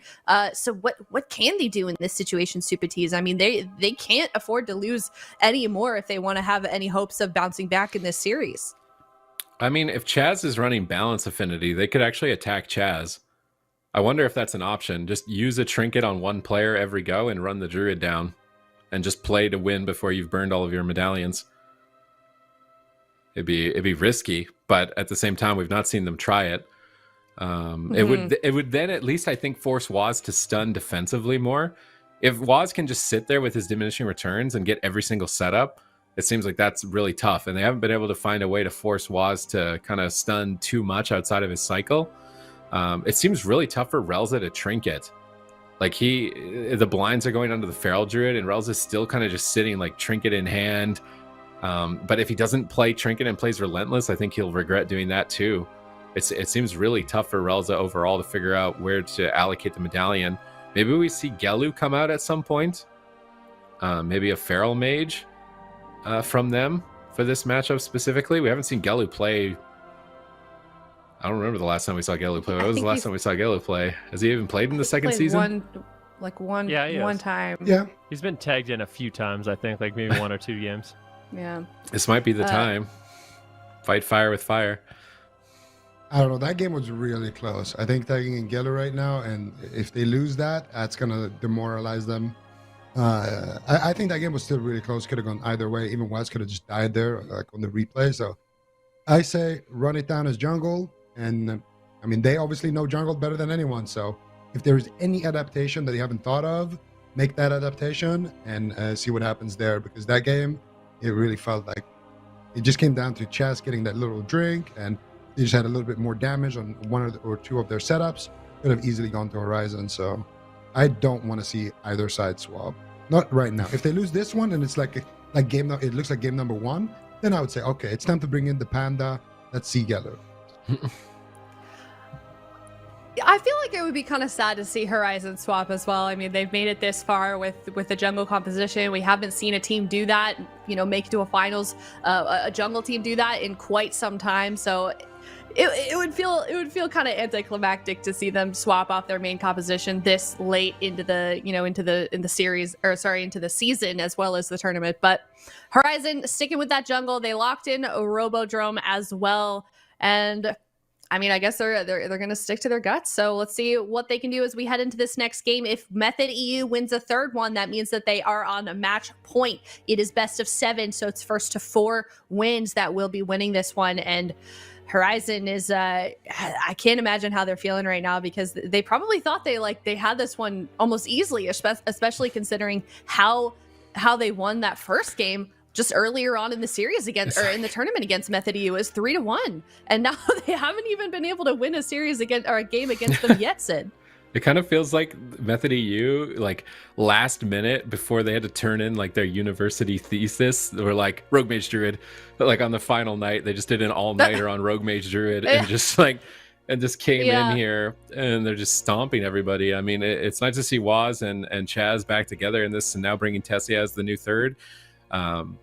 So what can they do in this situation, Super Tees? I mean, they can't afford to lose any more if they want to have any hopes of bouncing back in this series. I mean, if Chaz is running balance affinity, they could actually attack Chaz. I wonder if that's an option. Just use a trinket on one player every go and run the Druid down and just play to win before you've burned all of your medallions. It'd be risky, but at the same time, we've not seen them try it. It would then at least, I think, force Waz to stun defensively more. If Waz can just sit there with his diminishing returns and get every single setup, it seems like that's really tough, and they haven't been able to find a way to force Waz to kind of stun too much outside of his cycle. It seems really tough for Relza to trinket. Like the blinds are going under the Feral Druid, and Relza's still kind of just sitting like trinket in hand. But if he doesn't play trinket and plays Relentless, I think he'll regret doing that too. It seems really tough for Relza overall to figure out where to allocate the medallion. Maybe we see Gelu come out at some point. Maybe a Feral Mage. From them for this matchup specifically. We haven't seen Gelu play. I don't remember the last time we saw Gelu play. When was the last time we saw Gelu play? Has he even played in the second season? One time. Yeah. He's been tagged in a few times, I think, like maybe 1 or 2 games. Yeah. This might be the time Fight fire with fire. I don't know. That game was really close. I think tagging in Geller right now, and if they lose that, that's gonna demoralize them. I think that game was still really close. Could have gone either way. Even West could have just died there, like on the replay. So I say run it down as jungle. And I mean, they obviously know jungle better than anyone. So if there's any adaptation that you haven't thought of, make that adaptation and see what happens there. Because that game, it really felt like it just came down to Chess getting that little drink, and they just had a little bit more damage on one or two of their setups. Could have easily gone to Horizon. So I don't want to see either side swap. Not right now. If they lose this one and it's like it looks like game number 1, then I would say, okay, it's time to bring in the Panda. Let's see Geller. I feel like it would be kind of sad to see Horizon swap as well. I mean, they've made it this far with the jungle composition. We haven't seen a team do that, make it to a finals, a jungle team do that in quite some time. So it would feel kind of anticlimactic to see them swap off their main composition this late into the season as well as the tournament. But Horizon sticking with that jungle, they locked in a Robodrome as well, and I mean, I guess they're going to stick to their guts. So let's see what they can do as we head into this next game. If Method EU wins a third one, that means that they are on a match point. It is best of 7, so it's first to 4 wins that will be winning this one. And Horizon is, I can't imagine how they're feeling right now, because they probably thought they had this one almost easily, especially considering how they won that first game just earlier on in the series in the tournament against Method EU is 3-1, and now they haven't even been able to win a series against or a game against them yet, Sid. It kind of feels like Method EU, like last minute before they had to turn in like their university thesis, they were like Rogue Mage Druid, but like on the final night they just did an all-nighter on Rogue Mage Druid and just came in here and they're just stomping everybody. I mean, it's nice to see Waz and Chaz back together in this, and now bringing Tessia as the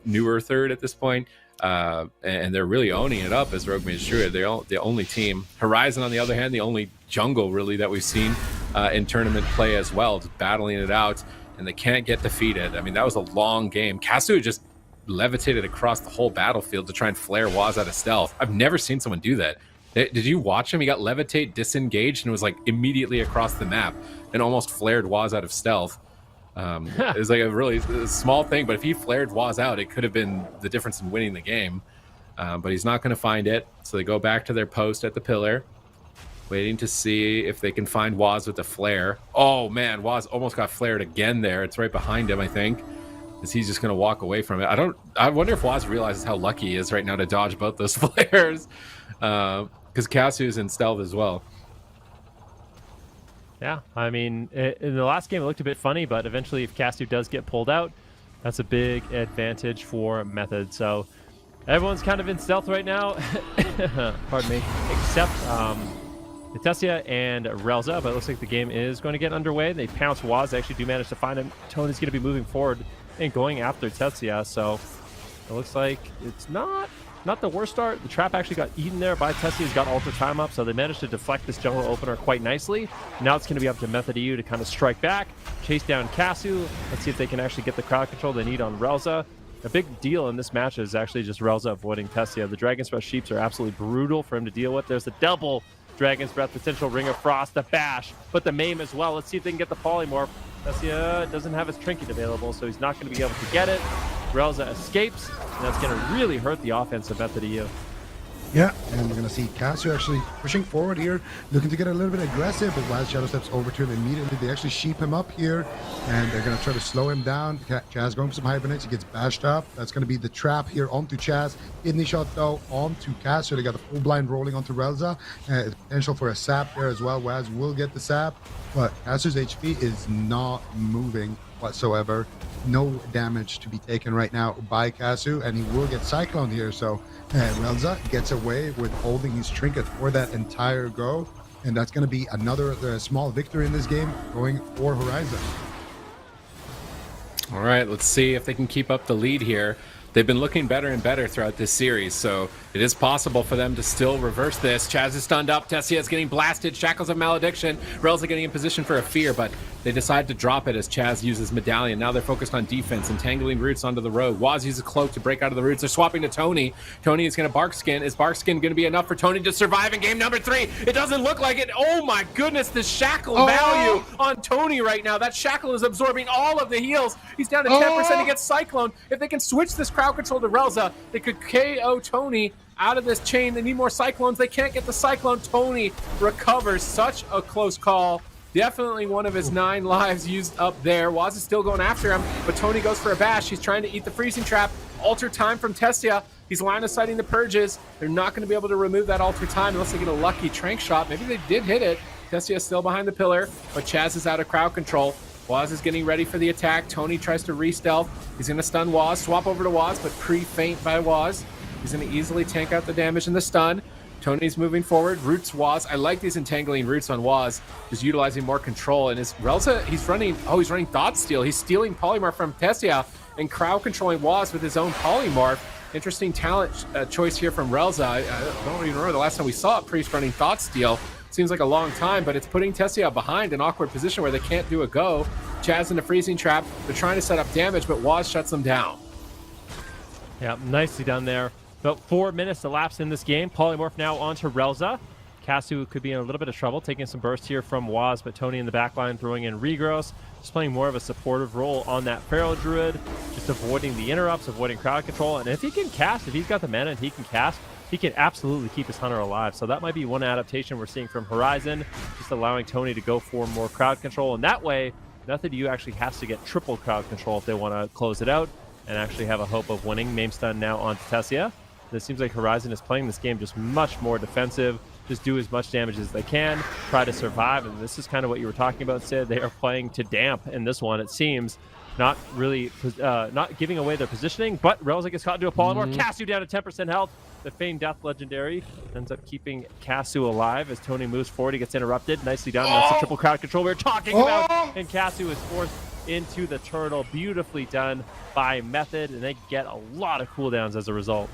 newer third at this point, and they're really owning it up as Rogue Mage Druid. They're the only team. Horizon, on the other hand, the only jungle really that we've seen in tournament play as well, just battling it out, and they can't get defeated. I mean, that was a long game. Kasu just levitated across the whole battlefield to try and flare Waz out of stealth. I've never seen someone do that. Did you watch him? He got levitate, disengaged, and was like immediately across the map and almost flared Waz out of stealth. It was like a really small thing, but if he flared Waz out, it could have been the difference in winning the game. But he's not going to find it, so they go back to their post at the pillar, waiting to see if they can find Waz with the flare. Oh man, Waz almost got flared again there. It's right behind him, I think, because he's just going to walk away from it. I wonder if Waz realizes how lucky he is right now to dodge both those flares, because Kasu's in stealth as well. Yeah, I mean, in the last game it looked a bit funny, but eventually if Castu does get pulled out, that's a big advantage for Method. So everyone's kind of in stealth right now, pardon me, except Tessia and Relza, but it looks like the game is going to get underway. They pounce Waz, they actually do manage to find him. Tony's going to be moving forward and going after Tessia, so it looks like it's not the worst start. The trap actually got eaten there by Tessie, who's got Ultra Time up, so they managed to deflect this jungle opener quite nicely. Now it's going to be up to Method EU to kind of strike back, chase down Kasu. Let's see if they can actually get the crowd control they need on Relza. A big deal in this match is actually just Relza avoiding Tessia. The Dragon's Breath Sheeps are absolutely brutal for him to deal with. There's the double Dragon's Breath, potential Ring of Frost, the bash, but the maim as well. Let's see if they can get the polymorph. Tessia doesn't have his trinket available, so he's not going to be able to get it. Relza escapes, and that's going to really hurt the offense of Method EU. Yeah, and we're going to see Kasu actually pushing forward here, looking to get a little bit aggressive, but Waz Shadow steps over to him immediately. They actually sheep him up here, and they're going to try to slow him down. Chaz going for some hibernates. He gets bashed up. That's going to be the trap here onto Chaz. Kidney shot, though, onto Kasu. They got the full blind rolling onto Relza. Potential for a sap there as well. Waz will get the sap, but Kasu's HP is not moving whatsoever. No damage to be taken right now by Kasu, and he will get cycloned here. So Relza gets away with holding his trinket for that entire go, and that's going to be another small victory in this game going for Horizon. All right, let's see if they can keep up the lead here. They've been looking better and better throughout this series, so It is possible for them to still reverse this. Chaz is stunned up. Tessia is getting blasted. Shackles of Malediction. Relza getting in position for a fear, but they decide to drop it as Chaz uses Medallion. Now they're focused on defense, entangling roots onto the road. Waz uses Cloak to break out of the roots. They're swapping to Tony. Tony is going to Barkskin. Is Barkskin going to be enough for Tony to survive in game number 3? It doesn't look like it. Oh my goodness, the shackle value on Tony right now. That shackle is absorbing all of the heals. He's down to 10%. He gets Cyclone. If they can switch this crowd control to Relza, they could KO Tony out of this chain. They need more Cyclones. They can't get the Cyclone. Tony recovers. Such a close call. Definitely one of his 9 lives used up there. Waz is still going after him, but Tony goes for a bash. He's trying to eat the freezing trap. Alter time from Tessia. He's line of sighting the purges. They're not going to be able to remove that alter time unless they get a lucky trank shot. Maybe they did hit it. Tessia is still behind the pillar, but Chaz is out of crowd control. Waz is getting ready for the attack. Tony tries to re-stealth. He's going to stun Waz. Swap over to Waz, but pre-feint by Waz. He's going to easily tank out the damage and the stun. Tony's moving forward. Roots Waz. I like these entangling roots on Waz. Just utilizing more control. And his Relza, he's running Thought Steal. He's stealing Polymorph from Tessia and crowd controlling Waz with his own Polymorph. Interesting talent choice here from Relza. I don't even remember the last time we saw a Priest running Thought Steal. Seems like a long time, but it's putting Tessia behind an awkward position where they can't do a go. Chaz in the freezing trap. They're trying to set up damage, but Waz shuts them down. Yeah, nicely done there. About 4 minutes elapsed in this game. Polymorph now onto Relza. Casu could be in a little bit of trouble, taking some burst here from Waz, but Tony in the backline throwing in Regros, just playing more of a supportive role on that Feral Druid, just avoiding the interrupts, avoiding crowd control. And if he can cast, if he's got the mana and he can cast, he can absolutely keep his Hunter alive. So that might be one adaptation we're seeing from Horizon, just allowing Tony to go for more crowd control. And that way, Method U actually has to get triple crowd control if they want to close it out and actually have a hope of winning. Maim stun now onto Tessia. It seems like Horizon is playing this game just much more defensive, just do as much damage as they can, try to survive, and this is kind of what you were talking about, Sid. They are playing to damp in this one, it seems. Not really, not giving away their positioning, but Relza gets caught into a polymorph. Casu down to 10% health. The Feigned Death Legendary ends up keeping Casu alive as Tony moves forward. He gets interrupted. Nicely done. That's the triple crowd control we were talking about, and Casu is forced into the turtle. Beautifully done by Method, and they get a lot of cooldowns as a result.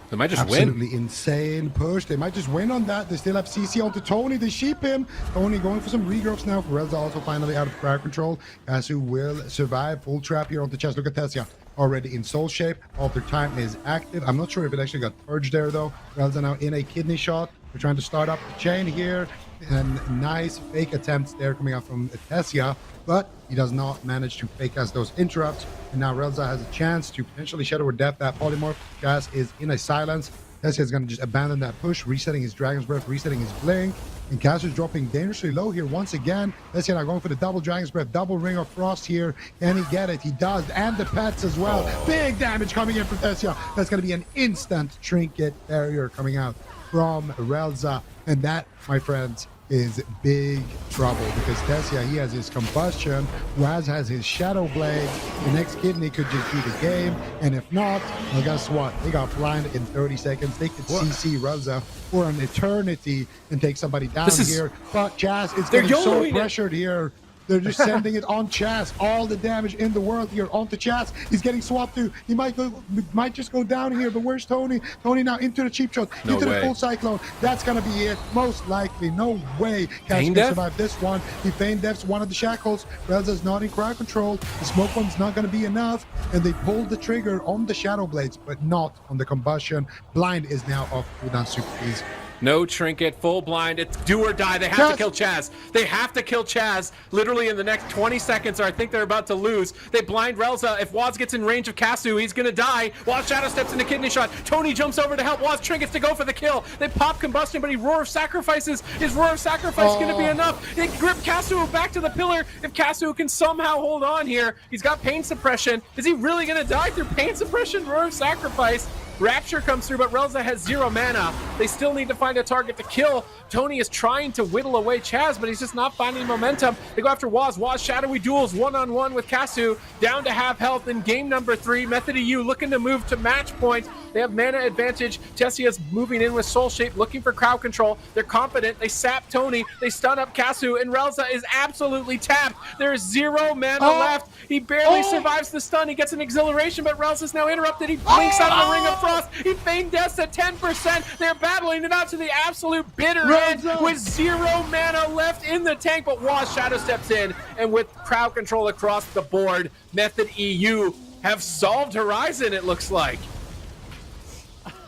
They might just Absolutely win. Insane push. They might just win on that. They still have CC onto Tony. They sheep him. Tony going for some regrowths now. Relza also finally out of crowd control. Casu will survive. Full trap here onto chest. Look at Tessia. Already in soul shape. Alter time is active. I'm not sure if it actually got purged there though. Relza now in a kidney shot. We're trying to start up the chain here. And nice fake attempts there coming out from Tessia. But he does not manage to fake us those interrupts. And now Relza has a chance to potentially Shadow or Death that polymorph. Gas is in a silence. Tessia is going to just abandon that push, resetting his Dragon's Breath, resetting his Blink. And Casu is dropping dangerously low here once again. Tessia now going for the double Dragon's Breath, double Ring of Frost here. Can he get it? He does. And the pets as well. Big damage coming in from Tessia. That's going to be an instant Trinket barrier coming out from Relza. And that, my friends, is big trouble because Tessia, he has his combustion, Waz has his shadow blade. The next kidney could just be the game, and if not, well, guess what? They got blinded in 30 seconds. They could CC Relza for an eternity and take somebody down here. But Chaz is getting so pressured here. They're just sending it on Chaz. All the damage in the world here onto Chaz. He's getting swapped to. He might just go down here. But where's Tony? Tony now into the cheap shot. Into the full cyclone. That's gonna be it. Most likely. No way Chaz can survive this one. He Feigned Deaths one of the shackles. Relza's not in crowd control. The smoke one's not gonna be enough. And they pulled the trigger on the shadow blades, but not on the combustion. Blind is now off cooldown super easy. No Trinket, full blind. It's do or die. They have to kill Chaz. They have to kill Chaz literally in the next 20 seconds, or I think they're about to lose. They blind Relza. If Waz gets in range of Casu, he's going to die. Waz Shadow steps into kidney shot. Tony jumps over to help Waz. Trinkets to go for the kill. They pop combustion, but he Roar of Sacrifices. Is Roar of Sacrifice going to be enough? They grip Casu back to the pillar. If Casu can somehow hold on here, he's got pain suppression. Is he really going to die through pain suppression? Roar of Sacrifice. Rapture comes through, but Relza has 0 mana. They still need to find a target to kill. Tony is trying to whittle away Chaz, but he's just not finding momentum. They go after Waz. Waz shadowy duels one-on-one with Casu, down to half health in game number 3. Method EU looking to move to match point. They have mana advantage. Tessia's moving in with Soul Shape, looking for crowd control. They're confident. They sap Tony. They stun up Casu, and Relza is absolutely tapped. There is 0 mana left. He barely survives the stun. He gets an exhilaration, but Relza's now interrupted. He blinks out of the Ring of Frost. across. He feigned deaths at 10%. They're battling it out to the absolute bitter end with 0 mana left in the tank. But Waz shadow steps in, and with crowd control across the board, Method EU have solved Horizon, it looks like.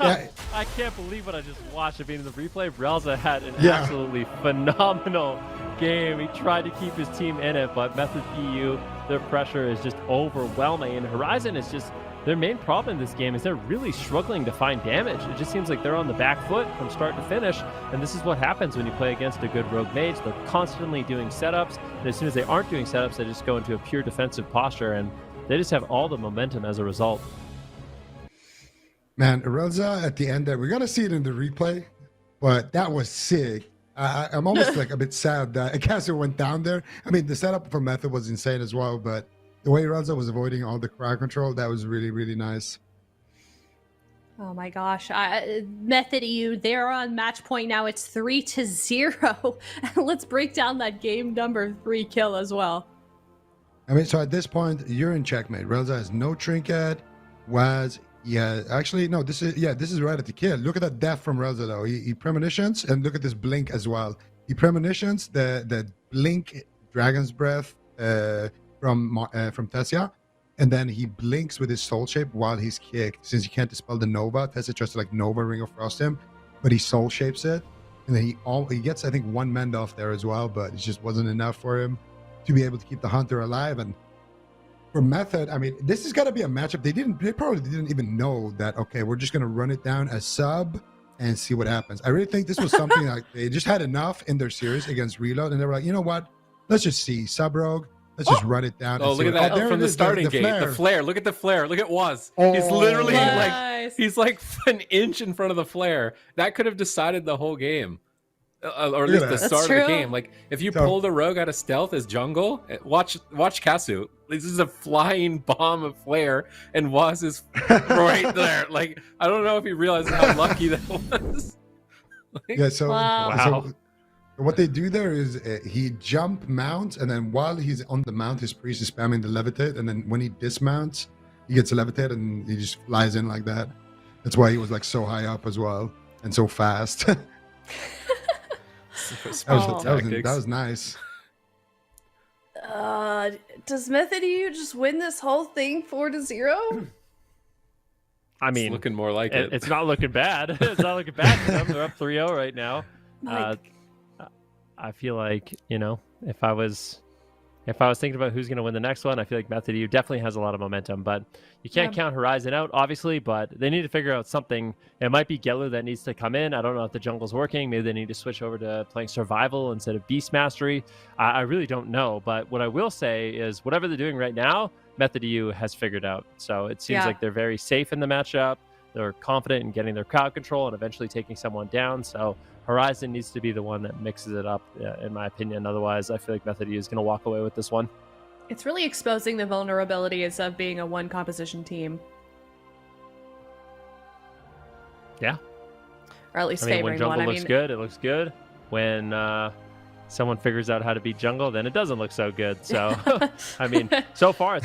Yeah. I can't believe what I just watched. I mean, in the replay, Relza had an absolutely phenomenal game. He tried to keep his team in it, but Method EU, their pressure is just overwhelming. And Horizon is just, their main problem in this game is they're really struggling to find damage. It just seems like they're on the back foot from start to finish. And this is what happens when you play against a good rogue mage. They're constantly doing setups. And as soon as they aren't doing setups, they just go into a pure defensive posture. And they just have all the momentum as a result. Man, Relza at the end there, we're going to see it in the replay, but that was sick. I'm almost like a bit sad that Cassio went down there. I mean, the setup for Method was insane as well, but the way Relza was avoiding all the crowd control, that was really, really nice. Oh my gosh. Method EU, they're on match point now. It's 3-0. Let's break down that game number 3 kill as well. I mean, so at this point, you're in checkmate. Relza has no trinket. Actually, no, this is right at the kill. Look at that death from Relza, though. He premonitions, and look at this blink as well. He premonitions the blink Dragon's Breath from Tessia, and then he blinks with his soul shape while he's kicked. Since he can't dispel the Nova, Tessia tries to like Nova Ring of Frost him, but he soul shapes it, and then he gets, I think, 1 mend off there as well, but it just wasn't enough for him to be able to keep the Hunter alive. And for Method, I mean, this has got to be a matchup. They probably didn't even know that, okay, we're just going to run it down as sub and see what happens. I really think this was something like they just had enough in their series against Reload, and they were like, you know what? Let's just see. Sub Rogue, let's just run it down. Oh, look at that from the starting gate. The flare. Look at the flare. Look at Waz. He's literally he's like an inch in front of the flare. That could have decided the whole game. Or at least the start of the game. Like, if you pulled a rogue out of stealth as jungle, watch Kasu. This is a flying bomb of flare, and Waz is right there. Like, I don't know if he realized how lucky that was. So what they do there is he jump mounts, and then while he's on the mount, his priest is spamming the levitate, and then when he dismounts, he gets a levitate, and he just flies in like that. That's why he was like so high up as well, and so fast. That was nice. Does Method EU just win this whole thing 4-0? I mean, it's looking more like it. It's not looking bad. It's not looking bad for them. They're up 3-0 right now. I feel like, you know, if I was thinking about who's going to win the next one, I feel like Method EU definitely has a lot of momentum, but you can't count Horizon out, obviously, but they need to figure out something. It might be Gelu that needs to come in. I don't know if the jungle's working. Maybe they need to switch over to playing Survival instead of Beast Mastery. I really don't know, but what I will say is whatever they're doing right now, Method EU has figured out. So it seems like they're very safe in the matchup. They're confident in getting their crowd control and eventually taking someone down. So Horizon needs to be the one that mixes it up, in my opinion. Otherwise, I feel like Method EU is going to walk away with this one. It's really exposing the vulnerabilities of being a one composition team. Yeah. Or at least when favoring jungle one. looks good, it looks good. When someone figures out how to beat jungle, then it doesn't look so good. So, I mean, so far,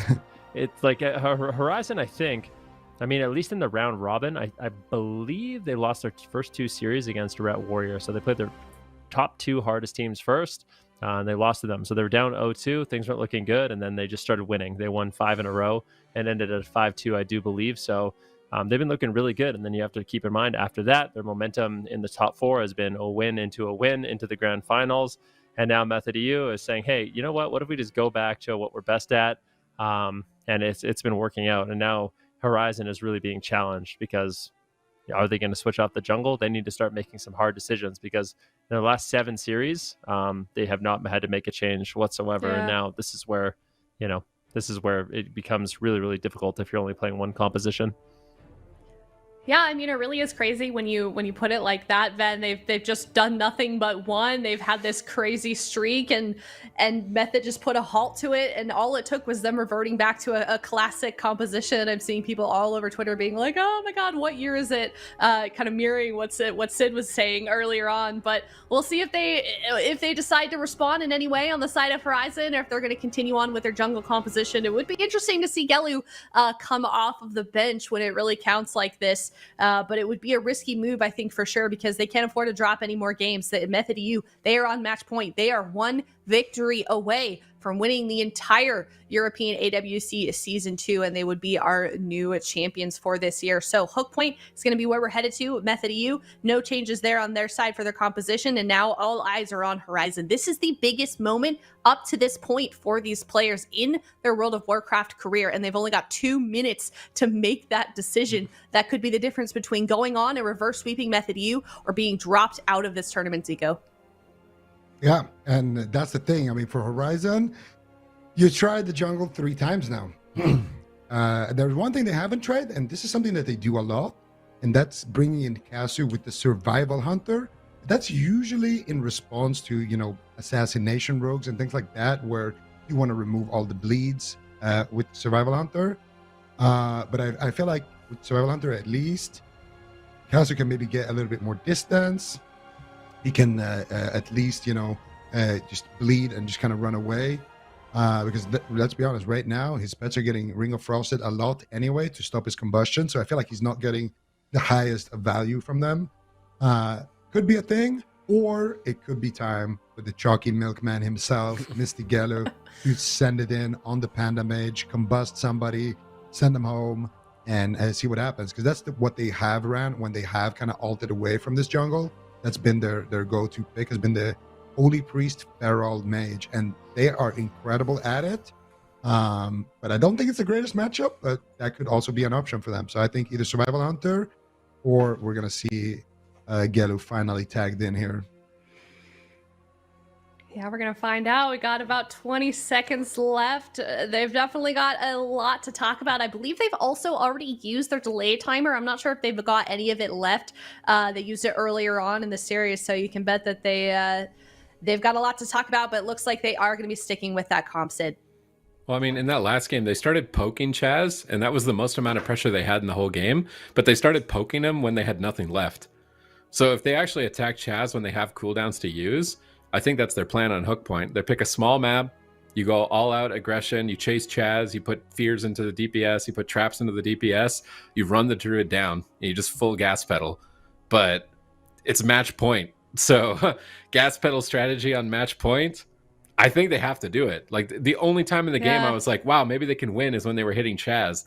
it's like Horizon, I think. I mean, at least in the round robin, I believe they lost their first 2 series against Ret Warrior. So they played their top 2 hardest teams first, and they lost to them. So they were down 0-2. Things weren't looking good, and then they just started winning. They won 5 in a row and ended at 5-2, I do believe. So they've been looking really good. And then you have to keep in mind, after that, their momentum in the top 4 has been a win into the Grand Finals. And now Method EU is saying, hey, you know what if we just go back to what we're best at? And it's been working out. And now Horizon is really being challenged because are they going to switch off the jungle? They need to start making some hard decisions because in their last 7 series, they have not had to make a change whatsoever. And now this is where it becomes really, really difficult if you're only playing one composition. Yeah, I mean, it really is crazy when you put it like that, Ben. They've just done nothing but won. They've had this crazy streak, and Method just put a halt to it, and all it took was them reverting back to a classic composition. I'm seeing people all over Twitter being like, oh my god, what year is it? Kind of mirroring what Sid was saying earlier on. But we'll see if they decide to respond in any way on the side of Horizon, or if they're going to continue on with their jungle composition. It would be interesting to see Gelu come off of the bench when it really counts like this. but it would be a risky move, I think, for sure, because they can't afford to drop any more games. The Method EU, they are on match point. They are one victory away from winning the entire European AWC Season 2, and they would be our new champions for this year. So Hook Point is going to be where we're headed to. Method EU, no changes there on their side for their composition, and now all eyes are on Horizon. This is the biggest moment up to this point for these players in their World of Warcraft career, and they've only got 2 minutes to make that decision. That could be the difference between going on and reverse sweeping Method EU or being dropped out of this tournament, Zico. Yeah, and that's the thing. I mean, for Horizon, you tried the jungle 3 times now. There's one thing they haven't tried, and this is something that they do a lot, and that's bringing in Casu with the Survival Hunter. That's usually in response to, you know, assassination rogues and things like that, where you want to remove all the bleeds with Survival Hunter. But I feel like with Survival Hunter, at least, Casu can maybe get a little bit more distance. He can at least, you know, just bleed and just kind of run away. Because let's be honest, right now, his pets are getting Ring of Frosted a lot anyway to stop his combustion. So I feel like he's not getting the highest value from them. Could be a thing, or it could be time for the chalky milkman himself, Mr. Gelu, to send it in on the Panda Mage, combust somebody, send them home, and see what happens. Because that's what they have around when they have kind of altered away from this jungle. That's been their go-to pick, has been the Holy Priest Feral Mage, and they are incredible at it. But I don't think it's the greatest matchup, but that could also be an option for them. So I think either Survival Hunter, or we're going to see Gelu finally tagged in here. Yeah, we're going to find out. We got about 20 seconds left. They've definitely got a lot to talk about. I believe they've also already used their delay timer. I'm not sure if they've got any of it left. They used it earlier on in the series, so you can bet that they've got a lot to talk about, but it looks like they are going to be sticking with that comp, Sid. Well, I mean, in that last game, they started poking Chaz, and that was the most amount of pressure they had in the whole game, but they started poking him when they had nothing left. So if they actually attack Chaz when they have cooldowns to use, I think that's their plan on Hook Point. They pick a small map, you go all out aggression, you chase Chaz, you put fears into the DPS, you put traps into the DPS, you run the Druid down, and you just full gas pedal. But it's match point. So gas pedal strategy on match point, I think they have to do it. Like the only time in the game I was like, wow, maybe they can win is when they were hitting Chaz.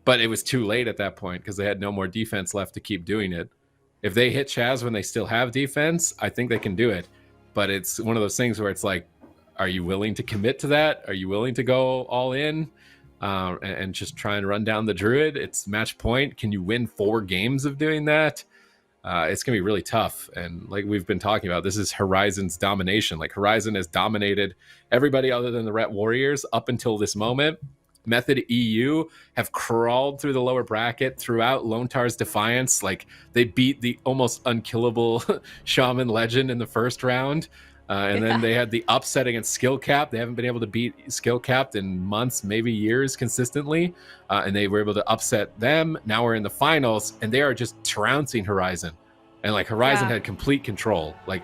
But it was too late at that point because they had no more defense left to keep doing it. If they hit Chaz when they still have defense, I think they can do it. But it's one of those things where it's like, are you willing to commit to that? Are you willing to go all in and just try and run down the Druid? It's match point. Can you win 4 games of doing that? It's going to be really tough. And like we've been talking about, this is Horizon's domination. Like Horizon has dominated everybody other than the Ret Warriors up until this moment. Method EU have crawled through the lower bracket throughout Lontar's Defiance. Like they beat the almost unkillable Shaman Legend in the first round. Then they had the upset against Skill Cap. They haven't been able to beat Skill Cap in months, maybe years consistently. And they were able to upset them. Now we're in the finals and they are just trouncing Horizon. And like Horizon had complete control. Like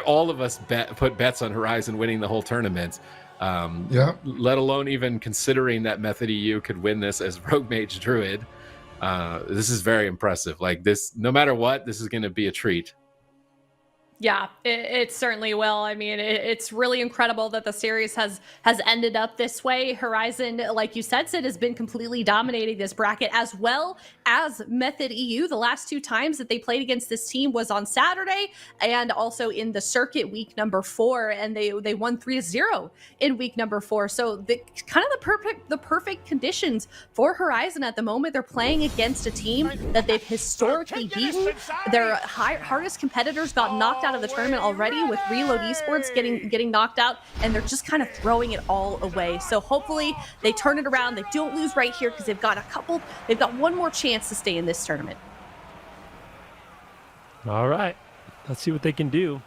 all of us put bets on Horizon winning the whole tournament. Let alone even considering that Method EU could win this as Rogue Mage Druid. This is very impressive. Like this, no matter what, this is going to be a treat. Yeah, it certainly will. I mean, it's really incredible that the series has ended up this way. Horizon, like you said, Sid, has been completely dominating this bracket, as well as Method EU. The last 2 times that they played against this team was on Saturday and also in the circuit week number 4, and they won 3-0 in week number 4. So the perfect conditions for Horizon at the moment. They're playing against a team that they've historically beaten. Their hardest competitors got knocked out of the tournament already, with Reload Esports getting knocked out, and they're just kind of throwing it all away. So hopefully they turn it around. They don't lose right here because they've got one more chance to stay in this tournament. All right, let's see what they can do.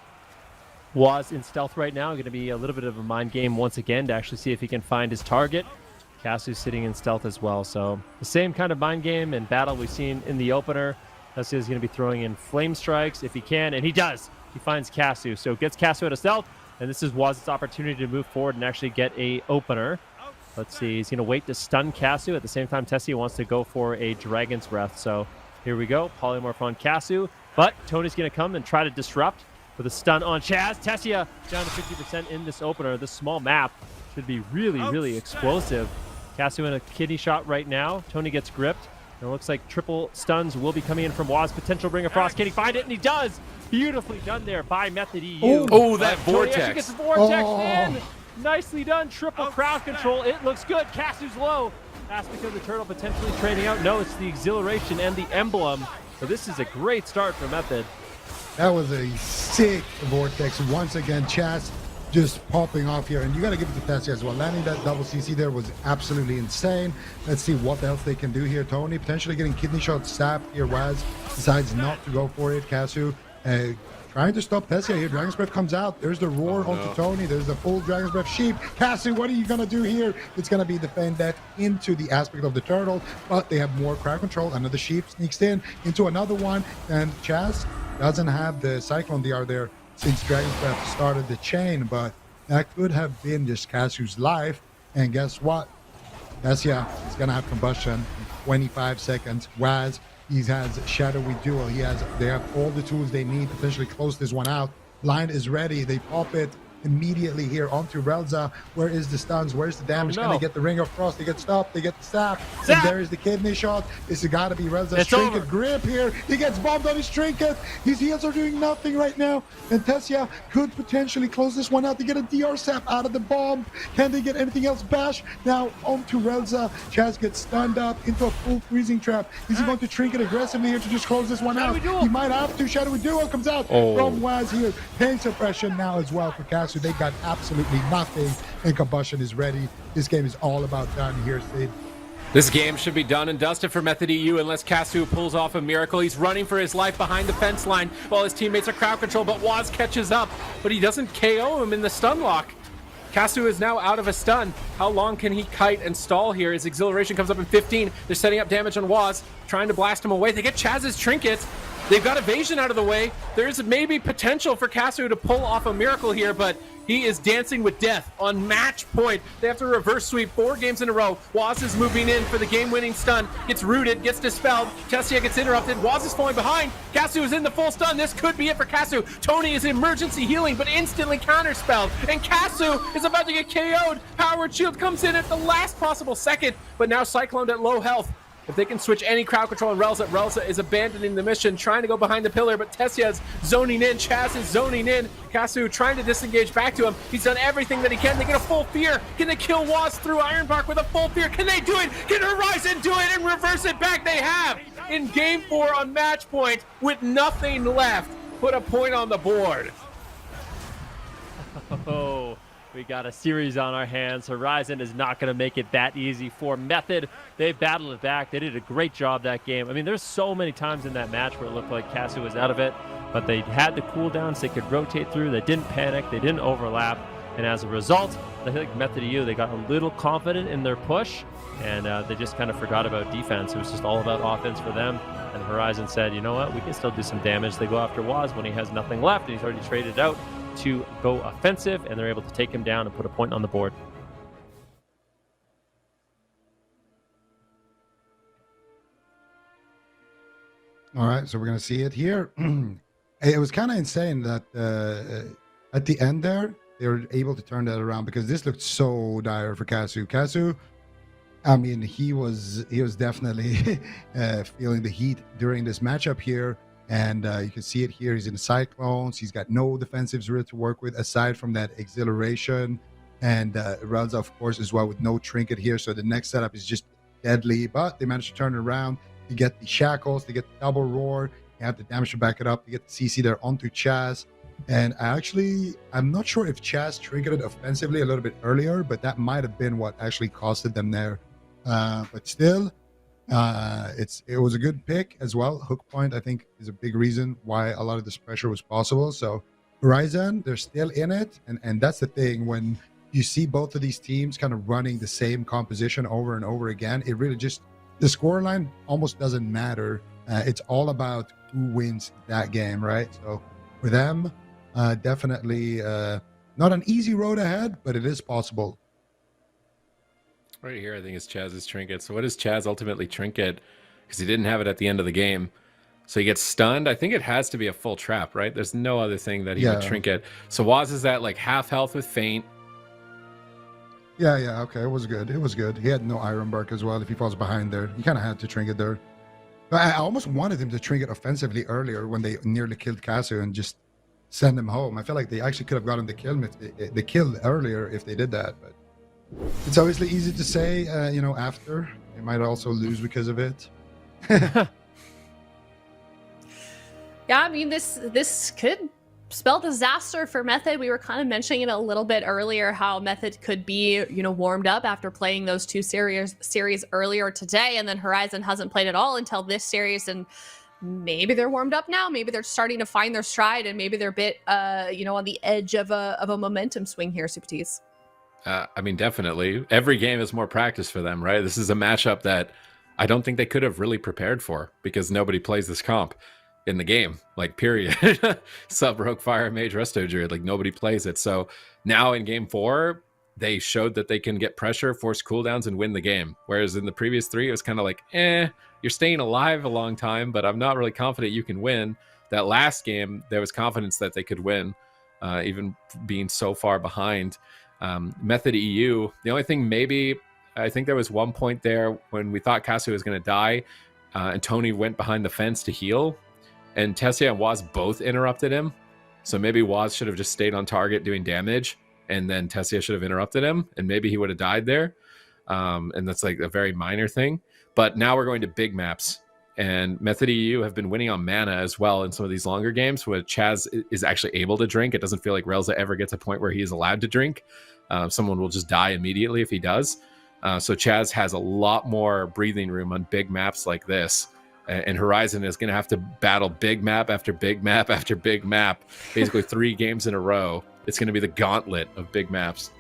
Waz in stealth right now, going to be a little bit of a mind game once again to actually see if he can find his target. Casu's sitting in stealth as well, so the same kind of mind game and battle we've seen in the opener. Casu is going to be throwing in flame strikes if he can, and he does. He finds Casu, so gets Casu out of stealth, and this is Waz's opportunity to move forward and actually get a opener. Let's see, he's going to wait to stun Casu. At the same time, Tessie wants to go for a Dragon's Breath, so Here we go. Polymorph on Casu. But Tony's going to come and try to disrupt with a stun on Chaz. Tessia down to 50% in this opener. This small map should be really, really explosive. Casu in a kidney shot right now. Tony gets gripped. And it looks like triple stuns will be coming in from Waz. Potential Ring of Frost. Can he find it? And he does. Beautifully done there by Method EU. Oh, that Tony vortex. actually gets the vortex in. Nicely done. Triple crowd control. It looks good. Casu's low. That's because the turtle potentially trading out. No, it's the exhilaration and the emblem. So this is a great start for Method. That was a sick vortex. Once again, Chaz just popping off here. And you got to give it to Tessia as well. Landing that double CC there was absolutely insane. Let's see what else they can do here. Tony potentially getting kidney shot sapped here. Waz decides not to go for it. Casu trying to stop Tessia here. Dragon's Breath comes out. There's the roar onto Tony. There's the full Dragon's Breath sheep. Casu, what are you going to do here? It's going to be the feign death into the aspect of the turtle, but they have more crowd control. Another sheep sneaks in into another one, and Chaz doesn't have the Cyclone DR there since Dragon's Breath started the chain, but that could have been just Casu's life. And guess what? Tessia is going to have combustion in 25 seconds. Waz, he has Shadowy Duel. They have all the tools they need to potentially close this one out. Blind is ready. They pop it immediately here onto Relza. Where is the stuns? Where's the damage? Can they get the Ring of Frost? They get stopped. They get the sap. And there is the kidney shot. This has got to be Relza's trinket over. Grip here. He gets bombed on his trinket. His heals are doing nothing right now. And Tessia could potentially close this one out. They get a DR sap out of the bomb. Can they get anything else? Bash now onto Relza. Chaz gets stunned up into a full freezing trap. Is he going to trinket aggressively here to just close this one out? He might have to. Shadowy Duel comes out from Waz here. Pain suppression now as well for Casu. They got absolutely nothing, and combustion is ready. This game is all about done here, Sid. This game should be done and dusted for Method EU unless Casu pulls off a miracle. He's running for his life behind the fence line while his teammates are crowd control, but Waz catches up, but he doesn't KO him in the stun lock. Casu is now out of a stun. How long can he kite and stall here? His exhilaration comes up in 15. They're setting up damage on Waz, trying to blast him away. They get Chaz's trinkets. They've got evasion out of the way. There's maybe potential for Casu to pull off a miracle here, but he is dancing with death on match point. They have to reverse sweep 4 games in a row. Waz is moving in for the game-winning stun. Gets rooted, gets dispelled. Tessia gets interrupted. Waz is falling behind. Casu is in the full stun. This could be it for Casu. Tony is emergency healing, but instantly counterspelled. And Casu is about to get KO'd. Powered Shield comes in at the last possible second, but now Cycloned at low health. If they can switch any crowd control on Relza is abandoning the mission, trying to go behind the pillar, but Tessia's zoning in, Chaz is zoning in. Casu trying to disengage back to him. He's done everything that he can. They get a full fear. Can they kill Waz through Ironbark with a full fear? Can they do it? Can Horizon do it and reverse it back? They have in game 4 on match point with nothing left. Put a point on the board. Oh, we got a series on our hands. Horizon is not going to make it that easy for Method. They battled it back. They did a great job that game. I mean, there's so many times in that match where it looked like Casu was out of it, but they had the cooldowns. They could rotate through. They didn't panic. They didn't overlap. And as a result, I think Method EU, they got a little confident in their push, and they just kind of forgot about defense. It was just all about offense for them. And Horizon said, you know what, we can still do some damage. They go after Waz when he has nothing left, and he's already traded out to go offensive, and they're able to take him down and put a point on the board. All right, so we're going to see it here. It was kind of insane that at the end there, they were able to turn that around, because this looked so dire for Casu. Casu, I mean, he was definitely feeling the heat during this matchup here. And you can see it here. He's in Cyclones. He's got no defensives really to work with aside from that exhilaration. And Relza, of course, as well, with no trinket here. So the next setup is just deadly. But they managed to turn it around. You get the shackles. They get the double roar. You have the damage to back it up. You get the CC there onto Chaz. And I'm not sure if Chaz triggered it offensively a little bit earlier, but that might have been what actually costed them there. But still, it was a good pick as well. Hook point, I think, is a big reason why a lot of this pressure was possible. So Horizon, they're still in it, and that's the thing. When you see both of these teams kind of running the same composition over and over again, it really just, the scoreline almost doesn't matter. It's all about who wins that game, right? So for them, definitely not an easy road ahead, but it is possible. Right here, I think it's Chaz's trinket. So what does Chaz ultimately trinket? because he didn't have it at the end of the game. So he gets stunned. I think it has to be a full trap, right? There's no other thing that he would trinket. So Waz is at like half health with feint. Yeah, okay, it was good. It was good. He had no Iron Bark as well. If he falls behind there, he kind of had to trinket there. But I almost wanted him to trinket offensively earlier when they nearly killed Casu and just send him home. I feel like they actually could have gotten the kill earlier if they did that. But it's obviously easy to say, after. They might also lose because of it. Yeah, I mean, this could spell disaster for Method. We were kind of mentioning it a little bit earlier, how Method could be, warmed up after playing those two series earlier today, and then Horizon hasn't played at all until this series, and maybe they're warmed up now. Maybe they're starting to find their stride, and maybe they're a bit, on the edge of a momentum swing here, Supertees. I mean, definitely. Every game is more practice for them, right? This is a matchup that I don't think they could have really prepared for because nobody plays this comp in the game, like, period. Sub, Rogue, Fire, Mage, Resto Druid, like, nobody plays it. So now in game 4, they showed that they can get pressure, force cooldowns, and win the game. Whereas in the previous 3, it was kind of like, you're staying alive a long time, but I'm not really confident you can win. That last game, there was confidence that they could win, even being so far behind. Method EU, the only thing maybe, I think there was one point there when we thought Casu was going to die, and Tony went behind the fence to heal, and Tessia and Waz both interrupted him. So maybe Waz should have just stayed on target doing damage, and then Tessia should have interrupted him, and maybe he would have died there. And that's like a very minor thing. But now we're going to big maps, and Method EU have been winning on mana as well in some of these longer games where Chaz is actually able to drink. It doesn't feel like Relza ever gets a point where he is allowed to drink. Someone will just die immediately if he does. So Chaz has a lot more breathing room on big maps like this. And Horizon is going to have to battle big map after big map after big map, basically 3 games in a row. It's going to be the gauntlet of big maps.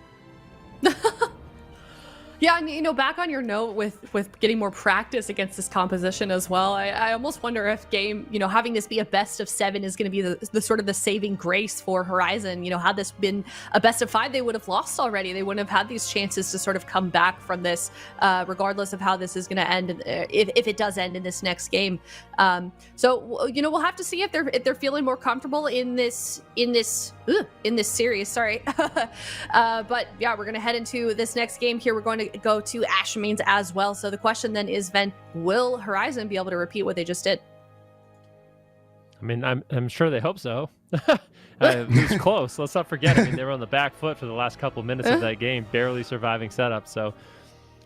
Yeah, and back on your note with getting more practice against this composition as well, I almost wonder if game, having this be a best of 7 is going to be the sort of the saving grace for Horizon. Had this been a best of 5, they would have lost already. They wouldn't have had these chances to sort of come back from this, regardless of how this is going to end, if it does end in this next game. So we'll have to see if they're feeling more comfortable in this series. Sorry, but yeah, we're going to head into this next game here. We're going to go to Ashmains as well. So the question then is, Ven, will Horizon be able to repeat what they just did? I mean, I'm sure they hope so. It was close. Let's not forget. I mean, they were on the back foot for the last couple minutes of that game, barely surviving setup. So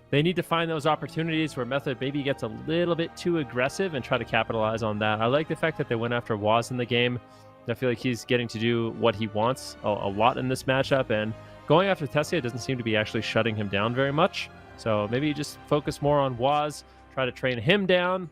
they need to find those opportunities where Method maybe gets a little bit too aggressive and try to capitalize on that. I like the fact that they went after Waz in the game. I feel like he's getting to do what he wants a lot in this matchup, and going after Tessia doesn't seem to be actually shutting him down very much. So maybe you just focus more on Waz, try to train him down.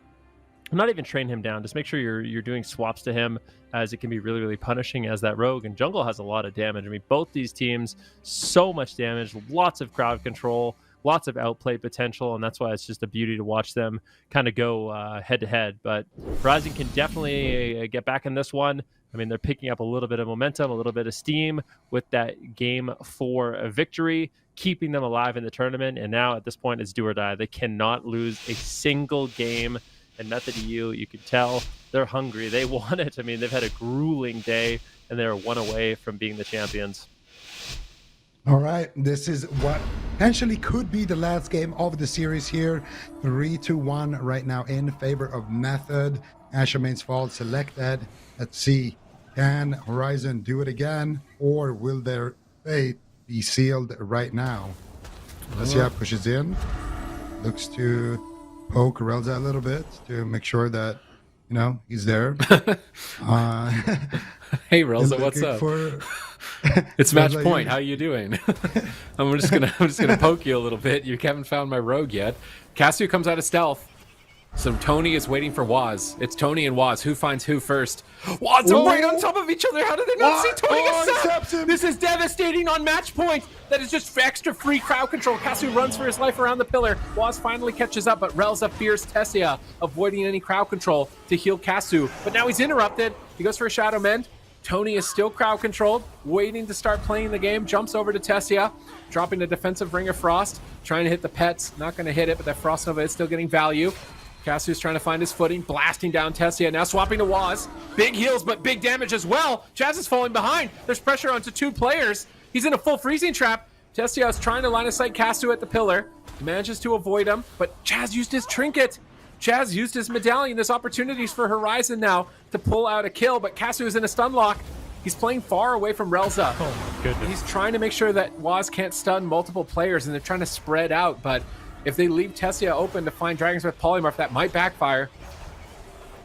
Not even train him down, just make sure you're doing swaps to him, as it can be really, really punishing as that rogue. And jungle has a lot of damage. I mean, both these teams, so much damage, lots of crowd control, lots of outplay potential, and that's why it's just a beauty to watch them kind of go head to head. But Horizon can definitely get back in this one. I mean, they're picking up a little bit of momentum, a little bit of steam with that game 4 victory, keeping them alive in the tournament. And now at this point, it's do or die. They cannot lose a single game. And Method EU, you can tell they're hungry. They want it. I mean, they've had a grueling day, and they're 1 away from being the champions. All right, this is what potentially could be the last game of the series here. 3-1 right now in favor of Method. Ashmain's fault selected. Let's see, can Horizon do it again, or will their fate be sealed right now? Let's see how it pushes in. Looks to poke Relza a little bit to make sure that, he's there. Hey, Relza, what's up? It's match point. How you doing? I'm just gonna poke you a little bit. You haven't found my rogue yet. Casu comes out of stealth. So Tony is waiting for Waz. It's Tony and Waz. Who finds who first? Waz are right on top of each other. How did they not see Tony accept him? This is devastating on match point. That is just extra free crowd control. Casu runs for his life around the pillar. Waz finally catches up, but Relza fears Tessia, avoiding any crowd control to heal Casu. But now he's interrupted. He goes for a Shadow Mend. Tony is still crowd controlled, waiting to start playing the game. Jumps over to Tessia, dropping a defensive Ring of Frost, trying to hit the pets. Not going to hit it, but that Frost Nova is still getting value. Casu's trying to find his footing, blasting down Tessia, now swapping to Waz. Big heals, but big damage as well. Chaz is falling behind. There's pressure onto 2 players. He's in a full freezing trap. Tessia is trying to line of sight Casu at the pillar. He manages to avoid him, but Chaz used his trinket. Chaz used his medallion. There's opportunities for Horizon now to pull out a kill, but Casu is in a stun lock. He's playing far away from Relza. Oh my goodness. He's trying to make sure that Waz can't stun multiple players, and they're trying to spread out, but if they leave Tessia open to find Dragons with Polymorph, that might backfire.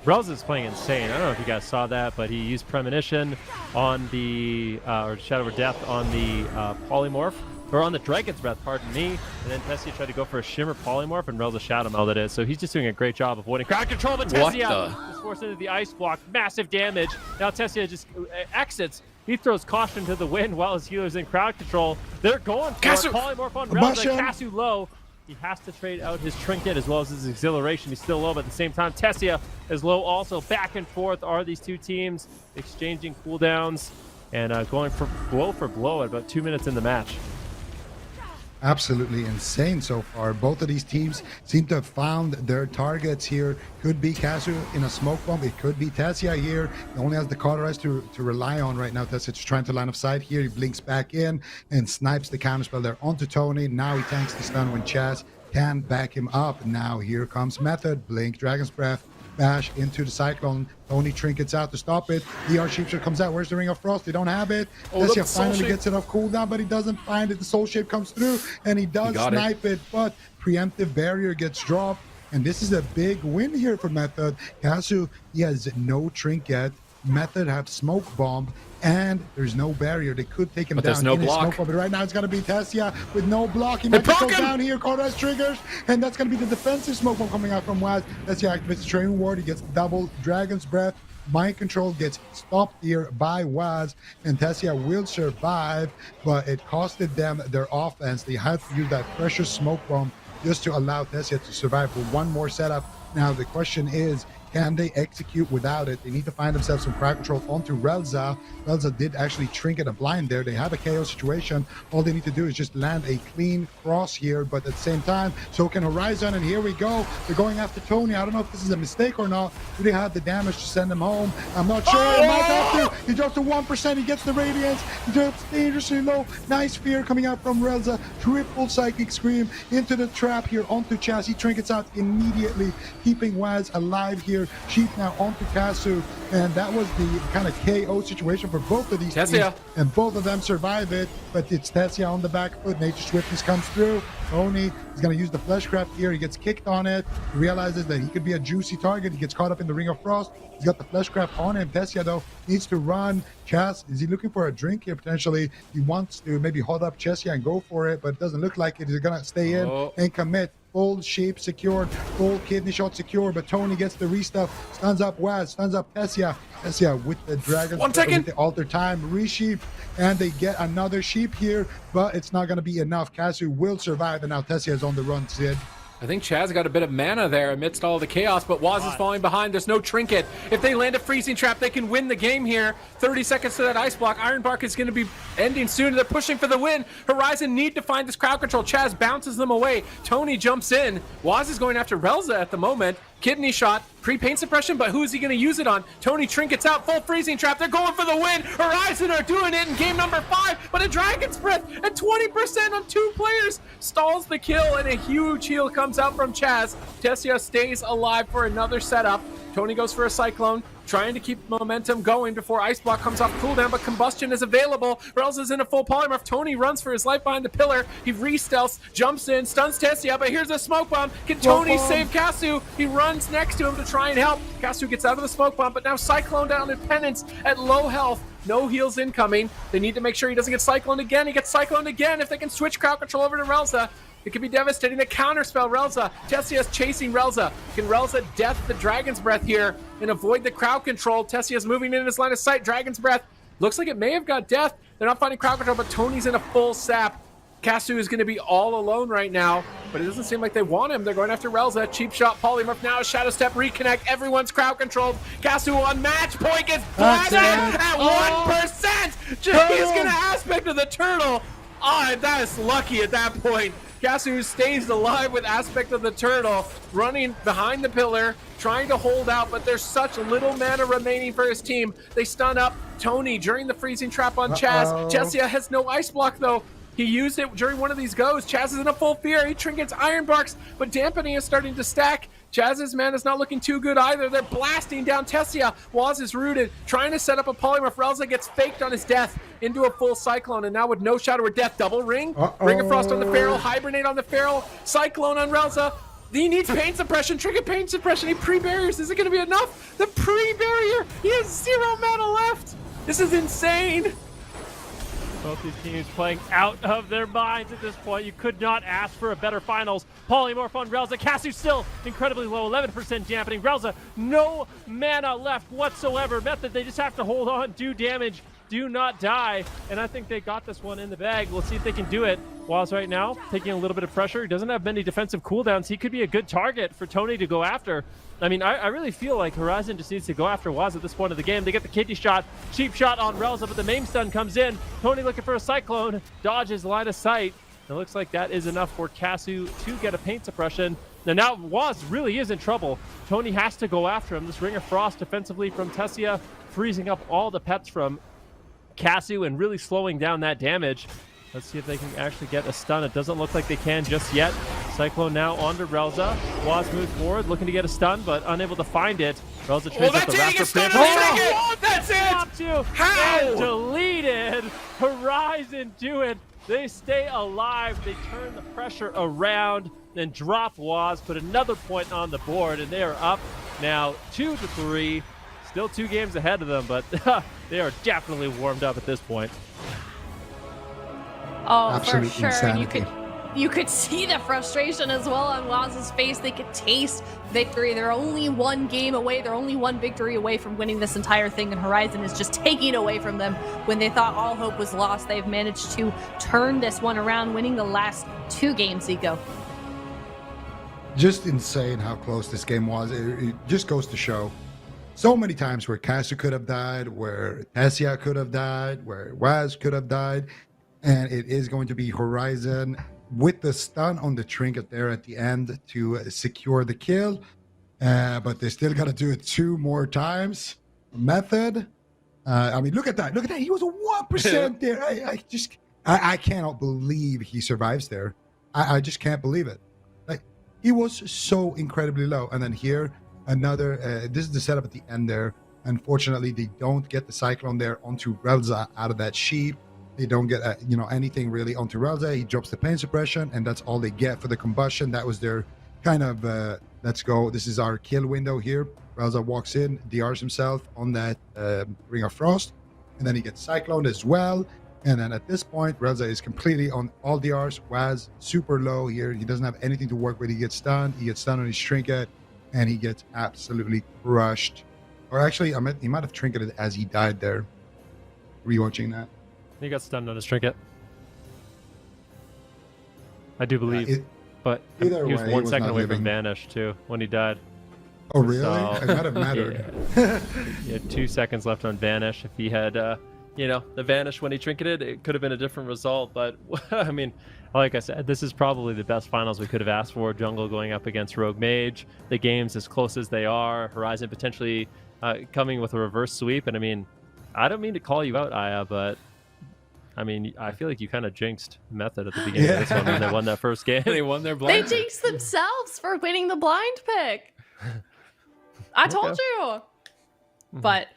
Relza's playing insane. I don't know if you guys saw that, but he used Premonition on the, or Shadow of Death on the Polymorph, or on the Dragon's Breath, pardon me, and then Tessia tried to go for a Shimmer Polymorph, and Relza Shadow melded it, so he's just doing a great job of avoiding crowd control, but Tessia is forced into the Ice Block, massive damage. Now Tessia just exits. He throws caution to the wind while his healer's in crowd control. They're going for Casu! it. Polymorph on Relza, Casu low. He has to trade out his trinket as well as his exhilaration. He's still low, but at the same time, Tessia is low also. Back and forth are these 2 teams exchanging cooldowns and going for blow at about 2 minutes in the match. Absolutely insane so far. Both of these teams seem to have found their targets here. Could be Casu in a smoke bomb. It could be Tessia here. He only has the cauterize to rely on right now. Tessia's trying to line of sight here. He blinks back in and snipes the counterspell there onto Tony. Now he tanks the stun when Chaz can back him up. Now here comes Method. Blink, Dragon's Breath, bash into the Cyclone. Tony trinkets out to stop it. DR Sheepshot comes out. Where's the Ring of Frost? They don't have it. Tessia finally gets it off cooldown, but he doesn't find it. The Soul Shape comes through, and he does snipe it, but preemptive barrier gets dropped. And this is a big win here for Method. Casu, he has no trinket. Method have smoke bomb, and there's no barrier. They could take him down. There's no in his block. Smoke bomb, but right now it's going to be Tessia with no block. He might go down here. Cauterize triggers, and that's going to be the defensive smoke bomb coming out from Waz. Tessia activates the Training Ward. He gets double Dragon's Breath. Mind control gets stopped here by Waz, and Tessia will survive, but it costed them their offense. They had to use that pressure smoke bomb just to allow Tessia to survive for one more setup. Now the question is, can they execute without it? They need to find themselves some crowd control onto Relza. Relza did actually trinket a blind there. They have a KO situation. All they need to do is just land a clean cross here, but at the same time, so can Horizon, and here we go. They're going after Tony. I don't know if this is a mistake or not. Do they have the damage to send him home? I'm not sure. He might have to. He drops to 1%. He gets the Radiance. He drops dangerously low. Nice fear coming out from Relza. Triple Psychic Scream into the trap here onto Chaz. He trinkets out immediately, keeping Waz alive here. Sheep now onto Casu, and that was the kind of KO situation for both of these teams, and both of them survive it, but it's Tessia on the back foot. Nature Swiftness comes through. Tony is going to use the Fleshcraft here. He gets kicked on it. He realizes that he could be a juicy target. He gets caught up in the Ring of Frost. He's got the Fleshcraft on him. Tessia, though, needs to run. Chaz, is he looking for a drink here potentially? He wants to maybe hold up Tessia and go for it, but it doesn't look like it. He's going to stay in and commit. Full shape secured, full kidney shot secured, but Tony gets the restuff, stuns up Waz, stuns up Tessia. Tessia with the dragon, 1 second, with the alter time, resheep, and they get another sheep here, but it's not going to be enough. Casu will survive, and now Tessia is on the run, Sid. I think Chaz got a bit of mana there amidst all the chaos, but Waz is falling behind. There's no trinket. If they land a freezing trap, they can win the game here. 30 seconds to that ice block. Ironbark is going to be ending soon. They're pushing for the win. Horizon need to find this crowd control. Chaz bounces them away. Tony jumps in. Waz is going after Relza at the moment. Kidney shot, pre-paint suppression, but who is he going to use it on? Tony trinkets out, full freezing trap. They're going for the win. Horizon are doing it in game number 5, but a Dragon's Breath at 20% on 2 players stalls the kill, and a huge heal comes out from Chaz. Tessia stays alive for another setup. Tony goes for a Cyclone, trying to keep momentum going before Ice Block comes off cooldown, but Combustion is available. Relza's in a full polymorph. Tony runs for his life behind the pillar. He re-stealths, jumps in, stuns Tessia, but here's a smoke bomb. Can Tony save Casu? He runs next to him to try and help. Casu gets out of the smoke bomb, but now Cyclone down in Penance at low health. No heals incoming. They need to make sure he doesn't get Cycloned again. He gets Cycloned again. If they can switch crowd control over to Relza, it could be devastating. The counterspell Relza. Tessia's chasing Relza. Can Relza death the Dragon's Breath here and avoid the crowd control? Tessia's moving in his line of sight. Dragon's Breath looks like it may have got death. They're not finding crowd control, but Tony's in a full sap. Casu is going to be all alone right now, but it doesn't seem like they want him. They're going after Relza. Cheap shot, polymorph now, Shadow Step, reconnect. Everyone's crowd controlled. Casu on match point gets blasted at 1%. He's going to aspect of the turtle. Oh, that is lucky at that point. Casu stays alive with aspect of the turtle, running behind the pillar, trying to hold out, but there's such little mana remaining for his team. They stun up Tony during the freezing trap on Chaz. Jessia has no ice block though. He used it during one of these goes. Chaz is in a full fear. He trinkets Iron Barks, but dampening is starting to stack. Chaz's man is not looking too good either. They're blasting down Tessia. Waz is rooted, trying to set up a polymorph. Relza gets faked on his death into a full cyclone, and now with no shadow or death, double ring. Ring of Frost on the Feral, Hibernate on the Feral, Cyclone on Relza. He needs pain suppression, trinket pain suppression. He pre-barriers. Is it going to be enough? The pre-barrier. He has 0 mana left. This is insane. Both these teams playing out of their minds at this point. You could not ask for a better finals. Polymorph on Relza. Casu still incredibly low, 11% dampening. Relza, no mana left whatsoever. Method, they just have to hold on, do damage, do not die. And I think they got this one in the bag. Let's see if they can do it. Waz right now taking a little bit of pressure. He doesn't have many defensive cooldowns. He could be a good target for Tony to go after. I mean, I really feel like Horizon just needs to go after Waz at this point of the game. They get the kitty shot, cheap shot on Relza, but the main stun comes in. Tony looking for a Cyclone, dodges line of sight. It looks like that is enough for Casu to get a paint suppression. Now Waz really is in trouble. Tony has to go after him. This Ring of Frost defensively from Tessia, freezing up all the pets from Casu and really slowing down that damage. Let's see if they can actually get a stun. It doesn't look like they can just yet. Cyclone now onto Relza. Waz moves forward, looking to get a stun, but unable to find it. Relza trades up the Raptor. That's it! How? And deleted. Horizon do it. They stay alive. They turn the pressure around, then drop Waz, put another point on the board, and they are up now 2-3. Still 2 games ahead of them, but they are definitely warmed up at this point. Oh, Absolute for sure. insanity. And you could see the frustration as well on Waz's face. They could taste victory. They're only 1 game away. They're only 1 victory away from winning this entire thing, and Horizon is just taking away from them when they thought all hope was lost. They've managed to turn this one around, winning the last 2 games, Zico. Just insane how close this game was. It just goes to show. So many times where Casu could have died, where Tessia could have died, where Waz could have died. And it is going to be Horizon with the stun on the trinket there at the end to secure the kill. But they still got to do it 2 more times. Method. I mean, look at that. Look at that. He was a 1% there. I cannot believe he survives there. I just can't believe it. Like, he was so incredibly low. And then here, another, this is the setup at the end there. Unfortunately, they don't get the Cyclone there onto Relza out of that sheep. They don't get anything really onto Relza. He drops the pain suppression, and that's all they get for the combustion. That was their kind of let's go. This is our kill window here. Relza walks in, DRs himself on that Ring of Frost, and then he gets Cycloned as well. And then at this point, Relza is completely on all DRs. Waz super low here. He doesn't have anything to work with. He gets stunned. He gets stunned on his trinket, and he gets absolutely crushed. Or actually, he might have trinketed as he died there. Rewatching that. He got stunned on his trinket. I do believe. But he was 1 second away from Vanish, too, when he died. Oh, really? So, It might have mattered. Yeah. He had 2 seconds left on Vanish. If he had, the Vanish when he trinketed, it could have been a different result. But, I mean, like I said, this is probably the best finals we could have asked for. Jungle going up against Rogue Mage. The game's as close as they are. Horizon potentially coming with a reverse sweep. And, I mean, I don't mean to call you out, Aya, but I mean, I feel like you kind of jinxed Method at the beginning of this one when they won that first game. They won their blind. They jinxed themselves for winning the blind pick. I told you. But,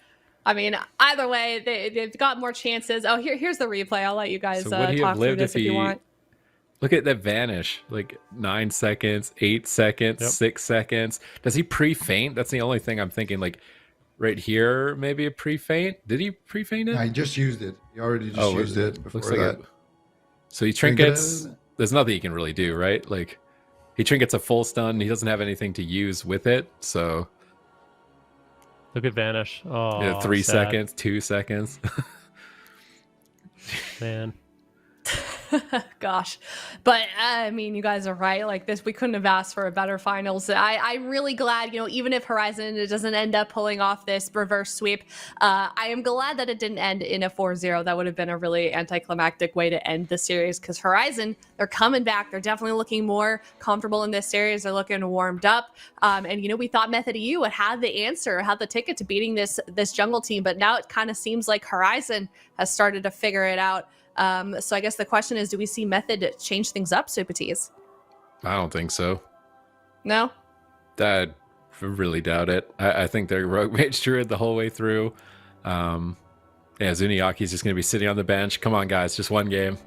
I mean, either way, they've got more chances. Oh, here's the replay. I'll let you guys talk through this if you want. Look at that Vanish. Like 9 seconds, 8 seconds, 6 seconds. Does he pre-faint? That's the only thing I'm thinking. Like, right here, maybe a pre-faint. Did he pre-faint it? I just used it. He already just used it before looks like that. So he trinkets. There's nothing he can really do, right? Like, he trinkets a full stun. He doesn't have anything to use with it. So look at Vanish. Oh, yeah, 3 sad. seconds, 2 seconds. Man. Gosh, but I mean, you guys are right. Like this, we couldn't have asked for a better finals. I'm really glad, even if Horizon doesn't end up pulling off this reverse sweep, I am glad that it didn't end in a 4-0. That would have been a really anticlimactic way to end the series, because Horizon, they're coming back. They're definitely looking more comfortable in this series. They're looking warmed up. And we thought Method EU had the answer, had the ticket to beating this jungle team, but now it kind of seems like Horizon has started to figure it out. So I guess the question is, do we see Method change things up, Supatees? I don't think so. No? I really doubt it. I think they're Rogue Mage Druid the whole way through. Zuniaki's just going to be sitting on the bench. Come on, guys, just one game.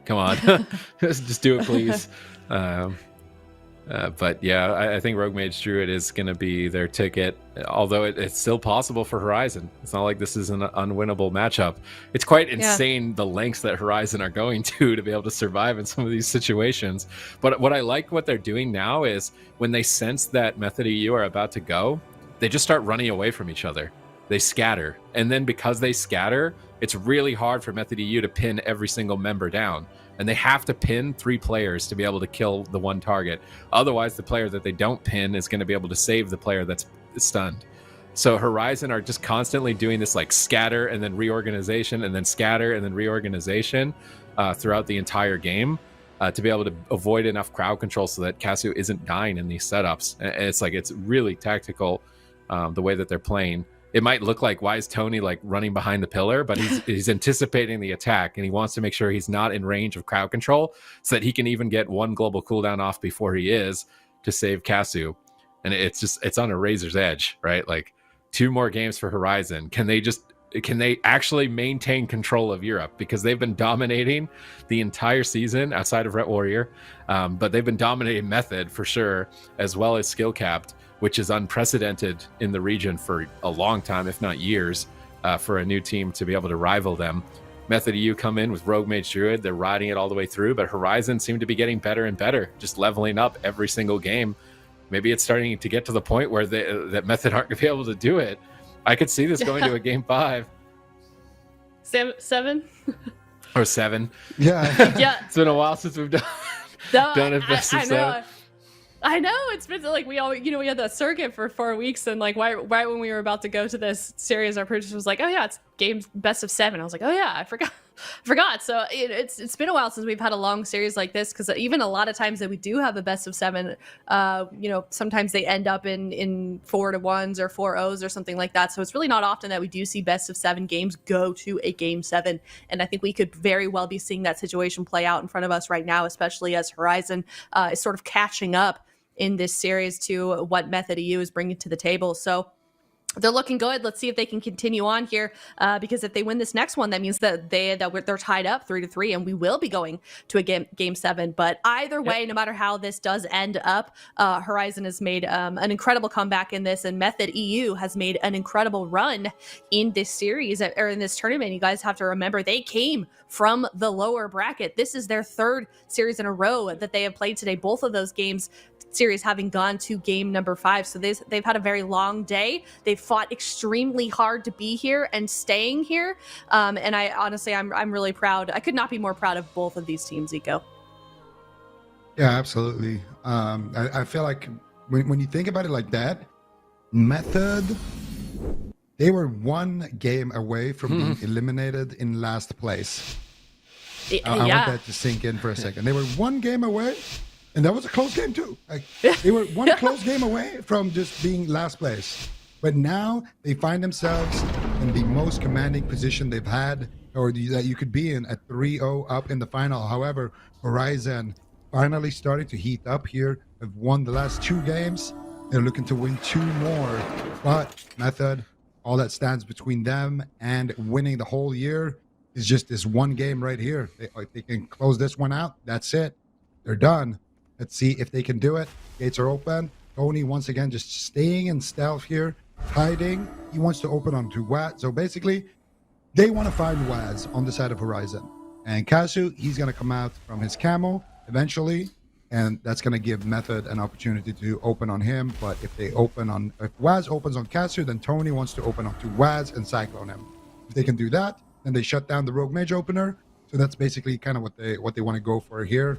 Come on. just do it, please. But yeah, I think Rogue Mage Druid is going to be their ticket, although it's still possible for Horizon. It's not like this is an unwinnable matchup. It's quite insane the lengths that Horizon are going to be able to survive in some of these situations. But what I like what they're doing now is when they sense that Method EU are about to go, they just start running away from each other. They scatter. And then because they scatter, it's really hard for Method EU to pin every single member down. And they have to pin 3 players to be able to kill the one target. Otherwise, the player that they don't pin is going to be able to save the player that's stunned. So Horizon are just constantly doing this like scatter and then reorganization and then scatter and then reorganization throughout the entire game to be able to avoid enough crowd control so that Casu isn't dying in these setups. And it's really tactical the way that they're playing. It might look like, why is Tony like running behind the pillar? But he's anticipating the attack, and he wants to make sure he's not in range of crowd control so that he can even get one global cooldown off before he is to save Casu. And it's on a razor's edge, right? Like 2 more games for Horizon. Can they actually maintain control of Europe? Because they've been dominating the entire season outside of Ret Warrior. But they've been dominating Method for sure, as well as skill capped, which is unprecedented in the region for a long time, if not years, for a new team to be able to rival them. Method EU come in with Rogue Mage Druid. They're riding it all the way through, but Horizon seem to be getting better and better, just leveling up every single game. Maybe it's starting to get to the point where that Method aren't going to be able to do it. I could see this going to a game 5. 7? Or 7. Yeah. Yeah. It's been a while since we've done a best of 7. I know, it's been like we had that circuit for 4 weeks, and like right when we were about to go to this series, our producer was like, "Oh yeah, it's games best of 7." I was like, "Oh yeah, I forgot." So it's been a while since we've had a long series like this, because even a lot of times that we do have a best of 7, sometimes they end up in 4-1s or 4-0s or something like that. So it's really not often that we do see best of 7 games go to a game 7, and I think we could very well be seeing that situation play out in front of us right now, especially as Horizon is sort of catching up in this series to what Method EU is bringing to the table. So they're looking good. Let's see if they can continue on here, because if they win this next one, that means that they're tied up 3-3, and we will be going to a game 7. But either way, no matter how this does end up, Horizon has made an incredible comeback in this, and Method EU has made an incredible run in this series or in this tournament. You guys have to remember they came from the lower bracket. This is their 3rd series in a row that they have played today. Both of those series having gone to game number 5. So they've had a very long day. They've fought extremely hard to be here and staying here. And I honestly, I'm really proud. I could not be more proud of both of these teams, Eco. Yeah, absolutely. I feel like when you think about it like that, Method, they were 1 game away from being eliminated in last place. I want that to sink in for a second. They were 1 game away. And that was a close game too. Like, they were 1 close game away from just being last place. But now they find themselves in the most commanding position they've had, or that you could be in, at 3-0 up in the final. However, Horizon finally starting to heat up here. They've won the last 2 games. They're looking to win 2 more. But Method, all that stands between them and winning the whole year is just this 1 game right here. They can close this one out. That's it. They're done. Let's see if they can do it. Gates are open. Tony, once again, just staying in stealth here, hiding. He wants to open onto Waz. So basically, they want to find Waz on the side of Horizon. And Casu, he's going to come out from his camo eventually, and that's going to give Method an opportunity to open on him. But if Waz opens on Casu, then Tony wants to open onto Waz and cyclone him. If they can do that, then they shut down the Rogue Mage opener. So that's basically kind of what they want to go for here.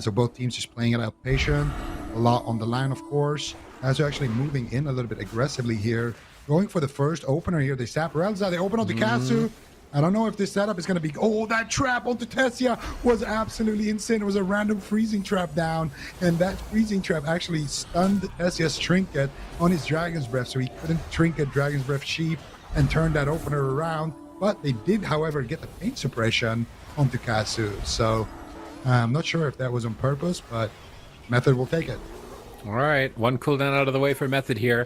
So both teams just playing it out patient, a lot on the line, of course. As they're actually moving in a little bit aggressively here, going for the first opener here. They sap Relza, they open onto Katsu. I don't know if this setup is going to be... Oh, that trap onto Tessia was absolutely insane. It was a random freezing trap down, and that freezing trap actually stunned Tessia's trinket on his Dragon's Breath, so he couldn't trinket Dragon's Breath Sheep and turn that opener around. But they did, however, get the paint suppression onto Katsu. So I'm not sure if that was on purpose, but Method will take it. All right, one cooldown out of the way for Method here.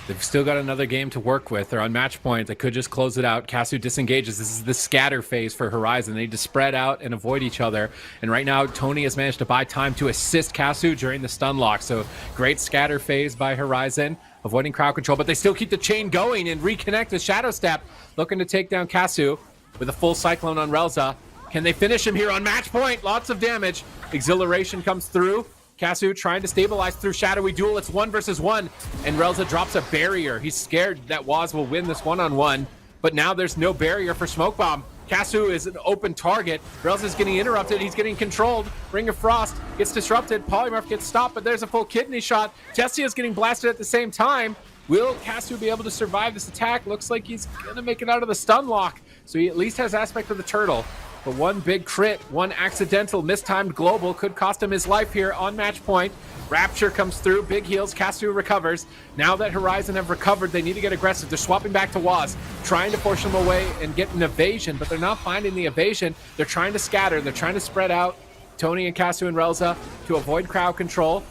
They've still got another game to work with. They're on match point. They could just close it out. Katsu disengages. This is the scatter phase for Horizon. They need to spread out and avoid each other. And right now, Tony has managed to buy time to assist Katsu during the stun lock. So great scatter phase by Horizon, avoiding crowd control. But they still keep the chain going and reconnect with Shadow Step, looking to take down Katsu with a full Cyclone on Relza. Can they finish him here on match point? Lots of damage. Exhilaration comes through. Katsu trying to stabilize through Shadowy Duel. It's 1 versus 1, and Relza drops a barrier. He's scared that Waz will win this one-on-one, but now there's no barrier for Smoke Bomb. Katsu is an open target. Relza's getting interrupted. He's getting controlled. Ring of Frost gets disrupted. Polymorph gets stopped, but there's a full kidney shot. Tessia's getting blasted at the same time. Will Katsu be able to survive this attack? Looks like he's going to make it out of the stun lock, so he at least has aspect of the turtle. But one big crit, one accidental mistimed global could cost him his life here on match point. Rapture comes through, big heals, Katsu recovers. Now that Horizon have recovered, they need to get aggressive. They're swapping back to Waz, trying to force him away and get an evasion, but they're not finding the evasion. They're trying to scatter, they're trying to spread out. Tony and Katsu and Relza to avoid crowd control.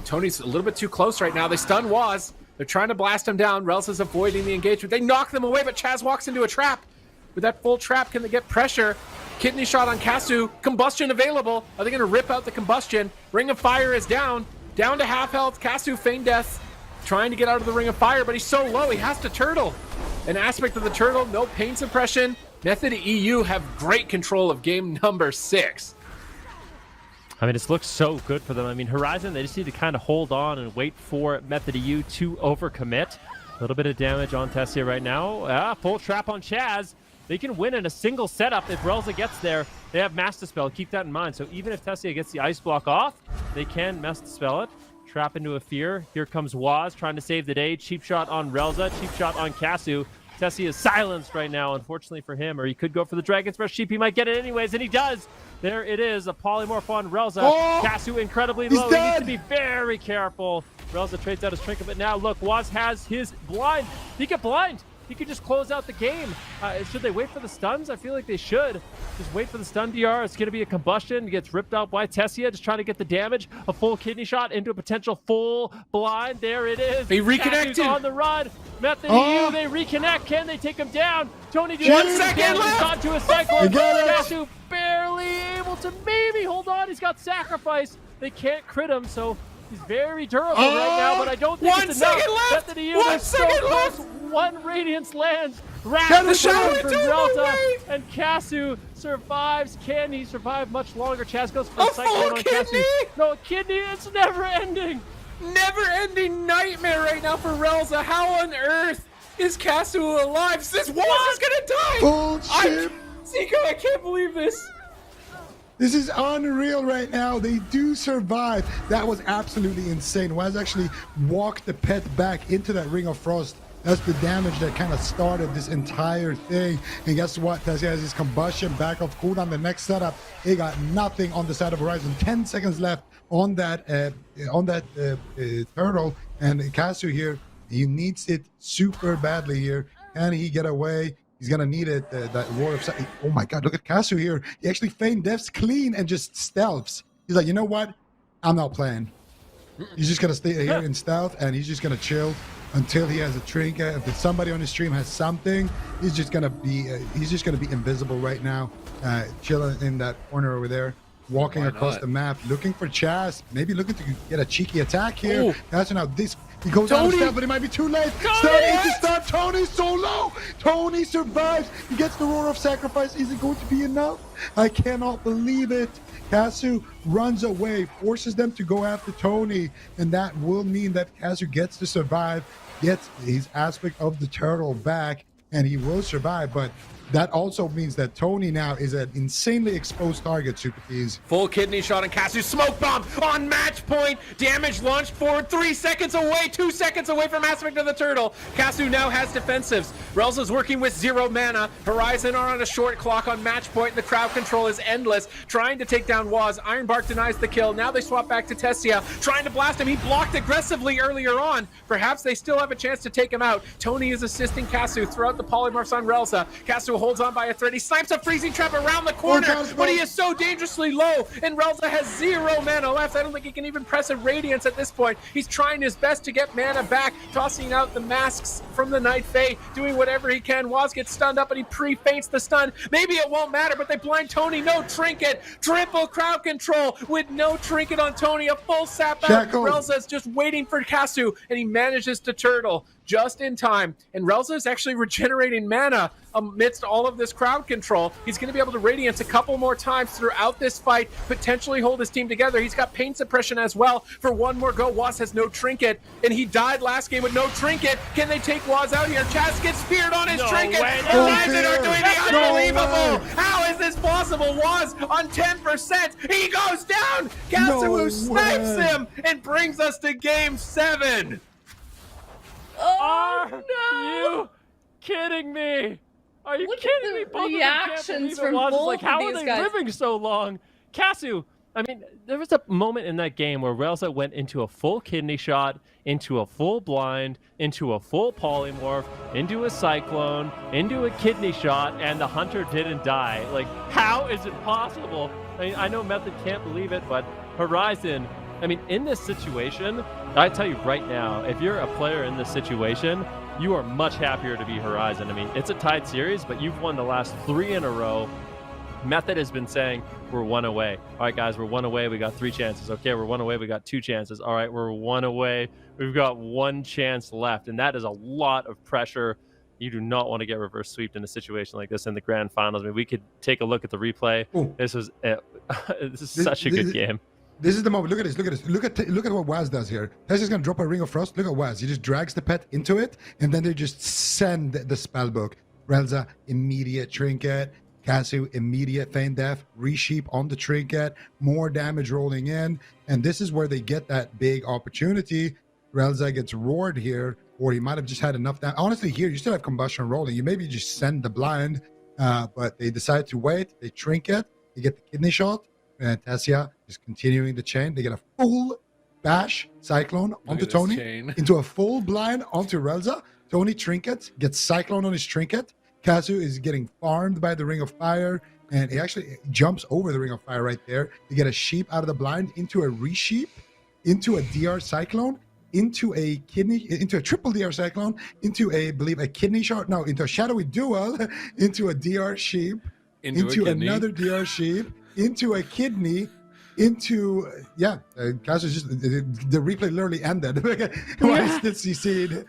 Tony's a little bit too close right now. They stun Waz. They're trying to blast him down. Relza's avoiding the engagement. They knock them away, but Chaz walks into a trap. With that full trap, can they get pressure? Kidney shot on Katsu. Combustion available. Are they going to rip out the combustion? Ring of Fire is down. Down to half health. Katsu feign death. Trying to get out of the Ring of Fire, but he's so low. He has to turtle. An aspect of the turtle. No pain suppression. Method EU have great control of game number 6. I mean, this looks so good for them. I mean, Horizon, they just need to kind of hold on and wait for Method EU to overcommit. A little bit of damage on Tessia right now. Full trap on Chaz. They can win in a single setup if Relza gets there. They have Master Spell. Keep that in mind. So even if Tessia gets the Ice Block off, they can Master Spell it. Trap into a Fear. Here comes Waz trying to save the day. Cheap shot on Relza. Cheap shot on Katsu. Tessia is silenced right now, unfortunately for him. Or he could go for the Dragon's Breath Sheep. He might get it anyways, and he does. There it is. A Polymorph on Relza. Oh, Katsu incredibly low. dead. He needs to be very careful. Relza trades out his trinket, but now look, Waz has his blind. He can blind. He could just close out the game. Should they wait for the stuns? I feel like they should. Just wait for the stun DR. It's going to be a combustion. He gets ripped out by Tessia, just trying to get the damage. A full kidney shot into a potential full blind. There it is. They reconnected. Katsu's on the run. Method EU, they reconnect. Can they take him down? Tony, do 1 second left. onto a cyclone. got it. Katsu barely able to maybe hold on. He's got sacrifice. They can't crit him, so he's very durable right now, but I don't think 1 it's enough. second left. Method EU, 1 they're so second close. left. One Radiance lands. Get Wrath the is shot. down for It's over, Relza, wait. and Katsu survives. Can he survive much longer? Chaz goes for A a cyclone full on Katsu. kidney? No, a kidney. It's never ending. Never-ending nightmare right now for Relza. How on earth is Katsu alive? This Waz is gonna die. Bullshit. Zico, I can't believe this. This is unreal right now. They do survive. That was absolutely insane. Waz actually walked the pet back into that Ring of Frost. That's the damage that kind of started this entire thing. And guess what? Tessia has his combustion back off cooldown. The next setup, he got nothing on the side of Horizon. 10 seconds left on that turtle. And Katsu here, he needs it super badly here. Can he get away? He's gonna need it. That War of... Oh my God, look at Katsu here. He actually feigned deaths clean and just stealths. He's like, you know what? I'm not playing. He's just gonna stay here in stealth, and he's just gonna chill until he has a trinket. If somebody on his stream has something, he's just gonna be invisible right now, chilling in that corner over there, walking across the map, looking for Chaz, maybe looking to get a cheeky attack here. Ooh. That's now this. He goes down the step, but it might be too late. Start. Tony's so low. Tony survives. He gets the Roar of Sacrifice. Is it going to be enough? I cannot believe it. Katsu runs away, forces them to go after Tony, and that will mean that Katsu gets to survive, gets his aspect of the turtle back, and he will survive. But that also means that Tony now is an insanely exposed target, Super Keys. Full kidney shot on Casu. Smoke bomb on match point. Damage launched forward. 3 seconds away. 2 seconds away from aspect of the turtle. Casu now has defensives. Relza's working with 0 mana. Horizon are on a short clock on match point. The crowd control is endless. Trying to take down Waz. Ironbark denies the kill. Now they swap back to Tessia. Trying to blast him. He blocked aggressively earlier on. Perhaps they still have a chance to take him out. Tony is assisting Casu throughout the polymorphs on Relza. Casu holds on by a thread. He snipes a freezing trap around the corner, but he is so dangerously low, and Relza has 0 mana left. I don't think he can even press a Radiance at this point. He's trying his best to get mana back, tossing out the masks from the Night Fae, doing whatever he can. Waz gets stunned up, and he pre-feints the stun. Maybe it won't matter, but they blind Tony. No trinket. Triple crowd control with no trinket on Tony. A full sap out. Relza's just waiting for Casu, and he manages to turtle just in time. And Relza is actually regenerating mana amidst all of this crowd control. He's going to be able to Radiance a couple more times throughout this fight, potentially hold his team together. He's got pain suppression as well for one more go. Waz has no trinket, and he died last game with no trinket. Can they take Waz out here? Chaz gets speared on his trinket. Horizon are doing the unbelievable. How is this possible? Waz on 10%. He goes down. Casu snipes him and brings us to game 7. Oh, Are no. you kidding me? Are you Look at kidding the me? Both reactions of them from can't believe it. both Like, how of are these they guys. living so long? Casu, I mean, there was a moment in that game where Relza went into a full kidney shot, into a full blind, into a full polymorph, into a cyclone, into a kidney shot, and the hunter didn't die. Like, how is it possible? I mean, I know Method can't believe it, but Horizon, I mean, in this situation, I tell you right now, if you're a player in this situation, you are much happier to be Horizon. I mean, it's a tied series, but you've won the last 3 in a row. Method has been saying, we're 1 away. All right, guys, we're 1 away. We got 3 chances. Okay, we're 1 away. We got 2 chances. All right, we're 1 away. We've got 1 chance left, and that is a lot of pressure. You do not want to get reverse sweeped in a situation like this in the grand finals. I mean, we could take a look at the replay. Ooh. This was such a good game. This is the moment. Look at this. Look at this. Look at what Waz does here. Tessie's gonna drop a Ring of Frost. Look at Waz. He just drags the pet into it, and then they just send the spell book. Relza, immediate trinket. Casu, immediate feign death. Resheep on the trinket. More damage rolling in, and this is where they get that big opportunity. Relza gets roared here, or he might have just had enough damage. Honestly, here you still have combustion rolling. You maybe just send the blind, but they decide to wait. They trinket. They get the kidney shot. And Tessia is continuing the chain. They get a full bash cyclone onto Tony, into a full blind onto Relza. Tony trinkets, gets cyclone on his trinket. Casu is getting farmed by the Ring of Fire, and he actually jumps over the Ring of Fire right there. They get a sheep out of the blind into a resheep, into a DR cyclone, into a kidney, into a triple DR cyclone, into a, I believe, a kidney shot. No, into a shadowy duel, into a DR sheep, into another DR sheep, into a kidney, into Casu just the replay literally ended. I still CC'd,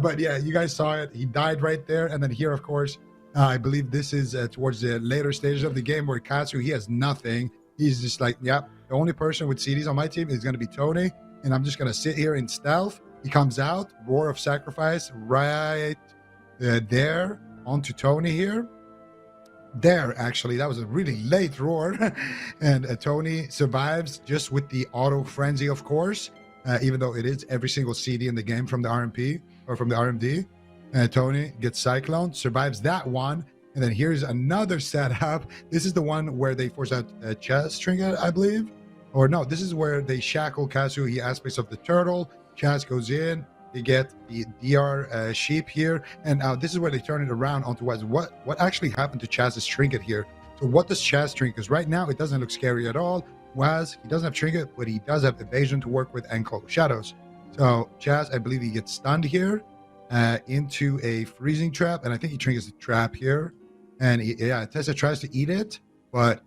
but yeah, you guys saw it. He died right there, and then here, of course, I believe this is towards the later stages of the game where Casu, he has nothing. He's just like, the only person with CDs on my team is going to be Tony, and I'm just going to sit here in stealth. He comes out, Roar of Sacrifice right there onto Tony here. There, actually, that was a really late roar, and Tony survives just with the auto frenzy, of course, even though it is every single CD in the game from the RMP or from the RMD. Tony gets Cyclone, survives that one, and then here's another setup. This is the one where they force out Chaz Trinket, I believe, or no, this is where they shackle Casu. He aspects of the turtle. Chaz goes in. You get the DR sheep here, and this is where they turn it around onto what actually happened to Chaz's trinket here. So what does Chaz trinket? Because right now it doesn't look scary at all. Waz, he doesn't have trinket, but he does have evasion to work with and Cloak of Shadows. So Chaz, I believe he gets stunned here into a freezing trap, and I think he trinkets the trap here. And Tessa tries to eat it, but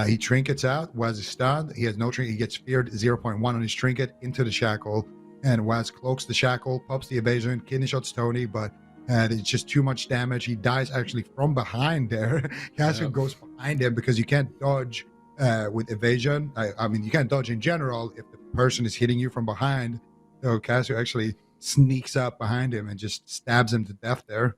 he trinkets out. Waz is stunned. He has no trinket. He gets feared 0.1 on his trinket into the shackle. And Waz cloaks the shackle, pops the evasion, kidney shots Tony, but it's just too much damage. He dies actually from behind there. Casu goes behind him because you can't dodge with evasion. I mean, you can't dodge in general if the person is hitting you from behind. So Casu actually sneaks up behind him and just stabs him to death there.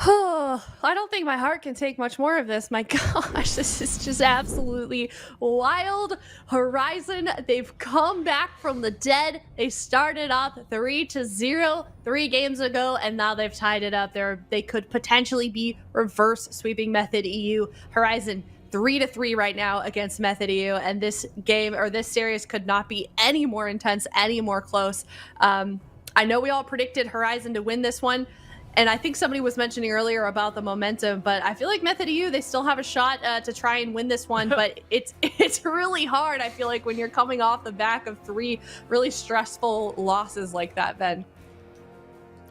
I don't think my heart can take much more of this. My gosh, this is just absolutely wild. Horizon, they've come back from the dead. They started up 3-0 3 games ago, and now they've tied it up. They could potentially be reverse sweeping Method EU. Horizon 3-3 right now against Method EU, and this game or this series could not be any more intense, any more close. I know we all predicted Horizon to win this one. And I think somebody was mentioning earlier about the momentum, but I feel like Method EU, they still have a shot to try and win this one, but it's really hard, I feel like, when you're coming off the back of 3 really stressful losses like that, Ben.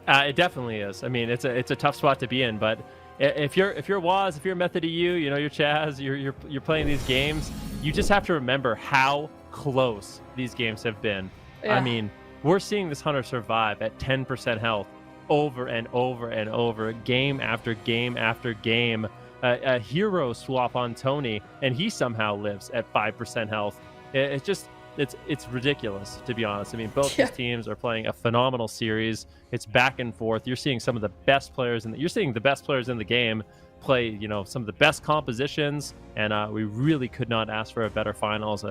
It definitely is. I mean, it's a tough spot to be in, but if you're Waz, if you're Method EU, you know, you're Chaz, you're playing these games, you just have to remember how close these games have been. Yeah. I mean, we're seeing this Hunter survive at 10% health over and over and over, game after game after game. A hero swap on Tony, and he somehow lives at 5% health. It's ridiculous, to be honest. I mean, both these teams are playing a phenomenal series. It's back and forth. You're seeing some of the best players, you're seeing the best players in the game play, you know, some of the best compositions, and we really could not ask for a better finals.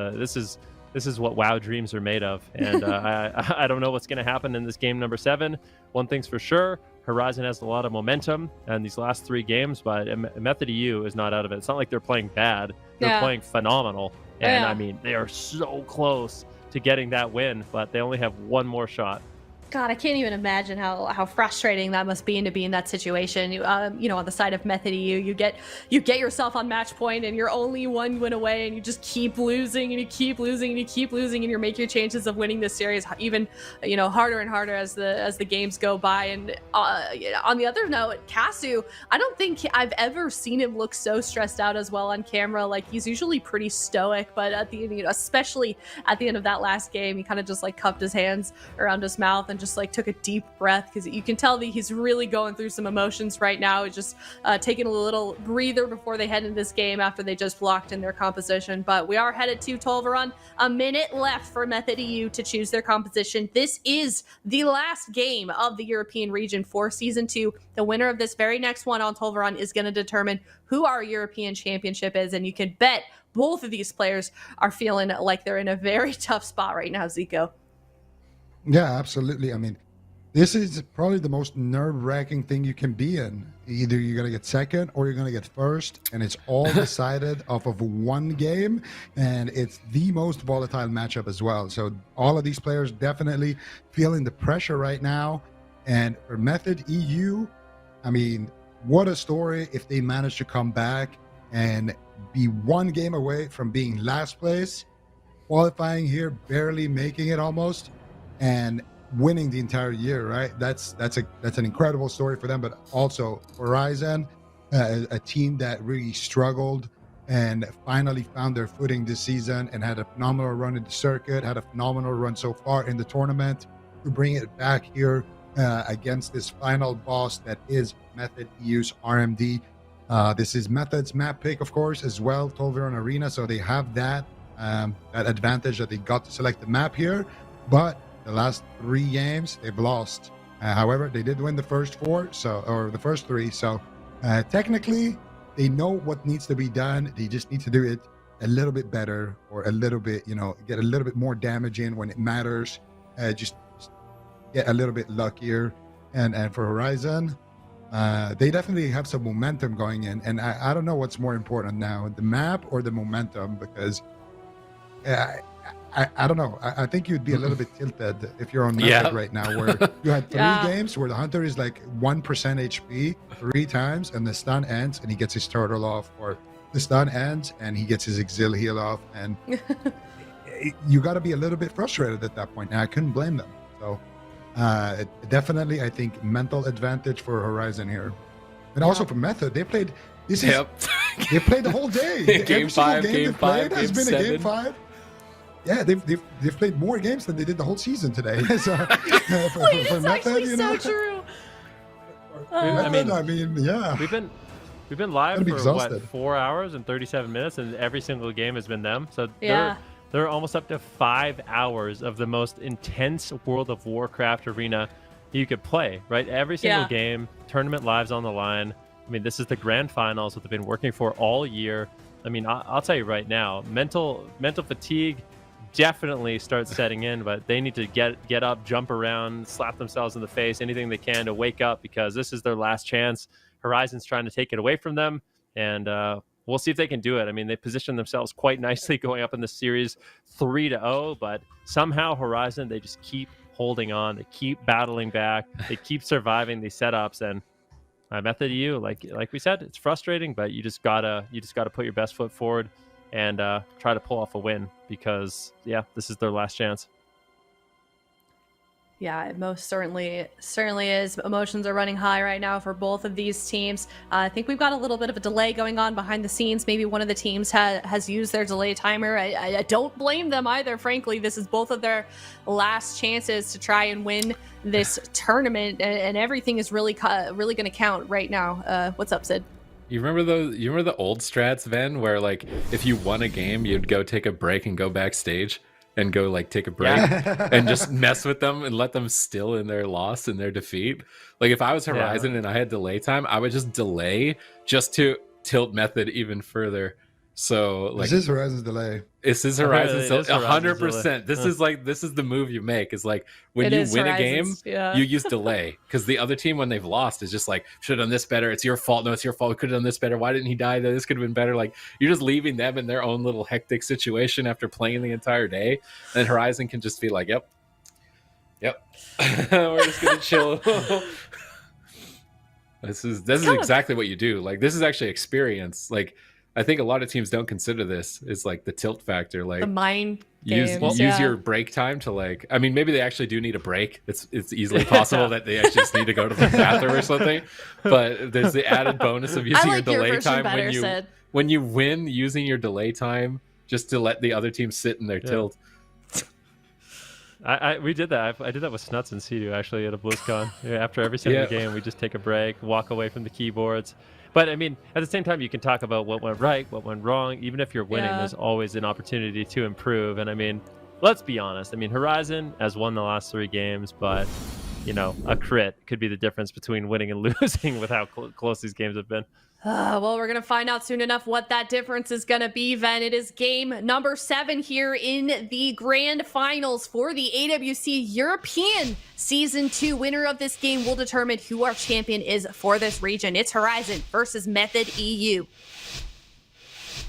This is what WoW dreams are made of, and I don't know what's going to happen in this game number 7. One thing's for sure, Horizon has a lot of momentum in these last 3 games, but Method EU is not out of it. It's not like they're playing bad. They're playing phenomenal, and I mean, they are so close to getting that win, but they only have one more shot. God, I can't even imagine how frustrating that must be to be in that situation. You know, on the side of Method EU, you get yourself on match point, and you're only 1 win away, and you just keep losing, and you keep losing, and you keep losing, and you're making your chances of winning this series even, you know, harder and harder as the games go by. And on the other note, Casu, I don't think I've ever seen him look so stressed out as well on camera. Like, he's usually pretty stoic, but at the end, you know, especially at the end of that last game, he kind of just like cupped his hands around his mouth and just like took a deep breath, because you can tell that he's really going through some emotions right now. He's just taking a little breather before they head into this game after they just locked in their composition. But we are headed to Tolvaron. A minute left for Method EU to choose their composition. This is the last game of the European region for Season 2. The winner of this very next one on Tolvaron is going to determine who our European championship is, and you can bet both of these players are feeling like they're in a very tough spot right now, Zico. Yeah, absolutely. I mean, this is probably the most nerve-wracking thing you can be in. Either you're going to get second or you're going to get first, and it's all decided off of one game, and it's the most volatile matchup as well. So all of these players definitely feeling the pressure right now. And for Method EU, I mean, what a story if they manage to come back and be 1 game away from being last place, qualifying here, barely making it almost, and winning the entire year, right? That's an incredible story for them. But also Horizon, a team that really struggled and finally found their footing this season and had a phenomenal run in the circuit, had a phenomenal run so far in the tournament, to bring it back here against this final boss that is Method EU's RMD. This is Method's map pick, of course, as well, Tolvaron Arena, so they have that advantage that they got to select the map here. But the last 3 games they've lost. However, they did win the first 4, or the first 3. So technically, they know what needs to be done. They just need to do it a little bit better, or a little bit, you know, get a little bit more damage in when it matters. Just get a little bit luckier. And for Horizon, they definitely have some momentum going in. And I don't know what's more important now, the map or the momentum, because I don't know. I think you'd be a little bit tilted if you're on Method right now, where you had 3 games where the Hunter is like 1% HP 3 times, and the stun ends and he gets his turtle off, or the stun ends and he gets his exil heal off, and you got to be a little bit frustrated at that point. And I couldn't blame them. So definitely, I think mental advantage for Horizon here, and also for Method. They played this. They played the whole day. Game 5, game 5 has been 7. A game 5. Yeah, they've played more games than they did the whole season today. So, for Method, you know, so true. I mean, yeah. We've been live for what, 4 hours and 37 minutes, and every single game has been them. So they're almost up to 5 hours of the most intense World of Warcraft arena you could play, right? Every single Yeah. game, tournament lives on the line. I mean, this is the grand finals that they've been working for all year. I mean, I'll tell you right now, mental fatigue definitely starts setting in, but they need to get up, jump around, slap themselves in the face, anything they can to wake up, because this is their last chance. Horizon's trying to take it away from them, and we'll see if they can do it. I mean, they positioned themselves quite nicely going up in the series 3-0, but somehow Horizon, they just keep holding on. They keep battling back. They keep surviving these setups, and Method EU, like we said, it's frustrating, but you just gotta put your best foot forward and try to pull off a win, because this is their last chance. Yeah, it most certainly is. Emotions are running high right now for both of these teams. I think we've got a little bit of a delay going on behind the scenes. Maybe one of the teams has used their delay timer. I don't blame them either, frankly. This is both of their last chances to try and win this tournament, and everything is really going to count right now. What's up, Sid? You remember the old strats, Ven, where like if you won a game, you'd go take a break and go backstage and go like take a break and just mess with them and let them still in their loss and their defeat. Like if I was Horizon and I had delay time, I would just delay just to tilt Method even further. So like this is Horizon's delay. This is Horizon's It is Horizon's 100%. delay. This is the move you make. Is like when It you is win Horizon's, a game, you use delay, because the other team when they've lost is just like, should have done this better. It's your fault. No, it's your fault. We could have done this better. Why didn't he die? This could have been better. Like you're just leaving them in their own little hectic situation after playing the entire day. And Horizon can just be like, yep, we're just gonna chill. This is exactly what you do. Like this is actually experience. Like I think a lot of teams don't consider this. It's like the tilt factor. Like The mind use games, your break time to like. I mean, maybe they actually do need a break. It's easily possible that they actually just need to go to the bathroom or something. But there's the added bonus of using your delay time when you win, using your delay time just to let the other team sit in their tilt. We did that. I did that with Snuts and Sea-Doo actually at a BlizzCon. After every single game, we just take a break, walk away from the keyboards. But I mean, at the same time, you can talk about what went right, what went wrong. Even if you're winning, there's always an opportunity to improve. And I mean, let's be honest. I mean, Horizon has won the last 3 games, but a crit could be the difference between winning and losing with how close these games have been. Well, we're going to find out soon enough what that difference is going to be, Ven. It is game number 7 here in the Grand Finals for the AWC European Season 2. Winner of this game will determine who our champion is for this region. It's Horizon versus Method EU.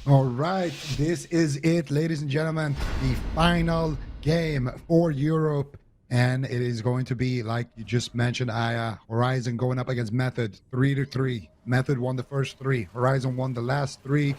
All right, this is it, ladies and gentlemen. The final game for Europe. And it is going to be, like you just mentioned, Aya, Horizon going up against Method 3-3. Method won the first 3. Horizon won the last 3.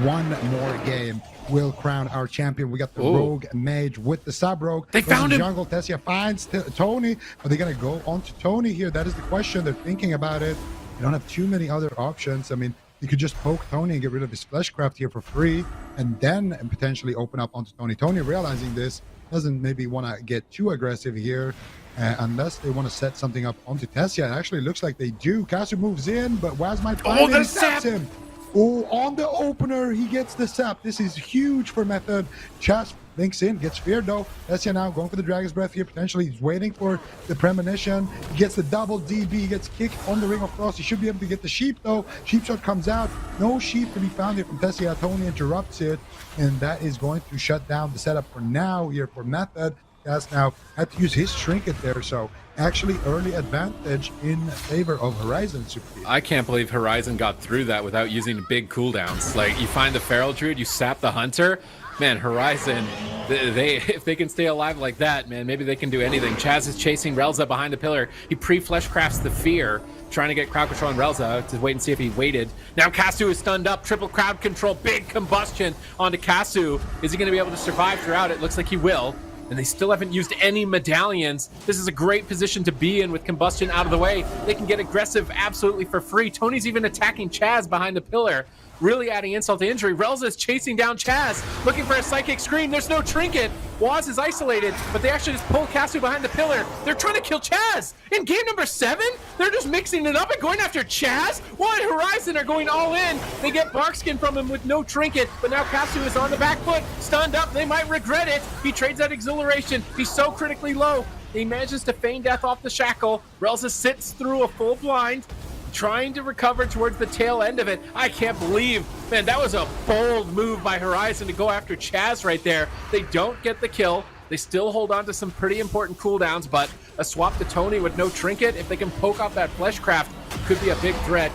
One more game will crown our champion. We got the Rogue Mage with the Sub-Rogue. They found him. Jungle. Tessia finds Tony. Are they going to go on to Tony here? That is the question. They're thinking about it. They don't have too many other options. I mean, you could just poke Tony and get rid of his Fleshcraft here for free, and then potentially open up onto Tony. Tony, realizing this, doesn't maybe want to get too aggressive here unless they want to set something up onto Tessia. It actually looks like they do. Kasu moves in, but Waz might find him. He saps him. Oh, on the opener, he gets the sap. This is huge for Method. Chas links in, gets feared though. Tessia now going for the Dragon's Breath here. Potentially he's waiting for the Premonition. He gets the double DB, he gets kicked on the Ring of Frost. He should be able to get the Sheep though. Sheep Shot comes out. No Sheep to be found here from Tessia. Tony interrupts it, and that is going to shut down the setup for now here for Method. Has now had to use his Trinket there, so actually early advantage in favor of Horizon. I can't believe Horizon got through that without using big cooldowns. Like, you find the Feral Druid, you sap the Hunter. Man, Horizon, they if they can stay alive like that, man, maybe they can do anything. Chaz is chasing Relza behind the pillar. He pre-fleshcrafts the Fear, trying to get crowd control on Relza to wait and see if he waited. Now Kasu is stunned up, triple crowd control, big combustion onto Kasu. Is he going to be able to survive throughout it? Looks like he will. And they still haven't used any medallions. This is a great position to be in with combustion out of the way. They can get aggressive absolutely for free. Tony's even attacking Chaz behind the pillar, really adding insult to injury. Relza is chasing down Chaz, looking for a Psychic Scream. There's no Trinket. Waz is isolated, but they actually just pull Kasu behind the pillar. They're trying to kill Chaz. In game number 7, they're just mixing it up and going after Chaz. While Horizon are going all in. They get Barkskin from him with no Trinket, but now Kasu is on the back foot, stunned up. They might regret it. He trades that Exhilaration. He's so critically low. He manages to feign death off the shackle. Relza sits through a full blind, trying to recover towards the tail end of it. I can't believe, man, that was a bold move by Horizon to go after Chaz right there. They don't get the kill. They still hold on to some pretty important cooldowns, but a swap to Tony with no trinket, if they can poke off that Fleshcraft, could be a big threat.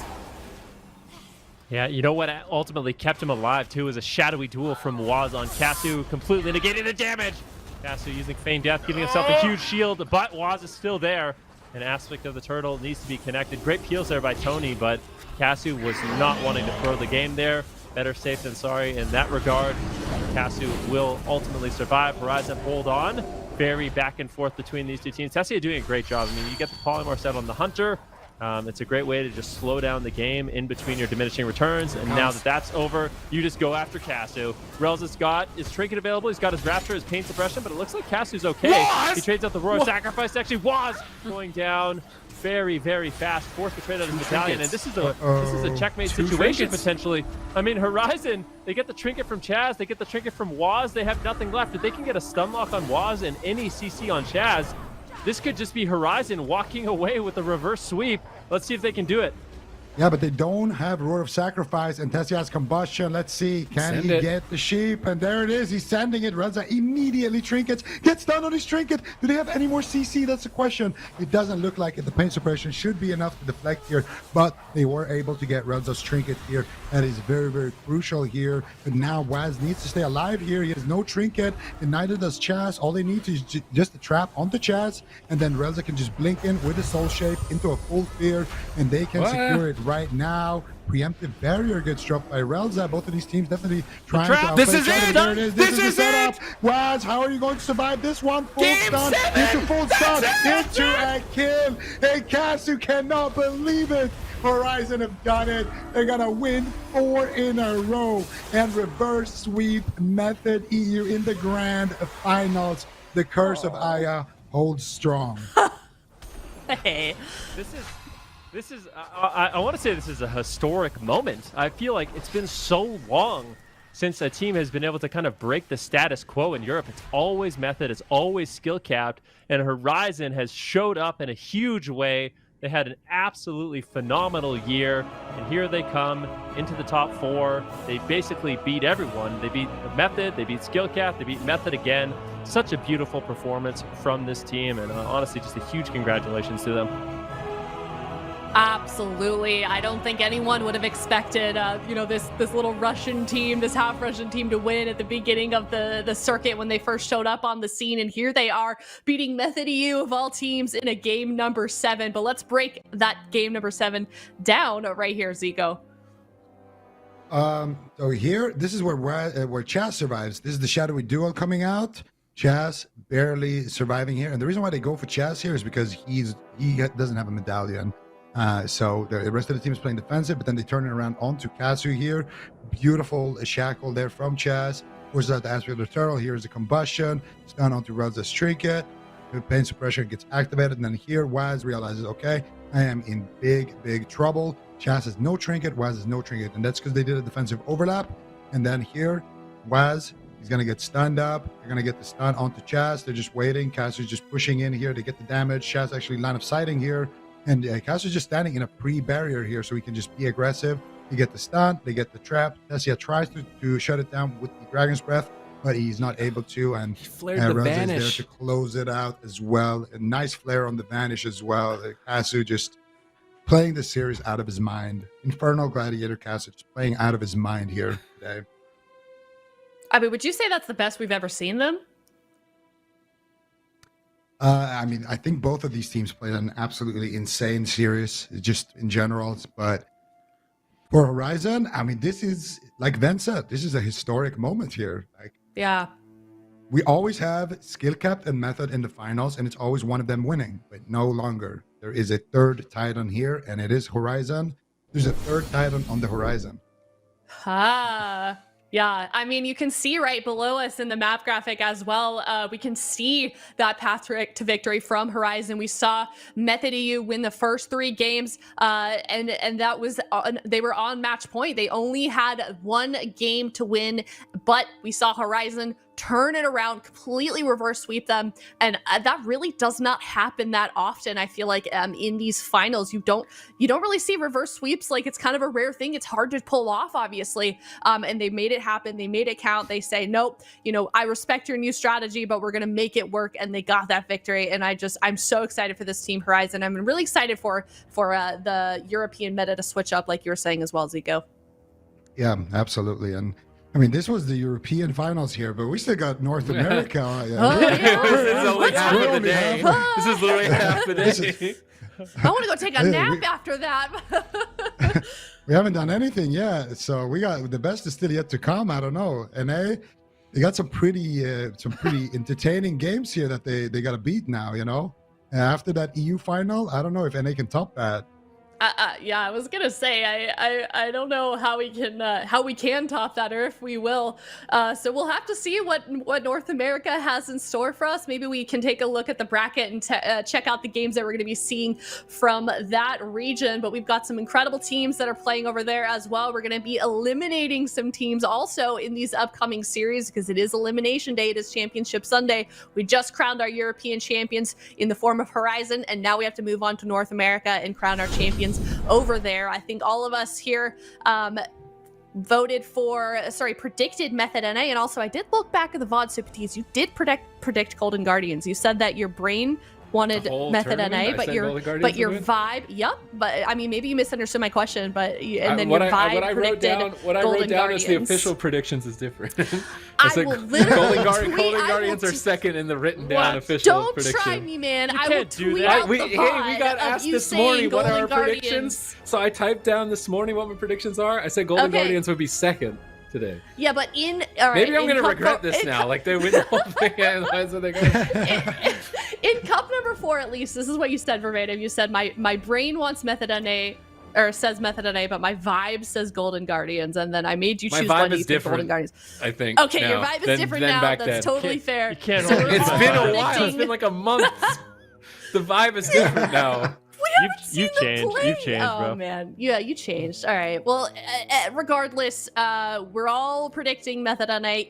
Yeah, you know what ultimately kept him alive, too, is a shadowy duel from Waz on Casu, completely negating the damage. Casu using Feign Death, giving himself a huge shield, but Waz is still there. An aspect of the turtle needs to be connected. Great peels there by Tony, but Casu was not wanting to throw the game there. Better safe than sorry in that regard. Casu will ultimately survive. Horizon hold on. Very back and forth between these two teams. Tessia doing a great job. I mean, you get the polymorph set on the Hunter. It's a great way to just slow down the game in between your diminishing returns. And now that that's over, you just go after Casu. Relza's got his trinket available. He's got his Rapture, his pain suppression, but it looks like Casu's okay. Waz! He trades out the Roar Sacrifice. Actually, Waz going down very, very fast. Forced to trade out his battalion. And this is a checkmate situation potentially. I mean, Horizon, they get the trinket from Chaz. They get the trinket from Waz. They have nothing left. If they can get a stun lock on Waz and any CC on Chaz, this could just be Horizon walking away with a reverse sweep. Let's see if they can do it. Yeah, but they don't have Roar of Sacrifice and Tessia's Combustion. Let's see. Can he get the sheep? And there it is. He's sending it. Relza immediately trinkets. Gets down on his trinket. Do they have any more CC? That's the question. It doesn't look like it. The pain suppression should be enough to deflect here, but they were able to get Relza's trinket here. That is very, very crucial here. But now Waz needs to stay alive here. He has no trinket, and neither does Chaz. All they need is just a trap onto Chaz, and then Relza can just blink in with the soul shape into a full fear, and they can secure it right now. Preemptive barrier gets dropped by Relza. Both of these teams definitely trying to outplay This is each other. it! There it is. This This is is the setup. it! Waz, how are you going to survive this one? Full Game stun 7! into full stun That's into it! a kill. And Casu cannot believe it. Horizon have done it. They're gonna win 4 in a row and reverse sweep Method EU in the Grand Finals. The curse of Aya holds strong. Hey. This is I want to say this is a historic moment. I feel like it's been so long since a team has been able to kind of break the status quo in Europe. It's always Method, it's always skill capped, and Horizon has showed up in a huge way. They had an absolutely phenomenal year, and here they come into the top 4. They basically beat everyone. They beat Method, they beat skill cap, they beat Method again. Such a beautiful performance from this team, and honestly, just a huge congratulations to them. Absolutely. I don't think anyone would have expected, this little Russian team, this half Russian team to win at the beginning of the circuit when they first showed up on the scene. And here they are beating Method EU of all teams in a game number 7. But let's break that game number 7 down right here, Zico. So here, this is where Chaz survives. This is the shadowy duel coming out. Chaz barely surviving here. And the reason why they go for Chaz here is because he doesn't have a medallion. So the rest of the team is playing defensive, but then they turn it around onto Casu here. Beautiful shackle there from Chaz. Pushes out the aspect of the turtle. Here's the combustion. Stun onto Relza's trinket. The pain suppression gets activated. And then here, Waz realizes, okay, I am in big, big trouble. Chaz has no trinket. Waz has no trinket. And that's because they did a defensive overlap. And then here, Waz, he's going to get stunned up. They're going to get the stun onto Chaz. They're just waiting. Casu's just pushing in here to get the damage. Chaz actually line of sighting here. And Casu's just standing in a pre-barrier here, so he can just be aggressive. They get the stun, they get the trap. Tessia tries to shut it down with the Dragon's Breath, but he's not able to. And He flared the Relza is Vanish. there to close it out as well. A nice flare on the Vanish as well. Casu just playing the series out of his mind. Infernal Gladiator Casu just playing out of his mind here today. I mean, would you say that's the best we've ever seen them? I think both of these teams played an absolutely insane series, just in general. But for Horizon, this is, like Ven said, this is a historic moment here. Yeah. We always have skill capped and Method in the finals, and it's always one of them winning, but no longer. There is a third Titan here, and it is Horizon. There's a third Titan on the horizon. Yeah, I mean, you can see right below us in the map graphic as well. We can see that path to victory from Horizon. We saw Method EU win the first 3 games, and that was they were on match point. They only had 1 game to win, but we saw Horizon turn it around, completely reverse sweep them. And that really does not happen that often. I feel like in these finals, you don't really see reverse sweeps. Like, it's kind of a rare thing. It's hard to pull off, obviously. And they made it happen. They made it count. They say, nope, I respect your new strategy, but we're going to make it work. And they got that victory. And I'm so excited for this team Horizon. I'm really excited for the European meta to switch up, like you were saying as well, Zico. Yeah, absolutely. And I mean, this was the European finals here, but we still got North America. This is only half of the day. This is literally half the day. I want to go take a nap after that. We haven't done anything yet, so we got the best is still yet to come. I don't know. NA, they got some pretty entertaining games here that they got to beat now. And after that EU final, I don't know if NA can top that. Yeah, I was gonna say I don't know how we can top that, or if we will. So we'll have to see what North America has in store for us. Maybe we can take a look at the bracket and check out the games that we're gonna be seeing from that region. But we've got some incredible teams that are playing over there as well. We're gonna be eliminating some teams also in these upcoming series, because it is Elimination Day. It is Championship Sunday. We just crowned our European champions in the form of Horizon, and now we have to move on to North America and crown our champions over there. I think all of us here predicted Method NA, and also I did look back at the VOD Supertees. You did predict Golden Guardians. You said that your brain wanted Method NA, but your vibe, but I mean, maybe you misunderstood my question, but then your vibe predicted Golden Guardians. As the official predictions is different. I will literally Golden Guardians are second in the written down official prediction. Don't try me, man. I will can't do tweet that. out We the VOD got of asked you this morning what saying are our Golden predictions. Guardians. So I typed down this morning what my predictions are. I said Golden Guardians would be second today. Yeah, but maybe I'm going to regret this now. Like, they win the whole thing. In cup number 4, at least, this is what you said verbatim. You said my brain wants Method NA, or says Method NA, but my vibe says Golden Guardians, and then I made you choose one. Is different, Golden Guardians. I think. Okay, your vibe is different now. That's totally fair. You can't So It's we're been all a while. predicting- It's been like a month. The vibe is different now. You've changed. You've changed, bro. Oh man, yeah, you changed. All right. Well, regardless, we're all predicting Method NA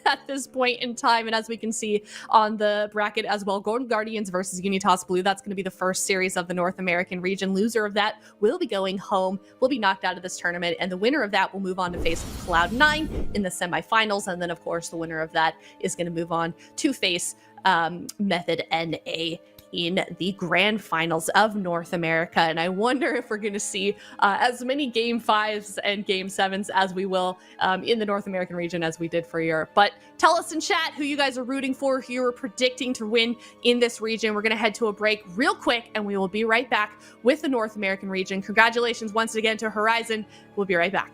at this point in time, and as we can see on the bracket as well, Golden Guardians versus Unitas Blue. That's going to be the first series of the North American region. Loser of that will be going home. Will be knocked out of this tournament, and the winner of that will move on to face Cloud9 in the semifinals, and then of course the winner of that is going to move on to face Method NA in the Grand Finals of North America. And I wonder if we're going to see as many Game 5s and Game 7s as we will in the North American region as we did for Europe. But tell us in chat who you guys are rooting for, who you're predicting to win in this region. We're going to head to a break real quick, and we will be right back with the North American region. Congratulations once again to Horizon. We'll be right back.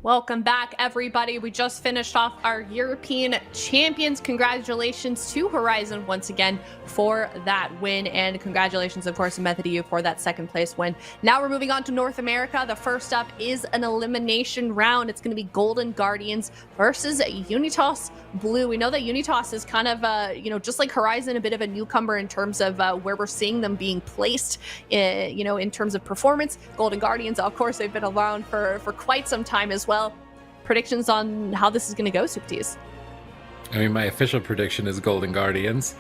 Welcome back, everybody. We just finished off our European champions. Congratulations to Horizon once again for that win, and congratulations, of course, to Method EU for that second place win. Now we're moving on to North America. The first up is an elimination round. It's going to be Golden Guardians versus Unitas Blue. We know that Unitas is kind of, just like Horizon, a bit of a newcomer in terms of where we're seeing them being placed, in terms of performance. Golden Guardians, of course, they've been around for quite some time as well. Predictions on how this is going to go, Supertees? I mean, my official prediction is Golden Guardians,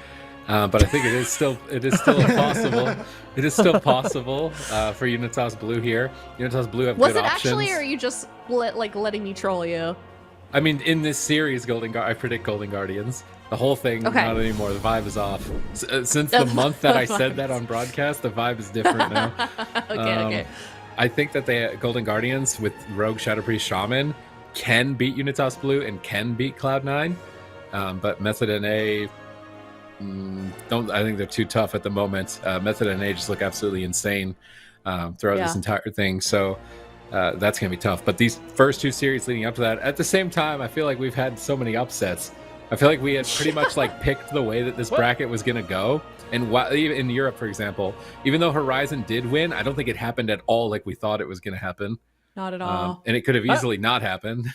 but I think it is still possible. It is still possible for Unitas Blue here. Unitas Blue have good options. Was it actually, or are you just letting me troll you? I mean, in this series, I predict Golden Guardians. The whole thing, not anymore. The vibe is off. Since the month that I said that on broadcast, the vibe is different now. Okay. I think that Golden Guardians with Rogue, Shadow Priest, Shaman can beat Unitas Blue and can beat Cloud9, but Method NA I think they're too tough at the moment. Method NA just look absolutely insane throughout this entire thing, so that's gonna be tough. But these first 2 series leading up to that, at the same time, I feel like we've had so many upsets. I feel like we had pretty much picked the way that this bracket was gonna go. And even in Europe, for example, even though Horizon did win, I don't think it happened at all like we thought it was going to happen. Not at all. And it could have easily not happened.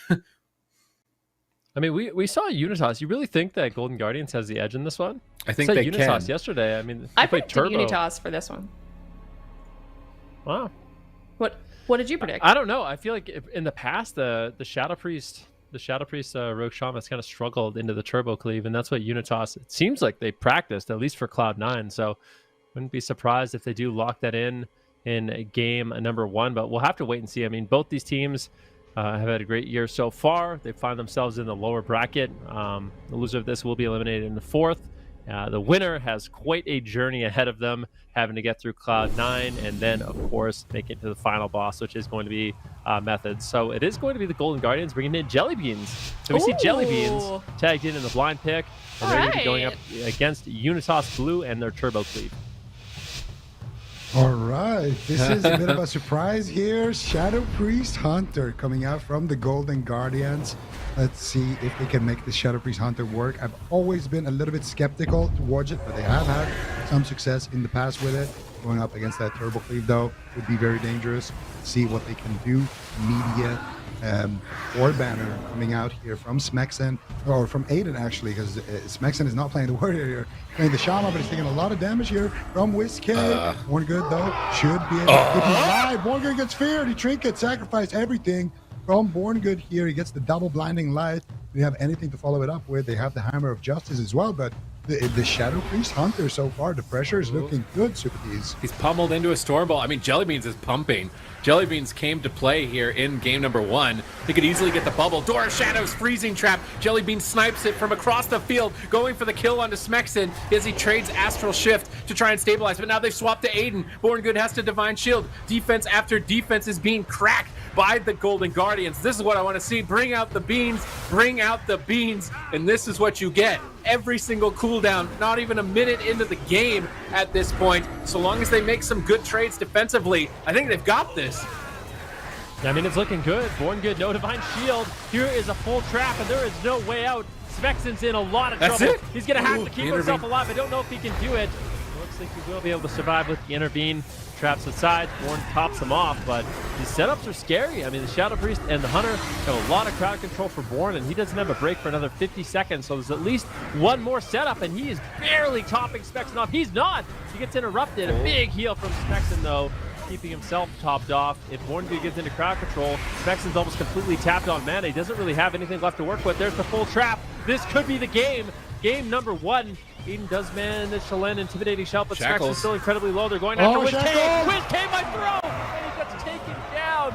I mean, we saw Unitas. You really think that Golden Guardians has the edge in this one? I think they Unitas can. yesterday. I mean, I played predicted Turbo. Unitas for this one. Wow. What did you predict? I don't know. I feel like in the past, the Shadow Priest the Shadow Priest Rogue Shaman has kind of struggled into the Turbo Cleave, and that's what Unitas, it seems like they practiced, at least for Cloud9. So wouldn't be surprised if they do lock that in game number 1, but we'll have to wait and see. I mean, both these teams have had a great year so far. They find themselves in the lower bracket. The loser of this will be eliminated in the 4th. The winner has quite a journey ahead of them, having to get through Cloud9 and then, of course, make it to the final boss, which is going to be Methods. So it is going to be the Golden Guardians bringing in Jelly Beans. So we see Jelly Beans tagged in the blind pick, and they're going to be going up against Unitas Blue and their Turbo Cleave. All right, this is a bit of a surprise here. Shadow Priest Hunter coming out from the Golden Guardians. Let's see if they can make the Shadow Priest Hunter work. I've always been a little bit skeptical towards it, but they have had some success in the past with it. Going up against that Turbo Cleave, though, would be very dangerous. See what they can do. Immediate War Banner coming out here from Smexen, or from Aiden, actually, because Smexen is not playing the Warrior here. Playing the Shaman, but he's taking a lot of damage here from WizK. Born Good, though, should be able to keep him alive. Born Good gets feared. He trinket, sacrificed everything from Born Good here. He gets the double blinding light. Do you have anything to follow it up with? They have the Hammer of Justice as well, but the Shadow Priest Hunter so far, the pressure is looking good, Super D's. He's pummeled into a storm ball. I mean, Jelly Beans is pumping. Jelly Beans came to play here in game number 1. He could easily get the bubble. Door of Shadows, freezing trap. Jelly Beans snipes it from across the field, going for the kill onto Smexen as he trades Astral Shift to try and stabilize. But now they've swapped to Aiden. Born Good has to Divine Shield. Defense after defense is being cracked by the Golden Guardians. This is what I want to see. Bring out the beans. Bring out the beans. And this is what you get. Every single cooldown, not even a minute into the game at this point. So long as they make some good trades defensively, I think they've got this. I mean, it's looking good. Born Good, no Divine Shield. Here is a full trap, and there is no way out. Smexen's in a lot of trouble. He's going to have to keep himself alive. I don't know if he can do it. Looks like he will be able to survive with the intervene. Traps aside, Born tops him off, but these setups are scary. I mean, the Shadow Priest and the Hunter have a lot of crowd control for Born, and he doesn't have a break for another 50 seconds, so there's at least one more setup, and he is barely topping Smexen off. He's not! He gets interrupted. A big heal from Smexen, though, keeping himself topped off. If Born gets into crowd control, Smexen's almost completely tapped on mana. He doesn't really have anything left to work with. There's the full trap. This could be the game. Game number 1. Aiden does manage to land intimidating shout, but Smexen is still incredibly low. They're going after WizK. WizK might throw! And he gets taken down.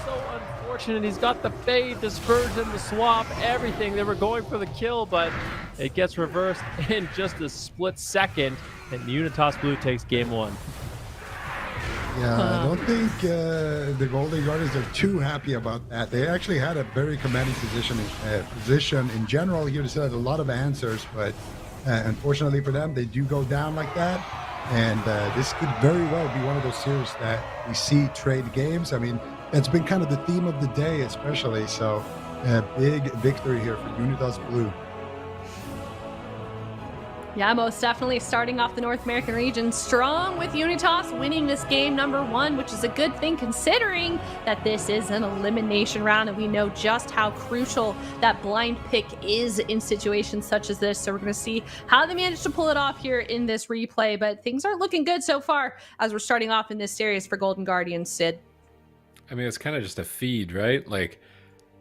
So unfortunate. He's got the fade, dispersion, the swap, everything. They were going for the kill, but it gets reversed in just a split second, and Unitas Blue takes game 1. Yeah, I don't think the Golden Guardians are too happy about that. They actually had a very commanding position in general here to set a lot of answers, but unfortunately for them, they do go down like that. And this could very well be one of those series that we see trade games. I mean, that's been kind of the theme of the day, especially. So, big victory here for Unitas Blue. Yeah, most definitely starting off the North American region strong with Unitas winning this game number 1, which is a good thing considering that this is an elimination round and we know just how crucial that blind pick is in situations such as this. So we're going to see how they manage to pull it off here in this replay, but things are looking good so far as we're starting off in this series for Golden Guardians, Sid. I mean, it's kind of just a feed, right? Like,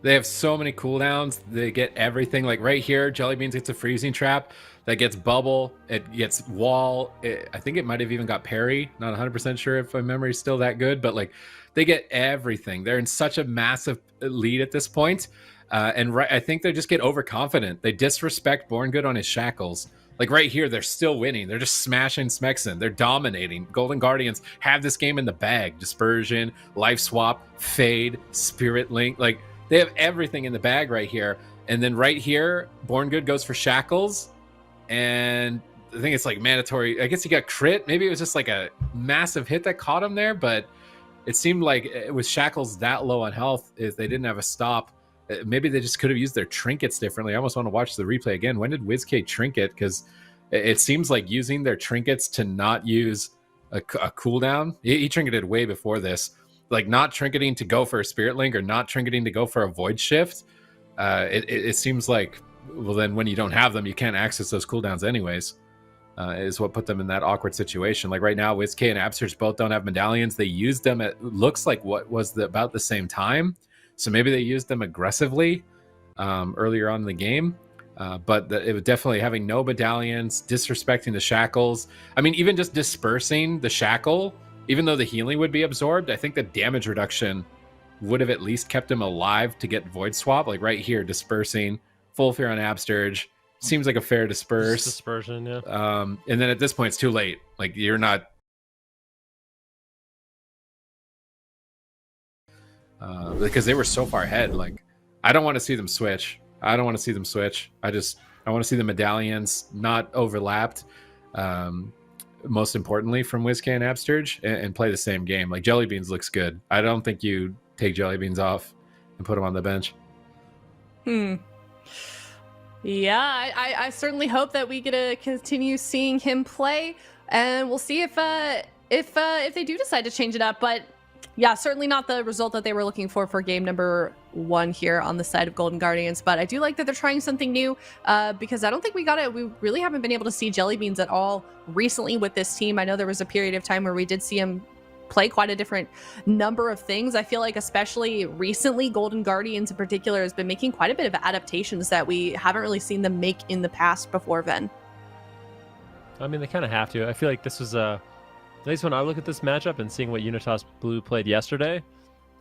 they have so many cooldowns. They get everything. Like right here, Jelly Beans gets a freezing trap. That gets bubble. It gets wall. I think it might have even got parry. Not 100% sure if my memory's still that good, but like they get everything. They're in such a massive lead at this point. And I think they just get overconfident. They disrespect Born Good on his shackles. Like right here, they're still winning. They're just smashing Smexen. They're dominating. Golden Guardians have this game in the bag. Dispersion, life swap, fade, spirit link. Like they have everything in the bag right here. And then right here, Born Good goes for shackles. And I think it's like mandatory. I guess he got crit. Maybe it was just like a massive hit that caught him there. But it seemed like with shackles that low on health, if they didn't have a stop, maybe they just could have used their trinkets differently. I almost want to watch the replay again. When did WizK trinket? Because it seems like using their trinkets to not use a cooldown. He trinketed way before this. Like not trinketing to go for a Spirit Link or not trinketing to go for a Void Shift. It seems like, well, then when you don't have them, you can't access those cooldowns anyways. Is what put them in that awkward situation. Like right now, WizK and Absurge both don't have medallions. They used them at looks like what was about the same time. So maybe they used them aggressively. earlier on in the game. But it was definitely having no medallions, disrespecting the shackles. I mean, even just dispersing the shackle, even though the healing would be absorbed, I think the damage reduction would have at least kept him alive to get Void Swap. Like right here, dispersing, full fear on Absterge. Seems like a fair disperse. Dispersion, yeah. And then at this point, it's too late. Like, you're not... because they were so far ahead. Like, I don't want to see them switch. I want to see the medallions not overlapped. Most importantly, from Whizkey and Absterge, and play the same game. Like, Jellybeans looks good. I don't think you take Jellybeans off and put him on the bench. Yeah, I certainly hope that we get to continue seeing him play, and we'll see if they do decide to change it up. But yeah, certainly not the result that they were looking for game number 1 here on the side of Golden Guardians. But I do like that they're trying something new, because I don't think we really haven't been able to see Jellybeans at all recently with this team. I know there was a period of time where we did see him play quite a different number of things. I feel like especially recently, Golden Guardians in particular has been making quite a bit of adaptations that we haven't really seen them make in the past before, Ven. I mean, they kind of have to. I feel like this was at least when I look at this matchup and seeing what Unitas Blue played yesterday,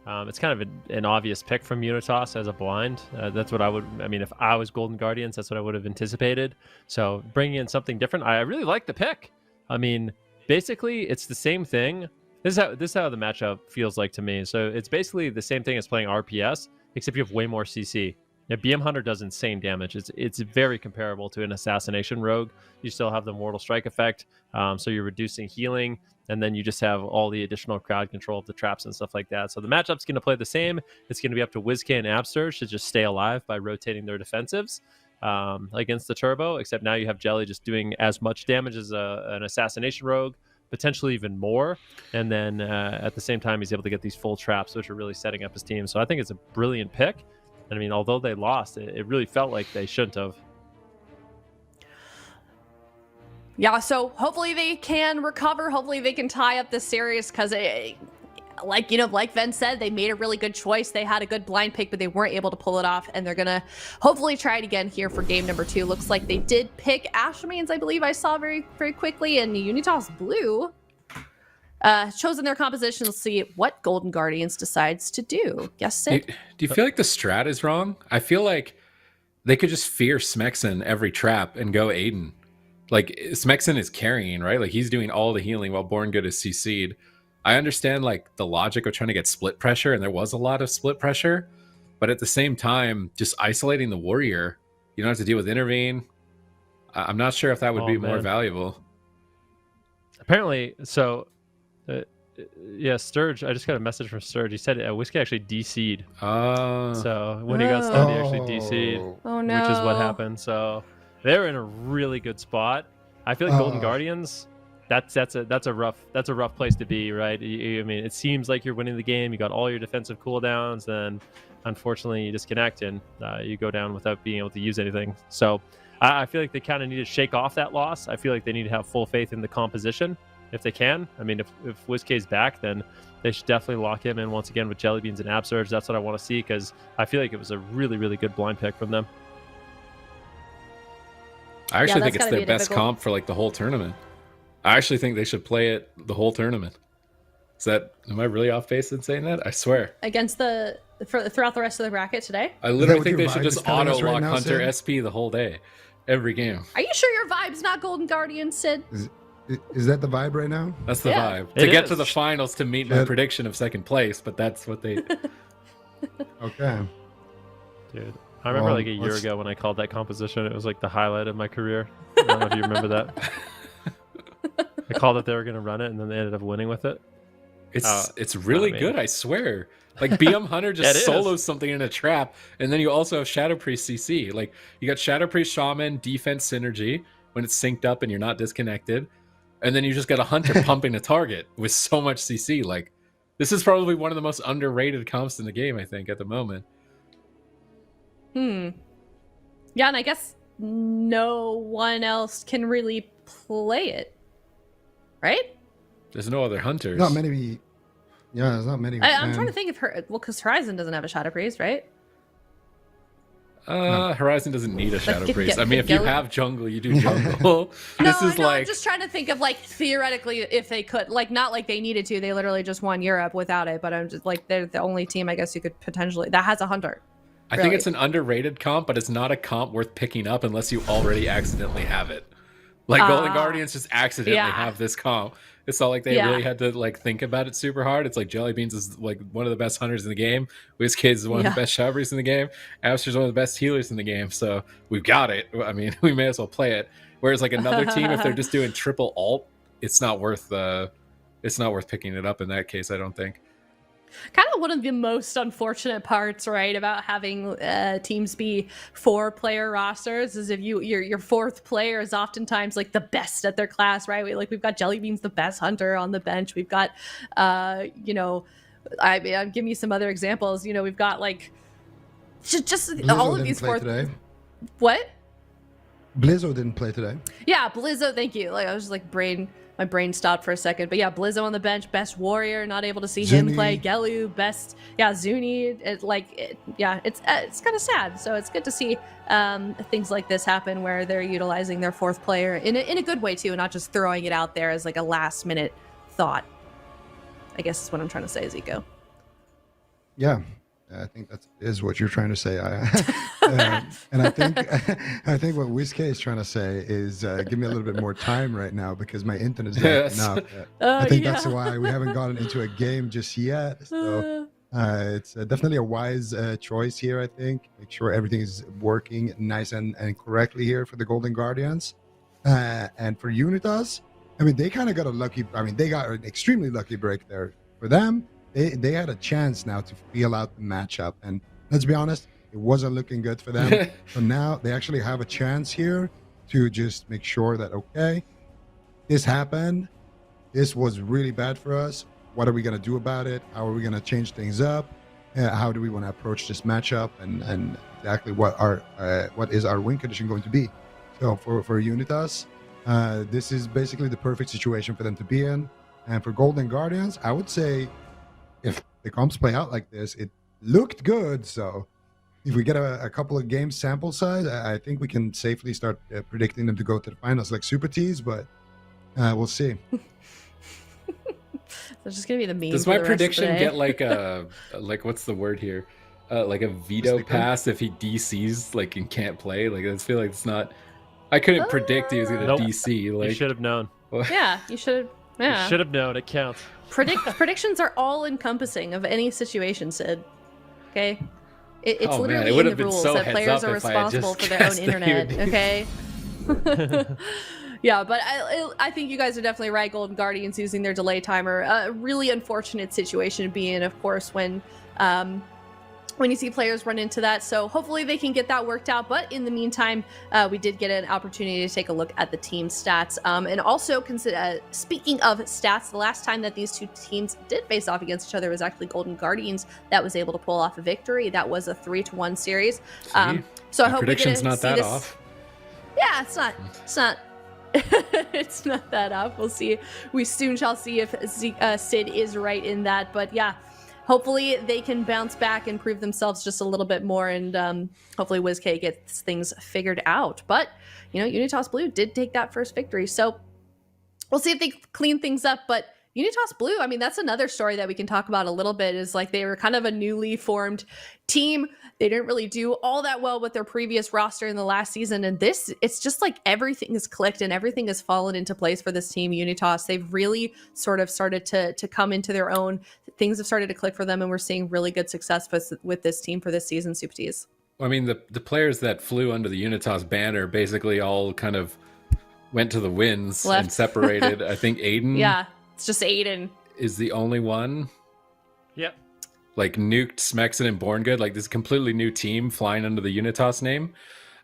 it's kind of an obvious pick from Unitas as a blind. That's what if I was Golden Guardians, that's what I would have anticipated. So bringing in something different, I really like the pick. I mean, basically, it's the same thing. This is how the matchup feels like to me. So it's basically the same thing as playing RPS, except you have way more CC. BM Hunter does insane damage. It's very comparable to an Assassination Rogue. You still have the Mortal Strike effect, so you're reducing healing, and then you just have all the additional crowd control of the traps and stuff like that. So the matchup's going to play the same. It's going to be up to Whizkey and Absterge to just stay alive by rotating their defensives against the Turbo, except now you have Jelly just doing as much damage as an Assassination Rogue, potentially even more, and then at the same time he's able to get these full traps, which are really setting up his team. So I think it's a brilliant pick. And I mean, although they lost, it really felt like they shouldn't have. Yeah, so hopefully they can recover. Hopefully they can tie up this series, because like Ven said, they made a really good choice. They had a good blind pick, but they weren't able to pull it off, and they're gonna hopefully try it again here for game number 2. Looks like they did pick Ashmanes, I believe I saw very, very quickly, and Unitas Blue chosen their composition. Let's see what Golden Guardians decides to do. Yes, Sid? Do you feel like the strat is wrong? I feel like they could just fear Smexen every trap and go Aiden. Like, Smexen is carrying, right? Like, he's doing all the healing while Born Good is CC'd. I understand, like, the logic of trying to get split pressure, and there was a lot of split pressure, but at the same time, just isolating the warrior, you don't have to deal with intervene. I'm not sure if that would be more valuable. Apparently, so... yeah, Sturge. I just got a message from Sturge. He said Whiskey actually DC'd. So when he got stunned, he actually DC'd. Oh no! Which is what happened. So they're in a really good spot. I feel like Golden Guardians. That's a rough place to be, right? I mean, it seems like you're winning the game. You got all your defensive cooldowns, then unfortunately you disconnect and you go down without being able to use anything. So I feel like they kind of need to shake off that loss. I feel like they need to have full faith in the composition. If they can. I mean, if Whizkey's back, then they should definitely lock him in once again with Jellybeans and Absurge. That's what I want to see, because I feel like it was a really, really good blind pick from them. I actually think it's their best comp for like the whole tournament. I actually think they should play it the whole tournament. Am I really off base in saying that? I swear. Against throughout the rest of the bracket today? I literally think they should just auto lock Hunter SP the whole day, every game. Are you sure your vibe's not Golden Guardian, Sid? Is that the vibe right now? That's the vibe. To get to the finals to meet my prediction of second place, but that's what they... Okay. Dude, I remember like a year ago when I called that composition. It was like the highlight of my career. I don't know if you remember that. I called that they were going to run it, and then they ended up winning with it. It's really good, I swear. Like, BM Hunter just solos something in a trap, and then you also have Shadow Priest CC. Like, you got Shadow Priest Shaman defense synergy when it's synced up and you're not disconnected. And then you just got a Hunter pumping a target with so much CC. Like, this is probably one of the most underrated comps in the game, I think, at the moment. Yeah, and I guess no one else can really play it, right? There's no other Hunters. Not many. Yeah, there's not many. I'm trying to think of her. Well, because Horizon doesn't have a Shadow Priest, right? Horizon doesn't need a Shadow get- Priest. get- I mean, if get- you have jungle, you do jungle. This is no, like I'm just trying to think of like theoretically if they could, like not like they needed to. They literally just won Europe without it. But I'm just like they're the only team I guess you could potentially that has a hunter. I think really. it's an underrated comp, but it's not a comp worth picking up unless you already accidentally have it. Like Golden Guardians just accidentally yeah. have this comp. It's not like they Yeah. really had to like think about it super hard. It's like Jellybeans is like one of the best hunters in the game. WizKids is one of Yeah. the best shovers in the game. Abster's one of the best healers in the game. So we've got it. I mean, we may as well play it. Whereas like another team, if they're just doing triple alt, it's not worth picking it up in that case, I don't think. Kind of one of the most unfortunate parts, right, about having teams be 4-player rosters is if your fourth player is oftentimes like the best at their class, right? We've got Jellybeans, the best hunter on the bench. We've got, I'm giving you some other examples. We've got like just Blizzo all of didn't these play fourth. today. What? Blizzo didn't play today. Yeah, Blizzo. Thank you. Like I was just like my brain stopped for a second. But yeah, Blizzo on the bench, best warrior. Not able to see him Zuni. play. Gelu, best. Yeah, Zuni. It's kind of sad. So it's good to see things like this happen where they're utilizing their fourth player in a good way too, not just throwing it out there as like a last minute thought. I guess is what I'm trying to say, Zico. Yeah, I think that is what you're trying to say. And I think what WizK is trying to say is give me a little bit more time right now because my internet's not Yes. enough. Oh, I think yeah. that's why we haven't gotten into a game just yet. So it's definitely a wise choice here, I think. Make sure everything is working nice and correctly here for the Golden Guardians. And for Unitas, I mean, they kind of got they got an extremely lucky break there. For them, they had a chance now to feel out the matchup. And let's be honest, it wasn't looking good for them. So now they actually have a chance here to just make sure that, okay, this happened. This was really bad for us. What are we going to do about it? How are we going to change things up? How do we want to approach this matchup? And exactly what is our win condition going to be? So for Unitas, this is basically the perfect situation for them to be in. And for Golden Guardians, I would say if the comps play out like this, it looked good. So if we get a couple of games sample size, I think we can safely start predicting them to go to the finals like Super Tees, but we'll see. It's just gonna be the meme. Does for my the rest of the prediction day. get like a what's the word here? Like a veto Sticker? pass if he DCs like and can't play? Like I feel like it's not. I couldn't predict he was gonna Nope. DC. Like You should have known. Yeah, you should. Yeah. You should have known. It counts. Predictions are all encompassing of any situation, Sid. Okay? It's Oh, man, literally it in would the have been rules so that heads players up are if I had responsible just for their own guessed that he internet, would do okay? Yeah, but I think you guys are definitely right. Golden Guardians using their delay timer. A really unfortunate situation to be in, of course, when you see players run into that. So hopefully they can get that worked out. But in the meantime, we did get an opportunity to take a look at the team stats. And also, speaking of stats, the last time that these two teams did face off against each other was actually Golden Guardians that was able to pull off a victory. That was a 3-1 series. So I my hope prediction's we get to not see that this. off. Yeah, it's not. It's not that off. We'll see. We soon shall see if Sid is right in that. But yeah, hopefully they can bounce back and prove themselves just a little bit more, and hopefully WizK gets things figured out. But Unitas Blue did take that first victory, so we'll see if they clean things up. But Unitas Blue, I mean, that's another story that we can talk about a little bit, is like they were kind of a newly formed team. They didn't really do all that well with their previous roster in the last season. And it's just like everything has clicked and everything has fallen into place for this team, Unitas. They've really sort of started to come into their own. Things have started to click for them, and we're seeing really good success with this team for this season, Super Tees. I mean, the players that flew under the Unitas banner basically all kind of went to the wins Left. and separated. I think Aiden Yeah, it's just Aiden. is the only one. Yep. Like nuked Smexon and Born Good, like this completely new team flying under the Unitas name,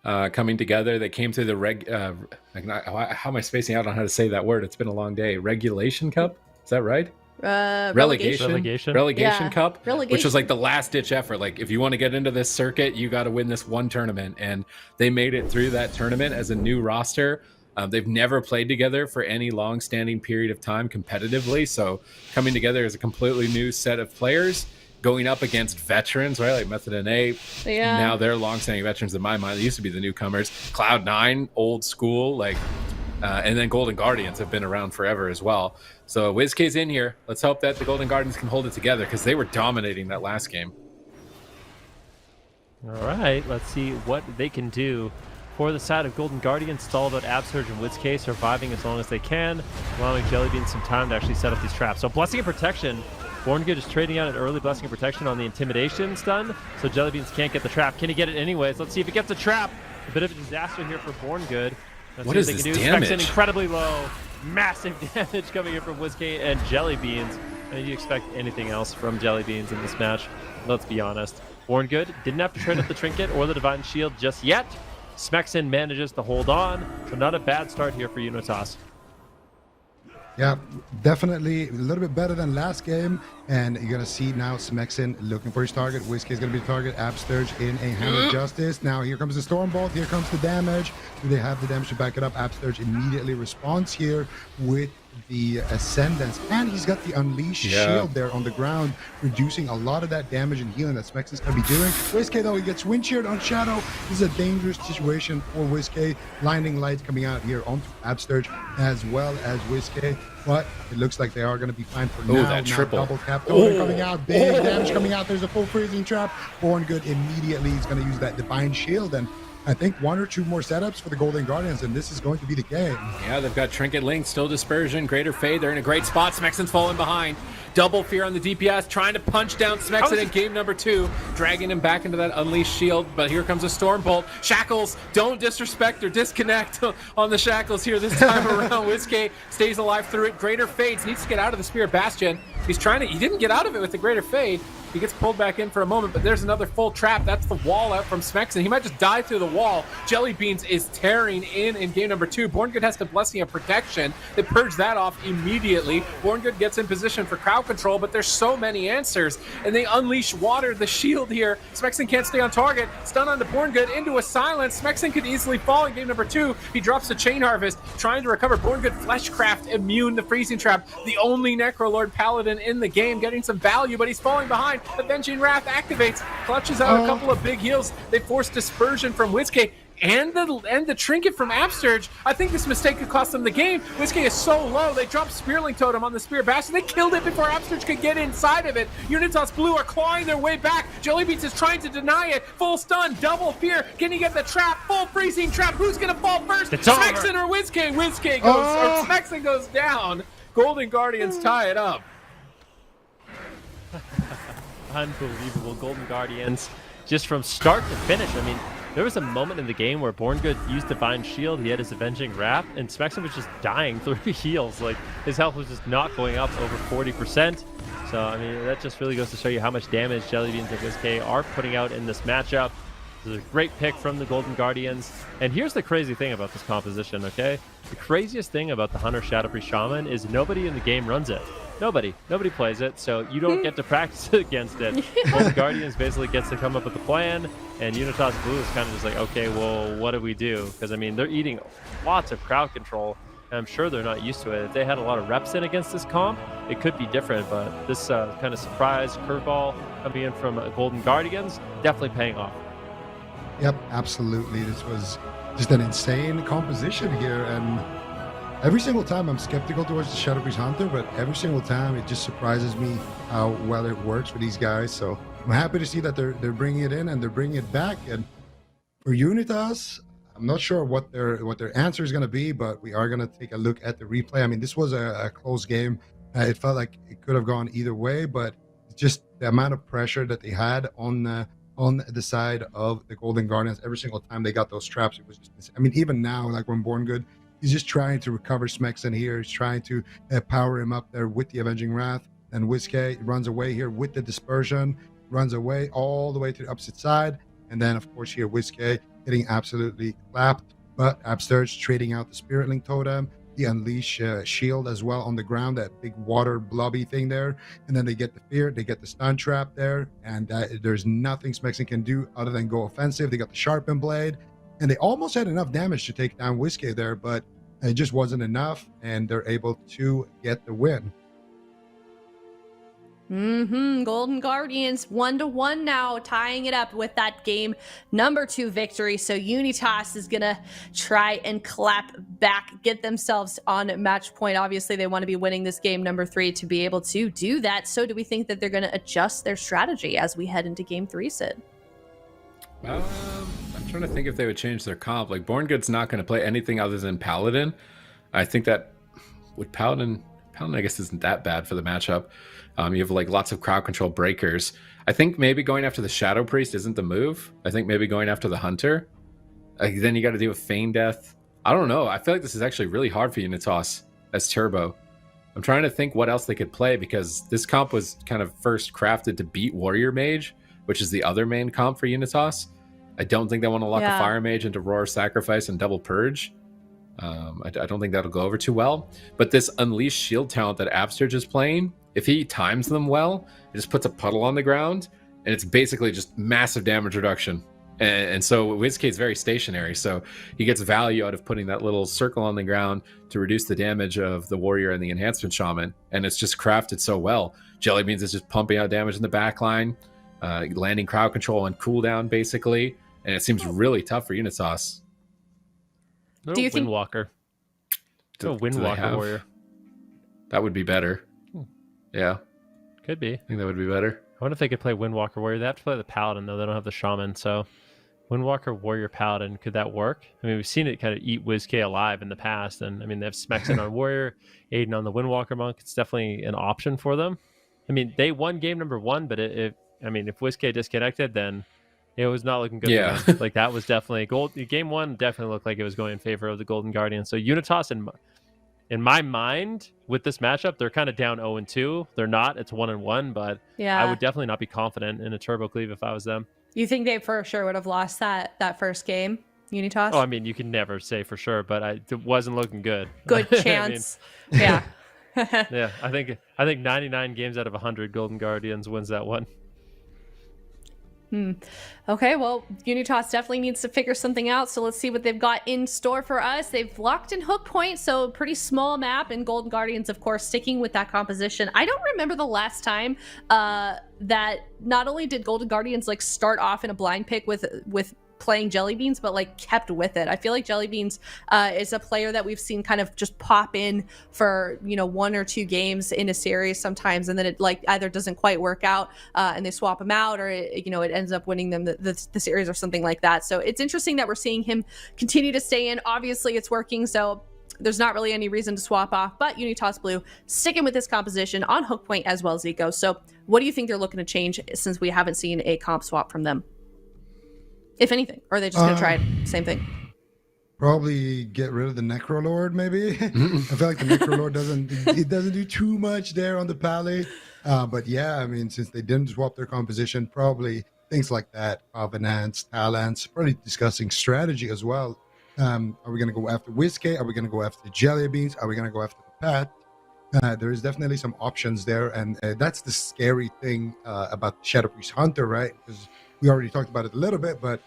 coming together. They came through the how am I spacing out on how to say that word? It's been a long day. Regulation Cup, is that right? Relegation. Yeah, Cup, relegation. which was like the last ditch effort. Like if you want to get into this circuit, you got to win this one tournament, and they made it through that tournament as a new roster. They've never played together for any long-standing period of time competitively, so coming together as a completely new set of players going up against veterans, right? Like Method and A. Yeah. Now they're long-standing veterans in my mind. They used to be the newcomers. Cloud9, old school, like, and then Golden Guardians have been around forever as well. So WizK's in here. Let's hope that the Golden Guardians can hold it together because they were dominating that last game. All right, let's see what they can do. For the side of Golden Guardians, it's all about Absurge and WizK surviving as long as they can, allowing Jellybean some time to actually set up these traps. So Blessing of Protection, Borngood is trading out an early Blessing of Protection on the Intimidation stun, so Jellybeans can't get the trap. Can he get it anyways? Let's see if he gets a trap. A bit of a disaster here for Borngood. What is this damage? Specs in incredibly low. Massive damage coming in from WizK and Jellybeans. And you expect anything else from Jellybeans in this match, let's be honest. Borngood didn't have to trade up the Trinket or the Divine Shield just yet. Smexin manages to hold on, so not a bad start here for Unitas. Yeah, definitely a little bit better than last game. And you're going to see now Smexin looking for his target. WizK is going to be the target. Absturge in a hand of justice. Now here comes the Stormbolt. Here comes the damage. Do they have the damage to back it up? Absturge immediately responds here with the Ascendance. And he's got the Unleashed shield there on the ground, reducing a lot of that damage and healing that Smexin's going to be doing. WizK, though, he gets wind sheared on Shadow. This is a dangerous situation for WizK. Blinding lights coming out here onto Absturge as well as WizK. But it looks like they are going to be fine for now. That triple. Double tap coming out. Big damage coming out. There's a full freezing trap. Borngood immediately is going to use that Divine Shield. And I think one or two more setups for the Golden Guardians, and this is going to be the game. Yeah, they've got Trinket Link, still Dispersion, Greater Fade. They're in a great spot. Smexin's falling behind. Double Fear on the DPS, trying to punch down Smexin in game number 2, dragging him back into that Unleashed shield. But here comes a Stormbolt. Shackles, don't disrespect or disconnect on the Shackles here this time around. WizK stays alive through it. Greater Fades, needs to get out of the Spirit Bastion. He didn't get out of it with the Greater Fade. He gets pulled back in for a moment, but there's another full trap. That's the wall out from Smexin. He might just die through the wall. Jellybeans is tearing in game number 2. Borngood has the Blessing of Protection. They purge that off immediately. Borngood gets in position for crowd control, but there's so many answers, and they unleash water the shield here. Smexin can't stay on target. Stun onto Borngood into a silence. Smexin could easily fall in game number 2. He drops the Chain Harvest, trying to recover. Borngood Fleshcraft immune to freezing trap. The only Necrolord Paladin in the game, getting some value, but he's falling behind. Avenging Wrath activates, clutches out a couple of big heals. They force Dispersion from WizK and the Trinket from Absturge. I think this mistake could cost them the game. WizK is so low, they dropped Spearling Totem on the Spirit Bastion. They killed it before Absturge could get inside of it. Unitas Blue are clawing their way back. Jellybeans is trying to deny it. Full stun, double fear. Can he get the trap? Full freezing trap. Who's gonna fall first? Smexin or WizK? WizK goes, or Smexin goes down. Golden Guardians tie it up. Unbelievable. Golden Guardians, just from start to finish. I mean, there was a moment in the game where Borngood used Divine Shield. He had his Avenging Wrath, and Smexin was just dying through heals. Like, his health was just not going up over 40%. So, I mean, that just really goes to show you how much damage Jellybeans and WizK are putting out in this matchup. This is a great pick from the Golden Guardians. And here's the crazy thing about this composition, okay? The craziest thing about the Hunter Shadowpriest Shaman is nobody in the game runs it. Nobody plays it, so you don't get to practice against it. Golden Guardians basically gets to come up with a plan, and Unitas Blue is kind of just like, okay, well, what do we do? Because, I mean, they're eating lots of crowd control, and I'm sure they're not used to it. If they had a lot of reps in against this comp, it could be different, but this kind of surprise curveball coming in from Golden Guardians, definitely paying off. Yep, absolutely. This was just an insane composition here, and every single time I'm skeptical towards the Shadowpriest Hunter, but every single time it just surprises me how well it works for these guys. So I'm happy to see that they're bringing it in and they're bringing it back. And for Unitas, I'm not sure what their answer is going to be, but we are going to take a look at the replay. I mean, this was a close game. It felt like it could have gone either way, but just the amount of pressure that they had on the side of the Golden Guardians every single time they got those traps, it was just, I mean, even now, like when Borngood, he's just trying to recover Smexin here. He's trying to power him up there with the Avenging Wrath. And WizK runs away here with the Dispersion, runs away all the way to the opposite side. And then, of course, here WizK getting absolutely clapped. But Absturge trading out the Spirit Link Totem, the Unleash shield as well on the ground, that big water blobby thing there. And then they get the Fear, they get the Stun Trap there. And there's nothing Smexin can do other than go offensive. They got the Sharpen Blade. And they almost had enough damage to take down WizK there, but it just wasn't enough, and they're able to get the win. Golden Guardians 1-1 now, tying it up with that game number 2 victory. So Unitas is gonna try and clap back, get themselves on match point. Obviously, they want to be winning this game number 3 to be able to do that. So do we think that they're gonna adjust their strategy as we head into game 3, Sid? I'm trying to think if they would change their comp. Like, Born Good's not going to play anything other than Paladin. I think that would Paladin, I guess, isn't that bad for the matchup. You have like lots of crowd control breakers. I think maybe going after the Shadow Priest isn't the move. I think maybe going after the Hunter. Then you got to deal with Feign Death. I don't know. I feel like this is actually really hard for Unitas as Turbo. I'm trying to think what else they could play, because this comp was kind of first crafted to beat Warrior Mage, which is the other main comp for Unitas. I don't think they want to lock a Fire Mage into Roar Sacrifice and Double Purge. I don't think that'll go over too well. But this Unleashed Shield talent that Absterge is playing, if he times them well, it just puts a puddle on the ground, and it's basically just massive damage reduction. And so WizK is very stationary, so he gets value out of putting that little circle on the ground to reduce the damage of the Warrior and the Enhancement Shaman, and it's just crafted so well. Jellybeans is just pumping out damage in the backline, landing crowd control and cooldown, basically, and it seems really tough for Unitas. Do you think Windwalker? Do a Windwalker Warrior. That would be better. Yeah. Could be. I think that would be better. I wonder if they could play Windwalker Warrior. They have to play the Paladin, though. They don't have the Shaman, so Windwalker Warrior Paladin, could that work? I mean, we've seen it kind of eat WizK alive in the past, and I mean, they have Smexen on Warrior, Aiden on the Windwalker Monk. It's definitely an option for them. I mean, they won game number 1, but if WizK disconnected, then it was not looking good. Yeah. For them. Like, that was definitely game 1 definitely looked like it was going in favor of the Golden Guardians. So Unitas, in my mind, with this matchup, they're kind of down 0-2. They're not. It's 1-1, but I would definitely not be confident in a Turbo Cleave if I was them. You think they for sure would have lost that first game, Unitas? Oh, I mean, you can never say for sure, but it wasn't looking good. Good chance. Yeah. Yeah, I think 99 games out of 100 Golden Guardians wins that one. Okay, well, Unitas definitely needs to figure something out, so let's see what they've got in store for us. They've locked in Hook Point, so pretty small map, and Golden Guardians, of course, sticking with that composition. I don't remember the last time that not only did Golden Guardians like start off in a blind pick with playing Jellybeans, but like kept with it. I feel like Jellybeans is a player that we've seen kind of just pop in for 1 or 2 games in a series sometimes, and then it like either doesn't quite work out and they swap him out, or it ends up winning them the series or something like that. So it's interesting that we're seeing him continue to stay in. Obviously it's working, so there's not really any reason to swap off, but Unitas Blue sticking with this composition on Hook Point as well, Zico. So what do you think they're looking to change since we haven't seen a comp swap from them? If anything, or are they just going to try it? Same thing. Probably get rid of the Necrolord, maybe. I feel like the Necrolord doesn't do too much there on the Pally. But yeah, I mean, since they didn't swap their composition, probably things like that, Covenants, Talents, probably discussing strategy as well. Are we going to go after WizK? Are we going to go after the Jellybeans? Are we going to go after the Pet? There is definitely some options there, and that's the scary thing about Shadow Priest Hunter, right? Because we already talked about it a little bit, but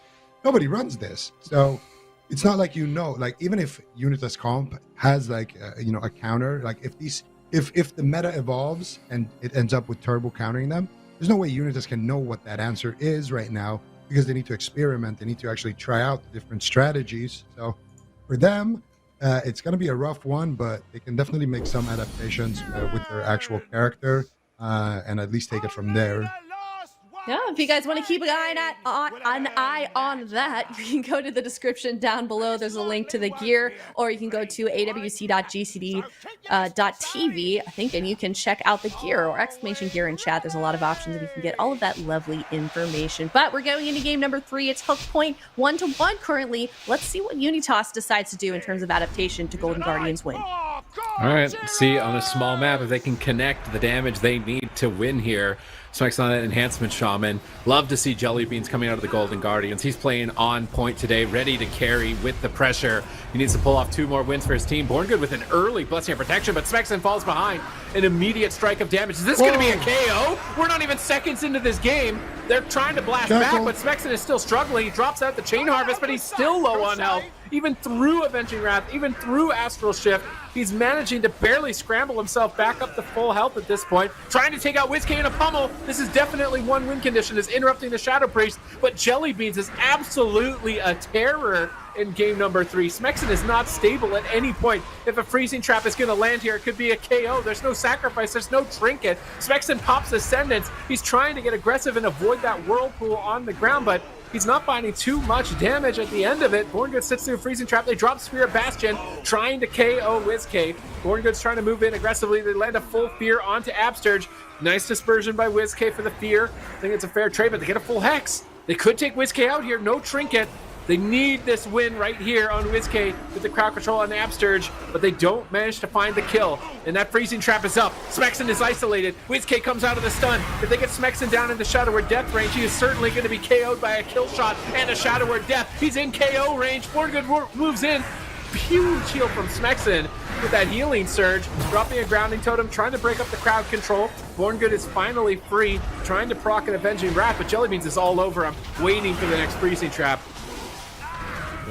nobody runs this. So it's not like, like even if Unitas comp has like, a counter, like if the meta evolves and it ends up with Turbo countering them, there's no way Unitas can know what that answer is right now, because they need to experiment. They need to actually try out the different strategies. So for them, it's going to be a rough one, but they can definitely make some adaptations with their actual character and at least take it from there. Yeah, if you guys want to keep an eye on that, you can go to the description down below. There's a link to the gear, or you can go to awc.gcd.tv, I think, and you can check out the gear or exclamation gear in chat. There's a lot of options, and you can get all of that lovely information. But we're going into game number 3. It's Hook Point 1-1 currently. Let's see what Unitas decides to do in terms of adaptation to Golden Guardians win. All right, see on a small map if they can connect the damage they need to win here. Smexen on that Enhancement Shaman. Love to see Jellybeans coming out of the Golden Guardians. He's playing on point today, ready to carry with the pressure. He needs to pull off 2 more wins for his team. Born Good with an early Blessing of Protection, but Smexen falls behind. An immediate strike of damage. Is this going to be a KO? We're not even seconds into this game. They're trying to blast back, but Smexen is still struggling. He drops out the Chain Harvest, but he's still low on health. Even through Avenging Wrath, even through Astral Shift, he's managed managing to barely scramble himself back up to full health at this point, trying to take out WizK in a pummel. This is definitely one win condition, is interrupting the Shadow Priest, but Jellybeans is absolutely a terror in game number 3. Smexen is not stable at any point. If a freezing trap is going to land here, it could be a KO. There's no sacrifice. There's no trinket. Smexen pops Ascendance. He's trying to get aggressive and avoid that whirlpool on the ground, but he's not finding too much damage at the end of it. Borngood sits through a freezing trap. They drop Spirit Bastion, trying to KO WizK. Borngood's trying to move in aggressively. They land a full fear onto Absterge. Nice dispersion by WizK for the fear. I think it's a fair trade, but they get a full Hex. They could take WizK out here. No trinket. They need this win right here on WizK with the crowd control on Absterge, but they don't manage to find the kill. And that freezing trap is up. Smexen is isolated. WizK comes out of the stun. If they get Smexen down in the Shadow Word Death range, he is certainly going to be KO'd by a kill shot and a Shadow Word Death. He's in KO range. Borngood moves in. Huge heal from Smexen with that healing surge, dropping a grounding totem, trying to break up the crowd control. Borngood is finally free, trying to proc an Avenging Wrath, but Jellybeans is all over him, waiting for the next freezing trap.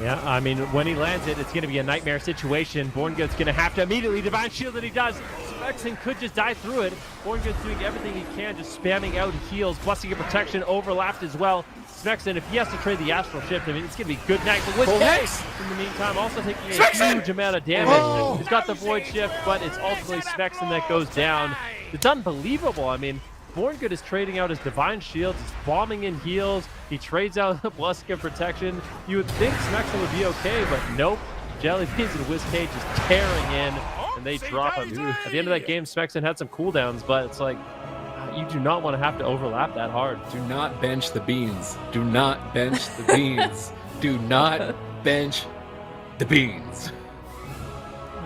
Yeah, I mean, when he lands it, it's going to be a nightmare situation. Borngood's going to have to immediately Divine Shield, and he does. Smexen could just die through it. Borngood's doing everything he can, just spamming out heals, Blessing of Protection, overlapped as well. Smexen, if he has to trade the Astral Shift, I mean, it's going to be good night. But WizK, in the meantime, also taking a huge amount of damage. He's got the Void Shift, but it's ultimately Smexen that goes down. It's unbelievable. I mean, Borngood is trading out his Divine Shields, he's bombing in heals, he trades out the Blessing of Protection. You would think Smexen would be okay, but nope. Jellybeans and WizK just tearing in, and they drop him. At the end of that game, Smexen had some cooldowns, but it's like, you do not want to have to overlap that hard. Do not bench the beans. Do not bench the beans. Do not bench the beans.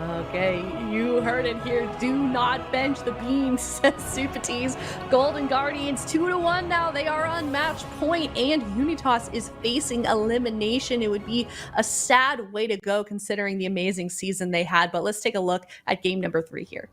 Okay, you heard it here. Do not bench the beans, says Supatees. Golden Guardians 2-1 now. They are on match point, and Unitas is facing elimination. It would be a sad way to go considering the amazing season they had. But let's take a look at game number 3 here.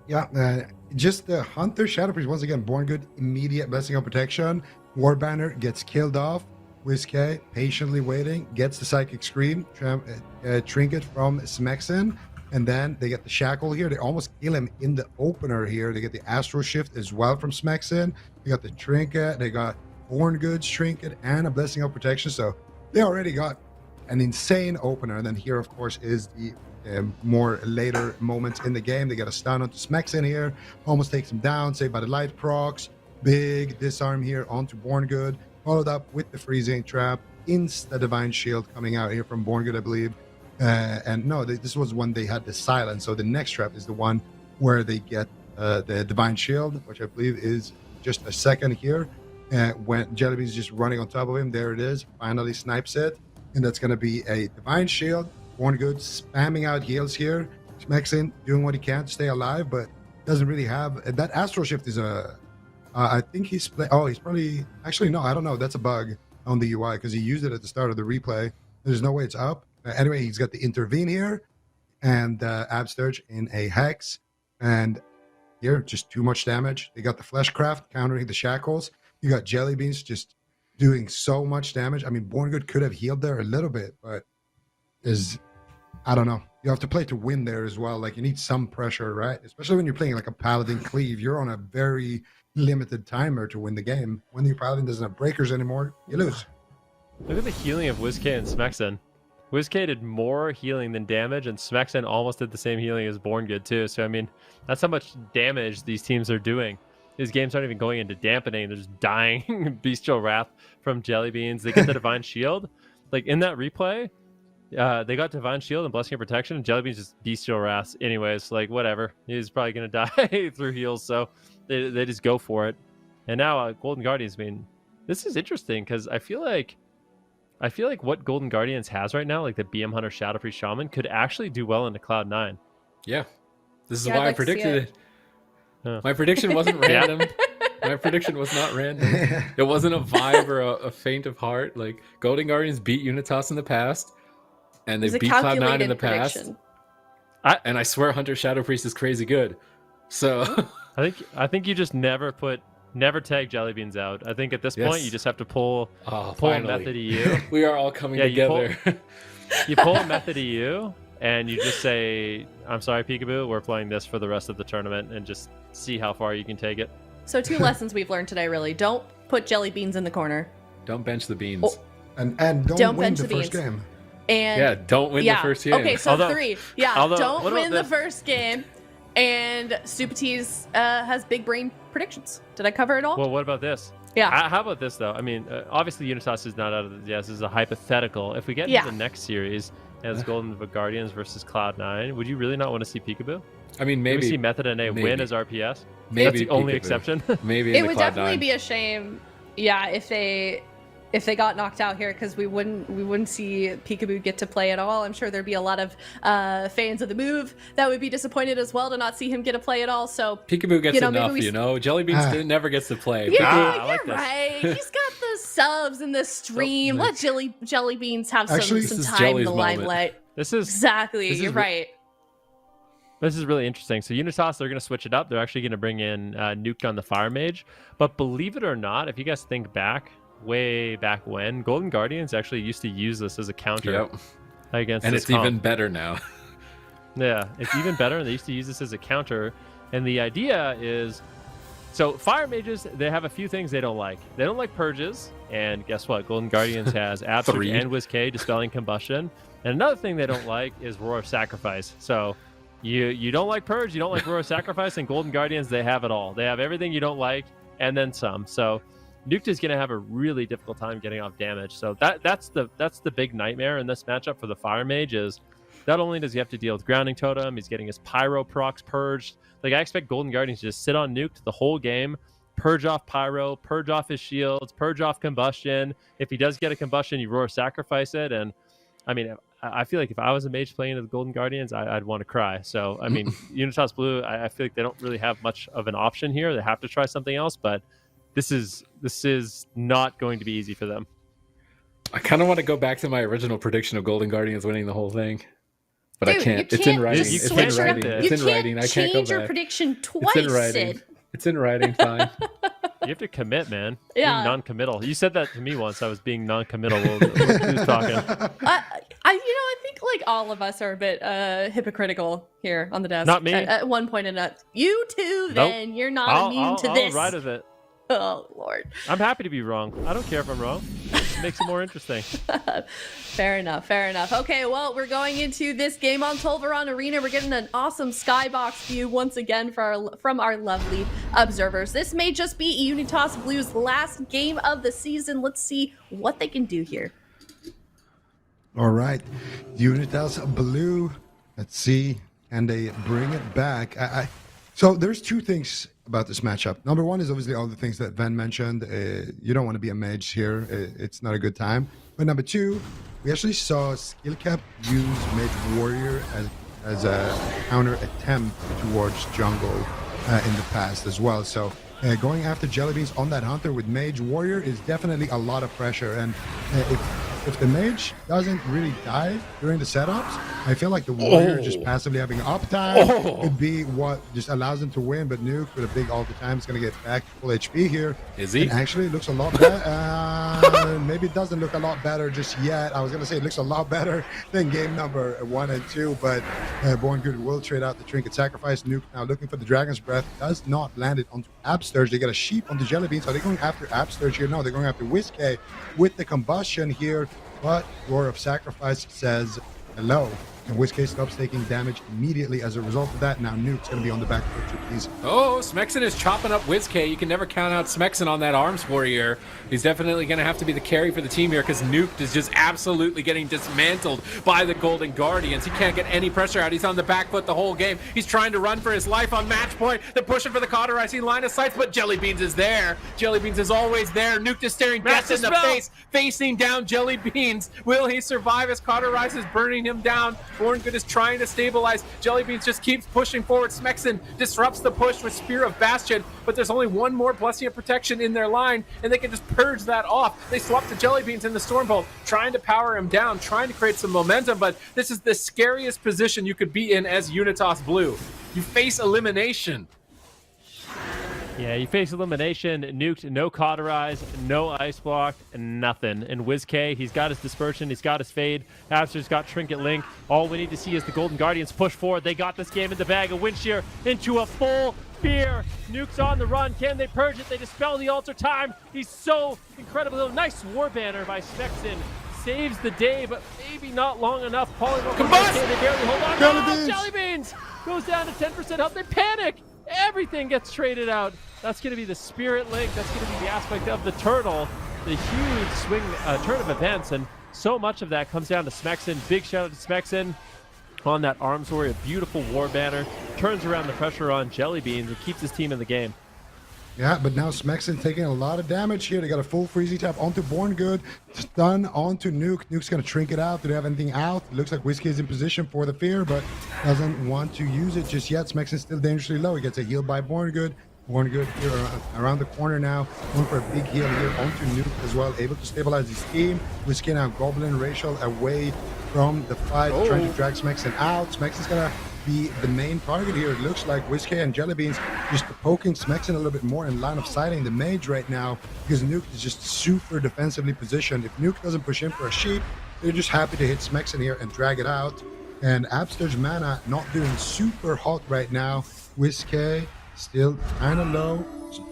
Yeah, just the Hunter Shadow Priest, once again, Borngood, immediate Blessing of Protection. War Banner gets killed off. WizK patiently waiting, gets the Psychic Scream, Trinket from Smexen, and then they get the Shackle here. They almost kill him in the opener here. They get the Astral Shift as well from Smexen. They got the Trinket, they got Borngood's Trinket, and a Blessing of Protection. So they already got an insane opener. And then here, of course, is the more later moments in the game. They get a stun onto Smexen here, almost takes him down, saved by the light procs. Big disarm here onto Borngood, followed up with the freezing trap, insta Divine Shield coming out here from Borngood, I believe. And no, this was when they had the silence. So the next trap is the one where they get the Divine Shield, which I believe is just a second here. When Jellybean is just running on top of him, there it is, finally snipes it. And that's going to be a Divine Shield. Borngood spamming out heals here. Smexen doing what he can to stay alive, but doesn't really have that. Astral Shift is a I think he's probably, actually no, I don't know, that's a bug on the UI because he used it at the start of the replay. There's no way it's up. Anyway, he's got the Intervene here and Absterge in a Hex, and here just too much damage. They got the Fleshcraft countering the Shackles. You got Jellybeans just doing so much damage. I mean, Borngood could have healed there a little bit, but I don't know. You have to play to win there as well. Like, you need some pressure, right? Especially when you're playing like a Paladin Cleave. You're on a very limited timer to win the game. When your Paladin doesn't have breakers anymore, you lose. Look at the healing of WizK and Smexen. WizK did more healing than damage, and Smexen almost did the same healing as Borngood too. So, I mean, that's how much damage these teams are doing. These games aren't even going into dampening. They're just dying. Bestial Wrath from Jellybeans. They get the Divine Shield. Like, in that replay, they got Divine Shield and Blessing of Protection, and Jellybeans just Bestial Wrath. Anyways, like, whatever. He's probably going to die through heals, so they just go for it. And now Golden Guardians, I mean, this is interesting because I feel like what Golden Guardians has right now, like the BM Hunter Shadow Priest Shaman, could actually do well into Cloud9. Yeah. This is why I predicted it. My prediction wasn't random. My prediction was not random. It wasn't a vibe or a feint of heart. Like, Golden Guardians beat Unitas in the past, and they beat Cloud9 in the past. And I swear Hunter Shadow Priest is crazy good. So I think you just never tag Jellybeans out. I think at this point you just have to pull a Method EU. We are all coming together. You pull a Method EU, and you just say, I'm sorry, Peekaboo, we're playing this for the rest of the tournament, and just see how far you can take it. So 2 lessons we've learned today, really. Don't put jelly beans in the corner. Don't bench the beans. Oh. And don't win bench the the first beans. game. And don't win the first game. Okay, so 3. Yeah, don't what win about the first game. And Stupides has big brain predictions. Did I cover it all? Well, what about this? Yeah. How about this, though? I mean, obviously, Unitas is not out of the... Yes, this is a hypothetical. If we get into the next series, and it's Golden Guardians versus Cloud9, would you really not want to see Peekaboo? I mean, maybe... Can we see Method and A win as RPS? Maybe That's the only Peekaboo. exception. Maybe it would definitely be a shame, if they got knocked out here, because we wouldn't see Peekaboo get to play at all. I'm sure there'd be a lot of fans of the move that would be disappointed as well to not see him get to play at all. So Peekaboo gets enough, Jellybeans never gets to play. Yeah, I like you're this. right. He's got the subs in the stream. Let Jellybeans have Actually, some this is time in Jelly's the moment. limelight. This is Exactly. You're right. This is really interesting. So Unitas, they're going to switch it up. They're actually going to bring in Nuke on the Fire Mage. But believe it or not, if you guys think back, way back when, Golden Guardians actually used to use this as a counter against and this it's even better now. Yeah, it's even better, and they used to use this as a counter. And the idea is, so Fire Mages, they have a few things they don't like. They don't like purges, and guess what? Golden Guardians has Absolute and WizK, Dispelling Combustion. And another thing they don't like is Roar of Sacrifice. So you don't like Purge, you don't like Roar of Sacrifice, and Golden Guardians, they have it all. They have everything you don't like, and then some. So Nuke is going to have a really difficult time getting off damage. So that's the big nightmare in this matchup for the Fire Mage is not only does he have to deal with Grounding Totem, he's getting his Pyro procs purged. Like, I expect Golden Guardians to just sit on Nuke the whole game, purge off Pyro, purge off his shields, purge off Combustion. If he does get a Combustion, you Roar Sacrifice it. And, I mean, I feel like if I was a mage playing the Golden Guardians, I'd want to cry. So, I mean, Unitas Blue, I feel like they don't really have much of an option here. They have to try something else, but this is not going to be easy for them. I kind of want to go back to my original prediction of Golden Guardians winning the whole thing. But Dude, I can't. You It's in writing. just It's switch in it up. writing. You It's in writing. I can't go change your back. prediction twice, It's in writing. Sid. It's in writing. Fine. You have to commit, man. Yeah. Being non-committal. You said that to me once. I was being non-committal while he was talking. I think like all of us are a bit hypocritical here on the desk. Not me. At one point in that. You too, then. You're not immune to this. I'll ride with it. Oh, Lord. I'm happy to be wrong. I don't care if I'm wrong. It makes it more interesting. Fair enough. Okay, well, we're going into this game on Tolvaron Arena. We're getting an awesome skybox view once again from our lovely observers. This may just be Unitas Blue's last game of the season. Let's see what they can do here. All right, Unitas Blue. Let's see, and they bring it back. So there's two things about this matchup. Number one is obviously all the things that Van mentioned. You don't want to be a mage here. It's not a good time. But number two, we actually saw Skill Cap use Mage Warrior as a counter attempt towards jungle in the past as well. So going after Jellybeans on that Hunter with Mage Warrior is definitely a lot of pressure. And if the mage doesn't really die during the setups, I feel like the warrior just passively having uptime could be what just allows them to win. But Nuke with a big ult time is going to get back to full HP here. Is he? And actually, it looks a lot better. Maybe it doesn't look a lot better just yet. I was going to say it looks a lot better than game number 1 and 2. But Born Good will trade out the Trinket Sacrifice. Nuke now looking for the Dragon's Breath. Does not land it onto Absturge. They get a sheep onto Jellybeans. Are they going after Absturge here? No, they're going after WizK with the Combustion here. But Roar of Sacrifice says hello. And WizK stops taking damage immediately as a result of that. Now Nuke's going to be on the back foot, please. Oh, Smexon is chopping up WizK. You can never count out Smexon on that Arms Warrior. He's definitely going to have to be the carry for the team here because Nuke is just absolutely getting dismantled by the Golden Guardians. He can't get any pressure out. He's on the back foot the whole game. He's trying to run for his life on match point. They're pushing for the cauterizing line of sights, but Jellybeans is there. Jellybeans is always there. Nuke is staring death in the face, facing down Jellybeans. Will he survive as Cauterize is burning him down? Born Good is trying to stabilize. Jellybeans just keeps pushing forward. Smexon disrupts the push with Spear of Bastion, but there's only one more Blessing of Protection in their line, and they can just purge that off. They swap to Jellybeans in the Stormbolt, trying to power him down, trying to create some momentum, but this is the scariest position you could be in as Unitas Blue. You face elimination. Yeah, you face elimination, nuked, no cauterize, no ice block, nothing. And WizK, he's got his dispersion, he's got his fade. Abster's got Trinket Link. All we need to see is the Golden Guardians push forward. They got this game in the bag. A wind shear into a full fear. Nuke's on the run. Can they purge it? They dispel the altar time. He's so incredible. Nice war banner by Smexen. Saves the day, but maybe not long enough. Polymorph. They barely hold on. Jellybeans goes down to 10% health. They panic. Everything gets traded out. That's going to be the Spirit Link. That's going to be the aspect of the turtle. The huge swing turn of events, and so much of that comes down to Smexen. Big shout out to Smexen on that Arms Warrior. Beautiful war banner. Turns around the pressure on Jellybeans and keeps his team in the game. Yeah, but now Smexen taking a lot of damage here. They got a full freezy tap onto Born Good, stun onto Nuke. Nuke's going to Trinket out. Do they have anything out? It looks like Whiskey is in position for the fear, but doesn't want to use it just yet. Smexen's still dangerously low. He gets a heal by Born Good. Born Good here around the corner now. Going for a big heal here onto Nuke as well. Able to stabilize his team. Whiskey now Goblin Racial away from the fight. Trying to drag Smexen out. Smexen's going to be the main target here. It looks like Whiskey and Jellybeans just poking Smexen a little bit more in line of sighting the mage right now, because Nuke is just super defensively positioned. If Nuke doesn't push in for a sheep, they're just happy to hit Smexen here and drag it out. And Abster's mana not doing super hot right now. Whiskey still kind of low.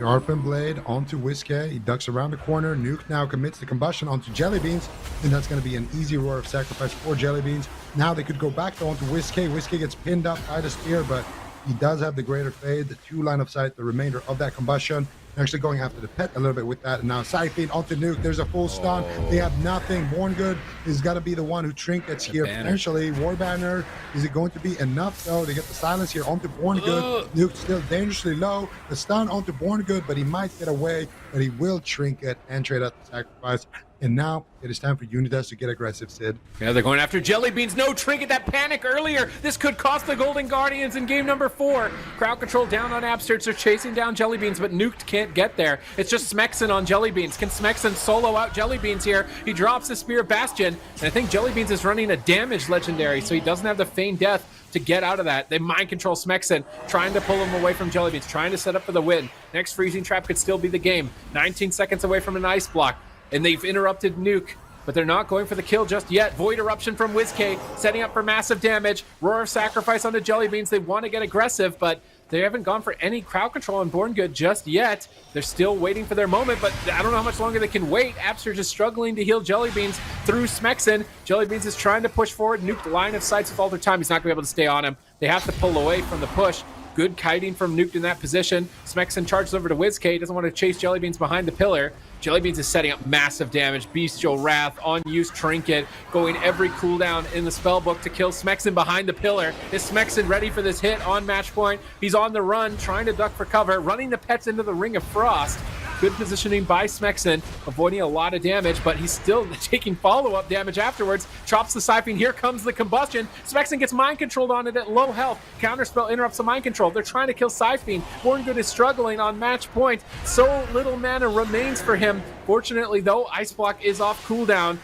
Sharpen Blade onto Whiskey. He ducks around the corner. Nuke now commits the combustion onto Jellybeans, and that's going to be an easy roar of sacrifice for Jellybeans. Now they could go back though onto Whiskey. Whiskey gets pinned up by the spear, but he does have the greater fade, the 2 line of sight, the remainder of that combustion. Actually going after the pet a little bit with that. And now side feed onto Nuke. There's a full stun. They have nothing. Born Good is got to be the one who trinkets here. Potentially. War Banner. Is it going to be enough though? They get the silence here onto Born Good. Nuke still dangerously low. The stun onto Born Good, but he might get away. But he will trinket and trade out the sacrifice. And now it is time for Unitas to get aggressive, Sid. Yeah, they're going after Jellybeans. No Trinket, that panic earlier. This could cost the Golden Guardians in game number 4. Crowd control down on Absterts. They're chasing down Jellybeans, but Nuked can't get there. It's just Smexen on Jellybeans. Can Smexen solo out Jellybeans here? He drops the Spear of Bastion, and I think Jellybeans is running a damage legendary, so he doesn't have the Feigned Death to get out of that. They mind control Smexen, trying to pull him away from Jellybeans, trying to set up for the win. Next Freezing Trap could still be the game. 19 seconds away from an Ice Block. And they've interrupted Nuke, but they're not going for the kill just yet. Void Eruption from WizK, setting up for massive damage. Roar of Sacrifice onto Jellybeans. They want to get aggressive, but they haven't gone for any crowd control on Born Good just yet. They're still waiting for their moment, but I don't know how much longer they can wait. Abster just struggling to heal Jellybeans through Smexen. Jellybeans is trying to push forward. Nuke line of sights with all their time. He's not going to be able to stay on him. They have to pull away from the push. Good kiting from Nuke in that position. Smexen charges over to WizK. Doesn't want to chase Jellybeans behind the pillar. Jellybeans is setting up massive damage. Bestial Wrath, on-use Trinket, going every cooldown in the spellbook to kill Smexen behind the pillar. Is Smexen ready for this hit on match point? He's on the run, trying to duck for cover, running the pets into the Ring of Frost. Good positioning by Smexen, avoiding a lot of damage, but he's still taking follow-up damage afterwards. Chops the Siphon. Here comes the combustion. Smexen gets mind controlled on it at low health. Counterspell interrupts the mind control. They're trying to kill Siphon. Born Good is struggling on match point. So little mana remains for him. Fortunately, though, Ice Block is off cooldown.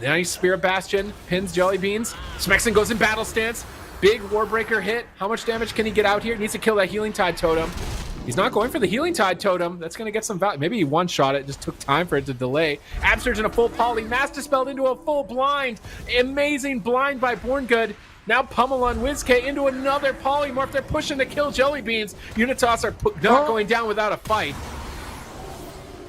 Nice Spirit Bastion pins Jellybeans. Smexen goes in battle stance. Big Warbreaker hit. How much damage can he get out here? Needs to kill that Healing Tide Totem. He's not going for the Healing Tide Totem. That's going to get some value. Maybe he one-shot it. Just took time for it to delay. Absurge in a full poly. Mass Dispelled into a full blind. Amazing blind by Born Good. Now pummel on WizK into another polymorph. They're pushing to kill Jellybeans. Unitas are not going down without a fight.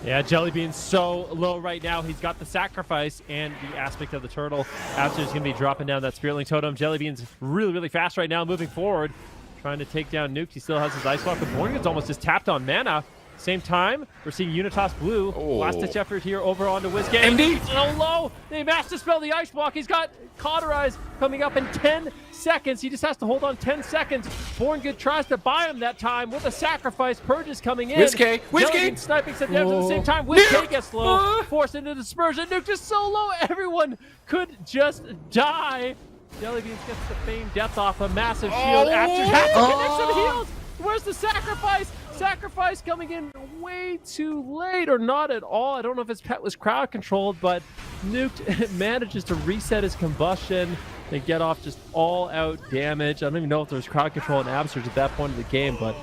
Yeah, Jellybean's so low right now. He's got the sacrifice and the aspect of the turtle. Abster's going to be dropping down that Spirit Link Totem. Jellybean's really, really fast right now, moving forward. Trying to take down Nuke. He still has his Ice Block, but Born Good's almost just tapped on mana. Same time, we're seeing Unitas Blue. Last-ditch effort here over onto WizK. MD! So low! They Mass Dispel the Ice Block. He's got Cauterize coming up in 10 seconds. He just has to hold on 10 seconds. Born Good tries to buy him that time with a sacrifice. Purge is coming in. WizK! Sniping some damage at the same time. WizK gets low. Forced into dispersion. Nuke just so low. Everyone could just die. Jellybeans gets the Feigned Death off a massive shield. Abster has to connect some heals. Where's the sacrifice? Sacrifice coming in way too late, or not at all. I don't know if his pet was crowd controlled, but Nuke manages to reset his combustion and get off just all out damage. I don't even know if there was crowd control in Absurge at that point of the game, but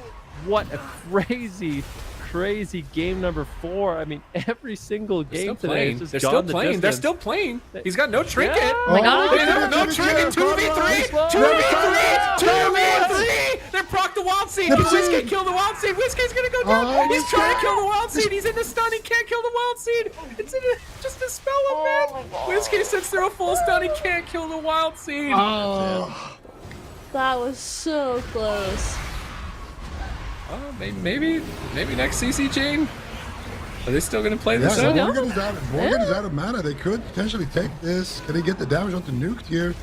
what a crazy game number 4. I mean, every single game today has just They're gone still the playing. They're distance. still playing. He's got no trinket. Yeah. Oh my God. No trinket. 2v3. 2v3. They're proc the wild seed. Can Whiskey kill the wild seed? Whiskey's gonna go down. He's trying to kill the wild seed. He's in the stun. He can't kill the wild seed. It's just a spell of man. Whiskey sits through a full stun. He can't kill the wild seed. That was so close. Maybe next CC chain. Are they still gonna play this? Yeah, out? Morgan is out of mana. They could potentially take this. Can they get the damage onto Nuked here?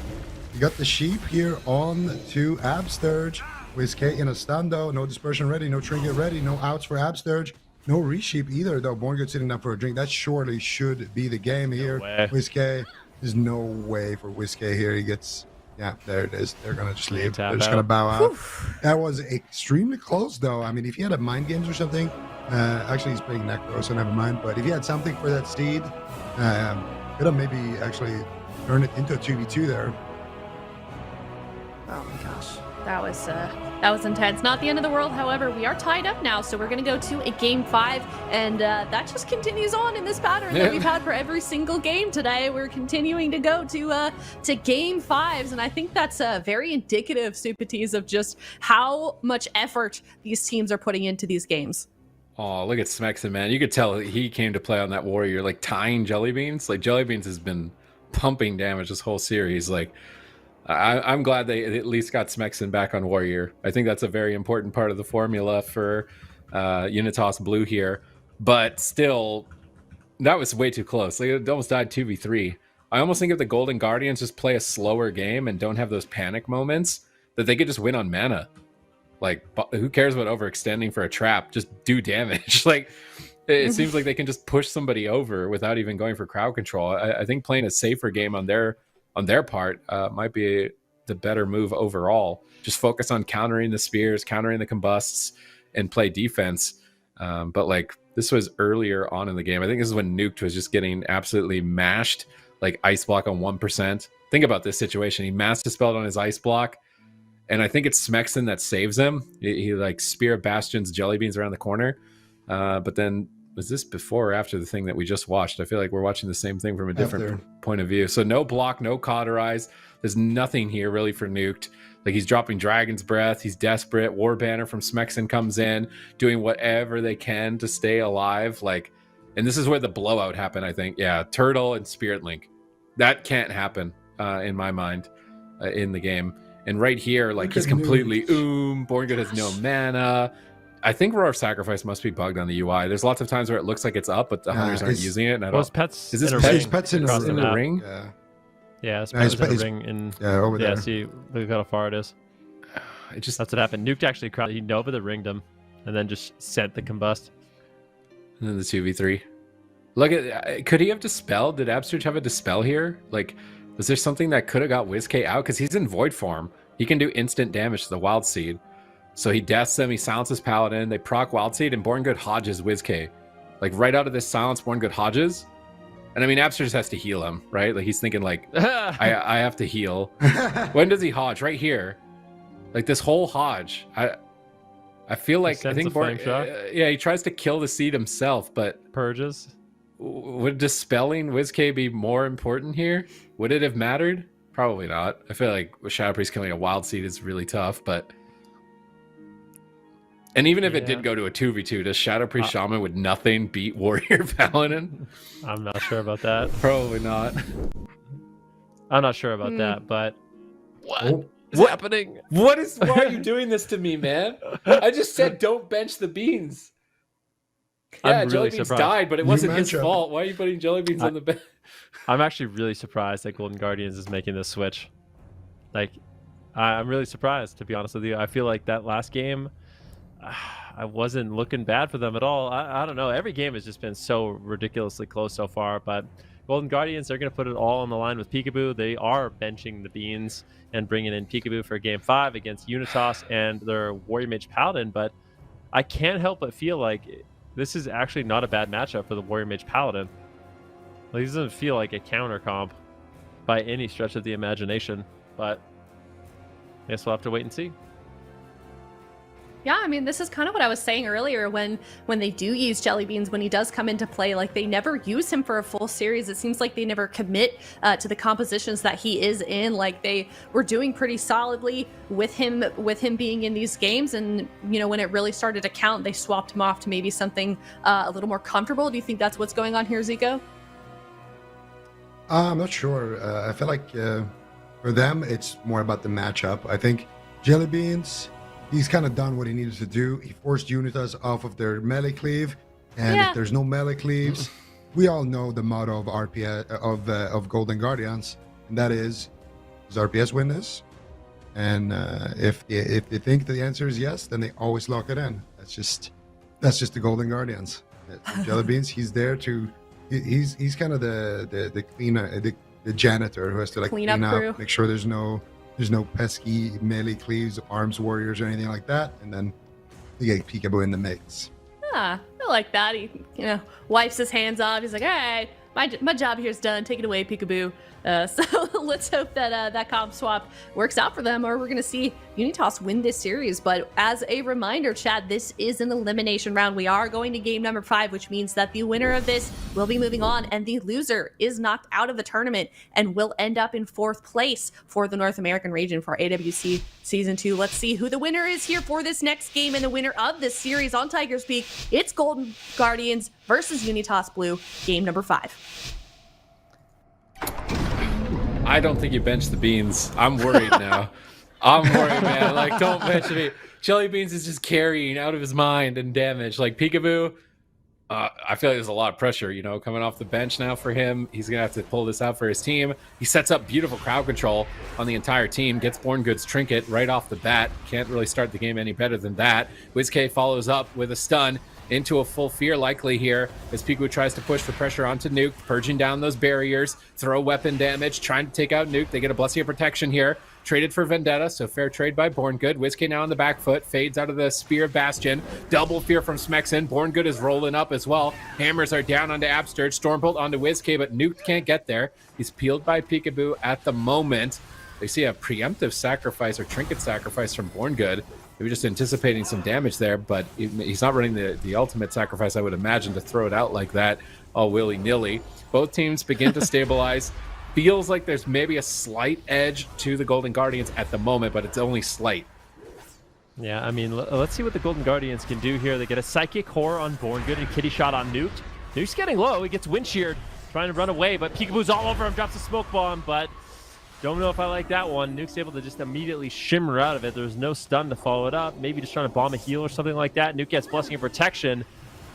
You got the sheep here on to Absturge. Whiskey in a stun though. No dispersion ready. No trinket ready. No outs for Absturge. No resheep either though. Borngard sitting down for a drink. That surely should be the game here. Whiskey. There's no way for Whiskey here. He gets. Yeah, there it is. They're gonna just leave. They're just gonna bow out. That was extremely close though. I mean, if he had a mind games or something, actually he's playing Necro, so never mind. But if he had something for that steed, could have maybe actually turned it into a 2v2 there. Oh my gosh, that was intense. Not the end of the world, however. We are tied up now, so we're going to go to a game 5, and that just continues on in this pattern that we've had for every single game today. We're continuing to go to game 5s, and I think that's very indicative, Supatis, of just how much effort these teams are putting into these games. Oh, look at Smexon, man. You could tell he came to play on that warrior, like tying Jellybeans. Like Jellybeans has been pumping damage this whole series. Like I'm glad they at least got Smexon back on warrior. I think that's a very important part of the formula for Unitas Blue here. But still, that was way too close. Like, it almost died 2v3. I almost think if the Golden Guardians just play a slower game and don't have those panic moments, that they could just win on mana. Like, who cares about overextending for a trap? Just do damage. Like, it seems like they can just push somebody over without even going for crowd control. I think playing a safer game on their part might be the better move overall. Just focus on countering the spears, countering the combusts, and play defense. But like, this was earlier on in the game. I think this is when Nuked was just getting absolutely mashed, like ice block on 1%. Think about this situation. He mass dispelled on his ice block, and I think it's Smexon that saves him. He like Spear of Bastion's Jellybeans around the corner. But then, was this before or after the thing that we just watched? I feel like we're watching the same thing from a different point of view. So no block, no cauterize. There's nothing here really for Nuked. Like, he's dropping Dragon's Breath. He's desperate. War Banner from Smexon comes in, doing whatever they can to stay alive. Like, and this is where the blowout happened, I think. Yeah, Turtle and Spirit Link. That can't happen in my mind in the game. And right here, like, he's completely Borngard has no mana. I think Roar of Sacrifice must be bugged on the UI. There's lots of times where it looks like it's up, but the hunters aren't using it. And I don't. Pets Is this Pets in the ring? Yeah, it's Pets in the ring. And over there. Yeah, see, look how far it is. That's what happened. Nuked actually crowded. He Nova the ringed him, and then just sent the combust. And then the 2v3. Look at. Could he have dispelled? Did Absurge have a dispel here? Like, was there something that could have got WizK out? Because he's in void form. He can do instant damage to the Wild Seed. So he deaths them, he silences Paladin, they proc Wild Seed, and Borngard Hodges WizK. Like, right out of this silence, Borngard Hodges. And I mean, Abster just has to heal him, right? Like, he's thinking, like, I have to heal. When does he Hodge? Right here. Like, this whole Hodge. I feel like, I think yeah, he tries to kill the seed himself, but purges. Would dispelling WizK be more important here? Would it have mattered? Probably not. I feel like with Shadow Priest killing a Wild Seed is really tough, but... And even if it did go to a 2v2, does Shadow Priest Shaman with nothing beat Warrior Paladin? I'm not sure about that. Probably not. I'm not sure about that, but what is happening? Why are you doing this to me, man? I just said don't bench the beans. Yeah, really Jellybeans died, but it wasn't his fault. Why are you putting Jellybeans on the bench? I'm actually really surprised that Golden Guardians is making this switch. Like, I'm really surprised, to be honest with you. I feel like that last game, I wasn't looking bad for them at all. I don't know. Every game has just been so ridiculously close so far, but Golden Guardians, they're going to put it all on the line with Peekaboo. They are benching the beans and bringing in Peekaboo for Game 5 against Unitas and their Warrior Mage Paladin, but I can't help but feel like this is actually not a bad matchup for the Warrior Mage Paladin. Like, this doesn't feel like a counter comp by any stretch of the imagination, but I guess we'll have to wait and see. Yeah, I mean, this is kind of what I was saying earlier when they do use Jelly Beans, when he does come into play, like they never use him for a full series. It seems like they never commit to the compositions that he is in. Like they were doing pretty solidly with him being in these games, and you know, when it really started to count, they swapped him off to maybe something a little more comfortable. Do you think that's what's going on here, Zico? I'm not sure. I feel like for them, it's more about the matchup. I think Jelly Beans, he's kind of done what he needed to do. He forced Unitas off of their melee cleave, and if there's no melee cleaves, we all know the motto of RPS of Golden Guardians, and that is, does RPS win this? And if they think the answer is yes, then they always lock it in. That's just the Golden Guardians. Jelly Beans, he's there to. He's kind of the cleaner, the janitor who has to like clean up, make sure there's no pesky melee cleaves, arms warriors, or anything like that, and then you get Peekaboo in the mix. I like that. He, wipes his hands off. He's like, all right, my job here's done. Take it away, Peekaboo. So let's hope that that comp swap works out for them, or we're going to see Unitas win this series. But as a reminder, Chad, this is an elimination round. We are going to game number 5, which means that the winner of this will be moving on, and the loser is knocked out of the tournament and will end up in 4th place for the North American region for AWC Season 2. Let's see who the winner is here for this next game, and the winner of this series on Tiger's Peak. It's Golden Guardians versus Unitas Blue, game number 5. I don't think you bench the Beans. I'm worried now. I'm worried, man. Like, don't bench me. Jelly Beans is just carrying out of his mind and damage. Like, Peekaboo, I feel like there's a lot of pressure, coming off the bench now for him. He's going to have to pull this out for his team. He sets up beautiful crowd control on the entire team, gets Born Good's trinket right off the bat. Can't really start the game any better than that. WizK follows up with a stun into a full fear likely here as Peekaboo tries to push for pressure onto Nuke, purging down those barriers, throw weapon damage, trying to take out Nuke. They get a Blessing of Protection here, traded for Vendetta, so fair trade by Born Good. WizK now on the back foot, fades out of the Spear of Bastion, double fear from Smexen. Born Good is rolling up as well. Hammers are down onto Absturge, Stormbolt onto WizK, but Nuke can't get there. He's peeled by Peekaboo at the moment. They see a preemptive sacrifice or trinket sacrifice from Born Good. They were just anticipating some damage there, but he's not running the ultimate sacrifice, I would imagine, to throw it out like that all willy-nilly. Both teams begin to stabilize. Feels like there's maybe a slight edge to the Golden Guardians at the moment, but it's only slight. Yeah, I mean, let's see what the Golden Guardians can do here. They get a Psychic Horror on Born Good and Kitty Shot on Nuke. Nuke's getting low. He gets wind sheared, trying to run away, but Peekaboo's all over him, drops a smoke bomb, but don't know if I like that one. Nuke's able to just immediately shimmer out of it. There's no stun to follow it up. Maybe just trying to bomb a heal or something like that. Nuke gets Blessing of Protection.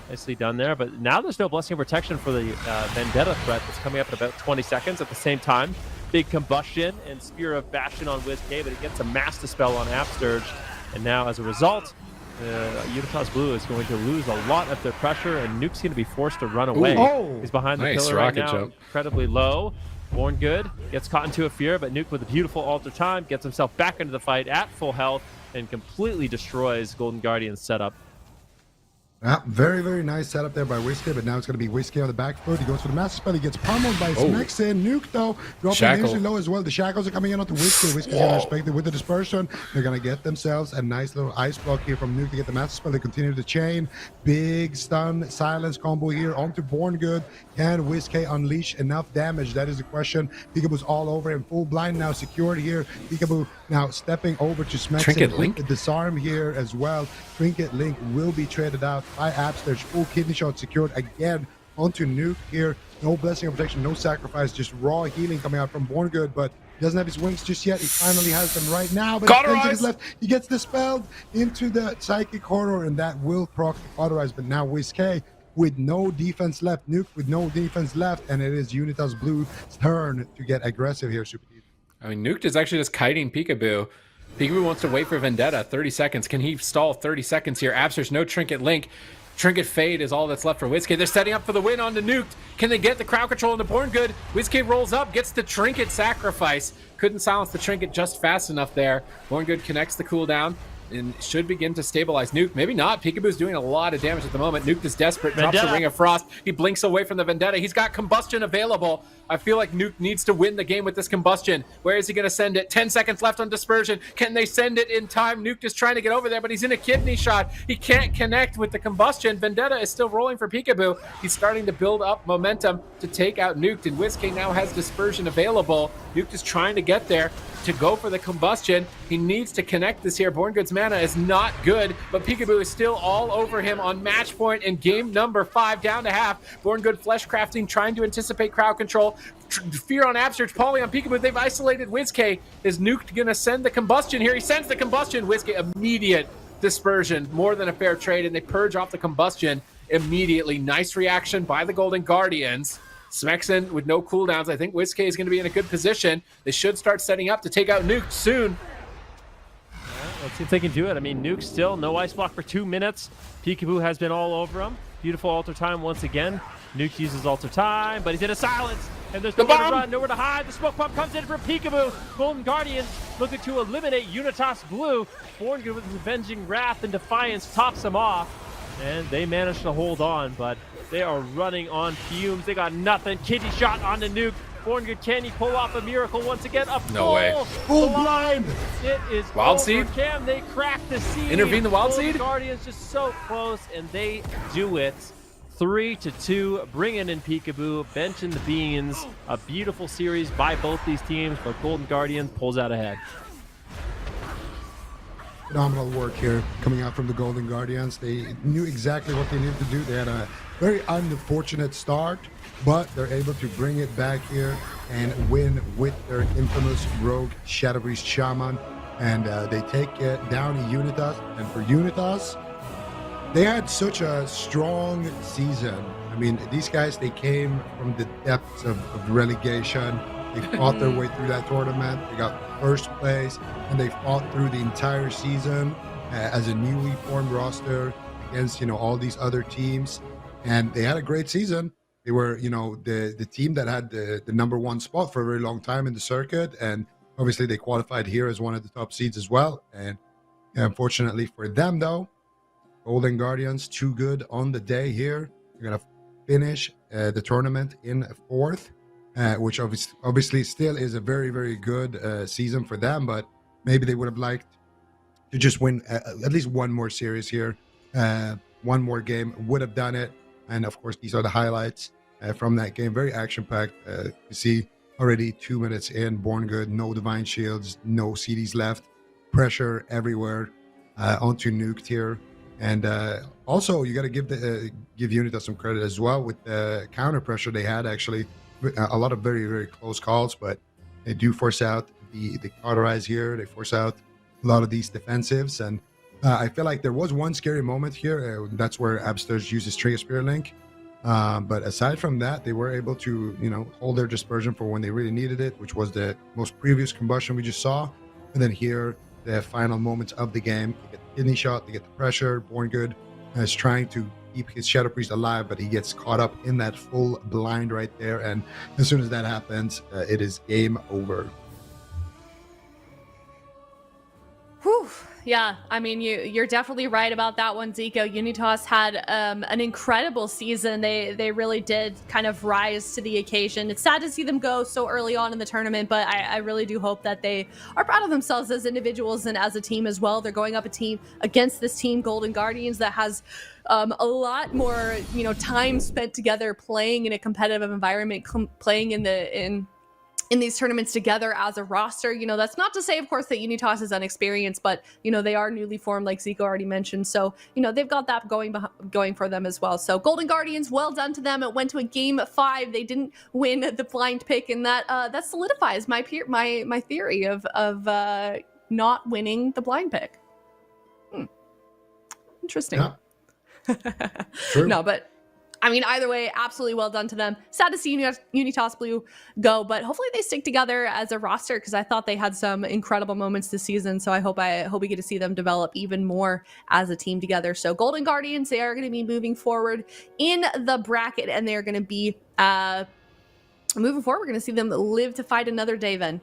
Nicely done there. But now there's no Blessing of Protection for the Vendetta threat that's coming up in about 20 seconds. At the same time, big Combustion and Spear of Bastion on WizK, but it gets a Mass Dispel on Absturge. And now, as a result, Unitas Blue is going to lose a lot of their pressure, and Nuke's going to be forced to run away. He's behind the pillar right now, incredibly low. Born Good gets caught into a fear, but Nuke with a beautiful alter time gets himself back into the fight at full health and completely destroys Golden Guardian's setup. Very, very nice setup there by WizK, but now it's going to be WizK on the back foot. He goes for the Master Spell. He gets pummeled by Smexen. Nuke, though, dropping usually low as well. The Shackles are coming in onto WizK. WizK's going to respect it with the Dispersion. They're going to get themselves a nice little ice block here from Nuke to get the Master Spell. They continue the chain. Big stun, silence combo here onto Born Good. Can WizK unleash enough damage? That is the question. Peekaboo's all over him. Full blind now secured here. Peekaboo now stepping over to Smexen. Trinket Link. The disarm here as well. Trinket Link will be traded out by Absturge. Full kidney shot secured again onto Nuke here. No Blessing of Protection, no sacrifice, just raw healing coming out from Born Good, but he doesn't have his wings just yet. He finally has them right now, but 10 seconds left. He gets dispelled into the Psychic Horror, and that will proc the Cauterize, but now WizK with no defense left, Nuke with no defense left, and it is Unitas Blue's turn to get aggressive here, Super D. I mean, Nuke is actually just kiting Peekaboo. Peekaboo wants to wait for Vendetta. 30 seconds. Can he stall 30 seconds here? Absturge, no Trinket Link. Trinket Fade is all that's left for WizK. They're setting up for the win onto Nuke. Can they get the crowd control into Born Good? WizK rolls up, gets the Trinket sacrifice. Couldn't silence the Trinket just fast enough there. Born Good connects the cooldown. and should begin to stabilize Nuke. Maybe not. Peekaboo's doing a lot of damage at the moment. Nuke is desperate, drops Vendetta. a Ring of Frost. He blinks away from the Vendetta. He's got Combustion available. I feel like Nuke needs to win the game with this Combustion. Where is he going to send it? 10 seconds left on Dispersion. Can they send it in time? Nuke is trying to get over there, but he's in a kidney shot. He can't connect with the Combustion. Vendetta is still rolling for Peekaboo. He's starting to build up momentum to take out Nuke, and WizK now has Dispersion available. Nuke is trying to get there to go for the Combustion. He needs to connect this here. Born Good's mana is not good, but Peekaboo is still all over him on match point in game number 5, down to half. Born Good flesh crafting, trying to anticipate crowd control. Fear on Absurge, Polly on Peekaboo. They've isolated WizK. Is Nuke gonna send the Combustion here? He sends the Combustion. WizK immediate Dispersion, more than a fair trade, and they purge off the Combustion immediately. Nice reaction by the Golden Guardians. Smexen with no cooldowns. I think WizK is going to be in a good position. They should start setting up to take out Nuke soon. Let's see if they can do it. I mean, Nuke still no ice block for 2 minutes. Peekaboo has been all over him. Beautiful altar time once again. Nuke uses altar time, but he's in a silence. And there's nowhere to run, nowhere to hide. The smoke pump comes in for Peekaboo. Golden Guardians looking to eliminate Unitas Blue. Born Good with his avenging wrath and defiance tops him off. And they managed to hold on, but they are running on fumes. They got nothing. Kidney shot onto Nuke. Born Good, can he pull off a miracle once again? No way. Full blind. It is Wild over. Seed? Can they crack the seed? Intervene the Wild Golden Seed? Guardians just so close, and they do it. 3-2, bringing in Peekaboo, benching the Beans. A beautiful series by both these teams, but Golden Guardians pulls out ahead. Phenomenal work here coming out from the Golden Guardians. They knew exactly what they needed to do. They had a very unfortunate start, but they're able to bring it back here and win with their infamous rogue Shadow Priest Shaman. And they take it down to Unitas. And for Unitas, they had such a strong season. I mean, these guys, they came from the depths of relegation. They fought their way through that tournament. They got first place, and they fought through the entire season as a newly formed roster against, all these other teams. And they had a great season. They were, the team that had the number 1 spot for a very long time in the circuit. And obviously they qualified here as one of the top seeds as well. And unfortunately for them, though, Golden Guardians, too good on the day here. They're going to finish the tournament in 4th. Which obviously still is a very, very good season for them, but maybe they would have liked to just win at least one more series here. One more game would have done it. And of course, these are the highlights from that game. Very action-packed. You see already 2 minutes in, Born Good, no Divine Shields, no CDs left, pressure everywhere onto Nuked here. And also, you got to give Unitas some credit as well with the counter pressure they had, actually. A lot of very, very close calls, but they do force out the cauterize here. They force out a lot of these defensives. And I feel like there was one scary moment here. That's where Absturge uses Trigger Spirit Link. But aside from that, they were able to, hold their dispersion for when they really needed it, which was the most previous combustion we just saw. And then here, the final moments of the game, they get the kidney shot, they get the pressure. Born Good is trying to keep his Shadow Priest alive, but he gets caught up in that full blind right there. And as soon as that happens, it is game over. Whew. Yeah, I mean, you're definitely right about that one, Zico. Unitas had an incredible season. They really did kind of rise to the occasion. It's sad to see them go so early on in the tournament, but I really do hope that they are proud of themselves as individuals and as a team as well. They're going up a team against this team, Golden Guardians, that has a lot more time spent together playing in a competitive environment, playing in these tournaments together as a roster. That's not to say, of course, that Unitas is inexperienced, but they are newly formed, like Zico already mentioned. So they've got that going for them as well. So Golden Guardians, well done to them. It went to a game 5. They didn't win the blind pick, and that solidifies my theory of not winning the blind pick. Interesting. Yeah. True. No, but I mean, either way, absolutely well done to them. Sad to see Unitas Blue go, but hopefully they stick together as a roster, because I thought they had some incredible moments this season. So I hope we get to see them develop even more as a team together. So Golden Guardians, they are going to be moving forward in the bracket, and they're going to be moving forward. We're going to see them live to fight another day then.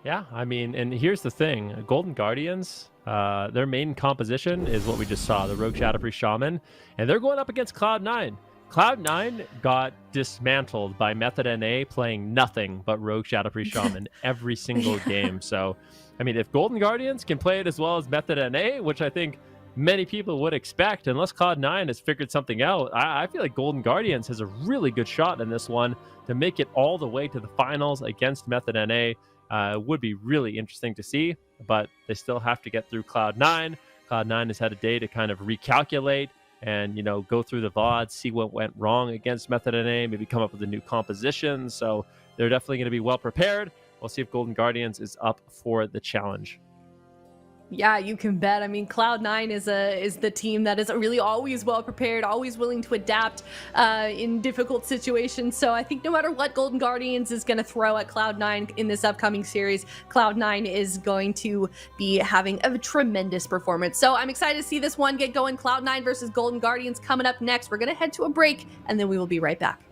Yeah, I mean, and here's the thing. Golden Guardians, their main composition is what we just saw, the Rogue Shadowpriest Shaman, and they're going up against Cloud9. Cloud9 got dismantled by Method NA playing nothing but Rogue Shadowpriest Shaman every single game. So, I mean, if Golden Guardians can play it as well as Method NA, which I think many people would expect, unless Cloud9 has figured something out, I feel like Golden Guardians has a really good shot in this one to make it all the way to the finals against Method NA. Would be really interesting to see, but they still have to get through Cloud9. Cloud9 has had a day to kind of recalculate and, go through the VODs, see what went wrong against Method NA, maybe come up with a new composition. So they're definitely going to be well prepared. We'll see if Golden Guardians is up for the challenge. Yeah, you can bet. I mean, Cloud9 is the team that is really always well prepared, always willing to adapt in difficult situations. So I think no matter what Golden Guardians is going to throw at Cloud9 in this upcoming series, Cloud9 is going to be having a tremendous performance. So I'm excited to see this one get going. Cloud9 versus Golden Guardians coming up next. We're going to head to a break, and then we will be right back.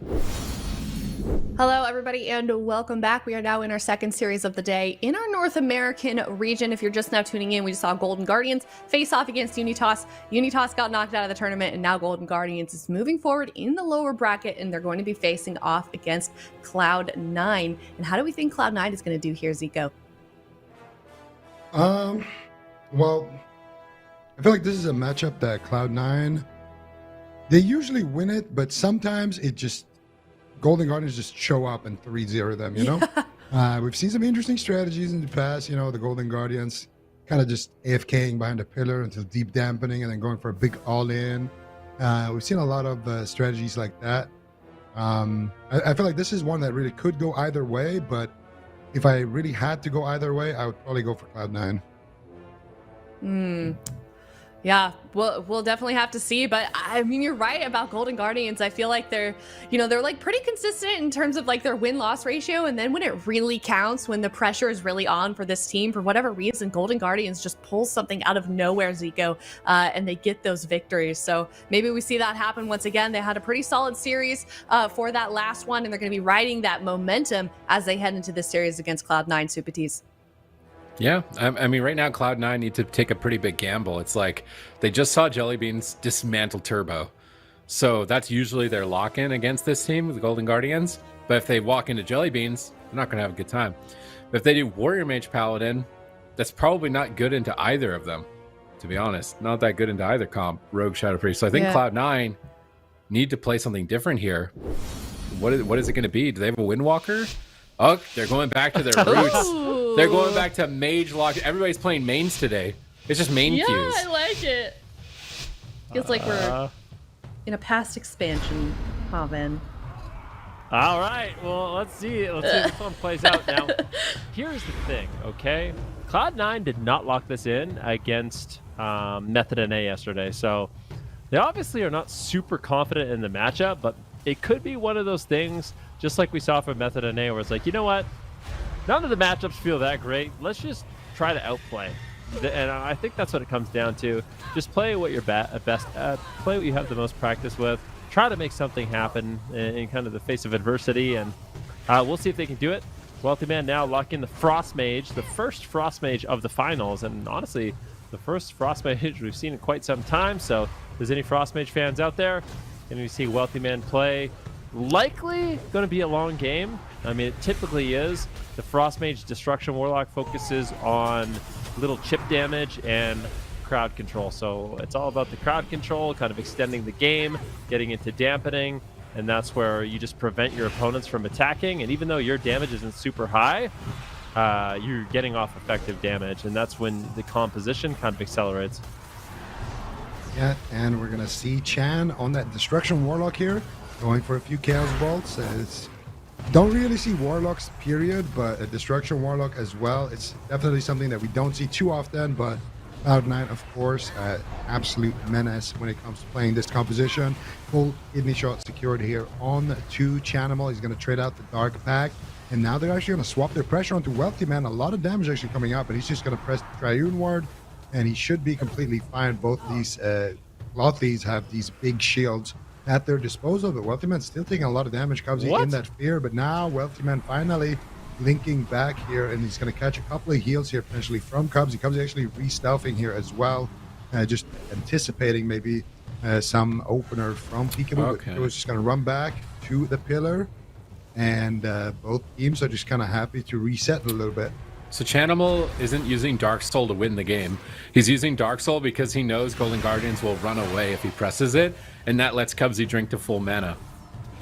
Hello, everybody, and welcome back. We are now in our second series of the day in our North American region. If you're just now tuning in, we just saw Golden Guardians face off against Unitas. Unitas got knocked out of the tournament, and now Golden Guardians is moving forward in the lower bracket, and they're going to be facing off against Cloud9. And how do we think Cloud9 is going to do here, Zico? Well, I feel like this is a matchup that Cloud9, they usually win it, but sometimes it just Golden Guardians just show up and 3-0 them, you know? We've seen some interesting strategies in the past, the Golden Guardians kind of just AFKing behind a pillar until deep dampening and then going for a big all-in. We've seen a lot of strategies like that. I feel like this is one that really could go either way, but if I really had to go either way, I would probably go for Cloud9. Yeah, we'll definitely have to see, but I mean, you're right about Golden Guardians. I feel like they're like pretty consistent in terms of like their win-loss ratio, and then when it really counts, when the pressure is really on for this team, for whatever reason, Golden Guardians just pulls something out of nowhere, Zico, and they get those victories. So maybe we see that happen once again. They had a pretty solid series for that last one, and they're going to be riding that momentum as they head into this series against Cloud9, Supatis. Yeah, I mean, right now, Cloud9 need to take a pretty big gamble. It's like they just saw Jellybeans dismantle Turbo. So that's usually their lock-in against this team, the Golden Guardians. But if they walk into Jellybeans, they're not going to have a good time. But if they do Warrior Mage Paladin, that's probably not good into either of them, to be honest. Not that good into either comp, Rogue Shadowpriest. So I think Cloud9 need to play something different here. What is it going to be? Do they have a Windwalker? Oh, they're going back to their roots. They're going back to mage lock. Everybody's playing mains today. It's just main queues. Yeah, I like it. Feels like we're in a past expansion, Haven. All right, well, let's see if this one plays out. Now, here's the thing, okay? Cloud9 did not lock this in against Method NA yesterday, so they obviously are not super confident in the matchup, but it could be one of those things, just like we saw from Method NA, where it's like, you know what? None of the matchups feel that great. Let's just try to outplay. And I think that's what it comes down to. Just play what you're best at. Play what you have the most practice with. Try to make something happen in kind of the face of adversity. And we'll see if they can do it. Wealthy Man now lock in the Frost Mage, the first Frost Mage of the finals. And honestly, the first Frost Mage we've seen in quite some time. So if there's any Frost Mage fans out there, and we see Wealthy Man play, likely going to be a long game. I mean, it typically is. The Frost Mage Destruction Warlock focuses on little chip damage and crowd control. So it's all about the crowd control, kind of extending the game, getting into dampening, and that's where you just prevent your opponents from attacking. And even though your damage isn't super high, you're getting off effective damage, and that's when the composition kind of accelerates. Yeah, and we're going to see Chan on that Destruction Warlock here, going for a few Chaos Bolts. Don't really see Warlocks, period, but a Destruction Warlock as well. It's definitely something that we don't see too often, but Cloud9, of course, absolute menace when it comes to playing this composition. Full kidney shot secured here on to Chanimal. He's going to trade out the Dark Pact, and now they're actually going to swap their pressure onto Wealthy Man. A lot of damage actually coming up, and he's just going to press the Triune Ward, and he should be completely fine. Both these Lothies have these big shields at their disposal, but Wealthy Man's still taking a lot of damage. Cubsy in that fear, but now Wealthy Man finally linking back here, and he's going to catch a couple of heals here potentially from Cubsy. Cubsy actually re-stealthing here as well, just anticipating maybe some opener from Peekaboo. Okay. He was just going to run back to the pillar, and both teams are just kind of happy to reset a little bit. So Chanimal isn't using Dark Soul to win the game. He's using Dark Soul because he knows Golden Guardians will run away if he presses it, and that lets Cubsy drink to full mana.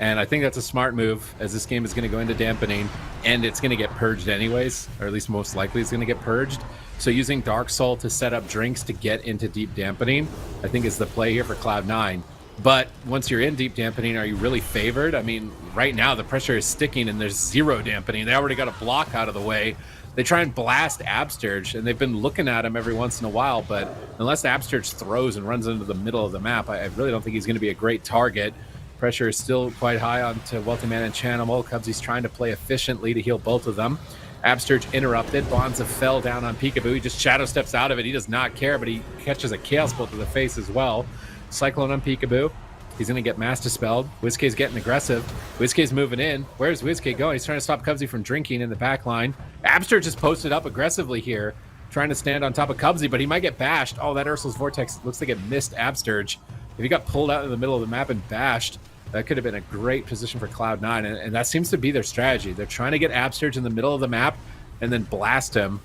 And I think that's a smart move, as this game is going to go into dampening, and it's going to get purged anyways, or at least most likely it's going to get purged. So using Dark Soul to set up drinks to get into deep dampening, I think is the play here for Cloud9. But once you're in deep dampening, are you really favored? I mean, right now the pressure is sticking and there's zero dampening. They already got a block out of the way. They try and blast Absterge, and they've been looking at him every once in a while, but unless Absterge throws and runs into the middle of the map, I really don't think he's going to be a great target. Pressure is still quite high onto Wealthy Man and Chanimal. Cubsy's trying to play efficiently to heal both of them. Absterge interrupted. Bonza fell down on Peekaboo. He just shadow steps out of it. He does not care, but he catches a Chaos Bolt to the face as well. Cyclone on Peekaboo. He's going to get Mass Dispelled. WizK's getting aggressive. WizK's moving in. Where's WizK going? He's trying to stop Cubsy from drinking in the back line. Absterge just posted up aggressively here, trying to stand on top of Cubsy, but he might get bashed. Oh, that Ursul's Vortex looks like it missed Absterge. If he got pulled out in the middle of the map and bashed, that could have been a great position for Cloud9, and that seems to be their strategy. They're trying to get Absterge in the middle of the map and then blast him,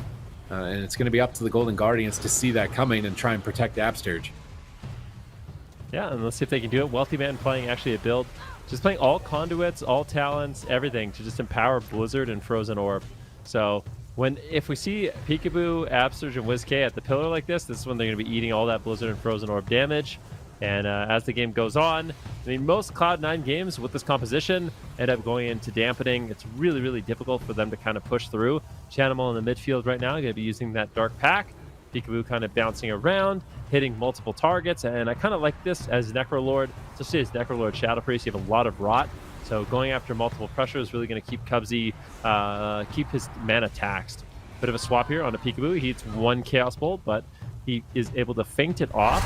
and it's going to be up to the Golden Guardians to see that coming and try and protect Absterge. Yeah, and let's see if they can do it. Wealthy Man playing actually a build, just playing all conduits, all talents, everything to just empower Blizzard and Frozen Orb. So if we see Peekaboo, Absterge, and WizK at the pillar like this is when they're going to be eating all that Blizzard and Frozen Orb damage. And as the game goes on, I mean, most Cloud9 games with this composition end up going into dampening. It's really, really difficult for them to kind of push through. Chanimal in the midfield right now going to be using that Dark Pack. Peekaboo kind of bouncing around, hitting multiple targets, and I kind of like this as Necrolord, especially as Necrolord Shadow Priest. You have a lot of rot, so going after multiple pressure is really going to keep Cubsy, keep his mana taxed. Bit of a swap here on a Peekaboo. He hits one Chaos Bolt, but he is able to feint it off.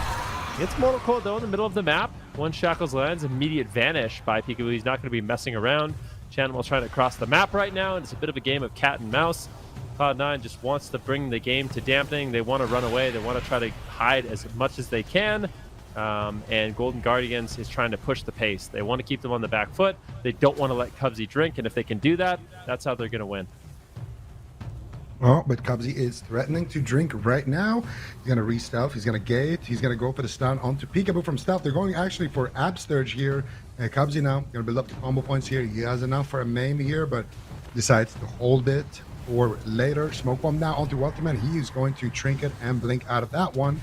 It's Mortal Coil though in the middle of the map. One Shackles lands, immediate vanish by Peekaboo. He's not going to be messing around. Chanimal's trying to cross the map right now, and it's a bit of a game of cat and mouse. Cloud9 just wants to bring the game to dampening. They want to run away. They want to try to hide as much as they can. And Golden Guardians is trying to push the pace. They want to keep them on the back foot. They don't want to let Cubsy drink, and if they can do that, that's how they're going to win. Oh, but Cubsy is threatening to drink right now. He's going to re-stealth. He's going to gate. He's going to go for the stun onto Peekaboo from stealth. They're going actually for Absterge here. Cubsy now going to build up the combo points here. He has enough for a maim here, but decides to hold it for later. Smoke bomb now onto Wealthy Man. He is going to trinket and blink out of that one.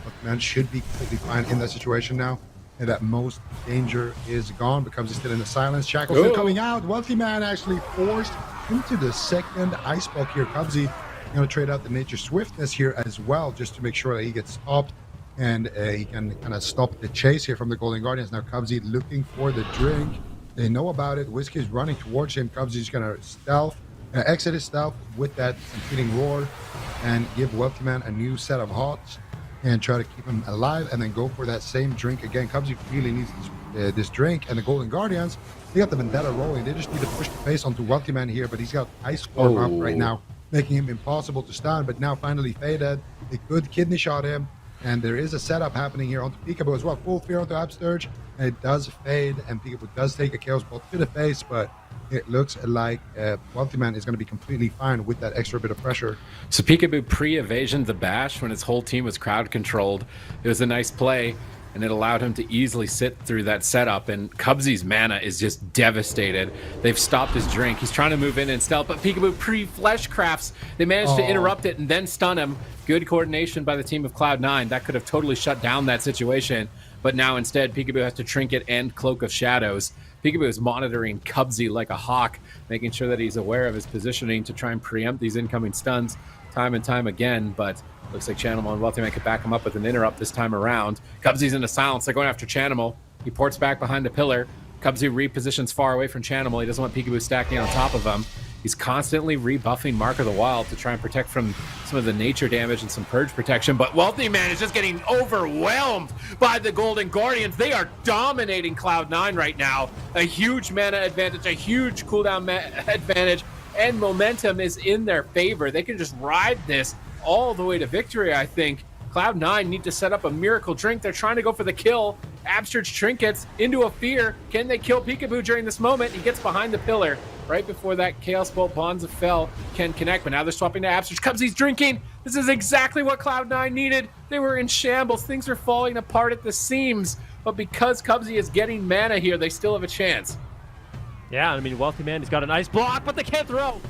Wealthy Man should be completely fine in that situation now. And that most danger is gone because he's still in the silence. Shackles still coming out. Wealthy Man actually forced into the second ice block here. Cubsy going to trade out the Nature Swiftness here as well, just to make sure that he gets stopped and he can kind of stop the chase here from the Golden Guardians. Now Cubsy looking for the drink. They know about it. WizK is running towards him. Cubsy's going to stealth, exit his stealth with that competing roar and give Wealthy Man a new set of hots and try to keep him alive and then go for that same drink again. Cubsy really needs this drink, and the Golden Guardians, they got the Vendetta rolling. They just need to push the pace onto Wealthy Man here, but he's got Ice Form up right now, making him impossible to stun, but now finally faded. They could kidney shot him, and there is a setup happening here onto Peekaboo as well. Full fear onto Absterge, and it does fade, and Peekaboo does take a Chaos Bolt to the face, but it looks like Wealthy Man is going to be completely fine with that extra bit of pressure. So Peekaboo pre-evasioned the bash when his whole team was crowd controlled. It was a nice play, and it allowed him to easily sit through that setup, and Cubsy's mana is just devastated. They've stopped his drink. He's trying to move in and stealth, but Peekaboo pre-flesh crafts. They managed to interrupt it and then stun him. Good coordination by the team of Cloud9. That could have totally shut down that situation, but now instead Peekaboo has to trinket and Cloak of Shadows. Peekaboo is monitoring Cubsy like a hawk, making sure that he's aware of his positioning to try and preempt these incoming stuns time and time again, but looks like Chanimal and Wealthy Man could back him up with an interrupt this time around. Cubsy's in the silence. They're going after Chanimal. He ports back behind the pillar. Cubsy repositions far away from Chanimal. He doesn't want Peekaboo stacking on top of him. He's constantly rebuffing Mark of the Wild to try and protect from some of the nature damage and some purge protection, but Wealthy Man is just getting overwhelmed by the Golden Guardians. They are dominating Cloud9 right now. A huge mana advantage, a huge cooldown advantage, and momentum is in their favor. They can just ride this all the way to victory, I think. Cloud9 need to set up a miracle drink. They're trying to go for the kill. Abster's trinkets into a fear. Can they kill Peekaboo during this moment? He gets behind the pillar right before that Chaos Bolt Bonds of Fel can connect, but now they're swapping to Abster's. Cubsy's drinking. This is exactly what Cloud9 needed. They were in shambles. Things are falling apart at the seams, but because Cubsy is getting mana here, they still have a chance. Yeah, I mean, Wealthy Man, he's got a nice block, but they can't throw.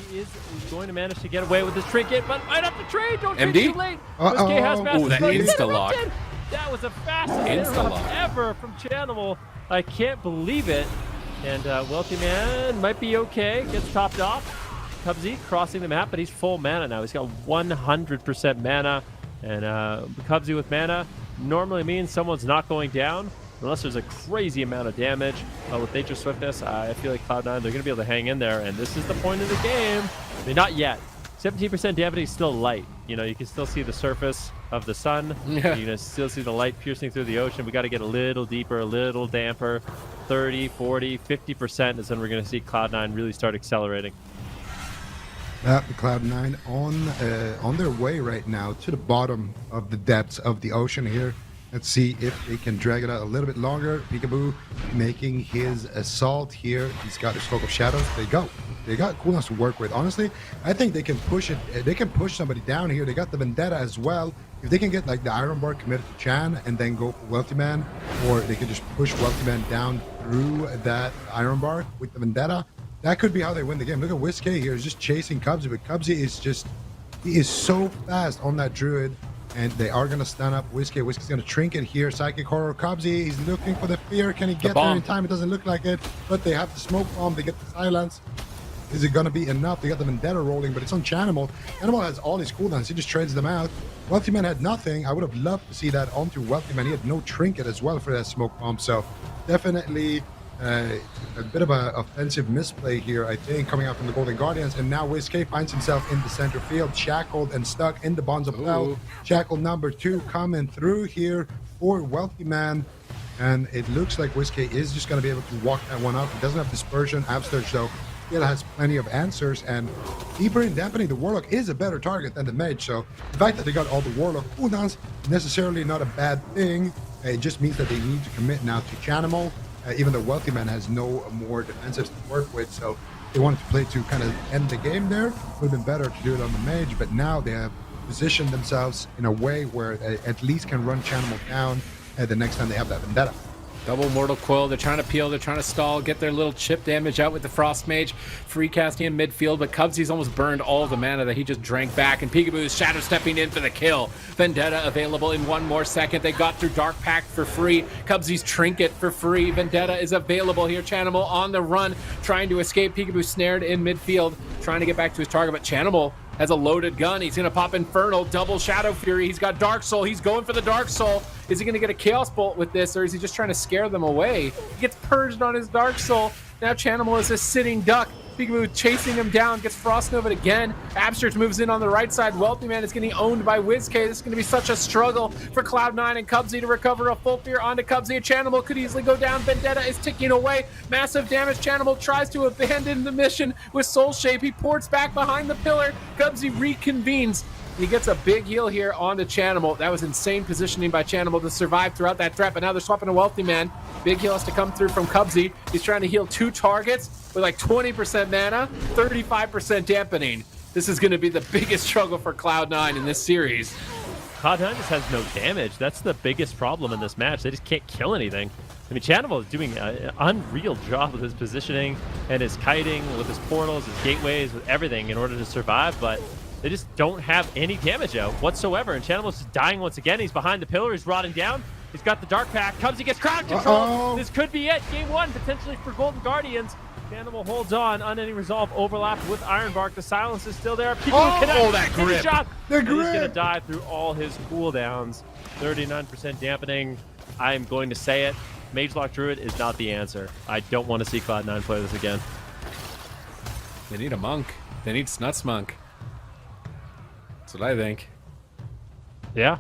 He is going to manage to get away with his trinket, but right up the trade. Don't trade too late. Whiskey has massive. Ooh, that insta-lock. That was the fastest interrupt ever from Chanimal. I can't believe it. And Wealthy Man might be okay. Gets topped off. Cubsy crossing the map, but he's full mana now. He's got 100% mana. And Cubsy with mana normally means someone's not going down unless there's a crazy amount of damage. With Nature Swiftness, I feel like Cloud9, they're going to be able to hang in there. And this is the point of the game. I mean, not yet. 17% damage is still light. You know, you can still see the surface of the sun. Yeah. You can still see the light piercing through the ocean. We got to get a little deeper, a little damper. 30, 40, 50% is when we're going to see Cloud9 really start accelerating. The Cloud9 on their way right now to the bottom of the depths of the ocean here. Let's see if they can drag it out a little bit longer. Peekaboo making his assault here. He's got his Cloak of Shadows. They go. They got cooldowns to work with. Honestly, I think they can push it. They can push somebody down here. They got the Vendetta as well. If they can get like the Iron Bar committed to Chan and then go for Wealthy Man, or they can just push Wealthy Man down through that Iron Bar with the Vendetta, that could be how they win the game. Look at Whiskey here. He's just chasing Cubsy, but Cubsy is just, he is so fast on that Druid. And they are going to stun up Whiskey. Whiskey's going to trinket here. Psychic Horror. Cubsy, he's looking for the fear. Can he get there in time? It doesn't look like it. But they have the smoke bomb. They get the silence. Is it going to be enough? They got the Vendetta rolling, but it's on Chanimal. Chanimal has all his cooldowns. He just trades them out. Wealthy Man had nothing. I would have loved to see that onto Wealthy Man. He had no trinket as well for that smoke bomb. So definitely a bit of an offensive misplay here, I think, coming out from the Golden Guardians. And now Whiskey finds himself in the center field, shackled and stuck in the Bonds of Hell. Shackle number 2 coming through here for Wealthy Man. And it looks like Whiskey is just going to be able to walk that one up. He doesn't have Dispersion. Absterge, though, still has plenty of answers. And Deeper in Dampening, the Warlock is a better target than the Mage. So the fact that they got all the Warlock cooldowns, necessarily not a bad thing. It just means that they need to commit now to Chanimal. Even though Wealthy Man has no more defensives to work with, so they wanted to play to kind of end the game there. Would have been better to do it on the Mage, but now they have positioned themselves in a way where they at least can run Chanimal down the next time they have that Vendetta. Double Mortal Coil. They're trying to peel. They're trying to stall, get their little chip damage out with the Frost Mage. Free casting in midfield, but Cubsy's almost burned all the mana that he just drank back, and Peekaboo is shadow stepping in for the kill. Vendetta available in 1 more second. They got through Dark Pact for free. Cubsy's Trinket for free. Vendetta is available here. Chanimal on the run, trying to escape. Peekaboo snared in midfield, trying to get back to his target, but Chanimal has a loaded gun. He's going to pop Infernal, double Shadow Fury. He's got Dark Soul. He's going for the Dark Soul. Is he going to get a Chaos Bolt with this, or is he just trying to scare them away? He gets purged on his Dark Soul. Now Chanimal is a sitting duck. Peekaboo chasing him down, gets Frost Nova again. Absterge moves in on the right side. Wealthy Man is getting owned by Whiskey. This is going to be such a struggle for Cloud9 and Cubsy to recover a full fear onto Cubsy. Chanimal could easily go down. Vendetta is ticking away. Massive damage. Chanimal tries to abandon the mission with Soul Shape. He ports back behind the pillar. Cubsy reconvenes. He gets a big heal here onto Chanimal. That was insane positioning by Chanimal to survive throughout that threat, but now they're swapping to Wealthy Man. Big heal has to come through from Cubsy. He's trying to heal 2 targets with like 20% mana, 35% dampening. This is going to be the biggest struggle for Cloud9 in this series. Cloud9 just has no damage. That's the biggest problem in this match. They just can't kill anything. I mean, Chanimal is doing an unreal job with his positioning and his kiting, with his portals, his gateways, with everything in order to survive, but they just don't have any damage out whatsoever. And Chanimal's just dying once again. He's behind the pillar. He's rotting down. He's got the Dark Pact. Cubsy gets crowd control. This could be it. Game 1, potentially for Golden Guardians. Chanimal holds on. Unending Resolve overlapped with Ironbark. The silence is still there. People connect. That grip. Shot. He's going to die through all his cooldowns. 39% dampening. I'm going to say it. Magelock Druid is not the answer. I don't want to see Cloud9 play this again. They need a monk. They need Snuts Monk. That's what I think. Yeah.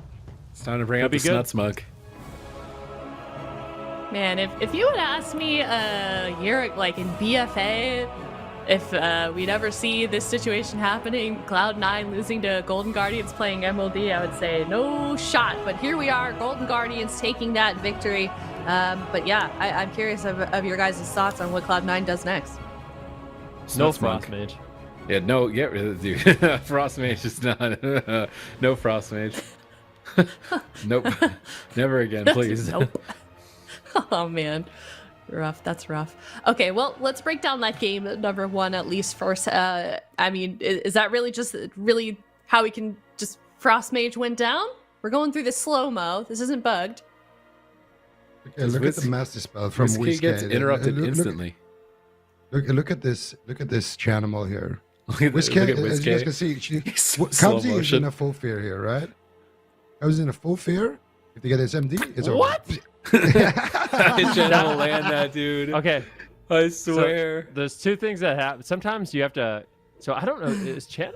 It's time to bring up the Snuts Monk. Man, if you would ask me a year, like in BFA, if we'd ever see this situation happening, Cloud9 losing to Golden Guardians playing MLD, I would say no shot. But here we are, Golden Guardians taking that victory. But yeah, I'm curious of your guys' thoughts on what Cloud9 does next. No Frost Mage. Yeah, no, dude. Frost Mage is not. No Frost Mage. Nope. Never again, please. Nope. Oh man, rough. That's rough. Okay, well, let's break down that game number one at least first. I mean, is that really how we can just Frost Mage went down? We're going through the slow-mo. This isn't bugged. Okay, look at the master spell from Whiskey gets interrupted instantly. Look at this Chanimal here. Look at Whiskey, Whiskey. as you guys can see, Kamzi is in a full fear here, right? I was in a full fear. If they get this MD, it's What? over. Chanimal land that, dude. Okay. I swear. So there's two things that happen. Sometimes you have to. So I don't know.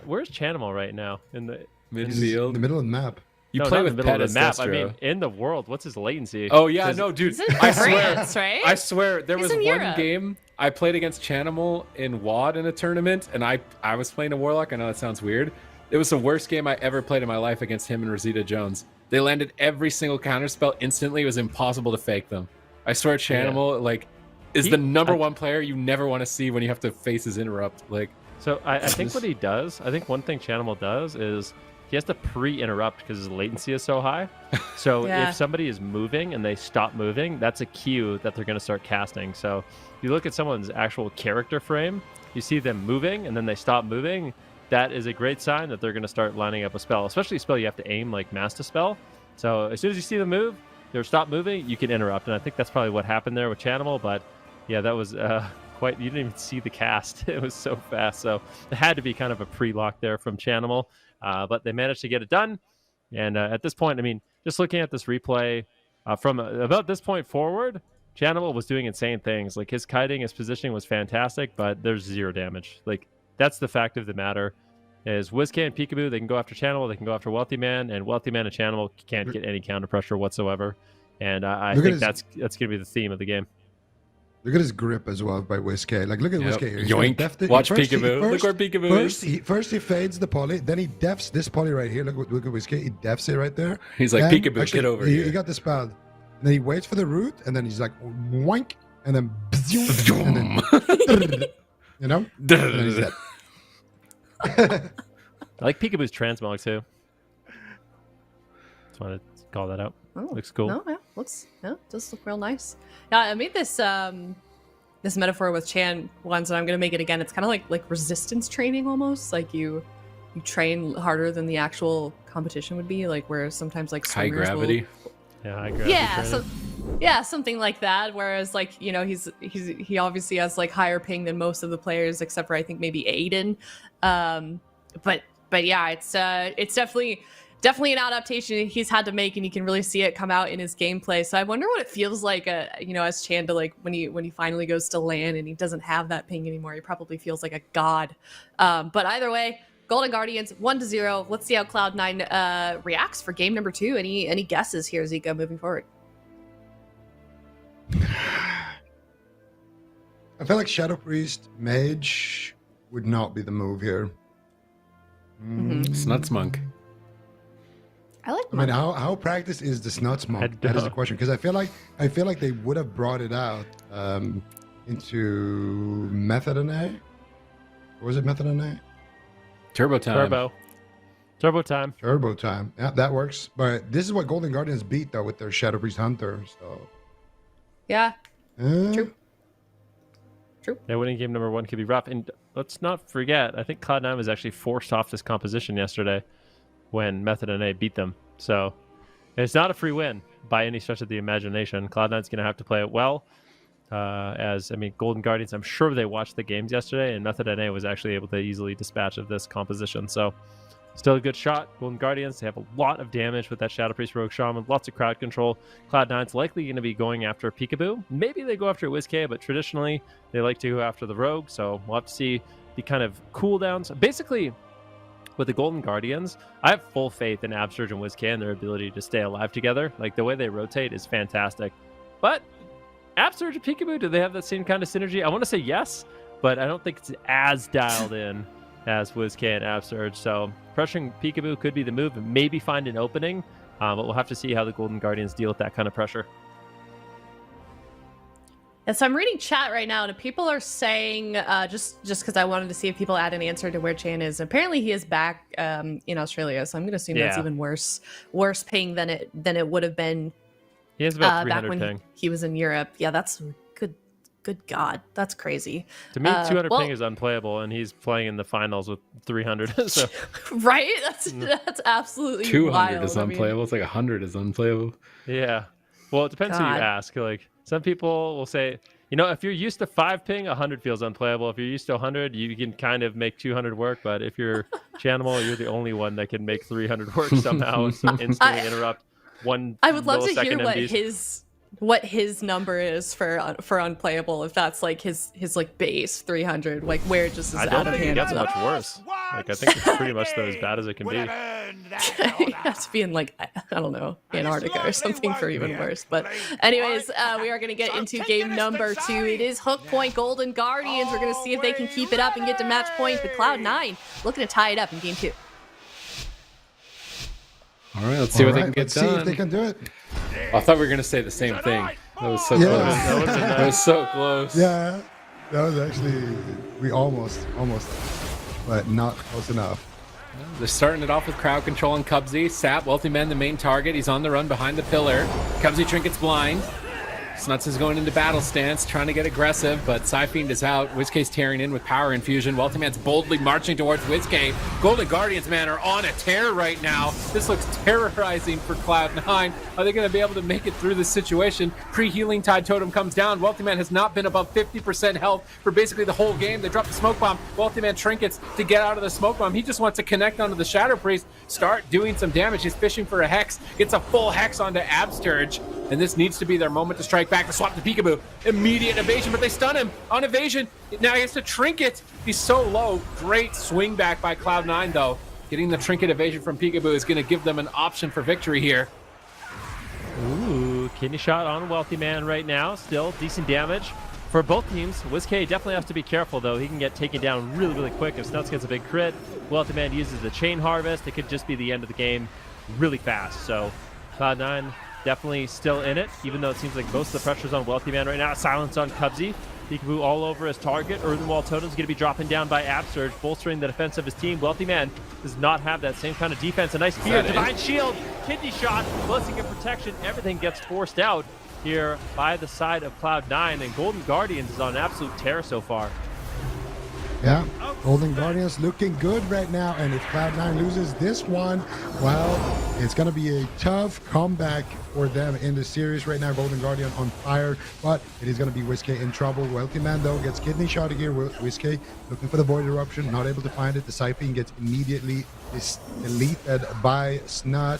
Where's Chanimal right now in the Midfield. In the middle of the map. You no, play not with in the middle of the map. I Destro. mean, in the world, what's his latency? Oh yeah, no, dude. He's in I swear. France, right? I swear there He's was in one Europe. game I played against Chanimal in WoD in a tournament, and I was playing a Warlock. I know that sounds weird. It was the worst game I ever played in my life against him and Rosita Jones. They landed every single counterspell instantly. It was impossible to fake them. I swear Chanimal is the number one player you never want to see when you have to face his interrupt. So I think what he does, I think one thing Chanimal does is he has to pre-interrupt because his latency is so high. So Yeah. if somebody is moving and they stop moving, that's a cue that they're going to start casting. So if you look at someone's actual character frame, you see them moving and then they stop moving. That is a great sign that they're going to start lining up a spell, especially a spell you have to aim like Master Spell. So as soon as you see them move, they're stop moving, you can interrupt. And I think that's probably what happened there with Chanimal. But yeah, that was quite, you didn't even see the cast. It was so fast. So it had to be kind of a pre-lock there from Chanimal. But they managed to get it done. And at this point, I mean, just looking at this replay, from about this point forward, Chanimal was doing insane things. Like his kiting, his positioning was fantastic, but there's 0 damage. Like that's the fact of the matter. Is Wizkid and Peekaboo, they can go after Chanimal, they can go after Wealthy Man, and Wealthy Man and Chanimal can't get any counter pressure whatsoever. And I think that's going to be the theme of the game. Look at his grip as well by Whiskey. Like, look at Whiskey here. He's Yoink. gonna def it. Watch First Peekaboo. Look where Peekaboo is. First he fades the poly, then he defs this poly right here. Look at Whiskey. He defs it right there. He's like, Then- Peekaboo, actually, get over he, here. He got the spell. And then he waits for the root, and then he's like, wank, and then, and then you know? And then he's dead. I like Peekaboo's transmog too. Just wanted to call that out. Oh, Looks cool. No, yeah, does look real nice. Yeah, I made this this metaphor with Chan once, and I'm gonna make it again. It's kind of like resistance training almost. Like you train harder than the actual competition would be. Like where sometimes like High swimmers will- gravity. Yeah, I agree. something like that. Whereas like he obviously has like higher ping than most of the players, except for I think maybe Aiden. But yeah, it's definitely an adaptation he's had to make, and you can really see it come out in his gameplay. So I wonder what it feels like, as Chan to like when he finally goes to LAN and he doesn't have that ping anymore. He probably feels like a god. But either way, Golden Guardians 1-0. Let's see how Cloud9 reacts for game number 2. Any guesses here, Zika, moving forward? I feel like Shadow Priest Mage would not be the move here. Snuts Monk. I like. I mean, how practiced is the Snuts Monk? That is the question, because I feel like they would have brought it out into Method and A. Or was it Method and A? Turbo time. Turbo time. Turbo time. Yeah, that works. But this is what Golden Guardians beat though with their Shadow Priest Hunter. So Yeah. True. Yeah, winning game number 1 could be rough. And let's not forget, I think Cloud9 was actually forced off this composition yesterday when Method and A beat them. So it's not a free win by any stretch of the imagination. Cloud9's going to have to play it well. Golden Guardians, I'm sure they watched the games yesterday, and Method and A was actually able to easily dispatch of this composition. So still a good shot. Golden Guardians, they have a lot of damage with that Shadow Priest Rogue Shaman, lots of crowd control. Cloud9's likely going to be going after Peekaboo. Maybe they go after WizK, but traditionally they like to go after the Rogue, so we'll have to see the kind of cooldowns. Basically, with the Golden Guardians, I have full faith in Absurge and WizK and their ability to stay alive together. Like, the way they rotate is fantastic. But Absurge and Peekaboo, do they have that same kind of synergy? I want to say yes, but I don't think it's as dialed in as WizK and Absurge. So pressuring Peekaboo could be the move and maybe find an opening, but we'll have to see how the Golden Guardians deal with that kind of pressure. Yeah, so I'm reading chat right now, and people are saying, just because I wanted to see if people had an answer to where Chan is. Apparently, he is back in Australia, so I'm going to assume that's even worse ping than it would have been. He has about 300 back when ping. He was in Europe. Yeah, that's good. Good God, that's crazy. To me, 200 ping is unplayable, and he's playing in the finals with 300. So right, that's absolutely 200 wild. is unplayable. It's like 100 is unplayable. Yeah. Well, it depends who you ask. Like, some people will say, if you're used to 5 ping, 100 feels unplayable. If you're used to 100, you can kind of make 200 work. But if you're Chanimal, you're the only one that can make 300 work somehow and instantly interrupt one. I would love to hear MBs. what his number is for unplayable, if that's like his like base 300, like where it just is out of hand. I don't think it gets much worse. Like, I think it's pretty much as bad as it can be. It has to be in like, I don't know, Antarctica or something for even worse. But anyways, we are going to get into game number 2. It is Hook Point Golden Guardians. We're going to see if they can keep it up and get to match point with Cloud9 looking to tie it up in game 2. All right, let's see what they can get let's done. See if they can do it. I thought we were going to say the same thing. That was so close. That was so close. Yeah, that was actually, we almost, but not close enough. They're starting it off with crowd control on Cubsy. Sap, Wealthy Man, the main target. He's on the run behind the pillar. Cubsy Trinket's blind. Snuts is going into battle stance, trying to get aggressive, but Psyfiend is out. WizK's tearing in with power infusion. Wealthy Man's boldly marching towards WizK. Golden Guardians, man, are on a tear right now. This looks terrorizing for Cloud9. Are they going to be able to make it through this situation? Pre-healing Tide Totem comes down. Wealthy Man has not been above 50% health for basically the whole game. They drop the smoke bomb. Wealthy Man trinkets to get out of the smoke bomb. He just wants to connect onto the Shadow Priest, start doing some damage. He's fishing for a Hex, gets a full Hex onto Absturge, and this needs to be their moment to strike back, to swap to Peekaboo. Immediate evasion, but they stun him on evasion. Now he has to trinket. He's so low. Great swing back by Cloud9, though. Getting the trinket evasion from Peekaboo is going to give them an option for victory here. Ooh, kidney shot on Wealthy Man right now. Still decent damage for both teams. WizK definitely has to be careful, though. He can get taken down really, really quick. If Snuts gets a big crit, Wealthy Man uses the Chain Harvest. It could just be the end of the game really fast. So Cloud9 definitely still in it, even though it seems like most of the pressure's on Wealthy Man right now. Silence on Cubsy. Peekaboo all over his target. Earthen Wall Totem's going to be dropping down by Absurge, bolstering the defense of his team. Wealthy Man does not have that same kind of defense. A nice spear, Divine Shield, kidney shot, blessing of protection. Everything gets forced out here by the side of Cloud9, and Golden Guardians is on an absolute tear so far. Yeah, Golden Guardians looking good right now, and if Cloud9 loses this one, well, it's going to be a tough comeback for them in the series right now. Golden Guardian on fire, but it is going to be WizK in trouble. Wealthy Man, though, gets kidney shot here. WizK looking for the Void Eruption, not able to find it. The Psyfiend gets immediately deleted by Snut.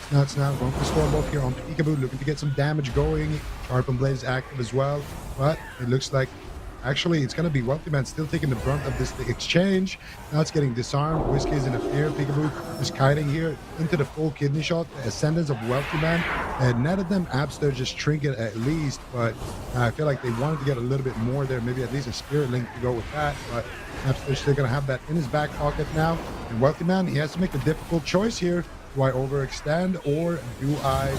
Snut's now going for Storm Wolf here on Peekaboo, looking to get some damage going. Sharpen Blade is active as well, but it looks like actually it's going to be Wealthy Man still taking the brunt of this exchange. Now it's getting disarmed. WizK is in a fear. Peekaboo is kiting here into the full kidney shot. The Ascendance of Wealthy Man netted them Abster just trinket at least, but I feel like they wanted to get a little bit more there, maybe at least a Spirit Link to go with that, but Abster's still going to have that in his back pocket now. And Wealthy Man, he has to make a difficult choice here. Do I overextend, or do I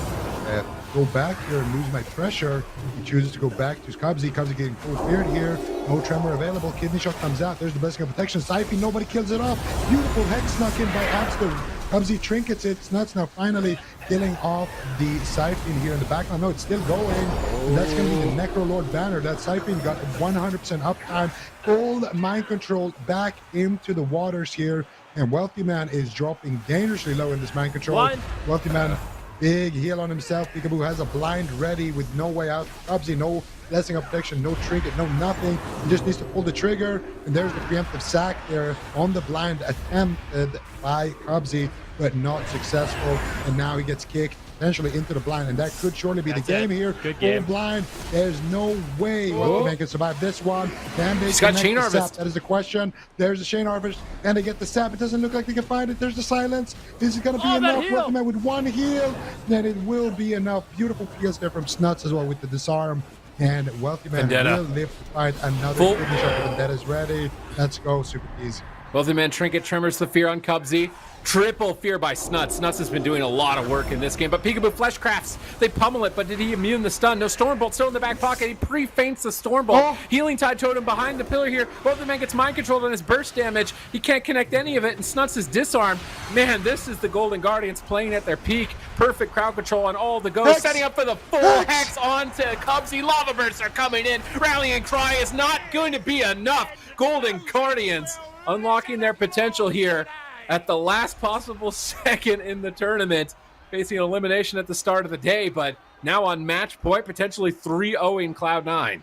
go back here and lose my pressure? He chooses to go back to Cubsy. Cubsy getting full feared here. No tremor available. Kidney shot comes out. There's the blessing of protection. Psyfiend, nobody kills it off. Beautiful hex snuck in by Abster. Cubsy trinkets it. Snuts now finally killing off the Psyfiend here in the background. No, it's still going. And that's going to be the Necrolord banner. That Psyfiend got 100% uptime. Full mind control back into the waters here. And Wealthy Man is dropping dangerously low in this mind control. Blind. Wealthy Man, big heal on himself. Peekaboo has a blind ready with no way out. Cubsy, no blessing of protection, no trinket, no nothing. He just needs to pull the trigger. And there's the preemptive sack there on the blind attempted by Cubsy, but not successful. And now he gets kicked potentially into the blind, and that could surely be the game here. Good game. Full blind. There's no way Wealthy Man can survive this one. Can they He's got connect Chain the Harvest. sap? That is the question. There's the Chain Harvest, and they get the sap. It doesn't look like they can find it. There's the silence. Is it going to be enough? Wealthy Man with one heal, then it will be enough. Beautiful heals there from Snuts as well with the disarm. And Wealthy Man Vendetta. will live to fight another Full- finish up. Vendetta's ready. Let's go, Super Keys. Wealthy Man Trinket tremors the fear on Cubsy. Triple fear by Snuts. Snuts has been doing a lot of work in this game, but Peekaboo Fleshcrafts, they pummel it, but did he immune the stun? No, Stormbolt still in the back pocket. He pre-feints the Stormbolt. Oh. Healing Tide Totem behind the pillar here. Wealthy Man gets mind controlled on his burst damage. He can't connect any of it, and Snuts is disarmed. Man, this is the Golden Guardians playing at their peak. Perfect crowd control on all the goes. Hex. Setting up for the full Hex. Hex onto Cubsy. Lava Bursts are coming in. Rallying Cry is not going to be enough. Golden Guardians unlocking their potential here at the last possible second in the tournament, facing elimination at the start of the day, but now on match point, potentially 3-0ing Cloud9.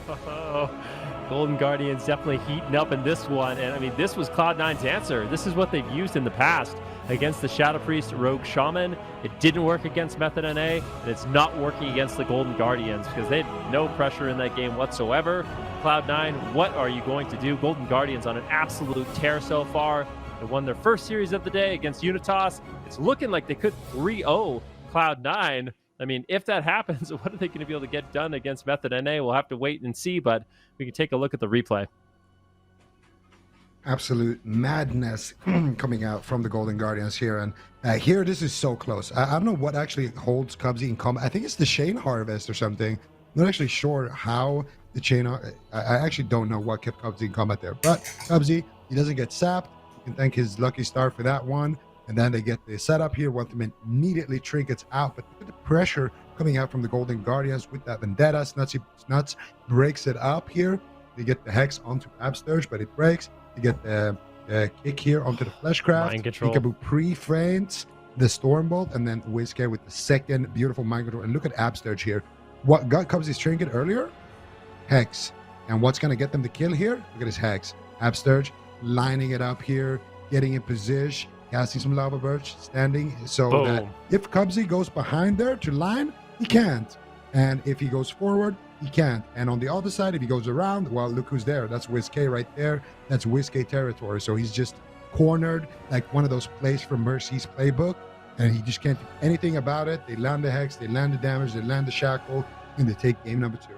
Oh, Golden Guardians definitely heating up in this one. And I mean, this was Cloud9's answer. This is what they've used in the past against the Shadow Priest Rogue Shaman. It didn't work against Method NA, and it's not working against the Golden Guardians because they had no pressure in that game whatsoever. Cloud9, what are you going to do? Golden Guardians on an absolute tear so far. They won their first series of the day against Unitas. It's looking like they could 3-0 Cloud9. I mean, if that happens, what are they going to be able to get done against Method NA? We'll have to wait and see, but we can take a look at the replay. Absolute madness coming out from the Golden Guardians here. And here, this is so close. I don't know what actually holds Cubsy in combat. I think it's the Chain Harvest or something. I'm not actually sure how the Chain... I actually don't know what kept Cubsy in combat there. But Cubsy, he doesn't get sapped. You can thank his lucky star for that one. And then they get the setup here. Wealthy immediately trinkets out. But look at the pressure coming out from the Golden Guardians with that Vendetta. Snuts breaks it up here. They get the Hex onto Absturge, but it breaks. You get the kick here onto the Fleshcraft. Mind control. Peekaboo pre-frames the Stormbolt, and then Whiskey with the second beautiful mind control. And look at Absturge here. What got Cubsy's trinket earlier? Hex. And what's going to get them the kill here? Look at his Hex. Absturge lining it up here, getting in position, casting some Lava Burst, standing so Boom. that if Cubsy goes behind there to line, he can't. And if he goes forward, he can't. And on the other side, if he goes around, well, look who's there. That's Whiskey right there. That's Whiskey territory. So he's just cornered like one of those plays from Mercy's playbook, and he just can't do anything about it. They land the Hex, they land the damage, they land the Shackle, and they take game number 2.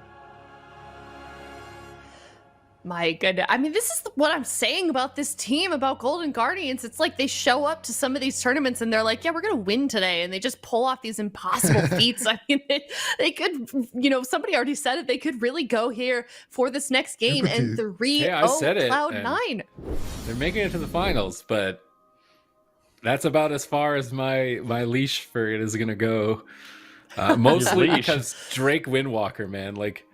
My goodness. I mean, this is what I'm saying about this team, about Golden Guardians. It's like they show up to some of these tournaments and they're like, yeah, we're going to win today. And they just pull off these impossible feats. I mean, they could, somebody already said it. They could really go here for this next game and 3-0 Hey, I said it, Cloud9. They're making it to the finals, but that's about as far as my leash for it is going to go. Mostly Leash. because Drake Windwalker, man. Like...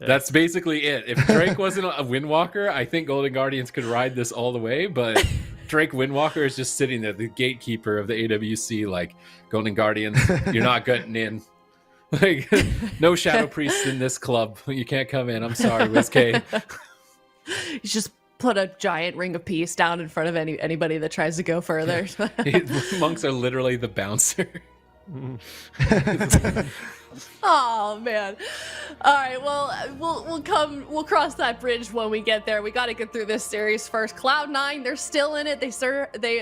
That's basically it. If Drake wasn't a Windwalker, I think Golden Guardians could ride this all the way, but Drake Windwalker is just sitting there, the gatekeeper of the AWC, like, Golden Guardians, you're not getting in. Like, no Shadow Priests in this club. You can't come in. I'm sorry, WizK. You just put a giant ring of peace down in front of anybody that tries to go further. Monks are literally the bouncer. Oh man. All right, well, we'll cross that bridge when we get there. We got to get through this series first. Cloud9, they're still in it. They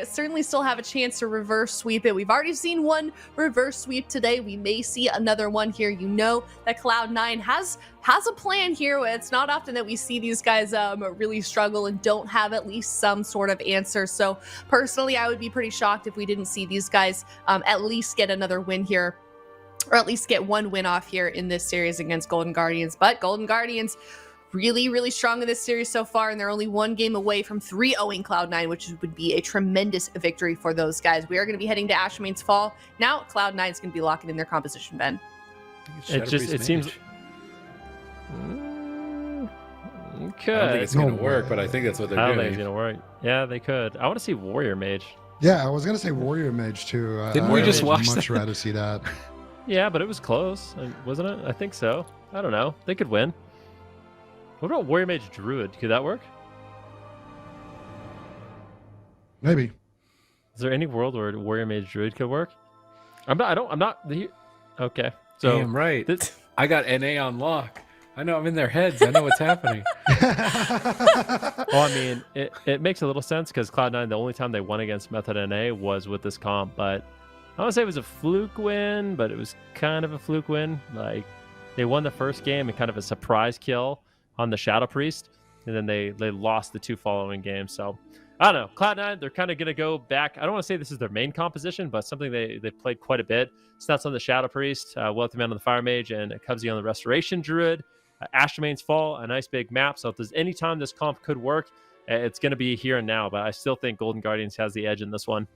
certainly still have a chance to reverse sweep it. We've already seen one reverse sweep today. We may see another one here. You know that Cloud9 has a plan here. It's not often that we see these guys really struggle and don't have at least some sort of answer. So personally, I would be pretty shocked if we didn't see these guys at least get another win here, or at least get one win off here in this series against Golden Guardians. But Golden Guardians really, really strong in this series so far, and they're only one game away from 3-0ing Cloud9, which would be a tremendous victory for those guys. We are going to be heading to Ashmane's Fall. Now Cloud9 is going to be locking in their composition, Ben. It seems... I don't think it's going to work, but I think that's what they're I don't doing. think it's going to work. Yeah, they could. I want to see Warrior Mage. Yeah, I was going to say Warrior Mage too. Didn't we just I'd watch much that? rather see that. Yeah, but it was close, wasn't it? I think so. I don't know. They could win. What about Warrior Mage Druid? Could that work? Maybe. Is there any world where Warrior Mage Druid could work? I'm not. Okay. So Damn right. this- I got NA on lock. I know I'm in their heads. I know what's happening. Well, I mean, it makes a little sense because Cloud9, the only time they won against Method NA was with this comp, but I don't say it was a fluke win, but it was kind of a fluke win. Like, they won the first game and kind of a surprise kill on the Shadow Priest, and then they lost the 2 following games. So I don't know. Cloud9, they're kind of going to go back. I don't want to say this is their main composition, but something they've played quite a bit. Snuts on the Shadow Priest, Wealthy Man on the Fire Mage, and Cubsy on the Restoration Druid. Ashdomain's Fall, a nice big map. So if there's any time this comp could work, it's going to be here and now. But I still think Golden Guardians has the edge in this one.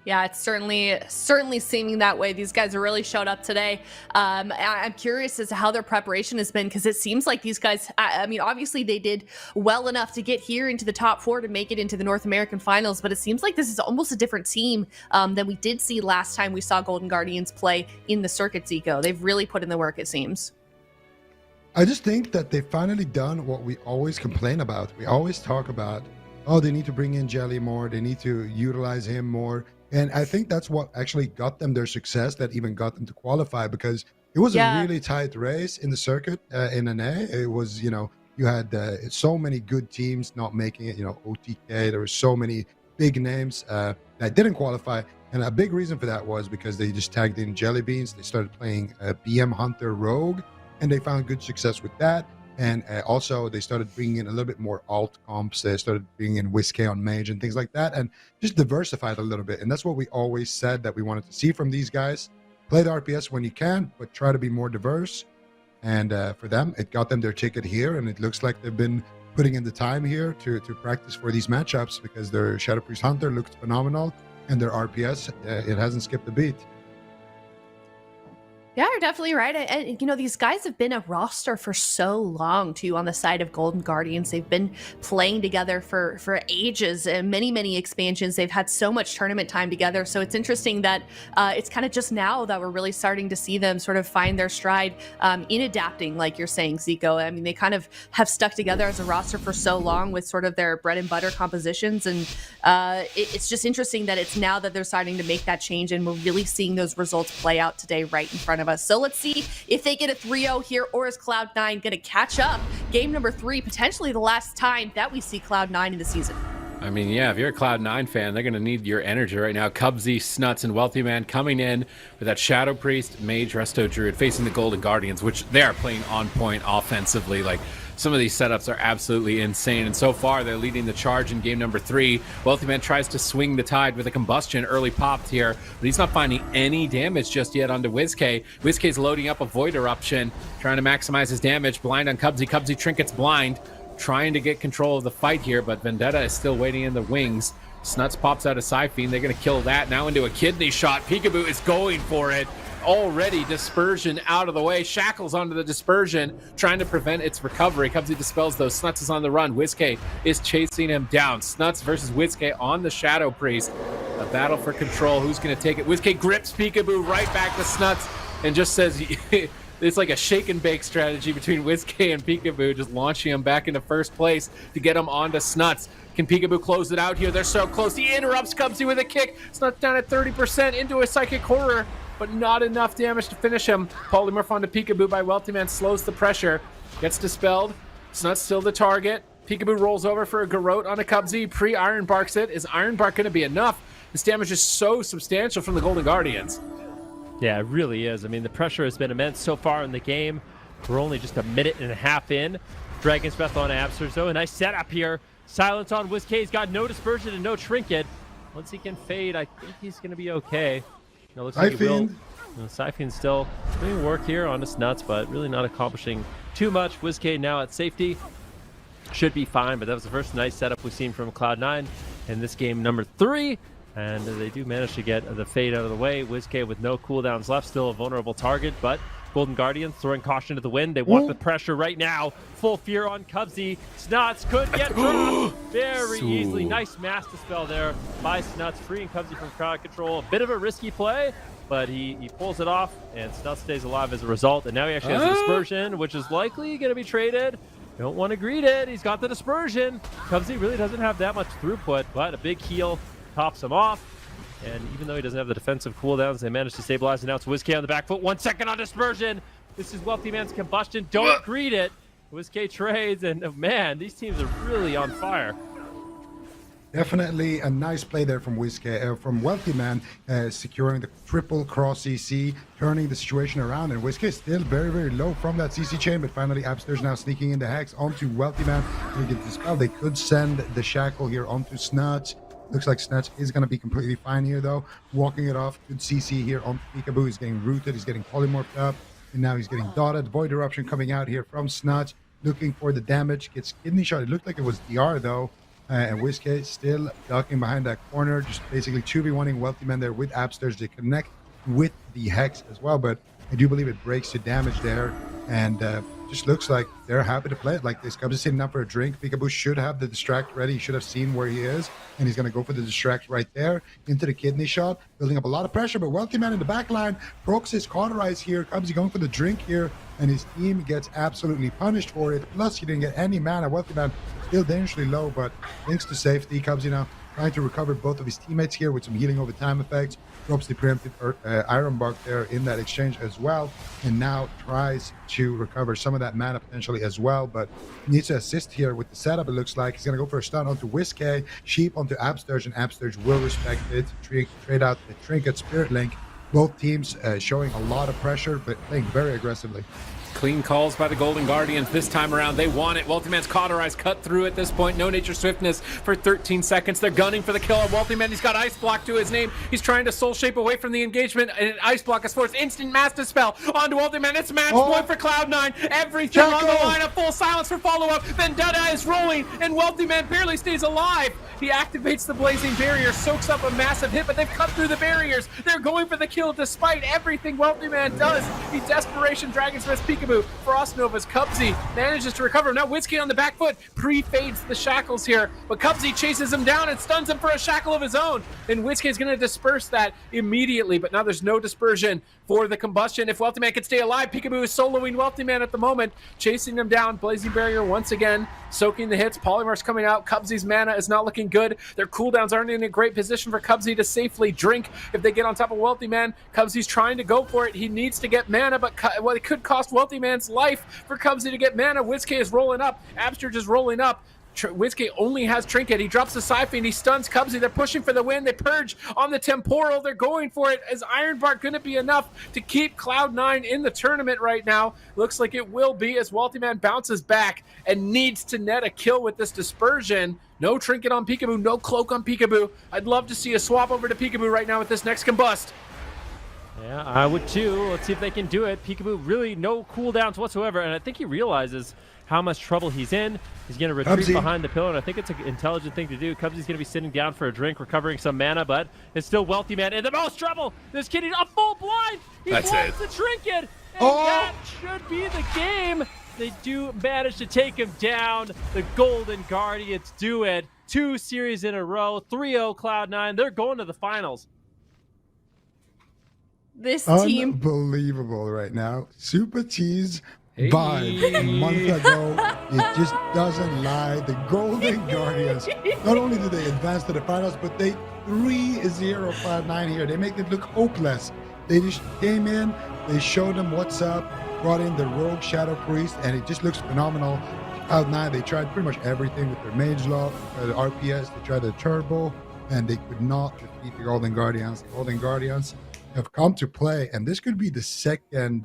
Yeah, it's certainly seeming that way. These guys have really showed up today. I'm curious as to how their preparation has been, because it seems like these guys, I mean, obviously they did well enough to get here into the top 4 to make it into the North American Finals, but it seems like this is almost a different team than we did see last time we saw Golden Guardians play in the circuit, Zico. They've really put in the work, it seems. I just think that they've finally done what we always complain about. We always talk about, oh, they need to bring in Jelly more. They need to utilize him more. And I think that's what actually got them their success, that even got them to qualify, because it was a really tight race in the circuit in NA. It was, you had so many good teams not making it, OTK. There were so many big names that didn't qualify. And a big reason for that was because they just tagged in Jelly Beans. They started playing BM Hunter Rogue, and they found good success with that. And also, they started bringing in a little bit more alt comps. They started bringing in WizK on Mage and things like that, and just diversified a little bit. And that's what we always said that we wanted to see from these guys. Play the RPS when you can, but try to be more diverse. And for them, it got them their ticket here, and it looks like they've been putting in the time here to practice for these matchups, because their Shadow Priest Hunter looks phenomenal, and their RPS, it hasn't skipped a beat. Yeah, you're definitely right. And, these guys have been a roster for so long, too, on the side of Golden Guardians. They've been playing together for ages and many expansions. They've had so much tournament time together. So it's interesting that it's kind of just now that we're really starting to see them sort of find their stride in adapting, like you're saying, Zico. I mean, they kind of have stuck together as a roster for so long with sort of their bread and butter compositions. And it's just interesting that it's now that they're starting to make that change, and we're really seeing those results play out today right in front of us. So let's see if they get a 3-0 here, or is Cloud9 going to catch up? Game number 3, potentially the last time that we see Cloud9 in the season. I mean, yeah, if you're a Cloud9 fan, they're going to need your energy right now. Cubsy, Snuts, and Wealthy Man coming in with that Shadow Priest, Mage, Resto, Druid facing the Golden Guardians, which they are playing on point offensively. Like, some of these setups are absolutely insane, and so far they're leading the charge in game number 3. Wealthy Man tries to swing the tide with a combustion, early popped here, but he's not finding any damage just yet onto WizK. WizK's loading up a Void Eruption, trying to maximize his damage. Blind on Cubsy. Cubsy trinkets blind, trying to get control of the fight here, but Vendetta is still waiting in the wings. Snuts pops out a Siphene. They're going to kill that. Now into a kidney shot. Peekaboo is going for it. Already Dispersion out of the way. Shackles onto the Dispersion, trying to prevent its recovery. Cubsy dispels those. Snuts is on the run. WizK is chasing him down. Snuts versus WizK on the Shadow Priest. A battle for control. Who's going to take it? WizK grips Peekaboo right back to Snuts and just says it's like a shake and bake strategy between WizK and Peekaboo, just launching him back into first place to get him onto Snuts. Can Peekaboo close it out here? They're so close. He interrupts Cubsy with a kick. Snuts down at 30% into a Psychic Horror, but not enough damage to finish him. Polymorph onto Peekaboo by Wealthy Man slows the pressure. Gets dispelled. Snuts still the target. Peekaboo rolls over for a Garrote on a Cubsy. Pre-Iron Barks it. Is Iron Bark going to be enough? This damage is so substantial from the Golden Guardians. Yeah, it really is. I mean, the pressure has been immense so far in the game. We're only just a minute and a half in. Dragon's Breath on Absor. So a nice setup here. Silence on WizK. He's got no Dispersion and no Trinket. Once he can fade, I think he's going to be okay. It looks like he will. Siphon's still doing work here on his Nuts, but really not accomplishing too much. WizK now at safety. Should be fine, but that was the first nice setup we've seen from Cloud9 in this game number 3. And they do manage to get the fade out of the way. WizK with no cooldowns left, still a vulnerable target, but Golden Guardians throwing caution to the wind. They want the pressure right now. Full fear on Cubsy. Snuts could get dropped very easily. Nice mass dispel there by Snuts, freeing Cubsy from crowd control. A bit of a risky play, but he pulls it off, and Snuts stays alive as a result. And now he actually has a Dispersion, which is likely going to be traded. Don't want to greet it. He's got the Dispersion. Cubsy really doesn't have that much throughput, but a big heal tops him off. And even though he doesn't have the defensive cooldowns, they managed to stabilize. And now it's WizK on the back foot. 1 second on Dispersion. This is Wealthy Man's Combustion. Don't greet it. WizK trades, and man, these teams are really on fire. Definitely a nice play there from from Wealthy Man, securing the triple cross CC, turning the situation around. And Whiskey is still very, very low from that CC chain, but finally Abster's now sneaking in the Hex onto Wealthy Man to get the spell. They could send the Shackle here onto Snutch. Looks like Snutch is going to be completely fine here, though. Walking it off. Good CC here on Peekaboo. He's getting rooted. He's getting polymorphed up. And now he's getting dotted. Void Eruption coming out here from Snutch. Looking for the damage. Gets Kidney Shot. It looked like it was DR, though. And Whiskey still ducking behind that corner. Just basically 2v1ing Wealthy Man there with Absters to connect with the Hex as well. But I do believe it breaks the damage there. And just looks like they're happy to play it like this. Cubs is sitting down for a drink. Peekaboo should have the distract ready. He should have seen where he is, and he's going to go for the distract right there into the Kidney Shot, building up a lot of pressure. But Wealthy Man in the back line procs his cauterize here. Cubs is going for the drink here, and his team gets absolutely punished for it. Plus, he didn't get any mana. Wealthy Man still dangerously low, but thanks to safety, Cubs, trying to recover both of his teammates here with some healing over time effects. Drops the preemptive Iron Bark there in that exchange as well, and now tries to recover some of that mana potentially as well, but needs to assist here with the setup. It looks like he's going to go for a stun onto Whiskey, Sheep onto Absterge, and Absterge will respect it. Trade out the Trinket Spirit Link. Both teams showing a lot of pressure, but playing very aggressively. Clean calls by the Golden Guardians this time around. They want it. Wealthy Man's cauterized, cut through at this point. No Nature Swiftness for 13 seconds. They're gunning for the kill on Wealthy Man. He's got Ice Block to his name. He's trying to Soul Shape away from the engagement. And Ice Block is forced. Instant Master Spell onto Wealthy Man. It's match point for Cloud9. Everything on the line. A full silence for follow-up. Vendetta is rolling, and Wealthy Man barely stays alive. He activates the Blazing Barrier, soaks up a massive hit, but they've cut through the barriers. They're going for the kill despite everything Wealthy Man does. He Desperation Dragon's Rest Peekaboo. Frost Nova's Cubsy manages to recover. Now Whiskey on the back foot pre-fades the shackles here, but Cubsy chases him down and stuns him for a shackle of his own. And Whiskey is going to disperse that immediately, but now there's no dispersion for the combustion. If Wealthy Man can stay alive, Peekaboo is soloing Wealthy Man at the moment, chasing him down. Blazing Barrier once again, soaking the hits. Polymorph's coming out. Cubsy's mana is not looking good. Their cooldowns aren't in a great position for Cubsy to safely drink. If they get on top of Wealthy Man, Cubsy's trying to go for it. He needs to get mana, but it could cost Wealthy Man's life for Cubsy to get mana. Whiskey is rolling up. Absterge is rolling up. Whiskey only has Trinket. He drops the Siphon. He stuns Cubsy. They're pushing for the win. They purge on the Temporal. They're going for it. Is Iron Bark going to be enough to keep Cloud9 in the tournament right now? Looks like it will be, as Wealthy Man bounces back and needs to net a kill with this dispersion. No Trinket on Peekaboo. No Cloak on Peekaboo. I'd love to see a swap over to Peekaboo right now with this next combust. Yeah, I would too. Let's see if they can do it. Peekaboo really no cooldowns whatsoever, and I think he realizes how much trouble he's in. He's going to retreat behind the pillar, and I think it's an intelligent thing to do. Cubsy's going to be sitting down for a drink, recovering some mana, but it's still Wealthy Man in the most trouble. This kid is a full blind. He blinds the Trinket, and that should be the game. They do manage to take him down. The Golden Guardians do it. 2 series in a row, 3-0 Cloud9. They're going to the finals. This team, unbelievable right now. Super Cheese vibe a month ago. It just doesn't lie. The Golden Guardians, not only do they advance to the finals, but they 3-0-5-9 here. They make it look hopeless. They just came in, they showed them what's up, brought in the Rogue Shadow Priest, and it just looks phenomenal. Cloud9, they tried pretty much everything with their Mage Law, the RPS, they tried the Turbo, and they could not defeat the Golden Guardians. The Golden Guardians have come to play, and this could be the second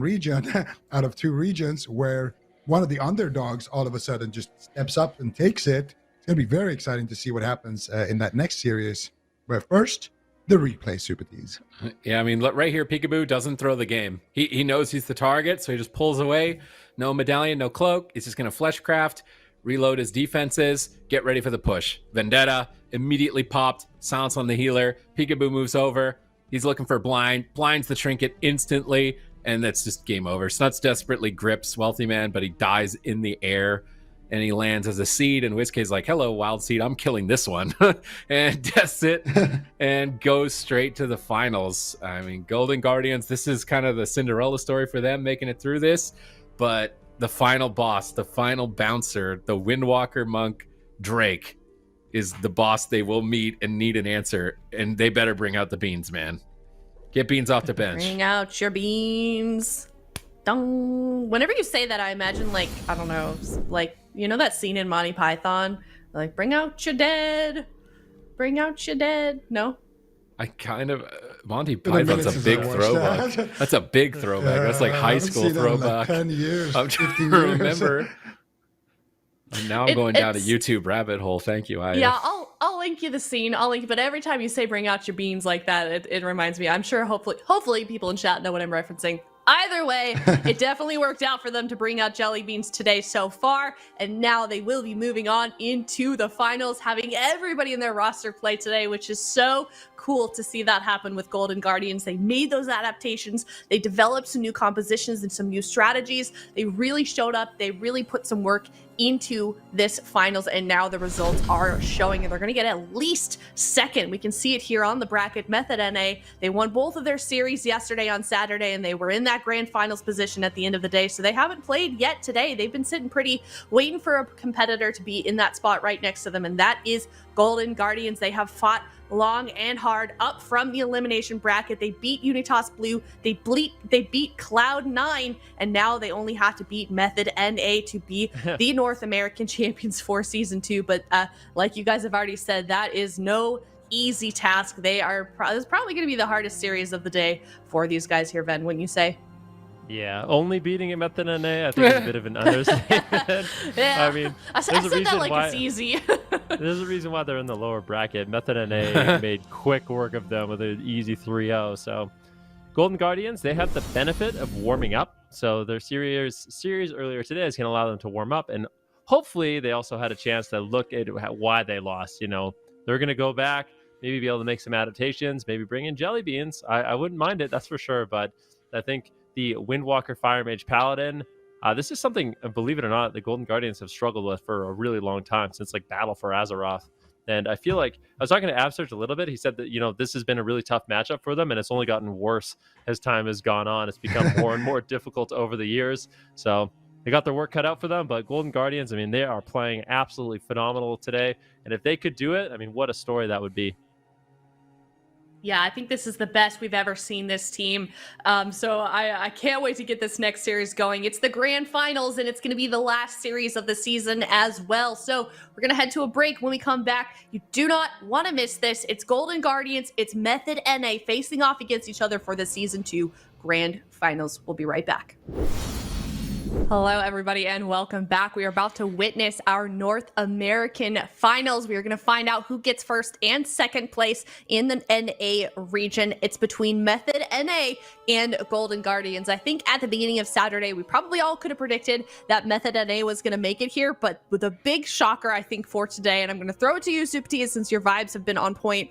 region out of 2 regions where one of the underdogs all of a sudden just steps up and takes it. It's going to be very exciting to see what happens in that next series. But first, the replay, Super Tees. Yeah, I mean, right here, Peekaboo doesn't throw the game. He knows he's the target, so he just pulls away. No medallion, no cloak. He's just going to Fleshcraft, reload his defenses, get ready for the push. Vendetta immediately popped, silence on the healer. Peekaboo moves over. He's looking for blinds the Trinket instantly, and that's just game over. Snuts desperately grips Wealthy Man, but he dies in the air, and he lands as a seed, and Whiskey's like, hello, wild seed, I'm killing this one. And deaths it, and goes straight to the finals. I mean, Golden Guardians, this is kind of the Cinderella story for them, making it through this, but the final boss, the final bouncer, the Windwalker monk, Drake, is the boss they will meet and need an answer, and they better bring out the beans, man. Get beans off the bench. Bring out your beans. Dong. Whenever you say that, I imagine, like, I don't know, like, you know that scene in Monty Python, Like, bring out your dead. Bring out your dead. No? I kind of Monty Been Python's minute a since big I watched throwback. that. That's a big throwback. That's like I high haven't school seen that in, like, throwback. 10 years, I'm trying 15 to years. remember. And now I'm going down a it's- YouTube rabbit hole. Thank you, Aya. Yeah, I'll link you the scene. I'll link, but every time you say bring out your beans like that, it reminds me. I'm sure hopefully people in chat know what I'm referencing. Either way, it definitely worked out for them to bring out jelly beans today so far, and now they will be moving on into the finals, having everybody in their roster play today, which is so cool to see that happen with Golden Guardians. They made those adaptations, they developed some new compositions and some new strategies. They really showed up, they really put some work into this finals, and now the results are showing, and they're going to get at least second. We can see it here on the bracket. Method NA, they won both of their series yesterday on Saturday, and they were in that grand finals position at the end of the day, so they haven't played yet today. They've been sitting pretty, waiting for a competitor to be in that spot right next to them, and that is Golden Guardians. They have fought long and hard up from the elimination bracket. They beat Unitas Blue, they beat Cloud9, and now they only have to beat Method NA to be the North American champions for season 2. But like you guys have already said, that is no easy task. They are it's probably going to be the hardest series of the day for these guys here, Ven, wouldn't you say? Yeah, only beating a Method NA, I think, is a bit of an understatement. Yeah, I mean, I said that like why, it's easy. there's a reason why they're in the lower bracket. Method NA made quick work of them with an easy 3-0. So, Golden Guardians, they have the benefit of warming up. So their series earlier today is going to allow them to warm up, and hopefully they also had a chance to look at why they lost. You know, they're going to go back, maybe be able to make some adaptations, maybe bring in jelly beans. I wouldn't mind it, that's for sure. But I think the Windwalker Fire Mage Paladin, this is something, believe it or not, the Golden Guardians have struggled with for a really long time, since like Battle for Azeroth. And I feel like, I was talking to Absurge a little bit, he said that, you know, this has been a really tough matchup for them, and it's only gotten worse as time has gone on. It's become more and more difficult over the years. So they got their work cut out for them, but Golden Guardians, I mean, they are playing absolutely phenomenal today. And if they could do it, I mean, what a story that would be. Yeah, I think this is the best we've ever seen this team. So I can't wait to get this next series going. It's the grand finals, and it's going to be the last series of the season as well. So we're going to head to a break. When we come back, you do not want to miss this. It's Golden Guardians, it's Method NA facing off against each other for the season 2 grand finals. We'll be right back. Hello, everybody, and welcome back. We are about to witness our North American finals. We are going to find out who gets first and second place in the NA region. It's between Method NA and Golden Guardians. I think at the beginning of Saturday, we probably all could have predicted that Method NA was going to make it here, but with a big shocker, I think, for today, and I'm going to throw it to you, Suptia, since your vibes have been on point,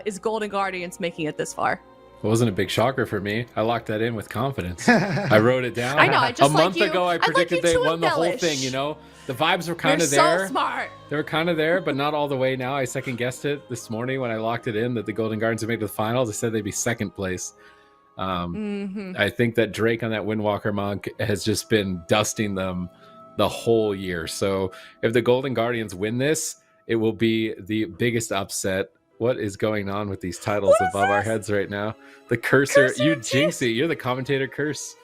is Golden Guardians making it this far. It wasn't a big shocker for me. I locked that in with confidence. I wrote it down. I know. I just a month ago, I predicted they won the whole embellish. thing. You know, the vibes were kind of You're there. so smart. They were kind of there, but not all the way. Now I second guessed it this morning when I locked it in that the Golden Guardians would make the finals. I said they'd be second place. I think that Drake on that Windwalker Monk has just been dusting them the whole year. So if the Golden Guardians win this, it will be the biggest upset. What is going on with these titles above our heads right now? The cursor, you jinx it. You're the commentator curse.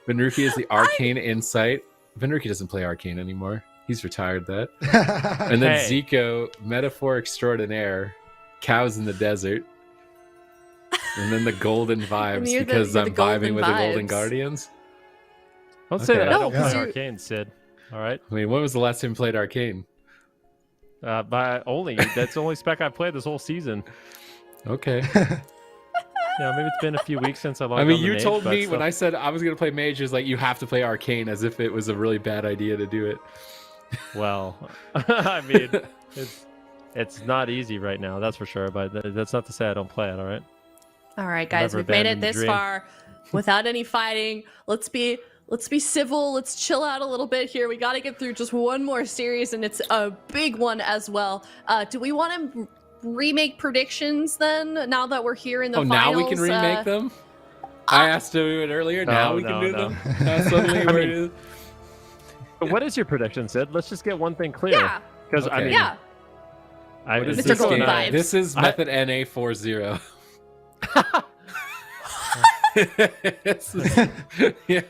Venruki is the arcane insight. Venruki doesn't play arcane anymore. He's retired that. And then Zico, metaphor extraordinaire, cows in the desert. And then the golden vibes you're because the I'm golden vibing with the Golden vibes. Guardians. Don't say that. I No, don't play 'cause you're- Arcane, Sid. All right. I mean, when was the last time you played arcane? That's the only spec I've played this whole season. Okay. Yeah, maybe it's been a few weeks since I logged I mean, on the you mage, told but me still. when I said I was going to play mage, is like, you have to play arcane, as if it was a really bad idea to do it. Well, I mean, it's not easy right now, that's for sure. But that's not to say I don't play it. All right. All right, guys, Never we've made it abandon the this dream. far without any fighting. Let's be civil. Let's chill out a little bit here. We got to get through just one more series, and it's a big one as well. Do we want to remake predictions then? Now that we're here in the finals, now we can remake them. I asked to do it earlier. Now we can do no. them. Now suddenly we're. But what is your prediction, Sid? Let's just get one thing clear. Yeah, Because I Okay. mean, yeah. What is Mr. this Golden game? Vibes. This is Method NA 4-0. Yeah.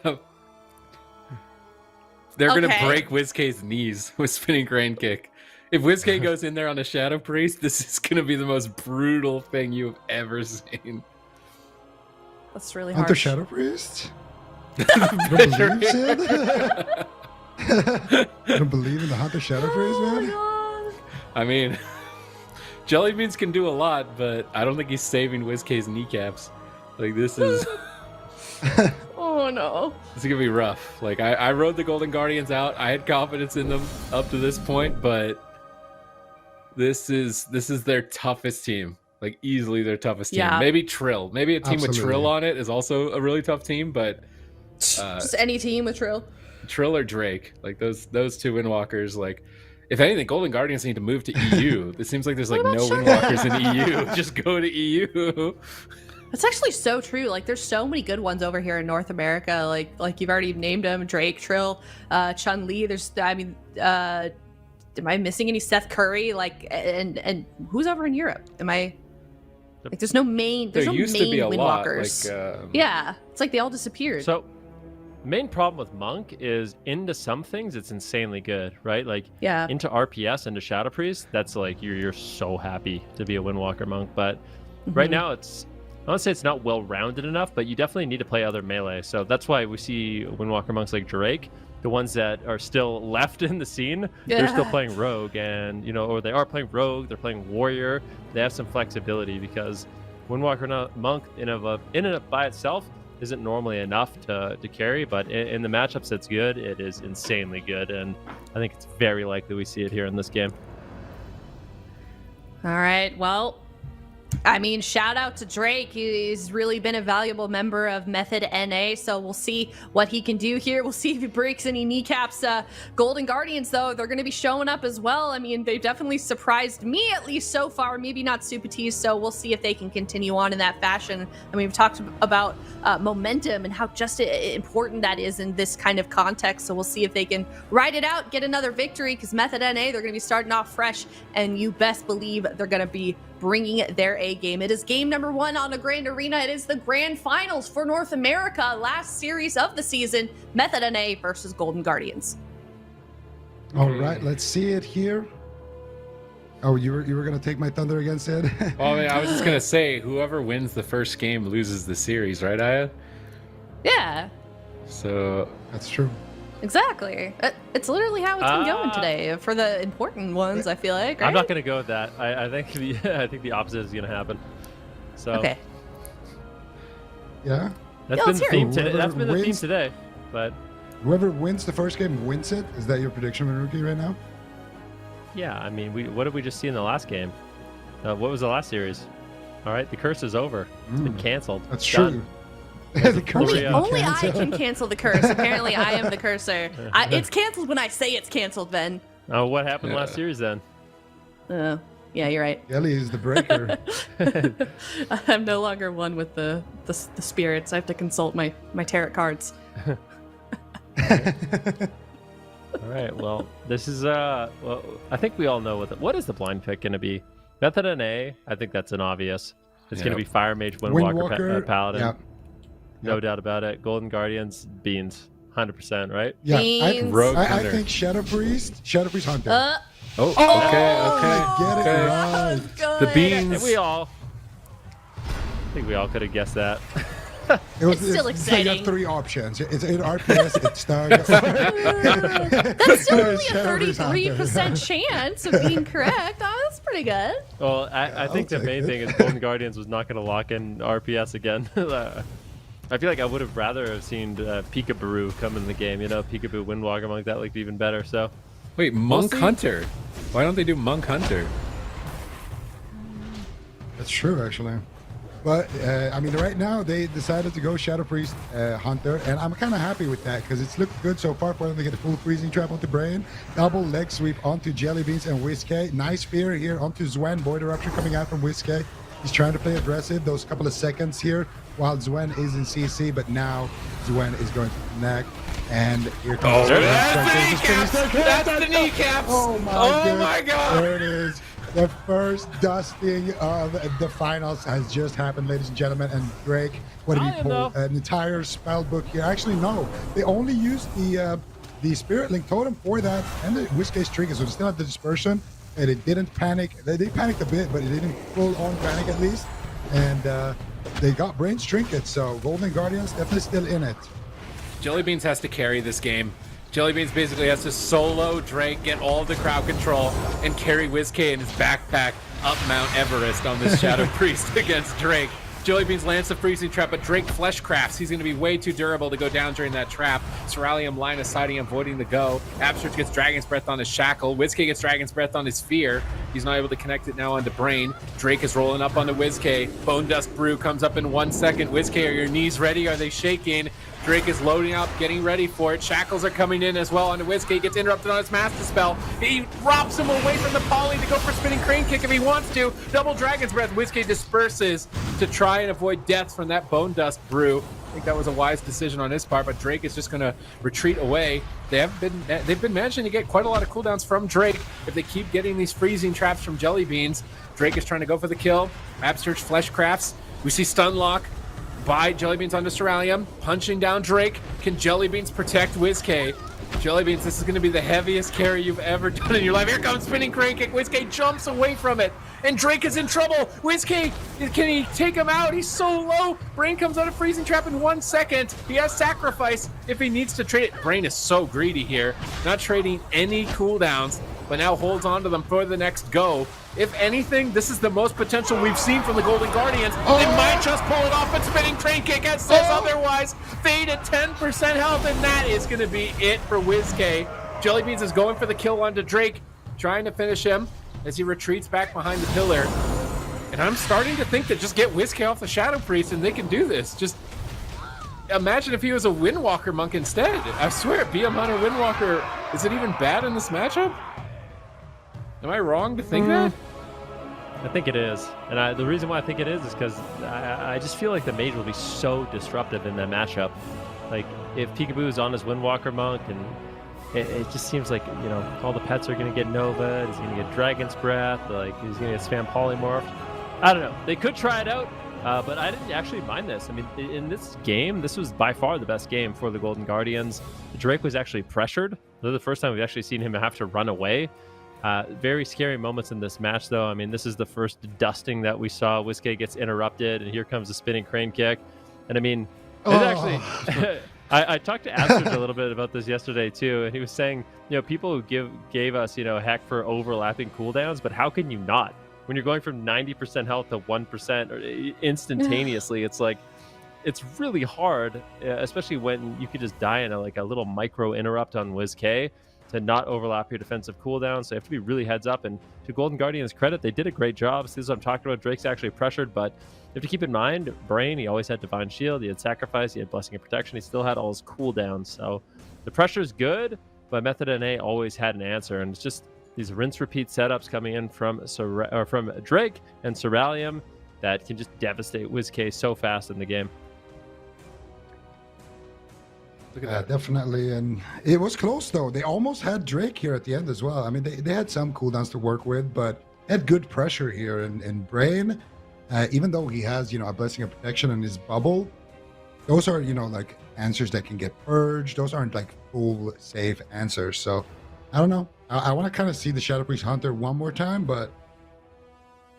They're gonna Okay. break WizK's knees with spinning grain kick. If WizK goes in there on a Shadow Priest, this is going to be the most brutal thing you've ever seen. That's really Hunter hard. Shadow Priest? You don't believe, Sid? You don't believe in the Hunter Shadow Priest, man? God. I mean, Jellybeans can do a lot, but I don't think he's saving WizK's kneecaps. Like, this is... Oh no. This is gonna be rough. Like I rode the Golden Guardians out. I had confidence in them up to this point, but this is their toughest team. Like easily their toughest team. Yeah. Maybe Trill. Maybe a team with Absolutely. Trill on it is also a really tough team, but Just any team with Trill. Trill or Drake, like those two Windwalkers, like if anything, Golden Guardians need to move to EU. It seems like there's like What no about Windwalkers in EU. Just go to E EU. That's actually so true. Like, there's so many good ones over here in North America. Like you've already named them: Drake, Trill, Chun-Li. Am I missing any? Seth Curry. Like, and who's over in Europe? Like, there's no main. There's There no used main to be a lot. Windwalkers. Like, Yeah, it's like they all disappeared. So, main problem with Monk is into some things it's insanely good, right? Like yeah, into RPS, into Shadow Priest, that's like you're so happy to be a Windwalker Monk. But right Mhm. now I don't say it's not well-rounded enough, but you definitely need to play other melee. So that's why we see Windwalker Monks like Drake, the ones that are still left in the scene, they're still Yeah. playing Rogue, and or they are playing Rogue, they're playing Warrior. They have some flexibility because Windwalker Monk in and of by itself isn't normally enough to carry, but in the matchups that's good, it is insanely good, and I think it's very likely we see it here in this game. All right. Well, I mean, shout out to Drake. He's really been a valuable member of Method NA, so we'll see what he can do here. We'll see if he breaks any kneecaps. Golden Guardians, though, they're going to be showing up as well. I mean, they definitely surprised me, at least so far. Maybe not Supatis, so we'll see if they can continue on in that fashion. I mean, we've talked about momentum and how just important that is in this kind of context, so we'll see if they can ride it out, get another victory, because Method NA, they're going to be starting off fresh, and you best believe they're going to be bringing their A game. It is game number 1 on the Grand Arena. It is the Grand Finals for North America. Last series of the season, Method NA versus Golden Guardians. All right, let's see it here. Oh, you were gonna take my thunder again, Sid? Well, I mean, I was just gonna say, whoever wins the first game loses the series, right, Aya? Yeah, So That's true. exactly. It's literally how it's been going today for the important ones, I feel like, right? I'm not going to go with that. I think the opposite is going to happen. So Okay. Yeah. that's Yeah, been let's the hear theme it. today. That's been the theme Wins- today. But Whoever wins the first game wins it. Is that your prediction, Rookie, right now? yeah, I mean, what did we just see in the last game? What was the last series? All right, the curse is over. It's been canceled. That's It's true. done. The curse Only- has been Only I canceled. can cancel the curse. Apparently, I am the cursor. It's canceled when I say it's canceled, Ben. What happened last Yeah. series then? Yeah, you're right. Ellie is the breaker. I'm no longer one with the spirits. I have to consult my tarot cards. All right. Well, this is well, I think we all know what is the blind pick going to be. Method NA. I think that's an obvious. It's going to be Fire Mage, Windwalker, Paladin. Yeah. No doubt about it. Golden Guardians, Beans, 100%. Right? Yeah. Beans. Rogue I Hunter. think Shadow Priest Hunter. Oh, Oh, okay. get it right. Good. The beans. And I think we all could have guessed that. It's still You exciting. have 3 options. It's in RPS. It's Stug. That's still only a Shadow Priest Hunter. 33% chance of being correct. Oh, that's pretty good. Well, I think the take main it. thing is Golden Guardians was not going to lock in RPS again. I feel like I would have rather have seen Peekaboo come in the game. Peekaboo Windwalker Monk, that looked even better. So Wait, Monk see. Hunter. Why don't they do Monk Hunter? That's true, actually. But, I mean, right now, they decided to go Shadow Priest Hunter, and I'm kind of happy with that, because it's looked good so far for them to get a full freezing trap onto Brain, double leg sweep onto Jellybeans and Whiskey, nice spear here onto Zwen, Void Eruption coming out from Whiskey. He's trying to play aggressive those couple of seconds here, while Zwen is in CC, but now Zwen is going to connect, and here comes That's the kneecaps! Oh my, Oh my god! There it is. The first dusting of the finals has just happened, ladies and gentlemen. And Drake, what did I he didn't pull? know. An entire spell book here. Actually, no. They only used the Spirit Link Totem for that and the Whiskey's Trigger, so they still have the dispersion. and it didn't panic. They panicked a bit, but it didn't full on panic at least. And they got Brain's trinket, so Golden Guardians definitely still in it. Jellybeans has to carry this game. Jellybeans basically has to solo Drake, get all of the crowd control, and carry WizK in his backpack up Mount Everest on this Shadow Priest against Drake. Jellybeans lands the freezing trap, but Drake flesh crafts. He's going to be way too durable to go down during that trap. Ceralium line of sighting, avoiding the go. Absurge gets Dragon's Breath on his shackle. WizK gets Dragon's Breath on his fear. He's not able to connect it now onto Brain. Drake is rolling up onto WizK. Bone Dust Brew comes up in 1 second. WizK, are your knees ready? Are they shaking? Drake is loading up, getting ready for it. Shackles are coming in as well onto WizK. Gets interrupted on his Master Spell. He robs him away from the Poly to go for Spinning Crane Kick if he wants to. Double Dragon's Breath. WizK disperses to try and avoid death from that Bone Dust Brew. I think that was a wise decision on his part, but Drake is just going to retreat away. They've been managing to get quite a lot of cooldowns from Drake. If they keep getting these freezing traps from Jellybeans, Drake is trying to go for the kill. Absurge Flesh Crafts. We see Stun Lock by Jellybeans onto Ceralium, punching down Drake. Can Jellybeans protect WizK? Jellybeans, this is going to be the heaviest carry you've ever done in your life. Here comes Spinning Crane Kick. WizK jumps away from it, and Drake is in trouble. WizK, can he take him out? He's so low. Brain comes out of freezing trap in 1 second. He has sacrifice if he needs to trade it. Brain is so greedy here, not trading any cooldowns, but now holds on to them for the next go. If anything, this is the most potential we've seen from the Golden Guardians. They might just pull it off, but Spinning Crane Kick says otherwise. Fade at 10% health, and that is going to be it for WizK. Jellybeans is going for the kill onto Drake, trying to finish him as he retreats back behind the pillar. And I'm starting to think that just get WizK off the Shadow Priest and they can do this. Just imagine if he was a Windwalker monk instead. I swear, BM or Windwalker, is it even bad in this matchup? Am I wrong to think that? I think it is. And the reason why I think it is because I just feel like the mage will be so disruptive in that matchup. Like, if Peekaboo is on his Windwalker monk, and it just seems like, you know, all the pets are going to get Nova, he's going to get Dragon's Breath, like, he's going to get Spam Polymorph. I don't know. They could try it out, but I didn't actually mind this. I mean, in this game, this was by far the best game for the Golden Guardians. Drake was actually pressured. This is the first time we've actually seen him have to run away. Very scary moments in this match, though. I mean, this is the first dusting that we saw. WizK gets interrupted, and here comes the Spinning Crane Kick. And I mean, actually, I talked to Absurge a little bit about this yesterday too, and he was saying, you know, people who gave us, you know, heck for overlapping cooldowns, but how can you not? When you're going from 90% health to 1% or instantaneously, it's like, it's really hard, especially when you could just die in a little micro interrupt on WizK, to not overlap your defensive cooldown. So you have to be really heads up. And to Golden Guardians' credit, they did a great job. So this is what I'm talking about. Drake's actually pressured, but you have to keep in mind, Brain, he always had Divine Shield, he had Sacrifice, he had Blessing of Protection, he still had all his cooldowns. So the pressure is good, but Method NA always had an answer. And it's just these rinse-repeat setups coming in from Drake and Ceralium that can just devastate WizK so fast in the game. Look at that. Definitely, and it was close though. They almost had Drake here at the end as well. I mean, they had some cooldowns to work with, but had good pressure here. And Brain, even though he has, you know, a Blessing of Protection in his bubble, those are, you know, like answers that can get purged. Those aren't like full safe answers. So I don't know. I want to kind of see the Shadow Priest Hunter one more time, but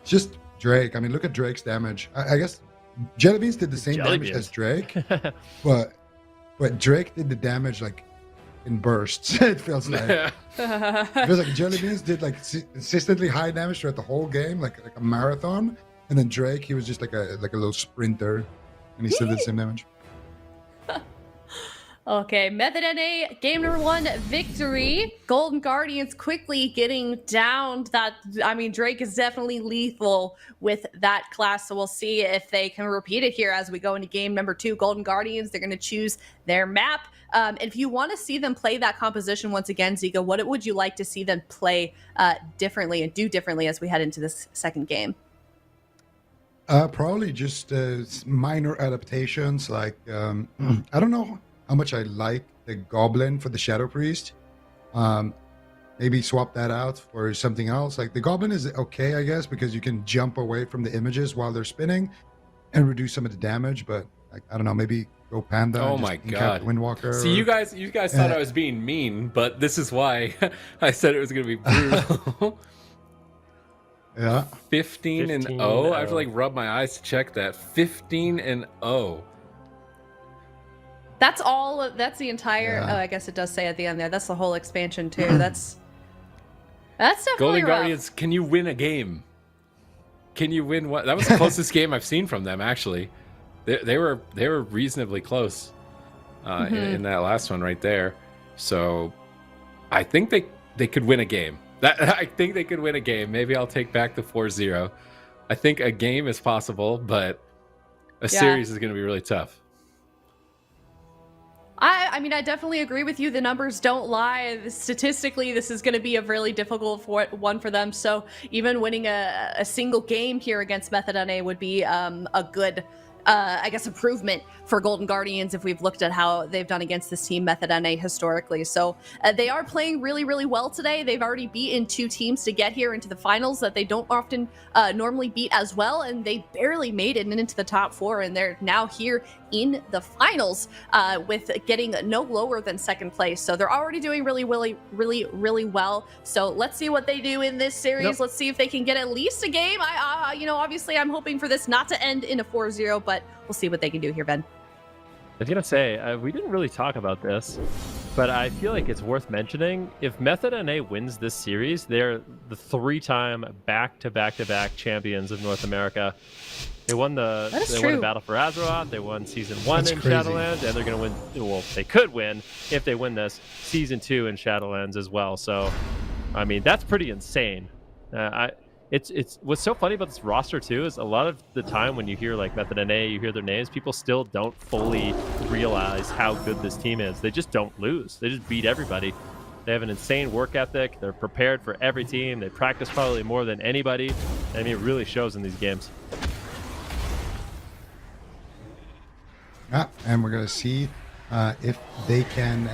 it's just Drake. I mean, look at Drake's damage. I guess Jellybeans did the same damage as Drake, but Drake did the damage like in bursts. It feels like. It feels like Jellybeans did like consistently high damage throughout the whole game, like a marathon, and then Drake, he was just like a little sprinter, and he still did the same damage. Okay, Method NA, game number 1 victory. Golden Guardians quickly getting down that, I mean, Drake is definitely lethal with that class, so we'll see if they can repeat it here as we go into game number 2. Golden Guardians, they're going to choose their map. And if you want to see them play that composition once again, Zika, what would you like to see them play differently and do differently as we head into this second game? Probably just minor adaptations, like, I don't know how much I like the Goblin for the Shadow Priest. Maybe swap that out for something else. Like the Goblin is okay, I guess, because you can jump away from the images while they're spinning and reduce some of the damage. But like, I don't know, maybe go Panda. Oh my god, Windwalker. See, you guys thought I was being mean, but this is why I said it was going to be brutal. Yeah. 15-0. I have to like rub my eyes to check that. 15-0. That's all. That's the entire. Yeah. Oh, I guess it does say at the end there. That's the whole expansion too. That's definitely Golden rough. Guardians, can you win a game? Can you win what? That was the closest game I've seen from them, actually. They were reasonably close in that last one right there. So I think they could win a game. I think they could win a game. Maybe I'll take back the 4-0. I think a game is possible, but a series is going to be really tough. I mean, I definitely agree with you. The numbers don't lie. Statistically, this is going to be a really difficult one for them. So even winning a single game here against Method NA would be a good, I guess, improvement for Golden Guardians if we've looked at how they've done against this team, Method NA, historically. So they are playing really, really well today. They've already beaten 2 teams to get here into the finals that they don't often normally beat as well, and they barely made it into the top 4, and they're now here in the finals with getting no lower than second place. So they're already doing really, really, really, really well. So let's see what they do in this series. Yep. Let's see if they can get at least a game. Obviously I'm hoping for this not to end in a 4-0, but we'll see what they can do here, Ben. I was going to say, we didn't really talk about this, but I feel like it's worth mentioning. If Method NA wins this series, they're the 3-time back-to-back-to-back champions of North America. They won won Battle for Azeroth, they won Season 1 in crazy. Shadowlands, and they're going to win, well, they could win, if they win this, Season 2 in Shadowlands as well. So, I mean, that's pretty insane. It's what's so funny about this roster too is a lot of the time when you hear like Method NA, you hear their names, people still don't fully realize how good this team is. They just don't lose. They just beat everybody. They have an insane work ethic. They're prepared for every team. They practice probably more than anybody. I mean, it really shows in these games. Yeah, and we're gonna see if they can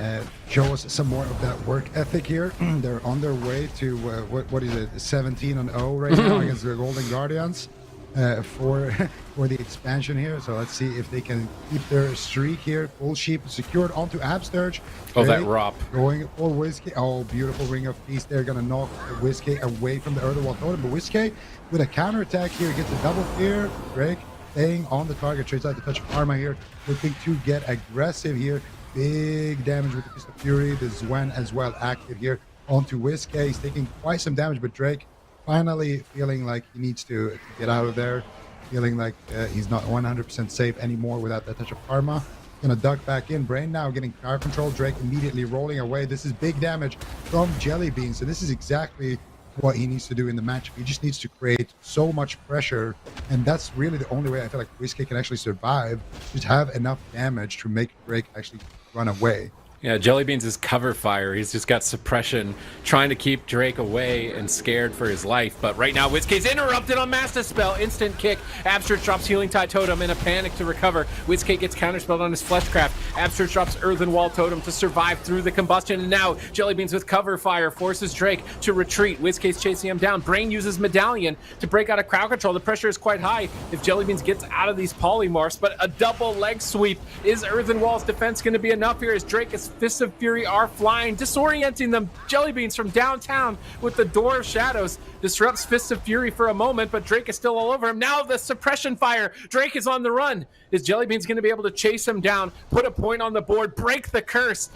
show us some more of that work ethic here. They're on their way to what is it, 17-0 right now against the Golden Guardians for the expansion here. So let's see if they can keep their streak here. Full sheep secured onto Absturge. Oh, that ROP. Going for Whiskey. Oh, beautiful Ring of Peace. They're gonna knock Whiskey away from the Earthenwall Totem, but Whiskey with a counterattack here gets a double fear. Drake staying on the target, trades out the touch of Karma here, looking to get aggressive here. Big damage with the Fist of Fury. The Zwen as well active here onto Whiskey. He's taking quite some damage, but Drake finally feeling like he needs to get out of there, feeling like he's not 100% safe anymore without that touch of Karma. Gonna duck back in. Brain now getting power control. Drake immediately rolling away. This is big damage from Jellybean. So this is exactly what he needs to do in the match. He just needs to create so much pressure, and that's really the only way I feel like Whiskey can actually survive. Just have enough damage to make Drake actually run away. Yeah, Jellybeans is cover fire. He's just got suppression, trying to keep Drake away and scared for his life. But right now, Whiskey's interrupted on Master Spell. Instant kick. Absturge drops Healing Tide Totem in a panic to recover. Whiskey gets counterspelled on his Fleshcraft. Absturge drops Earthen Wall Totem to survive through the combustion. And now, Jellybeans with cover fire forces Drake to retreat. Whiskey's chasing him down. Brain uses Medallion to break out of crowd control. The pressure is quite high if Jellybeans gets out of these polymorphs. But a double leg sweep. Is Earthen Wall's defense going to be enough here as Drake is Fists of Fury are flying, disorienting them. Jellybeans from downtown with the Door of Shadows disrupts Fists of Fury for a moment, but Drake is still all over him. Now the suppression fire. Drake is on the run. Is Jellybeans going to be able to chase him down, put a point on the board, break the curse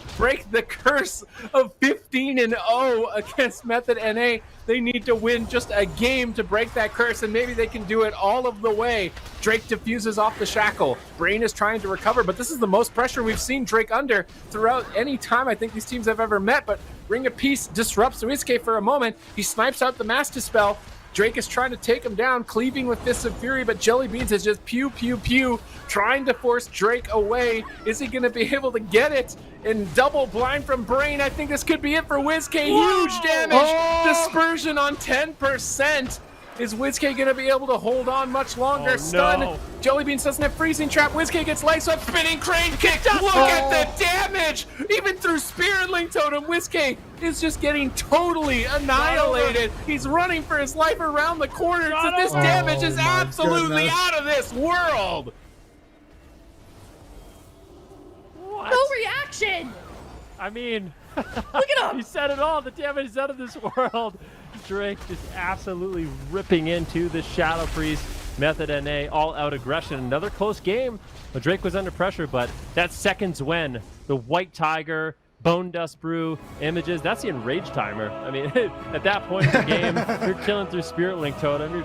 of 15-0 against Method NA? They need to win just a game to break that curse, and maybe they can do it all of the way. Drake diffuses off the shackle. Brain is trying to recover, but this is the most pressure we've seen Drake under throughout any time I think these teams have ever met. But Ring of Peace disrupts Whiskey for a moment. He snipes out the Master Spell. Drake is trying to take him down, cleaving with Fists of Fury, but Jellybeans is just pew, pew, pew, trying to force Drake away. Is he going to be able to get it? And double blind from Brain. I think this could be it for Whiskey. Huge damage. Dispersion on 10%. Is Whiskey going to be able to hold on much longer? Stun. Jellybeans doesn't have freezing trap. Whiskey gets light swept. Spinning crane kick. Look at the damage. Even through Spear and Link Totem, Whiskey is just getting totally annihilated. He's running for his life around the corner. This damage is absolutely out of this world. What? No reaction. I mean, Look at him. he said it all. The damage is out of this world. Drake just absolutely ripping into the Shadow Priest. Method NA all out aggression. Another close game. Drake was under pressure, but that seconds when the White Tiger, Bone Dust Brew images, that's the enrage timer. I mean, at that point in the game, you're killing through Spirit Link Totem.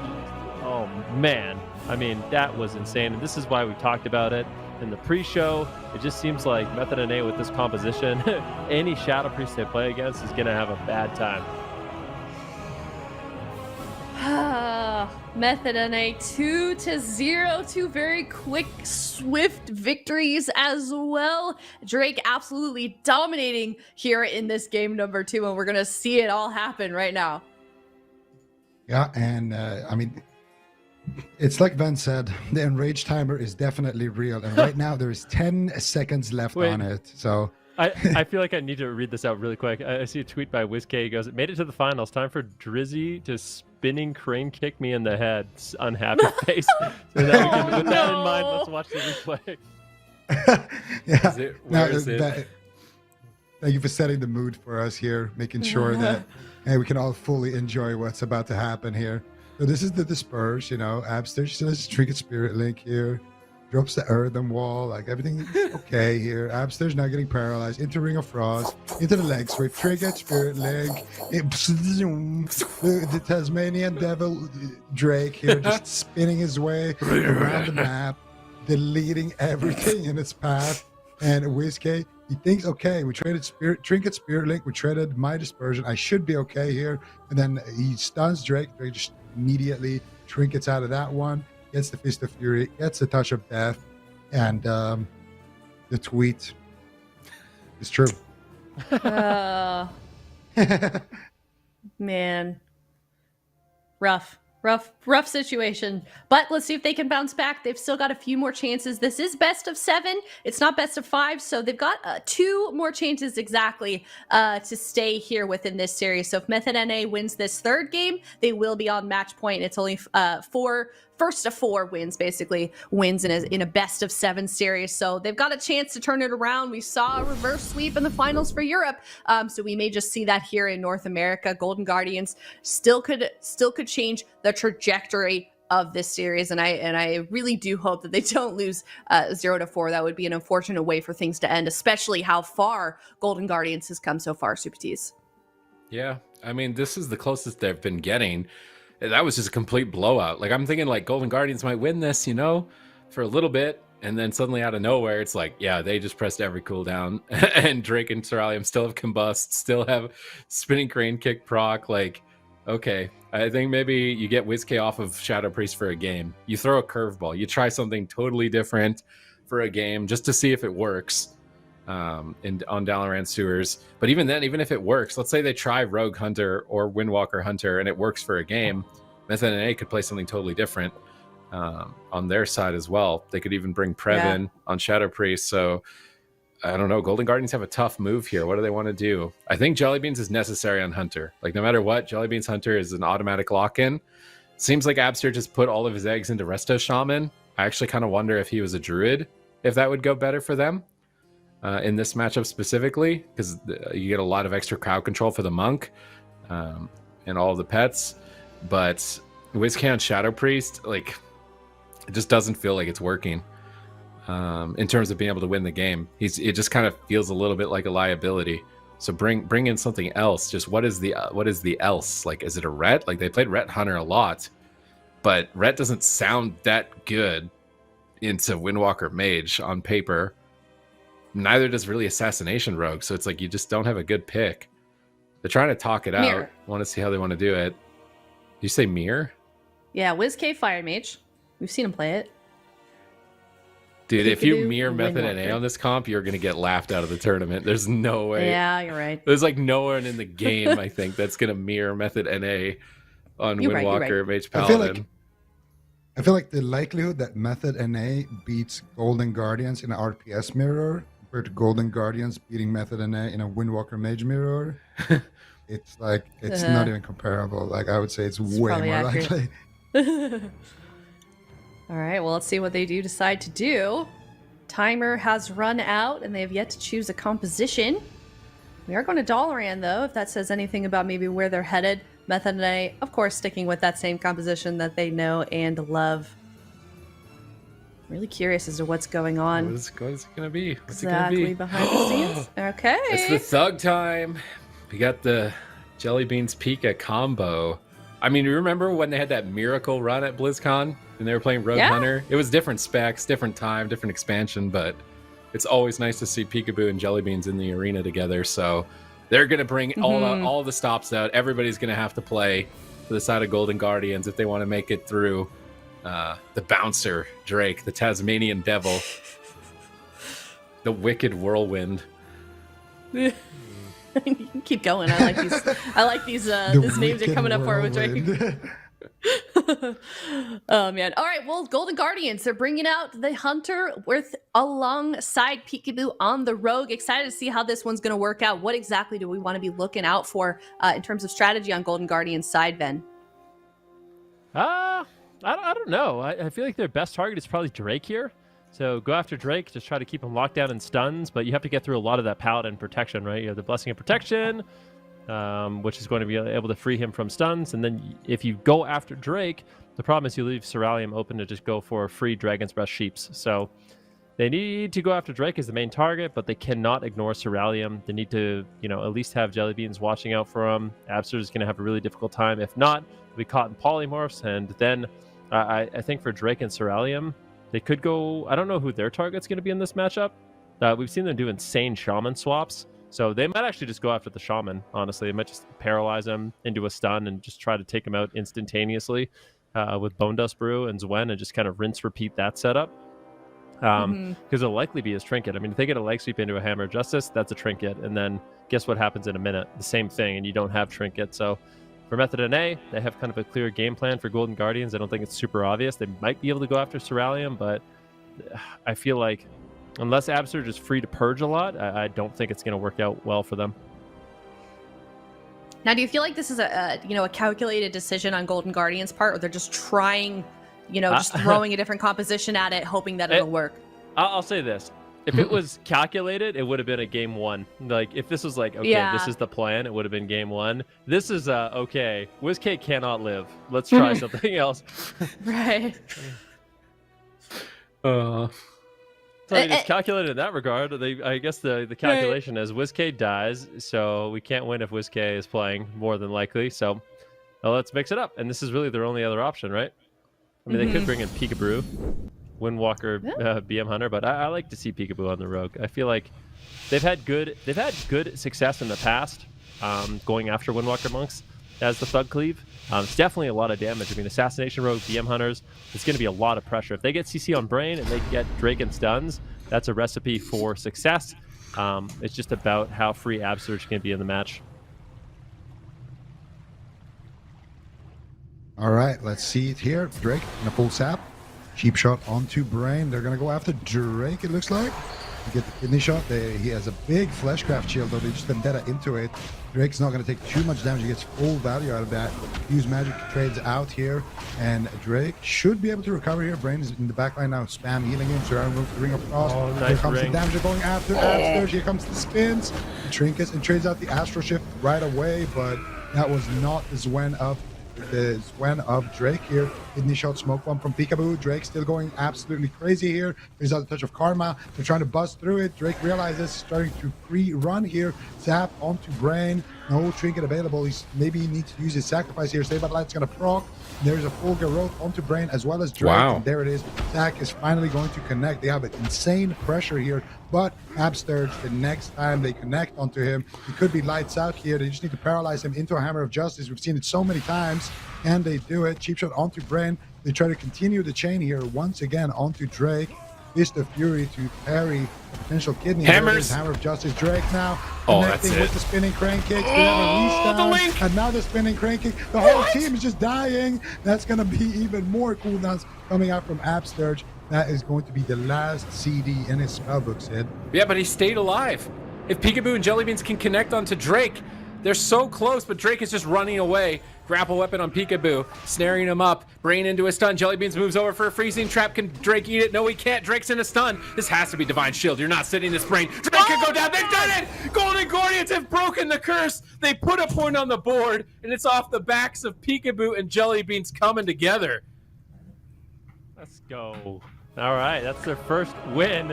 Oh man. I mean, that was insane. And this is why we talked about it in the pre-show. It just seems like Method NA with this composition, any Shadow Priest they play against is going to have a bad time. Method NA 2-0, two very quick, swift victories as well. Drake absolutely dominating here in this game number 2, and we're gonna see it all happen right now. Yeah, and I mean, it's like Van said, the enrage timer is definitely real, and right now there is 10 seconds left on it. So I feel like I need to read this out really quick. I see a tweet by WizK. He goes, "It made it to the finals. Time for Drizzy to spinning crane kick me in the head." Unhappy face. So that we can, with that in mind, let's watch the replay. Yeah. Where is it? Thank you for setting the mood for us here, making sure that hey, we can all fully enjoy what's about to happen here. So this is the disperse, you know. Abster says Trinket Spirit Link here. Drops the earthen wall, like everything is okay here. Abster's now getting paralyzed. Into Ring of Frost, into the leg sweep, Trinket Spirit Link. The Tasmanian Devil Drake here just spinning his way around the map, deleting everything in its path. And WizK, he thinks, okay, we traded Trinket Spirit Link, we traded my dispersion, I should be okay here. And then he stuns Drake. Drake just immediately trinkets out of that one. Gets the Fist of Fury, gets the Touch of Death, and the tweet is true. Man. Rough situation. But let's see if they can bounce back. They've still got a few more chances. This is best of 7. It's not best of 5. So they've got 2 more chances exactly to stay here within this series. So if Method NA wins this 3rd game, they will be on match point. It's only first of 4 wins, basically, wins in a best of 7 series. So they've got a chance to turn it around. We saw a reverse sweep in the finals for Europe. So we may just see that here in North America. Golden Guardians still could change the trajectory of this series. And I really do hope that they don't lose 0-4. That would be an unfortunate way for things to end, especially how far Golden Guardians has come so far, Super Tees. Yeah, I mean, this is the closest they've been getting. That was just a complete blowout. Like, I'm thinking like Golden Guardians might win this, you know, for a little bit. And then suddenly out of nowhere, it's like, yeah, they just pressed every cooldown. And Drake and Ceruleum still have Combust, still have Spinning Crane Kick proc. Like, okay, I think maybe you get WizK off of Shadow Priest for a game. You throw a curveball. You try something totally different for a game just to see if it works on Dalaran Sewers. But even then, even if it works, let's say they try Rogue Hunter or Windwalker Hunter and it works for a game, Method NA could play something totally different on their side as well. They could even bring Previn on Shadow Priest. So I don't know. Golden Guardians have a tough move here. What do they want to do? I think Jellybeans is necessary on Hunter. Like, no matter what, Jellybeans Hunter is an automatic lock-in. Seems like Abster just put all of his eggs into Resto Shaman. I actually kind of wonder if he was a Druid, if that would go better for them in this matchup specifically, because you get a lot of extra crowd control for the Monk and all of the pets. But WizK on Shadow Priest, like, it just doesn't feel like it's working. In terms of being able to win the game, it just kind of feels a little bit like a liability. So bring in something else. Just what is the else? Like, is it a Ret? Like, they played Ret Hunter a lot, but Ret doesn't sound that good into Windwalker Mage on paper. Neither does really Assassination Rogue. So it's like you just don't have a good pick. They're trying to talk it out. Want to see how they want to do it. Did you say Mirror? Yeah, WizK Fire Mage. We've seen him play it. Dude, if you mirror Method NA on this comp, you're going to get laughed out of the tournament. There's no way. Yeah, you're right. There's like no one in the game, I think, that's going to mirror Method NA on Windwalker Mage Paladin. I feel like the likelihood that Method NA beats Golden Guardians in an RPS mirror compared to Golden Guardians beating Method NA in a Windwalker Mage mirror, it's not even comparable. Like, I would say it's way more likely. All right, well, let's see what they decide to do. Timer has run out, and they have yet to choose a composition. We are going to Dalaran, though, if that says anything about maybe where they're headed. Method and A, of course, sticking with that same composition that they know and love. Really curious as to what's going on. What is it going to be? What's exactly it going to be? behind the scenes. Okay. It's the Thug time. We got the Jelly Beans Pika combo. I mean, you remember when they had that miracle run at BlizzCon and they were playing Rogue Hunter? It was different specs, different time, different expansion, but it's always nice to see Peekaboo and Jelly Beans in the arena together. So they're going to bring all the stops out. Everybody's going to have to play for the side of Golden Guardians if they want to make it through the bouncer, Drake, the Tasmanian Devil, the Wicked Whirlwind. You can keep going. I like these. These names are coming up for it with Drake. Oh man! All right. Well, Golden Guardians, they're bringing out the Hunter with alongside Peekaboo on the Rogue. Excited to see how this one's going to work out. What exactly do we want to be looking out for in terms of strategy on Golden Guardians' side, Ben? I don't know. I feel like their best target is probably Drake here. So go after Drake, just try to keep him locked down in stuns, but you have to get through a lot of that Paladin protection, right? You have the Blessing of Protection, which is going to be able to free him from stuns. And then if you go after Drake, the problem is you leave Ceralium open to just go for free Dragon's Breath Sheeps. So they need to go after Drake as the main target, but they cannot ignore Ceralium. They need to, at least have Jelly Beans watching out for him. Abster is going to have a really difficult time. If not, they'll be caught in polymorphs. And then I think for Drake and Ceralium, they could go. I don't know who their target's going to be in this matchup. We've seen them do insane shaman swaps, so they might actually just go after the shaman. Honestly, they might just paralyze him into a stun and just try to take him out instantaneously with Bone Dust Brew and Zwen, and just kind of rinse repeat that setup. Because it'll likely be his trinket. I mean, if they get a leg sweep into a Hammer of Justice, that's a trinket, and then guess what happens in a minute? The same thing, and you don't have trinket. So for Method and A, they have kind of a clear game plan for Golden Guardians. I don't think it's super obvious. They might be able to go after Ceralium, but I feel like unless Absurge is free to purge a lot, I don't think it's going to work out well for them. Now, do you feel like this is a calculated decision on Golden Guardians' part, or they're just trying, just throwing a different composition at it, hoping that it'll work? I'll say this. If it was calculated, it would have been a game one. Like, if this was like, okay, this is the plan, it would have been game one. This is, okay, WizK cannot live. Let's try something else. Right. So it's calculated in that regard. I guess the calculation is WizK dies, so we can't win if WizK is playing, more than likely. So let's mix it up. And this is really their only other option, right? I mean, they could bring in Peekaboo, Windwalker, BM Hunter, but I like to see Peekaboo on the Rogue. I feel like they've had good success in the past going after Windwalker monks as the Thug Cleave. It's definitely a lot of damage. I mean, Assassination Rogue, BM Hunters, it's going to be a lot of pressure. If they get CC on Brain and they get Drake and stuns, that's a recipe for success. It's just about how free Absurge can be in the match. All right, let's see it here. Drake in a full sap. Cheap shot onto Brain. They're going to go after Drake, it looks like. To get the kidney shot. He has a big Fleshcraft shield, though. They just vendetta into it. Drake's not going to take too much damage. He gets full value out of that. Use magic trades out here. And Drake should be able to recover here. Brain is in the back line now. Spam healing him. Surround ring of frost. Nice. Here comes ring. the damage. They're going after Abster. Here comes the spins. The trinkets and trades out the Astro Shift right away. But that was not the Zwen of Drake here. Kidney shot, smoke bomb from Peekaboo. Drake still going absolutely crazy here. There's a touch of karma. They're trying to bust through it. Drake realizes starting to pre-run here. Zap onto Brain. No trinket available. Maybe he needs to use his sacrifice here. Save Light's gonna proc. There's a full Garrote onto Brain as well as Drake. Wow. And there it is. Zac is finally going to connect. They have an insane pressure here, but Absturge, the next time they connect onto him, he could be lights out here. They just need to paralyze him into a Hammer of Justice. We've seen it so many times, and they do it. Cheap shot onto Brain. They try to continue the chain here once again onto Drake. Fist of Fury to parry a potential kidney. Hammers. Hammer of Justice. Drake now That's connecting it. with the spinning crane kick. They have a restart, the link. and now the spinning crane kick. The whole team is just dying. That's going to be even more cooldowns coming out from Absturge. That is going to be the last CD in his spellbook, Sid. Yeah, but he stayed alive. If Peekaboo and Jellybeans can connect onto Drake, They're so close, but Drake is just running away. Grapple weapon on Peekaboo, snaring him up. Brain into a stun. Jellybeans moves over for a freezing trap. Can Drake eat it? No, he can't. Drake's in a stun. This has to be Divine Shield. You're not sitting this Brain. Drake can go down. They've done it! Golden Guardians have broken the curse. They put a point on the board, and it's off the backs of Peekaboo and Jellybeans coming together. Let's go. All right, that's their first win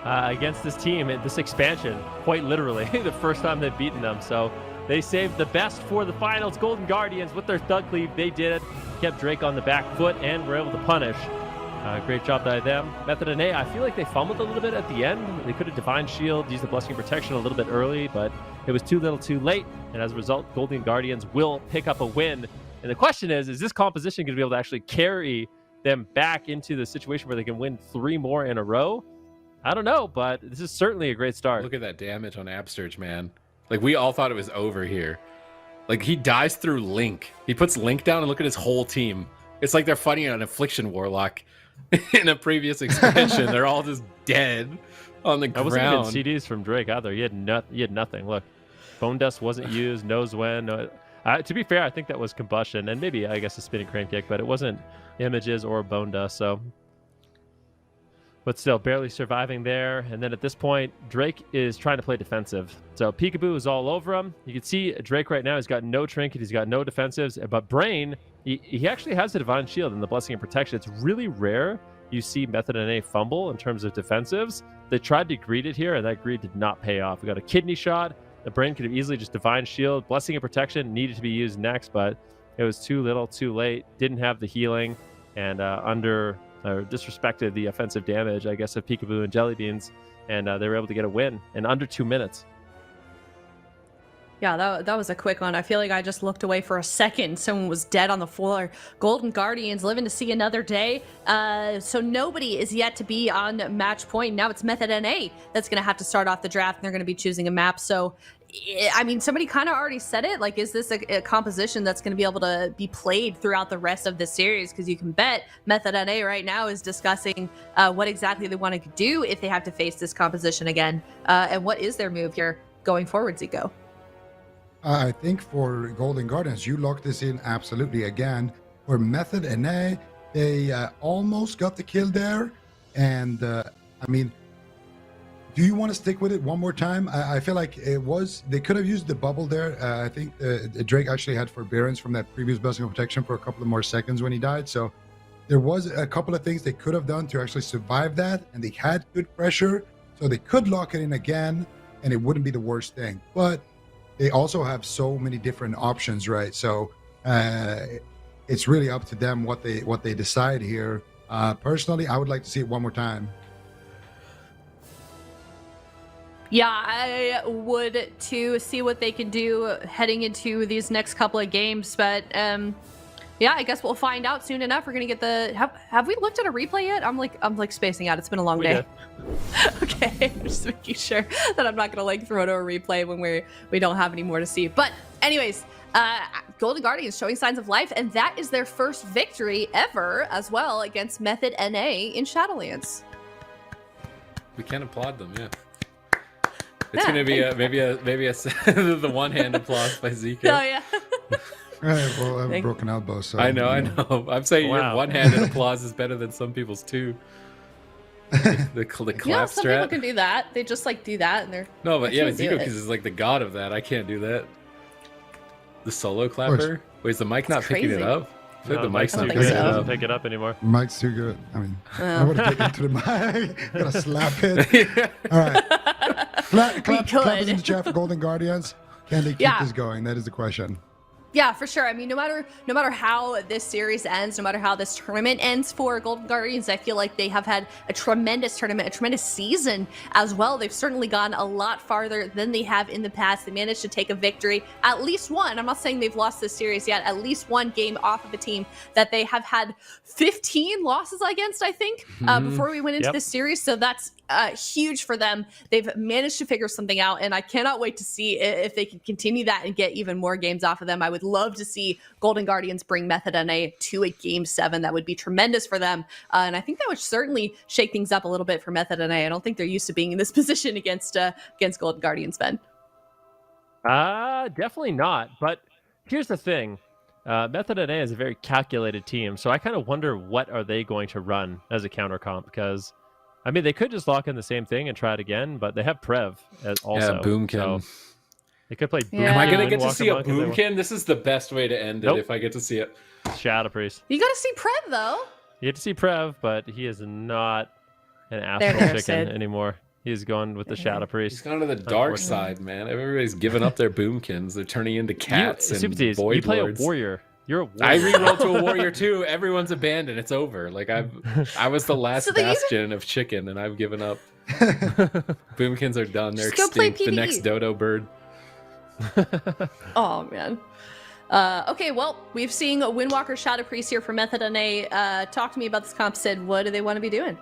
against this team in this expansion. Quite literally, the first time they've beaten them. So they saved the best for the finals. Golden Guardians with their thug cleave, they did. Kept Drake on the back foot and were able to punish. Great job by them. Method and A, I feel like they fumbled a little bit at the end. They could have Divine Shield, used the Blessing of Protection a little bit early, but it was too little too late. And as a result, Golden Guardians will pick up a win. And the question is this composition going to be able to actually carry them back into the situation where they can win 3 more in a row? I don't know, but this is certainly a great start. Look at that damage on Absturge, man. Like, we all thought it was over here. Like, he dies through Link. He puts Link down and look at his whole team. It's like they're fighting an Affliction Warlock in a previous expansion. They're all just dead on the ground. That wasn't even CDs from Drake either. He had nothing. Look, Bone Dust wasn't used, knows when. To be fair, I think that was Combustion, and maybe, I guess, a Spinning Crane Kick, but it wasn't Images or Bone Dust, so... But still, barely surviving there. And then at this point, Drake is trying to play defensive. So Peekaboo is all over him. You can see Drake right now, he's got no trinket, he's got no defensives. But Brain, he actually has the Divine Shield and the Blessing of Protection. It's really rare you see Method and A fumble in terms of defensives. They tried to greed it here, and that greed did not pay off. We got a kidney shot. The Brain could have easily just Divine Shield. Blessing of Protection needed to be used next, but it was too little, too late. Didn't have the healing, and disrespected the offensive damage, I guess, of Peekaboo and Jellybeans, and they were able to get a win in under 2 minutes. Yeah, that was a quick one. I feel like I just looked away for a second. Someone was dead on the floor. Golden Guardians living to see another day. So nobody is yet to be on match point. Now it's Method NA that's going to have to start off the draft, and they're going to be choosing a map. So, I mean, somebody kind of already said it. Like, is this a composition that's going to be able to be played throughout the rest of the series? Because you can bet Method NA right now is discussing what exactly they want to do if they have to face this composition again. And what is their move here going forward, Zico? I think for Golden Guardians, you locked this in absolutely again. For Method and A, they almost got the kill there. And, I mean, do you want to stick with it one more time? I feel like they could have used the bubble there. I think Drake actually had forbearance from that previous Blessing of Protection for a couple of more seconds when he died. So there was a couple of things they could have done to actually survive that. And they had good pressure. So they could lock it in again, and it wouldn't be the worst thing. But they also have so many different options, right? So it's really up to them what they decide here. Personally, I would like to see it one more time. Yeah, I would to see what they can do heading into these next couple of games. But yeah, I guess we'll find out soon enough. We're gonna get have we looked at a replay yet? I'm like spacing out. It's been a long day. Okay, just making sure that I'm not gonna like throw to a replay when we don't have any more to see. But anyways, Golden Guardians showing signs of life, and that is their first victory ever as well against Method NA in Shadowlands. We can applaud them, yeah. It's gonna be maybe the one hand applause by Zico. Oh yeah. All right, well, I have a broken elbow, so I know. I'm saying your one-handed applause is better than some people's two. The clap Yeah, some strat. people can do that. They just like do that, and they're No, but yeah, can't do Zico it. is like the god of that. I can't do that. The solo clapper. Wait, is the mic not picking it crazy. up? I feel like the mic's I don't not think picking so. it Doesn't up. pick it up anymore. Mike's too good. I mean, I Oh. would have taken it to the mic. Gotta slap it. All right. Clap in the chat for Golden Guardians. Can they keep this going? That is the question. Yeah, for sure. I mean, no matter how this series ends, no matter how this tournament ends for Golden Guardians, I feel like they have had a tremendous tournament, a tremendous season as well. They've certainly gone a lot farther than they have in the past. They managed to take a victory, at least one. I'm not saying they've lost this series yet, at least one game off of a team that they have had 15 losses against, I think, before we went into this series. So that's huge for them. They've managed to figure something out, and I cannot wait to see if they can continue that and get even more games off of them. I would love to see Golden Guardians bring Method NA to a Game 7. That would be tremendous for them, and I think that would certainly shake things up a little bit for Method NA. I don't think they're used to being in this position against Golden Guardians, Ben. Definitely not. But here's the thing. Method NA is a very calculated team, so I kind of wonder what are they going to run as a counter comp, because I mean they could just lock in the same thing and try it again, but they have Prev also. Yeah, Boomkin. So they could play Boomkin. Yeah. Am I gonna Windwalker get to see a Monk if they want. Boomkin? This is the best way to end it Nope. if I get to see it. Shadow Priest. You got to see Prev though. You get to see Prev, but he is not an There, astral chicken Sid. anymore. He's going with the Shadow He's Priest. gone to the dark Unfortunately. side, man. Everybody's giving up their Boomkins. They're turning into cats and Super T's, void you play lords. a warrior. You're a warrior. I rerolled to a warrior too. Everyone's abandoned. It's over. Like I was the last So they even- bastion of chicken, and I've given up. Boomkins are done. They're Just go play extinct. The next PvE. dodo bird. Oh man. Okay, well, we've seen Windwalker Shadow Priest here for Method NA. Talk to me about this comp, Sid. What do they want to be doing?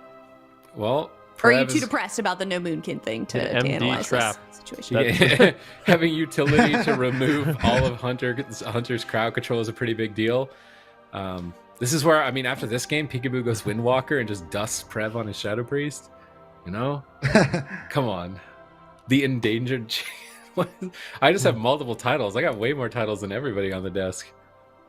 Well, Or are you Prev too is- depressed about the no moonkin thing to An MD analyze trap. this situation? Yeah, having utility to remove all of Hunter's crowd control is a pretty big deal. This is where, I mean, after this game, Peekaboo goes Windwalker and just dusts Prev on his Shadow Priest. You know? Come on. The endangered... I just have multiple titles. I got way more titles than everybody on the desk.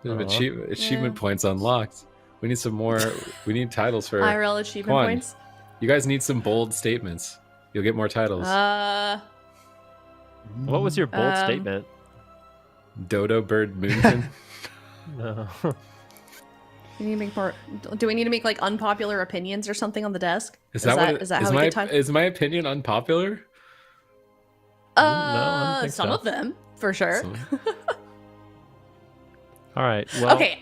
Aw. Achievement points unlocked. We need some more... We need titles for... IRL achievement Come on. points. You guys need some bold statements. You'll get more titles. What was your bold Um, statement? Dodo Bird Moonkin. No. We need to make more. Do we need to make like unpopular opinions or something on the desk? Is that what? Is that how we my get time? is my opinion unpopular? I don't think Some so. of them for sure. So- All right. Well, Okay.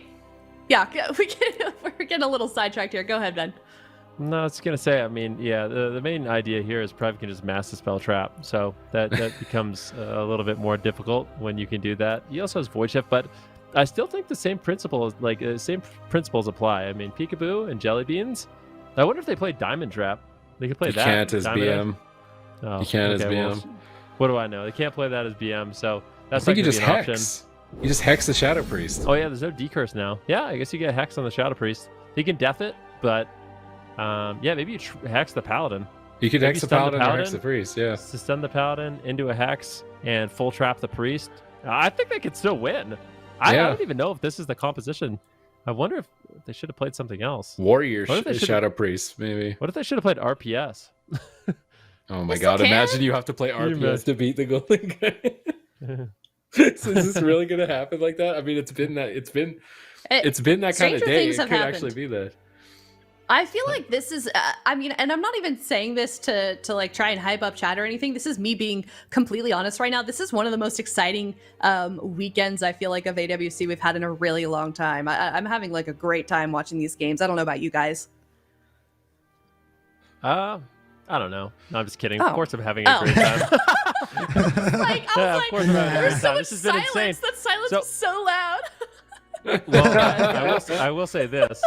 Yeah, we're getting a little sidetracked here. Go ahead, Ben. no, I was gonna say. I mean, yeah, the main idea here is Prev can just mass the spell trap, so that becomes a little bit more difficult when you can do that. He also has Void Shift, but I still think the same principles, apply. I mean, Peekaboo and Jelly Beans. I wonder if they play Diamond Trap. They could play You that. can't as Diamond BM. Oh, You can't as okay, well, BM. what do I know? They can't play that as BM, so I that's think not you gonna just be an option. hex. You just hex the Shadow Priest. Oh yeah, there's no decurse now. Yeah, I guess you get hex on the Shadow Priest. He can death it, but yeah, maybe you hex the Paladin. You could maybe hex the stun the Paladin or hex Paladin? the Priest. Yeah. To stun the Paladin into a hex and full trap the Priest. I think they could still win. I Yeah. don't even know if this is the composition. I wonder if they should have played something else. Warrior What if they should've- Shadow Priest, maybe. What if they should have played RPS? Oh my They god, still can? imagine you have to play you RPS imagine? to beat the Golden Guy. So is this really gonna happen like that? I mean, it's been that kind of Stranger day. things It have could happened. actually be that. I feel like this is, I mean, and I'm not even saying this to like try and hype up chat or anything. This is me being completely honest right now. This is one of the most exciting weekends I feel like of AWC we've had in a really long time. I'm having like a great time watching these games. I don't know about you guys. I don't know. No, I'm just kidding. Oh. Of course I'm having a Oh. great time. Like, I Yeah, was of course like, I'm having a there's great so time. much This has been insane. silence. That silence So- is so loud. Well, I will say this.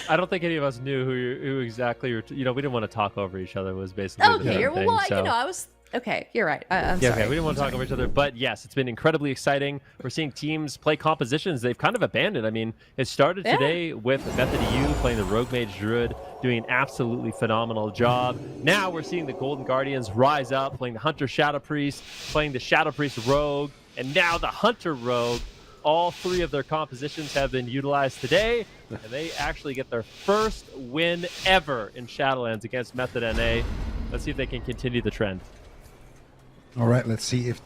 I don't think any of us knew who exactly we didn't want to talk over each other was basically the Okay, main you're, thing. well, so. you know, I was okay. You're right. I'm Yeah, sorry. okay, we didn't want to talk over each other, but yes, it's been incredibly exciting. We're seeing teams play compositions they've kind of abandoned. I mean, it started Yeah. today with Method EU playing the Rogue Mage Druid, doing an absolutely phenomenal job. Now we're seeing the Golden Guardians rise up, playing the Hunter Shadow Priest, playing the Shadow Priest Rogue, and now the Hunter Rogue. All three of their compositions have been utilized today, and they actually get their first win ever in Shadowlands against Method NA. Let's see if they can continue the trend. All right, let's see if.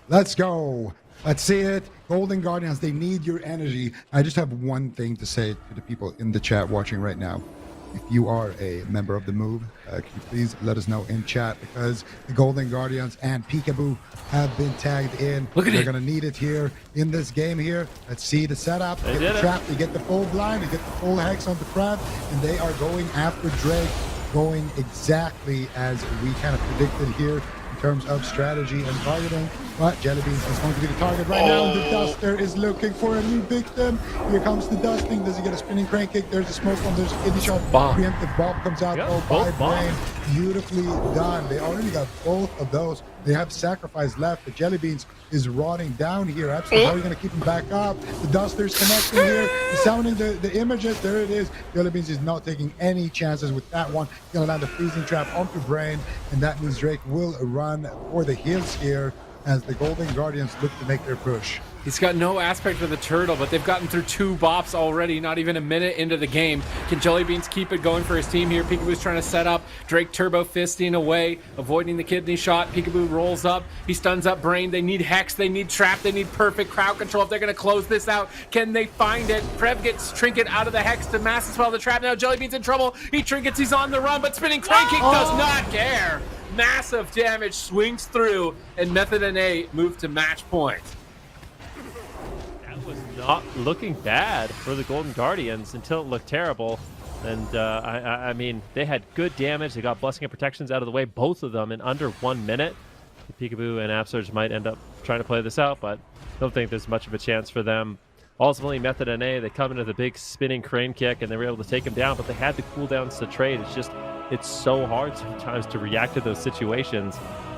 Let's go. Let's see it. Golden Guardians, they need your energy. I just have one thing to say to the people in the chat watching right now. If you are a member of the move, can you please let us know in chat, because the Golden Guardians and Peekaboo have been tagged in. Look at They're it. going to need it here in this game here. Let's see the setup. They Get did the it. trap. They get the full blind. They get the full hex on the crab. And they are going after Drake, going exactly as we kind of predicted here in terms of strategy and targeting. But Jellybeans is going to be the target right now. The Duster is looking for a new victim. Here comes the Dusting. Does he get a spinning crane kick? There's a smoke bomb. There's a kidney shot. Bomb. Preemptive bomb comes out. Yep, Oh, by both bombs. Brain. Beautifully done. They already got both of those. They have sacrifice left. The Jellybeans is rotting down here. Absolutely. How are you going to keep him back up? The Duster's connecting here. He's sounding the images. There it is. Jellybeans is not taking any chances with that one. Going to land a freezing trap onto Brain. And that means Drake will run for the hills here. as the Golden Guardians look to make their push. He's got no aspect of the turtle, but they've gotten through 2 bops already, not even a minute into the game. Can Jellybeans keep it going for his team here? Peekaboo's trying to set up. Drake turbo fisting away, avoiding the kidney shot. Peekaboo rolls up. He stuns up Brain. They need Hex. They need Trap. They need perfect crowd control if they're going to close this out. Can they find it? Prev gets Trinket out of the Hex to mass as well. The Trap now. Jellybeans in trouble. He trinkets. He's on the run, but Spinning Crane Kick does not care. Massive damage swings through, and Method and A move to match point. Was not looking bad for the Golden Guardians until it looked terrible. And I mean, they had good damage. They got Blessing and Protections out of the way, both of them in under 1 minute. Peekaboo and Upsurge might end up trying to play this out, but I don't think there's much of a chance for them. Ultimately, Method and A, they come into the big spinning crane kick, and they were able to take him down, but they had the cooldowns to trade. It's so hard sometimes to react to those situations.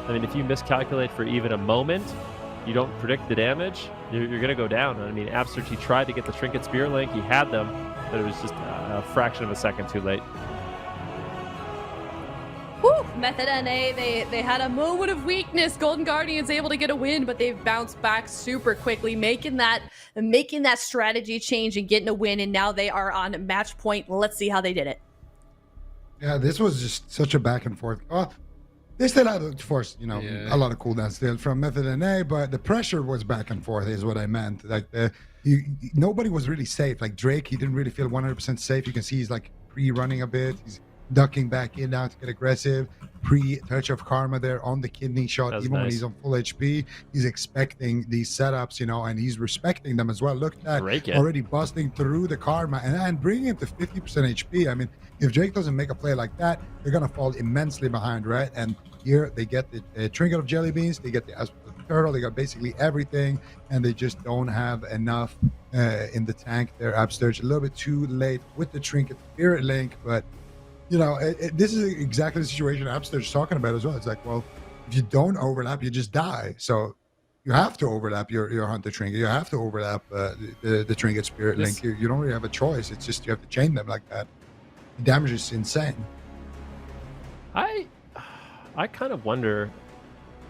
I mean, if you miscalculate for even a moment, you don't predict the damage, you're going to go down. I mean, Absurge, he tried to get the Trinket Spear Link, he had them, but it was just a fraction of a second too late. Whew, Method NA, they had a moment of weakness. Golden Guardians able to get a win, but they've bounced back super quickly, making that strategy change and getting a win, and now they are on match point. Let's see how they did it. Yeah, this was just such a back and forth. They still had, of course, a lot of cooldowns still from Method and A, but the pressure was back and forth is what I meant. Like, nobody was really safe. Like Drake, he didn't really feel 100% safe. You can see he's like pre-running a bit. He's ducking back in now to get aggressive. Pre-touch of Karma there on the kidney shot. That's even nice. when he's on full HP, he's expecting these setups, and he's respecting them as well. Look at that, Drake, already busting through the Karma and bringing him to 50% HP. I mean, if Drake doesn't make a play like that, they're going to fall immensely behind, right? And here they get the Trinket of Jellybeans, they get the Turtle, they got basically everything, and they just don't have enough in the tank there. Upsurge a little bit too late with the Trinket Spirit Link, but this is exactly the situation Upsurge is talking about as well. It's like, well, if you don't overlap, you just die. So you have to overlap your Hunter Trinket. You have to overlap the Trinket Spirit Link. You don't really have a choice. It's just you have to chain them like that. The damage is insane. I kind of wonder.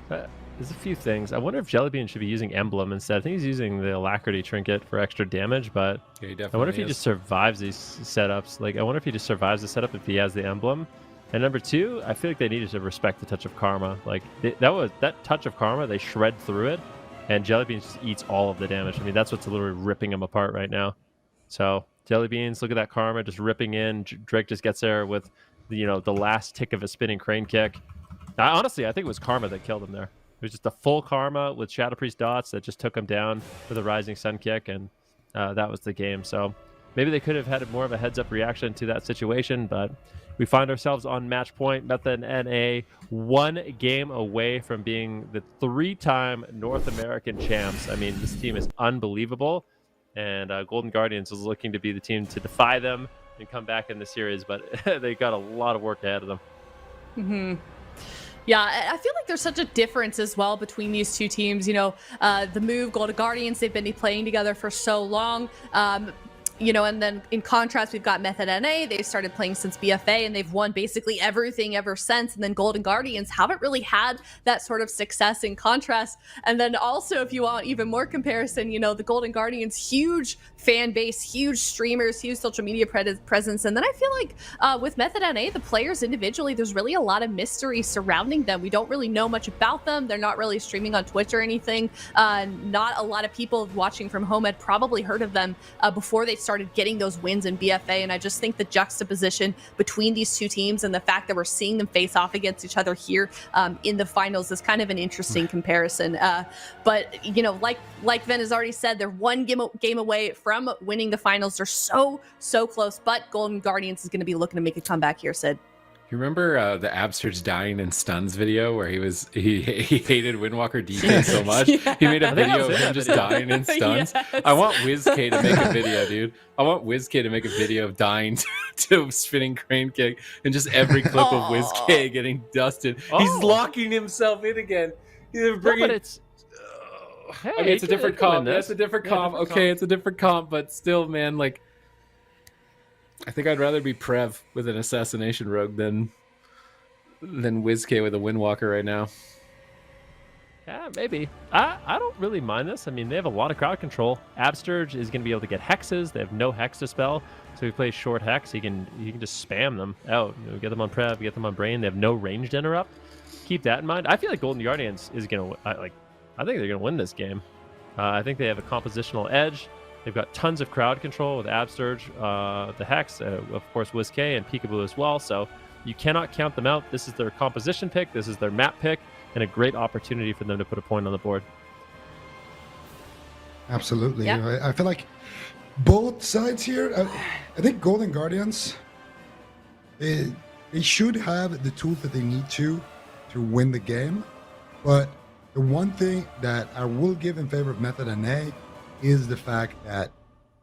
There's a few things. I wonder if Jellybean should be using Emblem instead. I think he's using the Alacrity Trinket for extra damage, but Yeah, I wonder if he just survives these setups. Like, I wonder if he just survives the setup if he has the Emblem. And number two, I feel like they needed to respect the Touch of Karma. Like, that Touch of Karma, they shred through it, and Jellybeans just eats all of the damage. I mean, that's what's literally ripping him apart right now. So, Jellybeans, look at that Karma just ripping in. Drake just gets there with, the last tick of a spinning crane kick. Honestly, I think it was Karma that killed him there. It was just a full Karma with Shadow Priest dots that just took him down for the Rising Sun kick, and that was the game. So maybe they could have had more of a heads-up reaction to that situation, but we find ourselves on match point. Method NA 1 game away from being the 3-time North American champs. I mean, this team is unbelievable, and Golden Guardians is looking to be the team to defy them and come back in the series, but they got a lot of work ahead of them. Mm-hmm. Yeah, I feel like there's such a difference as well between these two teams. The move, Golden Guardians, they've been playing together for so long. And then in contrast, we've got Method NA. They've started playing since BFA, and they've won basically everything ever since. And then Golden Guardians haven't really had that sort of success in contrast. And then also, if you want even more comparison, the Golden Guardians, huge fan base, huge streamers, huge social media presence. And then I feel like with Method NA, the players individually, there's really a lot of mystery surrounding them. We don't really know much about them. They're not really streaming on Twitch or anything. Not a lot of people watching from home had probably heard of them before they started getting those wins in BFA. And I just think the juxtaposition between these two teams and the fact that we're seeing them face off against each other here in the finals is kind of an interesting comparison. But like Ven has already said, they're one game away from winning the finals. They're so close, but Golden Guardians is going to be looking to make a comeback here, Sid. You remember the Absurge dying in stuns video where he hated Windwalker DK so much? Yeah. He made a video of him just dying in stuns. Yes. I want WizK to make a video, dude. I want WizK to make a video of dying to spinning crane kick and just every clip of WizK getting dusted. He's locking himself in again. He's bringing. But it's I mean, it's a different comp. That's a different comp. Okay, it's a different comp, but still, man, like, I think I'd rather be Prev with an assassination rogue than WizK with a Windwalker right now. Yeah, maybe. I don't really mind this. I mean, they have a lot of crowd control. Absturge is going to be able to get hexes. They have no hex dispel, so if he plays short hex, he can just spam them out. Get them on Prev, get them on Brain. They have no ranged interrupt. Keep that in mind. I feel like Golden Guardians is going to I think they're going to win this game. I think they have a compositional edge. They've got tons of crowd control with Absturge, the hex, of course, WizK and Peekaboo as well. So you cannot count them out. This is their composition pick. This is their map pick. And a great opportunity for them to put a point on the board. Absolutely. Yeah. I feel like both sides here, I think Golden Guardians, they should have the tools that they need to win the game. But the one thing that I will give in favor of Method NA is the fact that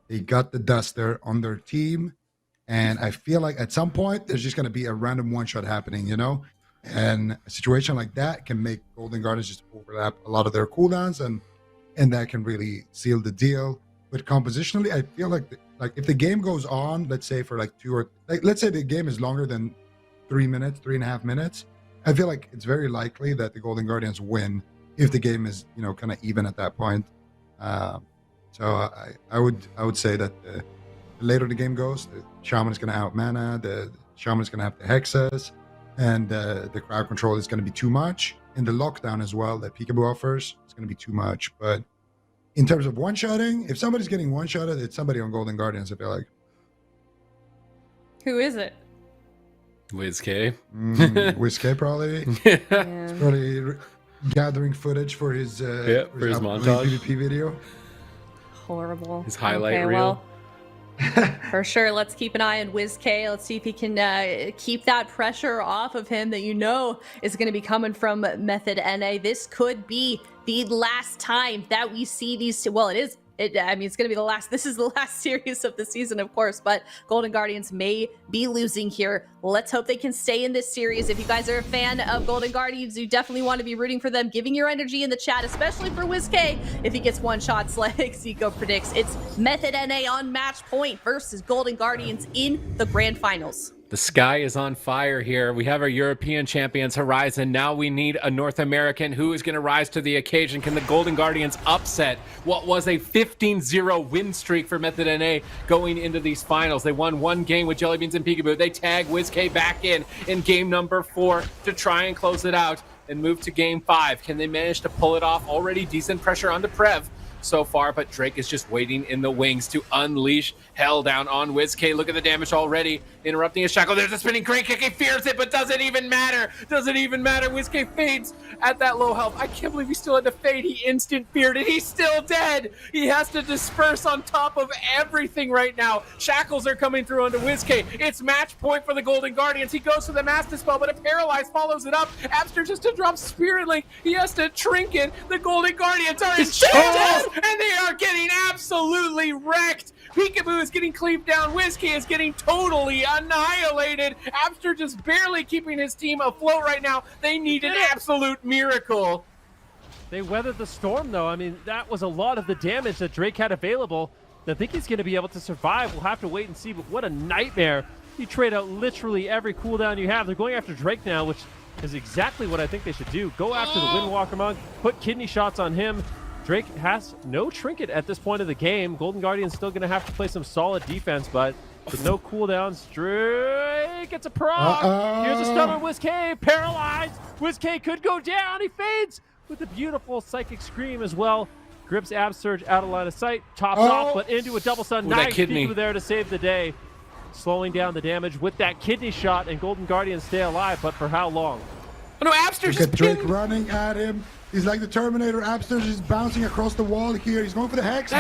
they got the Duster on their team. And I feel like at some point, there's just going to be a random one-shot happening, you know? And a situation like that can make Golden Guardians just overlap a lot of their cooldowns, and that can really seal the deal. But compositionally, I feel like if the game goes on, let's say for like let's say the game is longer than 3.5 minutes, I feel like it's very likely that the Golden Guardians win if the game is kind of even at that point. So I would say that the later the game goes, the Shaman is going to out mana, the Shaman is going to have the hexes. And the crowd control is going to be too much. And the lockdown as well that Peekaboo offers is going to be too much. But in terms of one-shotting, if somebody's getting one-shotted, it's somebody on Golden Guardians, I feel like. Who is it? WizK. WizK probably. Yeah. He's probably gathering footage for his for his montage PvP video. Horrible. His highlight okay, reel. Well, for sure, let's keep an eye on WizK. Let's see if he can keep that pressure off of him that is going to be coming from Method NA. This could be the last time that we see these. Well, it is. It's going to be the last. This is the last series of the season, of course, but Golden Guardians may be losing here. Let's hope they can stay in this series. If you guys are a fan of Golden Guardians, you definitely want to be rooting for them, giving your energy in the chat, especially for WizK. If he gets one shots like Zico predicts, it's Method NA on match point versus Golden Guardians in the Grand Finals. The sky is on fire here. We have our European champions, Horizon. Now we need a North American. Who is going to rise to the occasion? Can the Golden Guardians upset what was a 15-0 win streak for Method NA going into these finals? They won one game with Jellybeans and Peekaboo. They tag WizK back in game number 4 to try and close it out and move to game 5. Can they manage to pull it off? Already decent pressure onto Prev so far, but Drake is just waiting in the wings to unleash hell down on WizK. Look at the damage already, interrupting his shackle. There's a spinning crane kick. He fears it, but doesn't even matter. WizK fades at that low health. I can't believe he still had to fade. He instant feared it. He's still dead. He has to disperse on top of everything right now. Shackles are coming through onto WizK. It's match point for the Golden Guardians. He goes for the Master Spell, but a Paralyze follows it up. Abster just to drop Spirit Link. He has to Trinket. The Golden Guardians are in shambles, and they are getting absolutely wrecked. Peekaboo is getting cleaved down. WizK is getting totally annihilated. Abster just barely keeping his team afloat right now. They need an absolute miracle. They weathered the storm, though. I mean, that was a lot of the damage that Drake had available. I think he's going to be able to survive. We'll have to wait and see, but what a nightmare. You trade out literally every cooldown you have. They're going after Drake now, which is exactly what I think they should do. Go after the Windwalker Monk, put kidney shots on him. Drake has no trinket at this point of the game. Golden Guardian's still going to have to play some solid defense, but with no cooldowns, Drake gets a proc. Here's a stun on WizK, paralyzed. WizK could go down. He fades with a beautiful Psychic Scream as well. Grips Absurge out of line of sight, tops off, but into a double stun. Nice Peekaboo there to save the day. Slowing down the damage with that kidney shot, and Golden Guardians stay alive, but for how long? Oh no, Abster Look just at Drake running at him. He's like the Terminator. Abster is bouncing across the wall here. He's going for the Hex.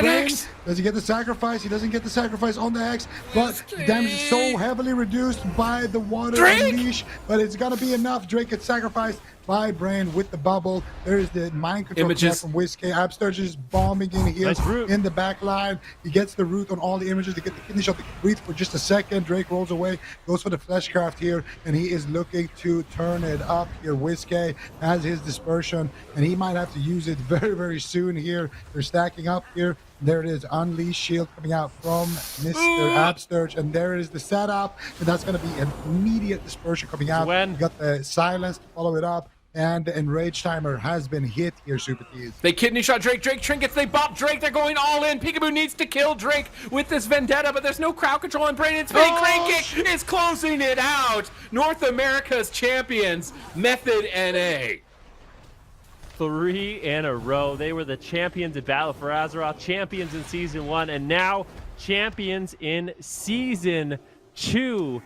Does he get the sacrifice? He doesn't get the sacrifice on the Hex, but damage is so heavily reduced by the water unleash, but it's gonna be enough. Drake gets sacrificed by Brain with the bubble. There's the mind control from WizK. Absturge is bombing in here in the back line. He gets the root on all the images. They get the kidney shot. They breathe for just a second. Drake rolls away, goes for the Fleshcraft here, and he is looking to turn it up here. WizK has his dispersion, and he might have to use it very, very soon here. They're stacking up here. There it is, Unleash Shield coming out from Mr. Absturge, and there is the setup, and that's going to be an immediate dispersion coming out. You got the Silence to follow it up. and the enrage timer has been hit here, Super Tees. They kidney shot Drake. Drake trinkets. They bop Drake. They're going all in. Peekaboo needs to kill Drake with this vendetta, but there's no crowd control on Brain. It's big. Crane kick is closing it out. North America's champions, Method NA. 3 in a row. They were the champions in Battle for Azeroth, champions in Season 1, and now champions in Season 2.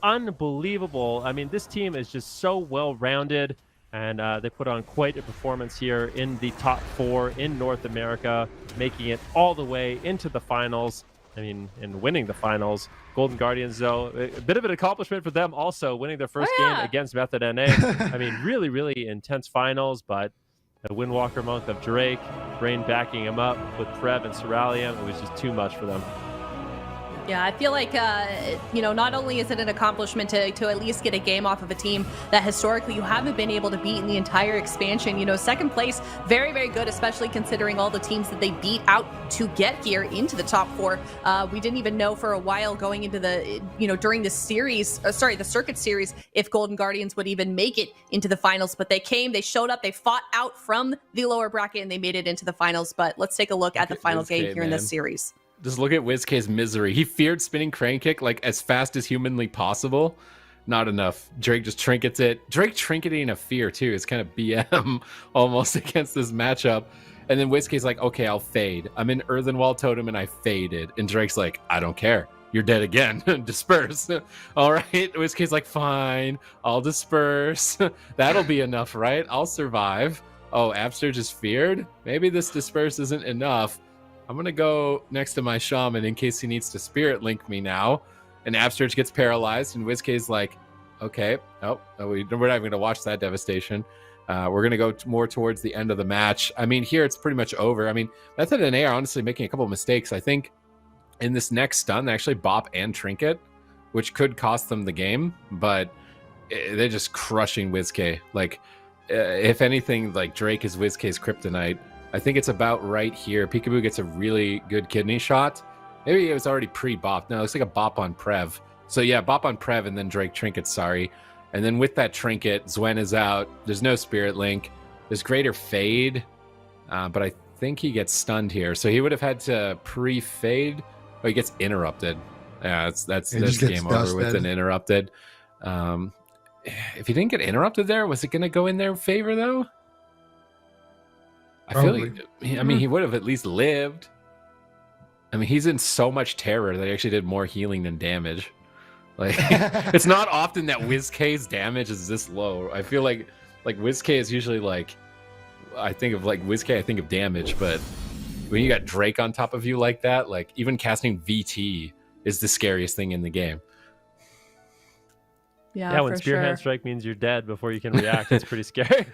Unbelievable. I mean, this team is just so well-rounded, and they put on quite a performance here in the top 4 in North America, making it all the way into the finals. I mean, and winning the finals. Golden Guardians, though, a bit of an accomplishment for them also, winning their first game against Method NA. I mean, really, really intense finals, but the Windwalker Monk of Drake, Brain backing him up with Prev and Cerulean, it was just too much for them. Yeah, I feel like, not only is it an accomplishment to at least get a game off of a team that historically you haven't been able to beat in the entire expansion. Second place, very, very good, especially considering all the teams that they beat out to get here into the top 4. We didn't even know for a while going into the, during the series, the circuit series, if Golden Guardians would even make it into the finals. But they came, they showed up, they fought out from the lower bracket, and they made it into the finals. But let's take a look at the final game here in this series. Just look at WizK's misery. He feared spinning crane kick like as fast as humanly possible. Not enough. Drake just trinkets it. Drake trinketing a fear too is kind of BM almost against this matchup. And then WizK's like, okay, I'll fade. I'm in Earthenwall Totem and I faded. And Drake's like, I don't care. You're dead again. Disperse. All right. WizK's like, fine. I'll disperse. That'll be enough, right? I'll survive. Oh, Abster just feared? Maybe this disperse isn't enough. I'm going to go next to my shaman in case he needs to spirit link me now. And Absterge gets paralyzed, and WizK's like, okay, we're not even going to watch that devastation. We're going to go more towards the end of the match. I mean, here it's pretty much over. I mean, Method and A are honestly making a couple of mistakes. I think in this next stun, they actually bop and trinket, which could cost them the game, but they're just crushing WizK. Like, if anything, like Drake is WizK's kryptonite. I think it's about right here. Peekaboo gets a really good kidney shot. Maybe it was already pre-bopped. No, it looks like a bop on Prev. So yeah, bop on Prev and then Drake trinkets, sorry. And then with that trinket, Zwen is out. There's no spirit link. There's greater fade, but I think he gets stunned here. So he would have had to pre-fade, but he gets interrupted. Yeah, that's game over with an interrupted. If he didn't get interrupted there, was it going to go in their favor though? I feel like, I mean, he would have at least lived. I mean, he's in so much terror that he actually did more healing than damage. Like, it's not often that WizK's damage is this low. I feel like WizK is usually like, I think of like WizK, I think of damage, but when you got Drake on top of you like that, like even casting VT is the scariest thing in the game. Yeah, when Spearhand Strike means you're dead before you can react, it's pretty scary.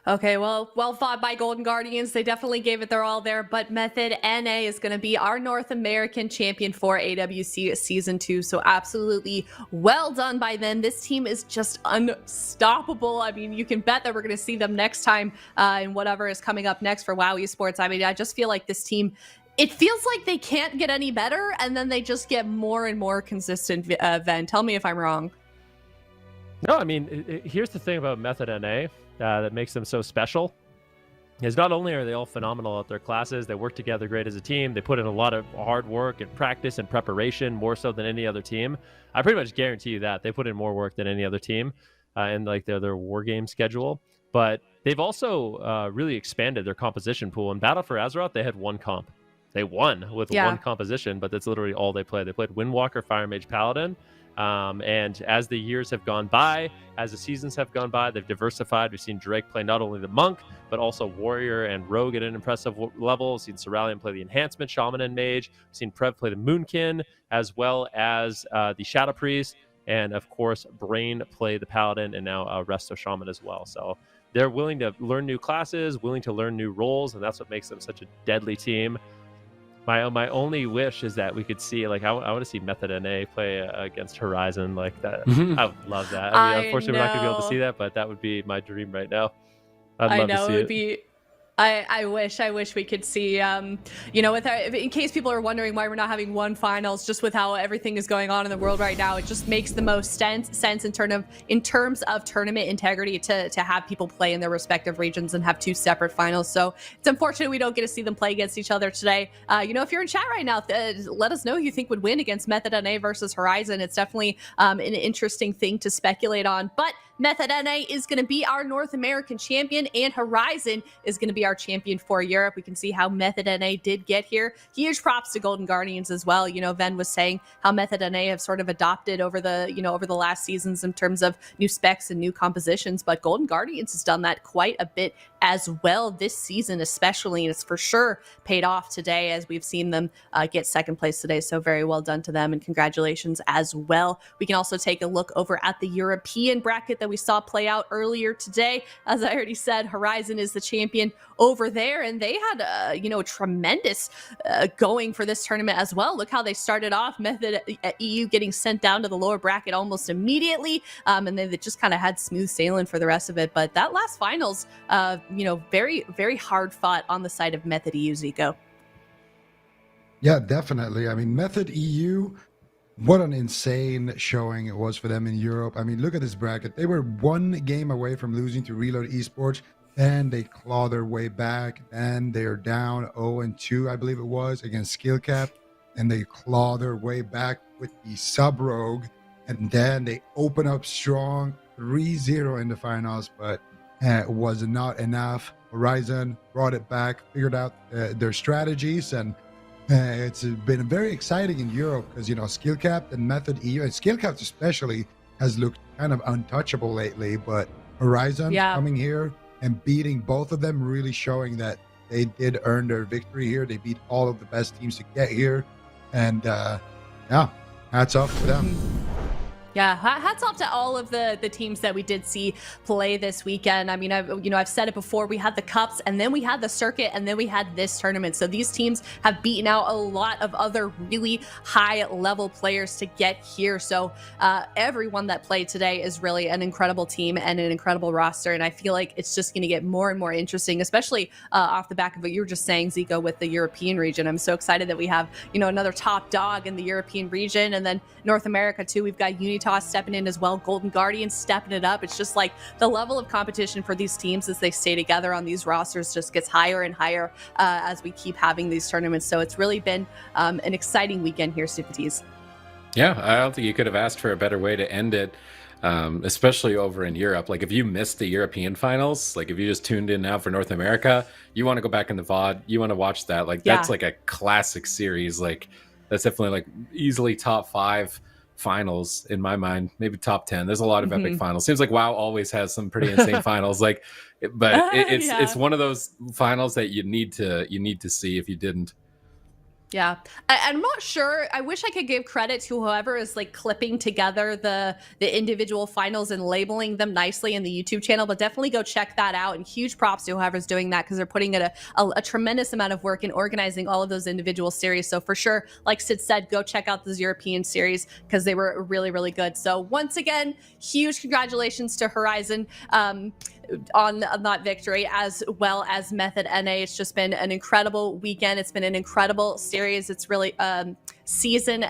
Okay, well fought by Golden Guardians. They definitely gave it their all there, but Method NA is going to be our North American champion for AWC Season 2, so absolutely well done by them. This team is just unstoppable. I mean, you can bet that we're going to see them next time in whatever is coming up next for WoW Esports. I mean, I just feel like this team, it feels like they can't get any better, and then they just get more and more consistent. Ven, tell me if I'm wrong. No, I mean, here's the thing about Method NA that makes them so special. Is not only are they all phenomenal at their classes, they work together great as a team. They put in a lot of hard work and practice and preparation, more so than any other team. I pretty much guarantee you that they put in more work than any other team in like their war game schedule. But they've also really expanded their composition pool. In Battle for Azeroth, they had one comp. They won with one composition, but that's literally all they played. They played Windwalker, Fire Mage, Paladin. And as the years have gone by, as the seasons have gone by, they've diversified. We've seen Drake play not only the Monk, but also Warrior and Rogue at an impressive level. We've seen Cerulean play the Enhancement, Shaman and Mage. We've seen Prev play the Moonkin, as well as the Shadow Priest. And of course, Brain play the Paladin, and now Resto Shaman as well. So they're willing to learn new classes, willing to learn new roles, and that's what makes them such a deadly team. My only wish is that we could see, like, I want to see Method NA play against Horizon like that. I would love that. I mean, unfortunately, we're not going to be able to see that, but that would be my dream right now. I'd love to see it. I wish we could see, in case people are wondering why we're not having one finals, just with how everything is going on in the world right now, it just makes the most sense in terms of tournament integrity to have people play in their respective regions and have two separate finals. So it's unfortunate we don't get to see them play against each other today. If you're in chat right now, let us know who you think would win against Method NA versus Horizon. It's definitely an interesting thing to speculate on, but Method NA is going to be our North American champion, and Horizon is going to be our champion for Europe. We can see how Method NA did get here. Huge props to Golden Guardians as well. Ven was saying how Method NA have sort of adopted over the last seasons in terms of new specs and new compositions, but Golden Guardians has done that quite a bit as well this season, especially, and it's for sure paid off today as we've seen them get second place today. So very well done to them, and congratulations as well. We can also take a look over at the European bracket that we saw play out earlier today. As I already said, Horizon is the champion over there, and they had a tremendous going for this tournament as well. Look how they started off. Method EU getting sent down to the lower bracket almost immediately, and they just kind of had smooth sailing for the rest of it. But that last finals, very, very hard fought on the side of Method EU, Zico. Yeah, definitely. I mean, Method EU, what an insane showing it was for them in Europe. I mean, look at this bracket. They were one game away from losing to Reload Esports, and they claw their way back, and they're down 0-2, I believe it was, against Skillcap, and they claw their way back with the Sub Rogue, and then they open up strong 3-0 in the finals, but it was not enough. Horizon brought it back, figured out their strategies, and it's been very exciting in Europe because, Skillcap and Method EU, and Skillcap especially, has looked kind of untouchable lately, but Horizon coming here and beating both of them, really showing that they did earn their victory here. They beat all of the best teams to get here, and hats off to them. Yeah, hats off to all of the teams that we did see play this weekend. I mean, I've said it before. We had the cups, and then we had the circuit, and then we had this tournament. So these teams have beaten out a lot of other really high-level players to get here. So everyone that played today is really an incredible team and an incredible roster. And I feel like it's just going to get more and more interesting, especially off the back of what you were just saying, Zico, with the European region. I'm so excited that we have another top dog in the European region, and then North America too. We've got Unitas stepping in as well, Golden Guardians stepping it up. It's just like the level of competition for these teams as they stay together on these rosters just gets higher and higher as we keep having these tournaments. So it's really been an exciting weekend here, Stupities. Yeah, I don't think you could have asked for a better way to end it, especially over in Europe. Like, if you missed the European finals, like if you just tuned in now for North America, you want to go back in the VOD, you want to watch that. Like, that's like a classic series. Like, that's definitely like easily top 5 finals in my mind, maybe top 10. There's a lot of epic finals. Seems like WoW always has some pretty insane finals. Like, but it's one of those finals that you need to see if you didn't. Yeah, I'm not sure. I wish I could give credit to whoever is like clipping together the individual finals and labeling them nicely in the YouTube channel, but definitely go check that out. And huge props to whoever's doing that, because they're putting in a tremendous amount of work in organizing all of those individual series. So for sure, like Sid said, go check out those European series because they were really, really good. So once again, huge congratulations to Horizon on that victory, as well as Method NA. It's just been an incredible weekend. It's been an incredible series. It's really season.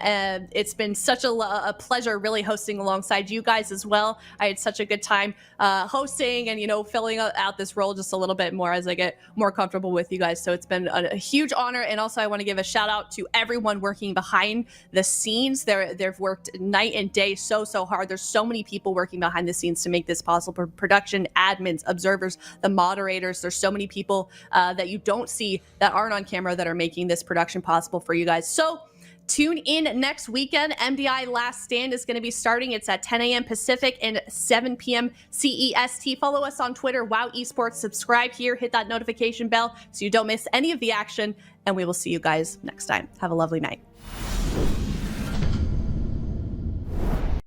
It's been such a pleasure really hosting alongside you guys as well. I had such a good time hosting and filling out this role just a little bit more as I get more comfortable with you guys. So it's been a huge honor. And also I want to give a shout out to everyone working behind the scenes. They've worked night and day so hard. There's so many people working behind the scenes to make this possible. Production, admins, observers, the moderators. There's so many people that you don't see that aren't on camera that are making this production possible for you guys. So tune in next weekend. MDI Last Stand is going to be starting. It's at 10 a.m. Pacific and 7 p.m. CEST. Follow us on Twitter, WoW Esports. Subscribe here. Hit that notification bell so you don't miss any of the action. And we will see you guys next time. Have a lovely night.